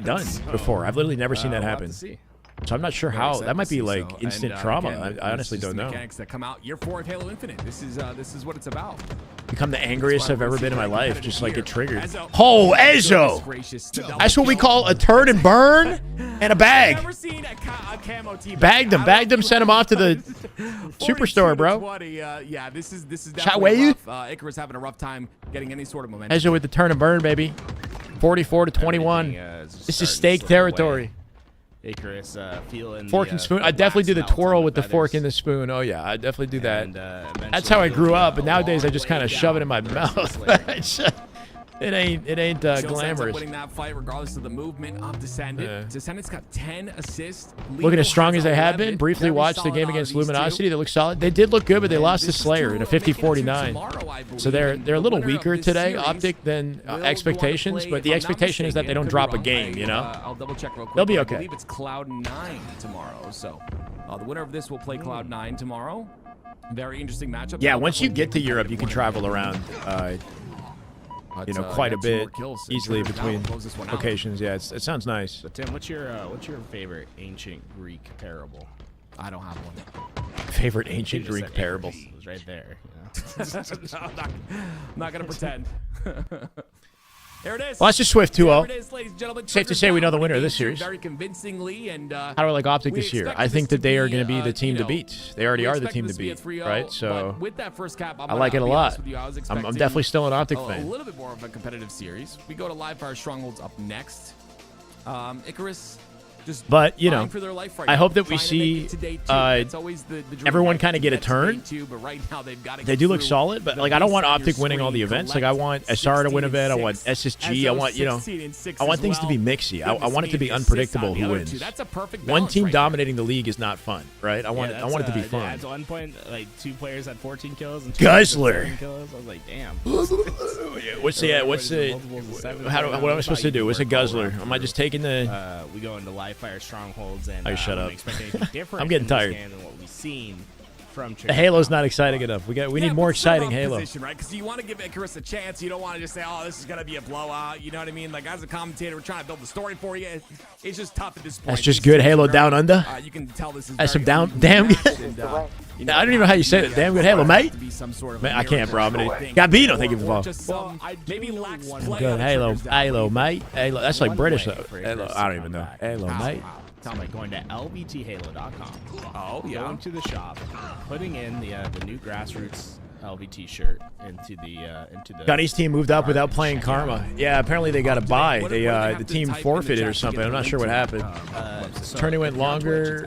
that done before. I've literally never seen that We'll have happen. to see. So I'm not sure how. That might be like instant trauma. I honestly don't know. Mechanics that come out year 4 of Halo Infinite. This is what it's about. Become the angriest I've ever been in my life. Just like get triggered. Oh, Ezo! That's what we call a turn and burn and a bag. Bagged him, sent him off to the superstore, bro. Yeah, this is Shyway? rough. Icarus having a rough time getting any sort of momentum. Ezo with the turn and burn, baby. 44 to 21. This is steak territory. Icarus feeling fork and spoon. I definitely do the twirl with the fork and the spoon. Oh yeah, I definitely do that. That's how I grew up, but nowadays I just kind of shove it in my mouth. It ain't glamorous. Winning that fight regardless of the movement of Descendant. Descendant's got 10 assists. Looking as strong as they have been. Briefly watched the game against Luminosity. They look solid. They did look good, but they lost to Slayer in a 50-49. So they're a little weaker today, Optic, than expectations. But the expectation is that they don't drop a game, you know? I'll double check real quick. They'll be I okay. believe it's Cloud9 tomorrow. So the winner of this will play Cloud9 tomorrow. Very interesting matchup. Yeah, once you get to Europe, you can travel around quite a bit easily between locations. Yeah, it sounds nice. So Tim, what's your favorite ancient Greek parable? I don't have one. Favorite ancient Greek parable? It was right there. No, I'm not gonna pretend. There it is. Well, that's just Swift 2-0. There it is, ladies and gentlemen. Safe to say we know the winner of this series. Very convincingly, and how do I like Optic this year? I think that they are going to be the team to beat. They already are the team to beat, right? So with that first cap, I like it a lot. I'm definitely still an Optic fan. A little bit more of a competitive series. We go to Live Fire Strongholds up next. Icarus. But, you know, I hope that we see everyone kind of get a turn. They do look solid, but, like, I don't want Optic winning all the events. Like, I want SR to win a event. I want SSG. I want, I want things to be mixy. I want it to be unpredictable who wins. One team dominating the league is not fun, right? I want it to be fun. At one point, like, 2 players had 14 kills and 2 Guzzler. kills. I was like, damn. What am I supposed to do? What's a Guzzler? Am I just taking the... we go into Live Fire Strongholds, and shut up. Different I'm getting tired. Than what we've seen from the Halo's not exciting enough. We need more exciting Halo. Position, right? Because you want to give Icarus a chance. You don't want to just say, "Oh, this is gonna be a blowout." You know what I mean? Like as a commentator, we're trying to build the story for you. It's just tough at this point. That's just good Halo down under. You can tell this is. That's some damn good. I don't even know how you say it. Damn good Halo, mate. Man, I can't, bro. Got beat. Don't think of the ball. Maybe lacks good Halo, mate. Halo. That's like British though. Halo. I don't even know. Halo, mate. Tell me, going to lvthalo.com. Oh, yeah. Going to the shop, putting in the new grassroots LVT shirt into the. Gunny's team moved up without playing Karma. Yeah, apparently they got a bye. The team forfeited or something. I'm not sure what happened. Tourney went longer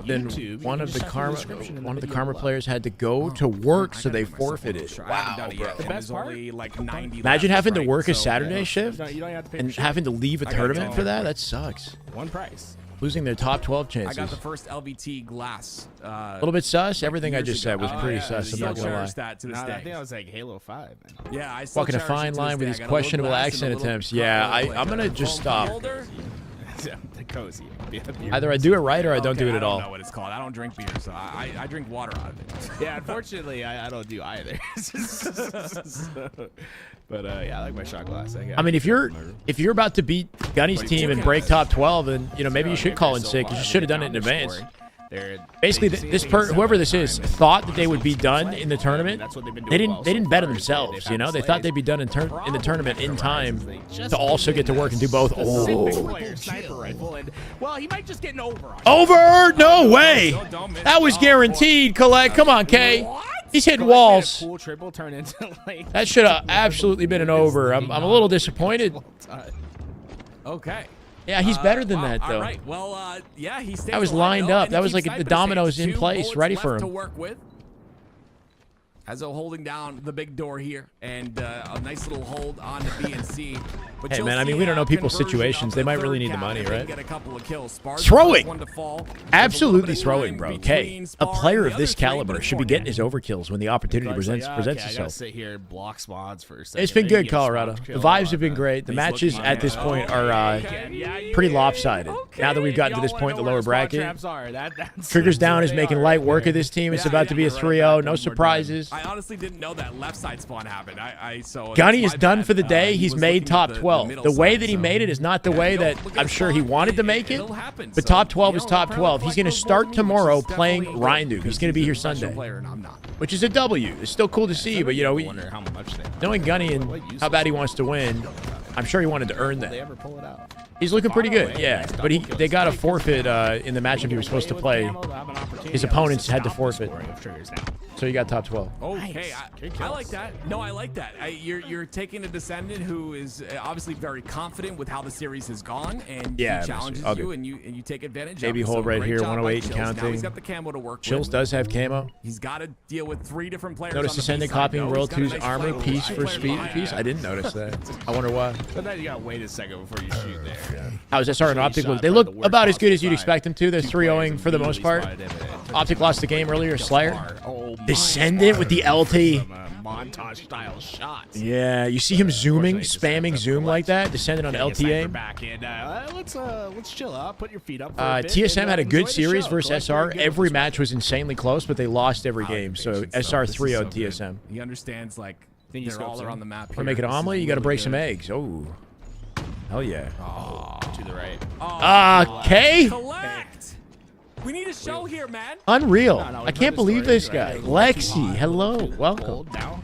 than one of the Karma players had to go to work, so they forfeited. Wow, bro. The best part? Imagine having to work a Saturday shift and having to leave a tournament for that. That sucks. One price. Losing their top 12 chances. I got the first LVT glass. A little bit sus. Everything I just said was pretty sus. I'm not gonna lie. That to this day. I think I was like Halo 5. Man. Yeah, I walking a fine line with these questionable accent attempts. Yeah, I'm gonna just stop. The cozy. Either I do it right or I don't do it at all. I don't know what it's called. I don't drink beer, so I drink water out of it. Yeah, unfortunately, I don't do either. But yeah, I like my shot glass. I mean, if you're about to beat Gunny's team and break top 12, then maybe you should call in sick. You should have done it in advance. Basically, whoever this is thought that they would be done in the tournament. They didn't bet on themselves. They thought they'd be done in the tournament in time to also get to work and do both. Oh, well, he might just get an over. Over? No way. That was guaranteed. Collect. Come on, K. He's hitting walls. Cool triple turn into like that should have absolutely been an over. I'm a little disappointed. Okay. Yeah, he's better than that, though. All right. Well, yeah, he stays. That was lined up. That was like the dominoes in place, ready for him. To work with. Ezo holding down the big door here, and a nice little hold on the B and C. But hey, man, I mean, we don't know people's situations. They might really need the money, right? Get a couple of kills. Throwing! Absolutely throwing, bro. K, a player of this caliber should be getting his overkills when the opportunity presents itself. Sit here, block spots for a second. It's been good, Colorado. The vibes have been great. The matches at this point are pretty lopsided. Now that we've gotten to this point in the lower bracket, Triggers Down is making light work of this team. It's about to be a 3-0. No surprises. I honestly didn't know that left side spawn happened. Gunny is done for the day. He's made top 12. 12. The way that he made it is not the way that I'm sure he wanted to make it. But top 12 is top 12. He's going to start tomorrow playing Ryndu. He's going to be here Sunday, which is a W. It's still cool to see, but, you know, knowing Gunny and how bad he wants to win, I'm sure he wanted to earn that. He's looking pretty good, yeah. But they got a forfeit in the matchup he was supposed to play. His opponents had to forfeit. So you got top 12. Okay, I like that. No, I like that. You're taking a descendant who is obviously very confident with how the series has gone, and he challenges you, and you take advantage Maybe of it. hold right here, job 108 by and Chills. counting. Now he's got the camo to work Chills with. does have camo. He's got to deal with 3 different players. Notice on the Ascendant base side, copying though. World He's got a 2's nice armor flank piece with for the speed player piece. I didn't notice that. I wonder why. Sometimes you gotta wait a second before you shoot there. How is SR and Optic look? They look about as good as you'd expect them to. They're 3-0ing for the most part. Optic lost the game earlier. Slayer. Descendant with the LT. Montage style shots. Yeah, you see him zooming, spamming zoom like that. Descendant on LTA. Back in. Let's chill out. Put your feet up. For a bit TSM and, had a enjoy good the series show. versus Collect SR. very good Every perspective. match was insanely close, but they lost every game. So SR 3-0 TSM. He understands, like, Think he they're all scopes around in? the map. Want to make an omelet? You got to break some eggs. Oh, hell yeah. To the right. Okay. Collect. We need a show here, man. Unreal. No, I can't believe this guy. Lexi, hello. Welcome. Hold down.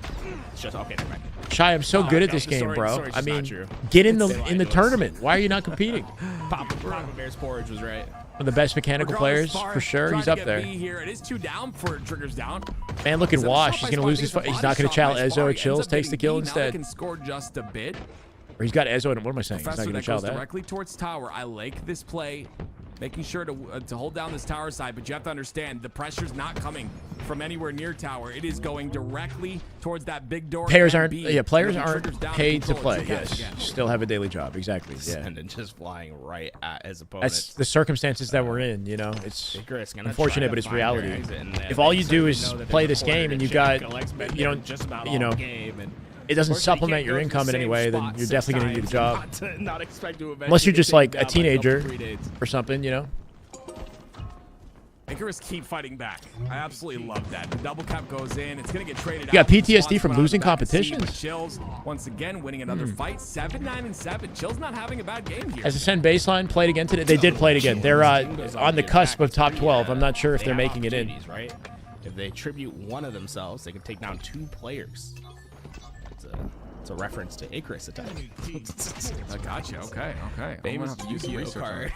It's just okay. Never mind. Shy, I'm so good at this okay, game, sorry, bro. sorry, I it's not mean, true. get in the tournament. Why are you not competing? Papa Bear's porridge was right. One of the best mechanical players, for sure. He's up there. Here. It is 2 down for Triggers down. Man, look at Wash. He's going to lose his fight. He's not going to chow Ezo. Chills takes the kill Now instead. can score just a bit. Or he's got Ezo. What am I saying? He's not Professor going to that chow goes that. directly towards tower. I like this play. Making sure to hold down this tower side, but you have to understand the pressure's not coming from anywhere near tower. It is going directly towards that big door. Players and aren't. B. Yeah, players Triggers aren't down paid to control it. play. Two counts Yes, again. still have a daily job. Exactly. Yeah. And then just flying right at his opponent. That's the circumstances that we're in. You know, it's Icarus gonna unfortunate, try but to it's find their reality. exit, and If they all you do certainly is know that play there's this a corner game and to you check. got, Alex been you don't, just about you know, all game, and it doesn't unfortunately, supplement you your can't go income to in the any same way, then spot you're 6 definitely going to do the job. times and not expect to Unless you're eventually just get like taken a down by teenager couple 3 days. or something, you know. Icarus keep fighting back. I absolutely love that. The double cap goes in. It's going to get traded out. You got PTSD Swans from went on losing the back of C, but competitions? Chills, once again, winning another fight. 7-9-7. Chills not having a bad game here. As Ascend Baseline played again today, they did play it again. They're on the cusp of top 12. I'm not sure if they're They have making it in. opportunities, right? If they tribute one of themselves, they can take down 2 players. It's a reference to Icarus attack. I gotcha. Okay. I'm gonna have to do some research on it.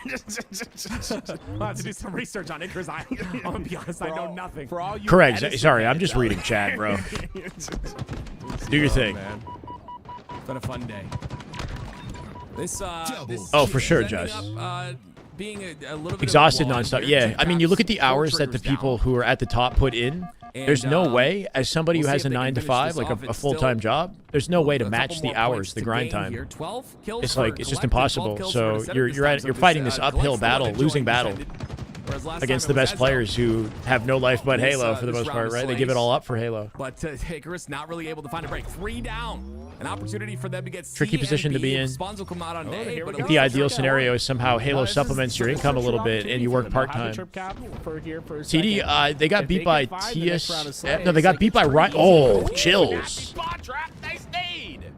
I'll have to do some research on Icarus. I'm gonna be honest, I know nothing. For all you Correct. Edison Sorry, I'm fans just out reading chat, bro. Do your thing. Man. It's been a fun day. This Oh, for sure, is ending Jess. up, being a little bit Exhausted of a nonstop. blind. Yeah, I mean, you look at the Four hours that the triggers people down. who are at the top put in. There's And, no way, as somebody we'll who see has if a they can 9 to finish 5, this like off. a It's full-time still job, there's no way to a couple match the more hours, points the to grind gain time. here. 12 kills It's for like it's just Collective, 12 impossible. kills So for Descendant you're this you're time. at, So you're fighting this, this uphill Collect's the one battle, that losing joined battle Descendant, whereas last against time the it was best Ezo. players who have no life but This, Halo for the this most round part, was right? They give it slaves. all up for Halo. But Icarus not really able to find a break. 3 down. An opportunity for them to get C Tricky and position to B. be in. Spawns will come out on A, here but we it go. The looks ideal like scenario is somehow Halo supplements your income a little bit and you work part-time. TD, they got beat by TS. No, they got beat by Ryan. Oh, Chills.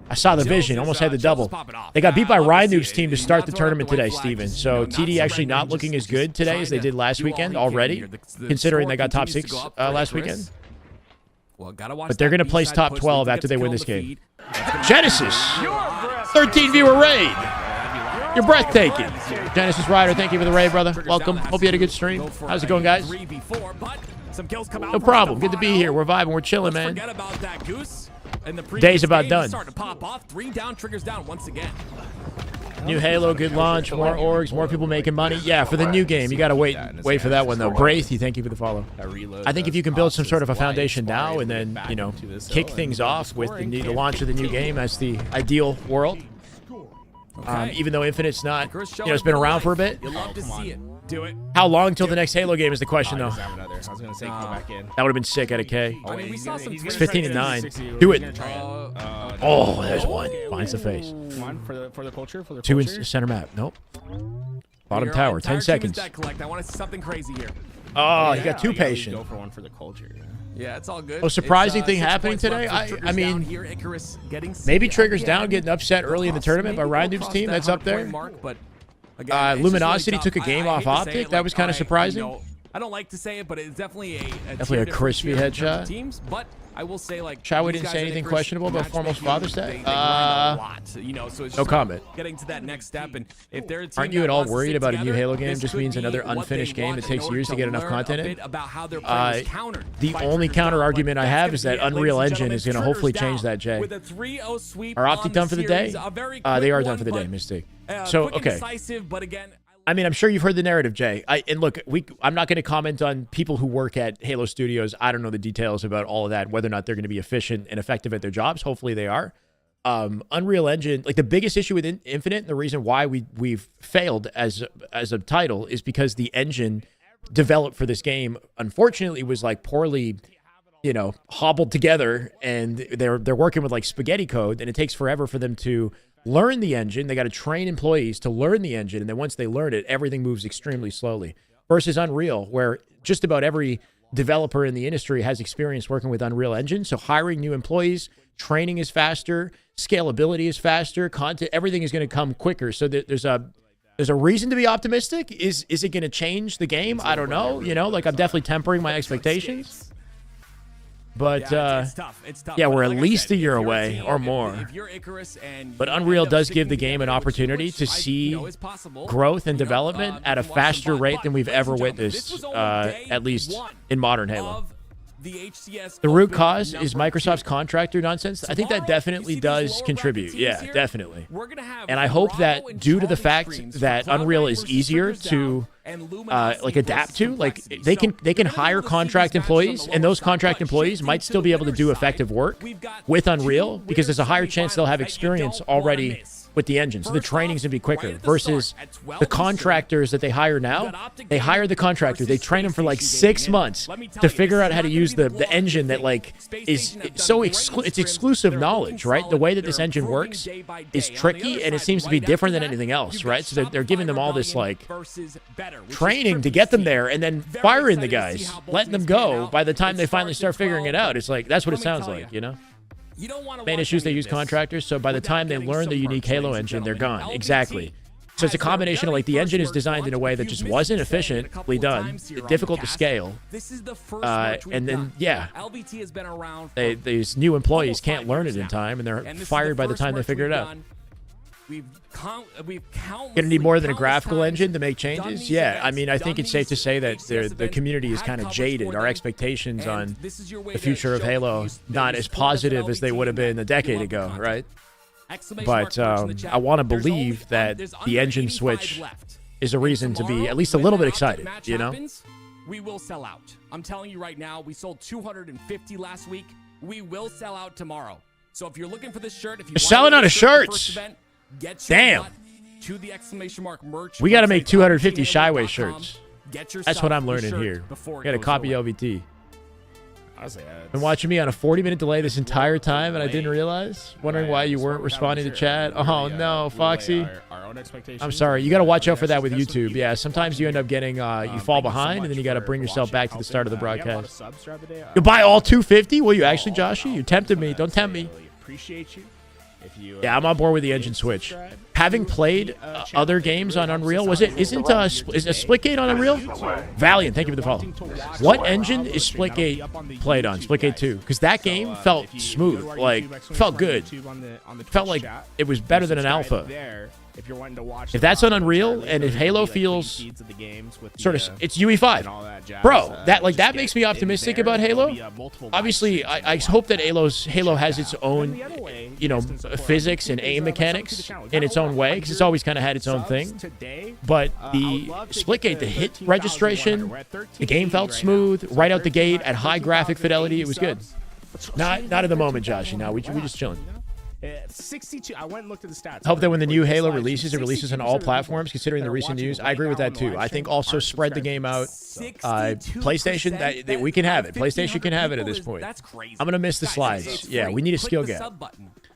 I saw the vision. Almost had the double. They got beat by Rynuke's team to start the tournament today, Steven. So TD actually not looking as good today as they did last weekend already, considering they got top 6 last weekend. But they're going to place top 12 after they win this game. Genesis, 13 viewer raid. You're breathtaking. Genesis Ryder, thank you for the raid, brother. Welcome. Hope you had a good stream. How's it going, guys? No problem. Good to be here. We're vibing. We're chilling, man. Forget about that goose. And the Day's about game done. starting to pop off. 3 down, Triggers down once again. New Halo, good launch, more orgs, more people making money. Yeah, for the new game, you got to wait for that one, though. Braithy, thank you for the follow. I think if you can build some sort of a foundation now and then, you know, kick things off with the launch of the new game, that's the ideal world. Even though Infinite's not, you know, it's been around for a bit. You love to see it. Do it. How long till the next Halo game is the question, though. I was going to say, come back in. That would have been sick at a K. I mean, we saw some. It's 15-9. Do it. Oh, there's one. Finds the face. One for the culture. 2 in center map. Nope. Bottom tower. 10 seconds. I want to see something crazy here. Oh, he got too gotta patient. Go for one for the culture. Yeah, it's all good. Oh, surprising thing 6 happening points left today? for I Triggers mean, down here. Icarus getting maybe sick Triggers at the down, end. getting upset early in the Cross, tournament by maybe Ryan we'll Duke's cross team that that's up 100-point there. mark, but again, it's just Luminosity really tough. took a game I off hate to say Optic. it, That was kinda surprising. I don't like to say it, but it's definitely a Definitely a tier crispy difference here in terms headshot. of teams, but I will say, like, Shyway these didn't guys say at anything Icarus, questionable about Foremost matchmaking, Father's Day? they grind a lot, so it's No just comment. getting to that next step, and if they're a team Aren't you that at all wants to worried stick about a new together, Halo game this just could means be another what they unfinished game want that in takes order years to get enough learn a content in? bit about how their play is countered The by only Triggers counter down, argument but I that's have gonna is that be it, Unreal ladies and Engine is going to gentlemen. hopefully Triggers change down that, Jay. with a 3-0 sweep Are on Optic the done for the series. day? A very They quick are done one, for the day, but, Mystic. So, quick and okay. decisive, but again, I mean, I'm sure you've heard the narrative, Jay. And look, I'm not going to comment on people who work at Halo Studios. I don't know the details about all of that, whether or not they're going to be efficient and effective at their jobs. Hopefully they are. Unreal Engine, like the biggest issue with Infinite, and the reason why we've failed as a title is because the engine developed for this game, unfortunately, was like poorly, hobbled together, and they're working with like spaghetti code, and it takes forever for them to learn the engine. They got to train employees to learn the engine, and then once they learn it, everything moves extremely slowly. Versus Unreal, where just about every developer in the industry has experience working with Unreal Engine, so hiring new employees, training is faster, scalability is faster, content, everything is going to come quicker. So there's a reason to be optimistic. Is it going to change the game? I don't know. Like I'm definitely tempering my expectations. But it's tough. It's tough. yeah, But we're at like I least said, a year if you're a away team, or if- more. If you're Icarus and But you Unreal end up does give the sticking game an together, opportunity which to I see know is possible, growth and you know, development at a you can watch faster them, rate but than we've ladies ever and gentlemen, this witnessed, was only day at least one in modern Halo. of the HCS The root Open cause is number Microsoft's 2. contractor nonsense. I think that Tomorrow, definitely you see these does lower contribute. bracket Yeah, teams here? definitely. We're gonna have And I hope Bravo that and due to the Charlie fact streams that for Cloud9 Unreal is versus easier Triggers to Down and Luminosity adapt versus to, like Complexity. they can So you're gonna hire be able to see contract these matches on employees, the and lower those side, contract but employees shifting might to still the be able to winner's do side, effective work we've got with two Unreal because there's a higher chance they'll have semifinals that you experience don't wanna already miss. with the engine, so the First training's off, gonna be quicker. right at the Versus start, at 12 the Eastern, contractors that they hire now, got Optic they hire the Gaming contractor, they versus train them for like Space 6 Station months Gaming. Let me tell to you, figure this out is how to not use gonna the be the engine that thing. like Space is Station have done so great in it's this exclusive They're knowledge, looking right? The solid. way that this They're engine improving works day by is day. On the tricky, other and it side, seems to be right different after than that, anything else, you've right? got So they're giving them all this Rebellion like versus Better, which is training to Trippy's get them team. there and then Very firing the excited to see guys, how both letting them teams pan go out. by the time It they finally starts start at figuring it 12, out. It's like that's what it let me sounds tell like, ya. You don't want to Main issue is they use contractors, so by the time they learn the unique Halo engine, they're gone. Exactly. So it's a combination of like the engine is designed in a way that just wasn't efficiently done, difficult to scale, This is the first and then yeah, LVT has been around. these new employees can't learn it in time, and they're fired by the time they figure it out. We've Gonna need more than a graphical engine to make changes. Yeah, I mean, I think it's safe to say that the community is kind of jaded. Our expectations on the future of Halo not as positive as they would have been a decade ago, right? But I want to believe that the engine switch is a reason to be at least a little bit excited, We will sell out. I'm telling you right now, we sold 250 last week. We will sell out tomorrow. So if you're looking for this shirt, if you They're selling out of shirts. Get Damn. To the exclamation mark merch. We got to make 250 Shyway Shyway shirts. That's what I'm learning here. Got to copy LVT. Honestly, Been watching me on a 40-minute delay this entire time, and I didn't realize. Wondering why you weren't responding to chat. Oh no, Foxy. I'm sorry. You got to watch out for that with YouTube. Yeah, sometimes you end up getting you fall behind, and then you got to bring yourself back to the start of the broadcast. You buy all 250? Will you actually, Joshy? You tempted me. Don't tempt me. Appreciate you. Yeah, I'm on board with the engine switch. Having played other games on Unreal, is a Splitgate on Unreal? Valiant, thank you for the follow. What engine is Splitgate played on? Splitgate 2, because that game felt smooth, like felt good. Felt like it was better than an alpha. If that's on Unreal, and if Halo feels sort of, it's UE5, bro. That makes me optimistic about Halo. Obviously, I hope that Halo has its own, physics and aim mechanics in its own way, because it's always kind of had its own thing. But the Splitgate, the hit registration, the game felt smooth right out the gate at high graphic fidelity. It was good. Not at the moment, Josh. We just chilling. 62. I went and looked at the stats. Hope that when the new Halo releases, it releases on all platforms, considering the recent news. I agree with that too. I think also spread the game out. PlayStation, that we can have it. PlayStation can have it at this point. I'm gonna miss the slides. Yeah, we need a skill gap.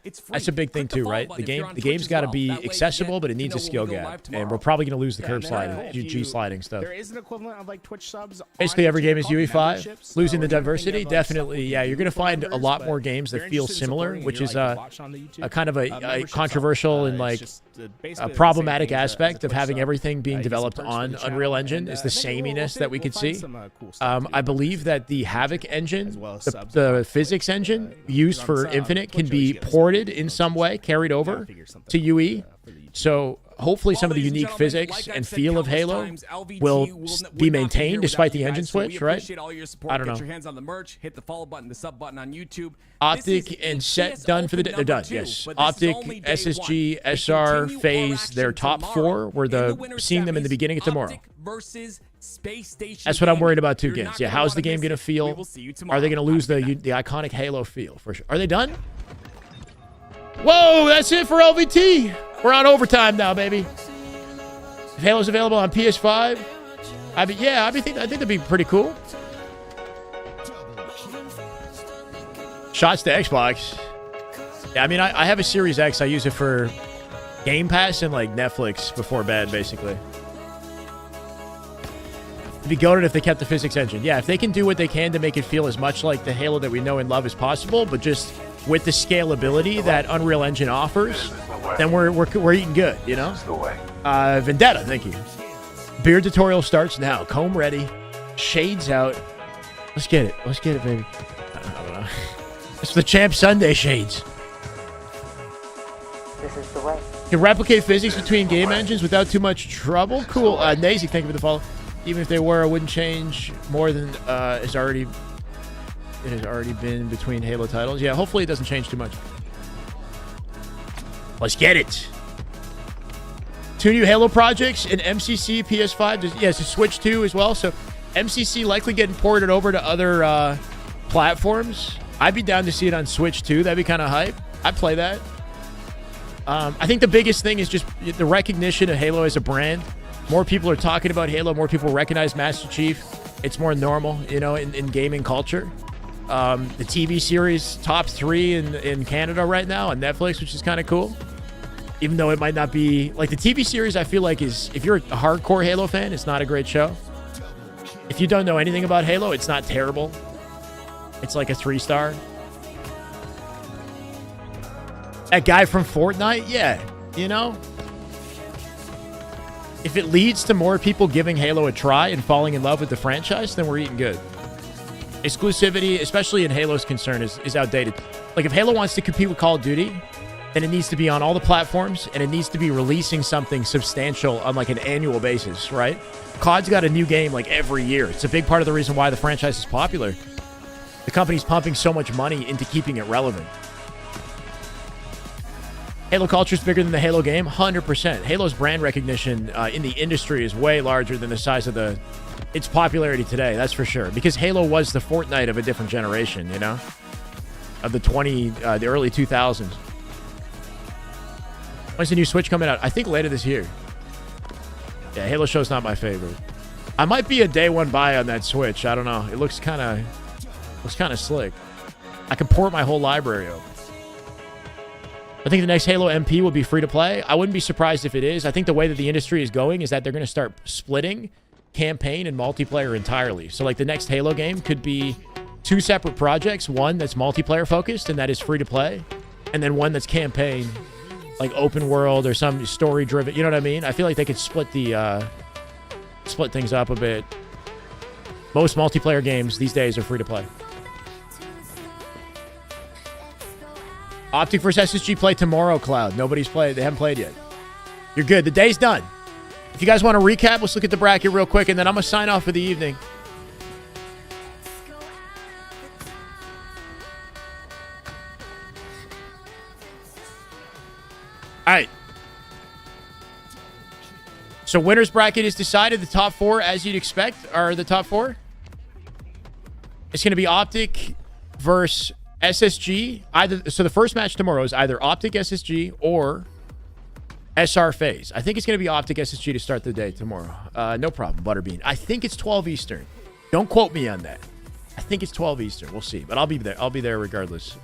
It's free. That's a big thing Click the too, follow right? button The if you're game, on the Twitch game's as got to well. be That way you accessible, get but it to needs a know when skill we go gap, live and tomorrow. we're probably gonna lose the Yeah, curb and then, sliding, if G you- sliding stuff. There is an equivalent of like Twitch subs. Basically, on every YouTube game is called UE5. memberships. Losing the We're trying to think diversity, of, like, stuff definitely. we Yeah, can you're do gonna for find a members, lot but more games if that you're feel interested in similar, supporting which and is you're, like, watching on the YouTube, a kind of a memberships controversial and it's like just, a basically the same problematic thing as a aspect of Twitch having sub. everything being You get some developed perks for on the channel, Unreal Engine and, is the maybe saminess that we could find see. some, cool stuff to do. I believe that the Havoc engine, As well as the, subs the and physics engine used on for sub, Infinite Twitch can be always gets ported some in some way, carried over figure something to UE. for the YouTube. So hopefully some of the Well, ladies and unique gentlemen, physics like I've and said feel of countless Halo times, LVT will would not be here maintained without despite you the guys, engine so we switch, right? appreciate all your support. I don't Get know. your hands on the merch, hit the follow button, the sub button on YouTube. Optic This is and set HCS done for the Open day. They're done, number 2, yes. but this is Optic, only day SSG, one. We SR, continue our Phase, action their top tomorrow four. We're in the the winner's seeing them in the semis. beginning of tomorrow. Optic versus Space Station That's what I'm worried about too, You're games. not Yeah, gonna how's wanna the game miss going to it. feel? We will see you Are they tomorrow. going to lose Have a good the night. iconic Halo feel? For sure. Are they done? Whoa, that's it for LVT. We're on overtime now, baby. If Halo's available on PS5, I think that'd be pretty cool. Shots to Xbox. Yeah, I mean, I have a Series X. I use it for Game Pass and like Netflix before bed, basically. It'd be goated if they kept the physics engine. Yeah, if they can do what they can to make it feel as much like the Halo that we know and love as possible, but just with the scalability that Unreal Engine offers, then we're eating good, you know? It's the way. Vendetta, thank you. Beard tutorial starts now. Comb ready. Shades out. Let's get it. Let's get it, baby. I don't know. It's the Champ Sunday shades. This is the way. Can replicate physics between game engines without too much trouble. Cool. Nazik, thank you for the follow. Even if they were, I wouldn't change more than it has already been between Halo titles. Yeah, hopefully it doesn't change too much. Let's get it. 2 new Halo projects in MCC, PS5. Yes, a Switch 2 as well. So MCC likely getting ported over to other platforms. I'd be down to see it on Switch 2. That'd be kind of hype. I'd play that. I think the biggest thing is just the recognition of Halo as a brand. More people are talking about Halo. More people recognize Master Chief. It's more normal, you know, in gaming culture. The TV series top 3 in Canada right now on Netflix, which is kind of cool. Even though it might not be like the TV series, I feel like is if you're a hardcore Halo fan, it's not a great show. If you don't know anything about Halo, it's not terrible. It's like a 3-star. That guy from Fortnite, yeah, you know. If it leads to more people giving Halo a try and falling in love with the franchise, then we're eating good. Exclusivity, especially in Halo's concern, is outdated. Like, if Halo wants to compete with Call of Duty, then it needs to be on all the platforms, and it needs to be releasing something substantial on, like, an annual basis, right? COD's got a new game, like, every year. It's a big part of the reason why the franchise is popular. The company's pumping so much money into keeping it relevant. Halo culture is bigger than the Halo game, 100%. Halo's brand recognition in the industry is way larger than the size of its popularity today, that's for sure. Because Halo was the Fortnite of a different generation, you know? Of the early 2000s. When's the new Switch coming out? I think later this year. Yeah, Halo show's not my favorite. I might be a day one buy on that Switch. I don't know. It looks kind of slick. I can port my whole library over. I think the next Halo MP will be free to play. I wouldn't be surprised if it is. I think the way that the industry is going is that they're going to start splitting campaign and multiplayer entirely. So like the next Halo game could be 2 separate projects. One that's multiplayer focused and that is free to play. And then one that's campaign, like open world or some story driven. You know what I mean? I feel like they could split things up a bit. Most multiplayer games these days are free to play. Optic versus SSG play tomorrow, Cloud. Nobody's played. They haven't played yet. You're good. The day's done. If you guys want to recap, let's look at the bracket real quick, and then I'm going to sign off for the evening. All right. So winner's bracket is decided. The top 4, as you'd expect, are the top 4. It's going to be Optic versus SSG. So the first match tomorrow is either Optic SSG or SR Phase. I think it's going to be Optic SSG to start the day tomorrow. No problem, Butterbean. I think it's 12 Eastern. Don't quote me on that. I think it's 12 Eastern. We'll see, but I'll be there. I'll be there regardless.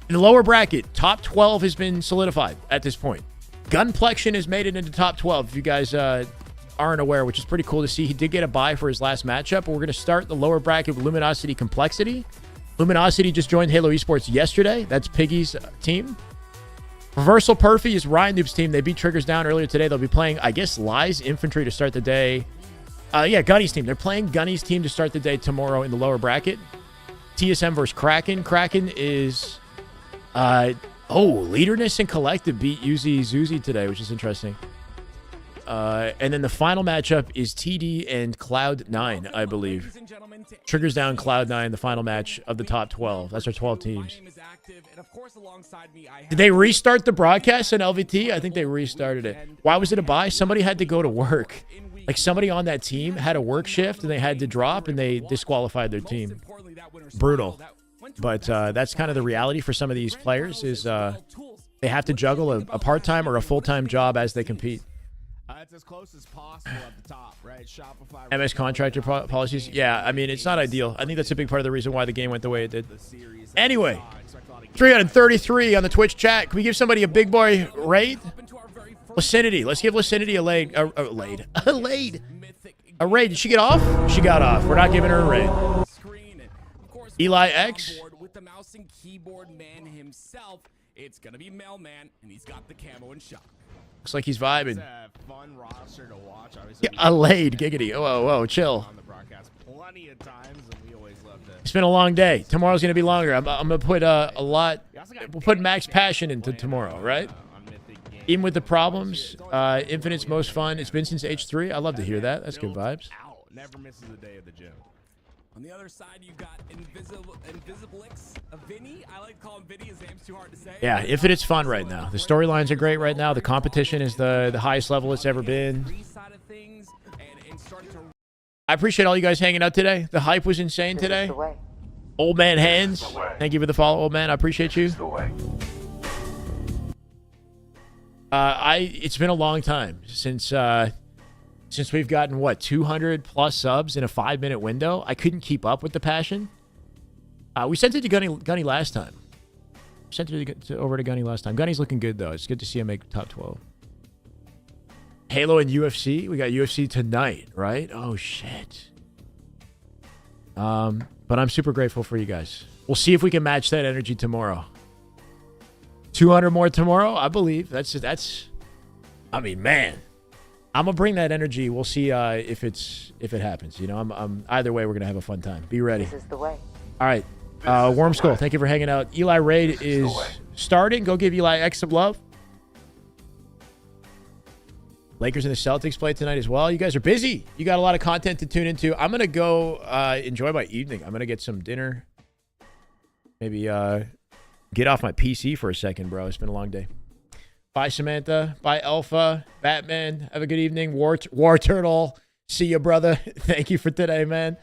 In the lower bracket, top 12 has been solidified at this point. Gunplexion has made it into top 12, if you guys aren't aware, which is pretty cool to see. He did get a bye for his last matchup, but we're going to start the lower bracket with Luminosity Complexity. Luminosity just joined Halo Esports yesterday. That's Piggy's team. Reversal Perfy is Ryan Noob's team. They beat Triggers down earlier today. They'll be playing, I guess, Lies Infantry to start the day. Yeah, Gunny's team. They're playing Gunny's team to start the day tomorrow in the lower bracket. TSM versus Kraken. Kraken is... Leaderness and Collective beat Uzi Zuzi today, which is interesting. And then the final matchup is TD and Cloud9, I believe. Triggers down Cloud9, the final match of the top 12. That's our 12 teams. Did they restart the broadcast in LVT? I think they restarted it. Why was it a bye? Somebody had to go to work. Like, somebody on that team had a work shift, and they had to drop, and they disqualified their team. Brutal. But that's kind of the reality for some of these players is they have to juggle a part-time or a full-time job as they compete. It's as close as possible at the top, right? Shopify. MS contractor policies. Yeah, I mean, it's not ideal. I think that's a big part of the reason why the game went the way it did. Anyway, 333 on the Twitch chat. Can we give somebody a big boy raid? Licinity. Let's give Licinity a raid. Did she get off? She got off. We're not giving her a raid. Eli X. With the mouse and keyboard man himself, it's gonna be Mailman, and he's got the camo and shot. Looks like he's vibing. It's a fun roster to watch. Obviously, A laid giggity. Whoa, chill. on the broadcast plenty of times, and we always love to. It's been a long day. Tomorrow's gonna be longer. I'm gonna put a lot. We'll put max passion into tomorrow, right? Even with the problems, Infinite's most fun. It's been since H3. I love to hear that. That's good vibes. Never misses a day at the gym. On the other side, you've got Invisiblix, Vinny. I like to call him Vinny. His name's too hard to say. Yeah, Infinite's fun right now. The storylines are great right now. The competition is the highest level it's ever been. I appreciate all you guys hanging out today. The hype was insane today. Old man Hands, thank you for the follow, old man. I appreciate you. It's been a long time since we've gotten, what, 200 plus subs in a 5-minute window. I couldn't keep up with the passion. We sent it to Gunny last time. Sent it over to Gunny last time. Gunny's looking good, though. It's good to see him make top 12. Halo and UFC. We got UFC tonight, right? Oh, shit. But I'm super grateful for you guys. We'll see if we can match that energy tomorrow. 200 more tomorrow, I believe. I mean, man. I'm gonna bring that energy. We'll see if it happens. You know, I'm either way. We're gonna have a fun time. Be ready. This is the way. All right, Wormskull. Thank you for hanging out. Eli Raid is starting. Go give Eli X some love. Lakers and the Celtics play tonight as well. You guys are busy. You got a lot of content to tune into. I'm gonna go enjoy my evening. I'm gonna get some dinner. Maybe get off my PC for a second, bro. It's been a long day. Bye, Samantha. Bye, Alpha. Batman. Have a good evening. War Turtle. See ya, brother. Thank you for today, man.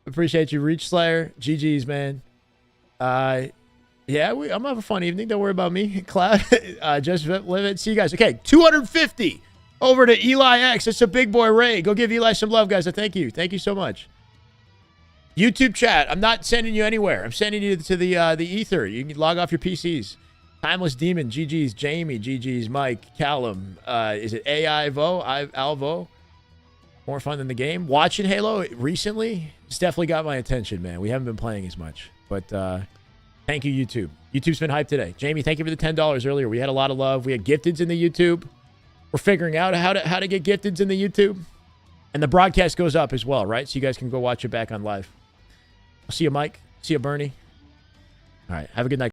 Appreciate you. Reach Slayer. GG's, man. Yeah, I'm gonna have a fun evening. Don't worry about me. Cloud. Just live it. See you guys. Okay, 250 over to Eli X. It's a big boy raid. Go give Eli some love, guys. Thank you. Thank you so much. YouTube chat. I'm not sending you anywhere. I'm sending you to the ether. You can log off your PCs. Timeless Demon, GG's, Jamie, GG's, Mike, Callum, is it Alvo? More fun than the game. Watching Halo recently, it's definitely got my attention, man. We haven't been playing as much, but thank you, YouTube. YouTube's been hyped today. Jamie, thank you for the $10 earlier. We had a lot of love. We had gifteds in the YouTube. We're figuring out how to get gifteds in the YouTube. And the broadcast goes up as well, right? So you guys can go watch it back on live. I'll see you, Mike. See you, Bernie. All right. Have a good night.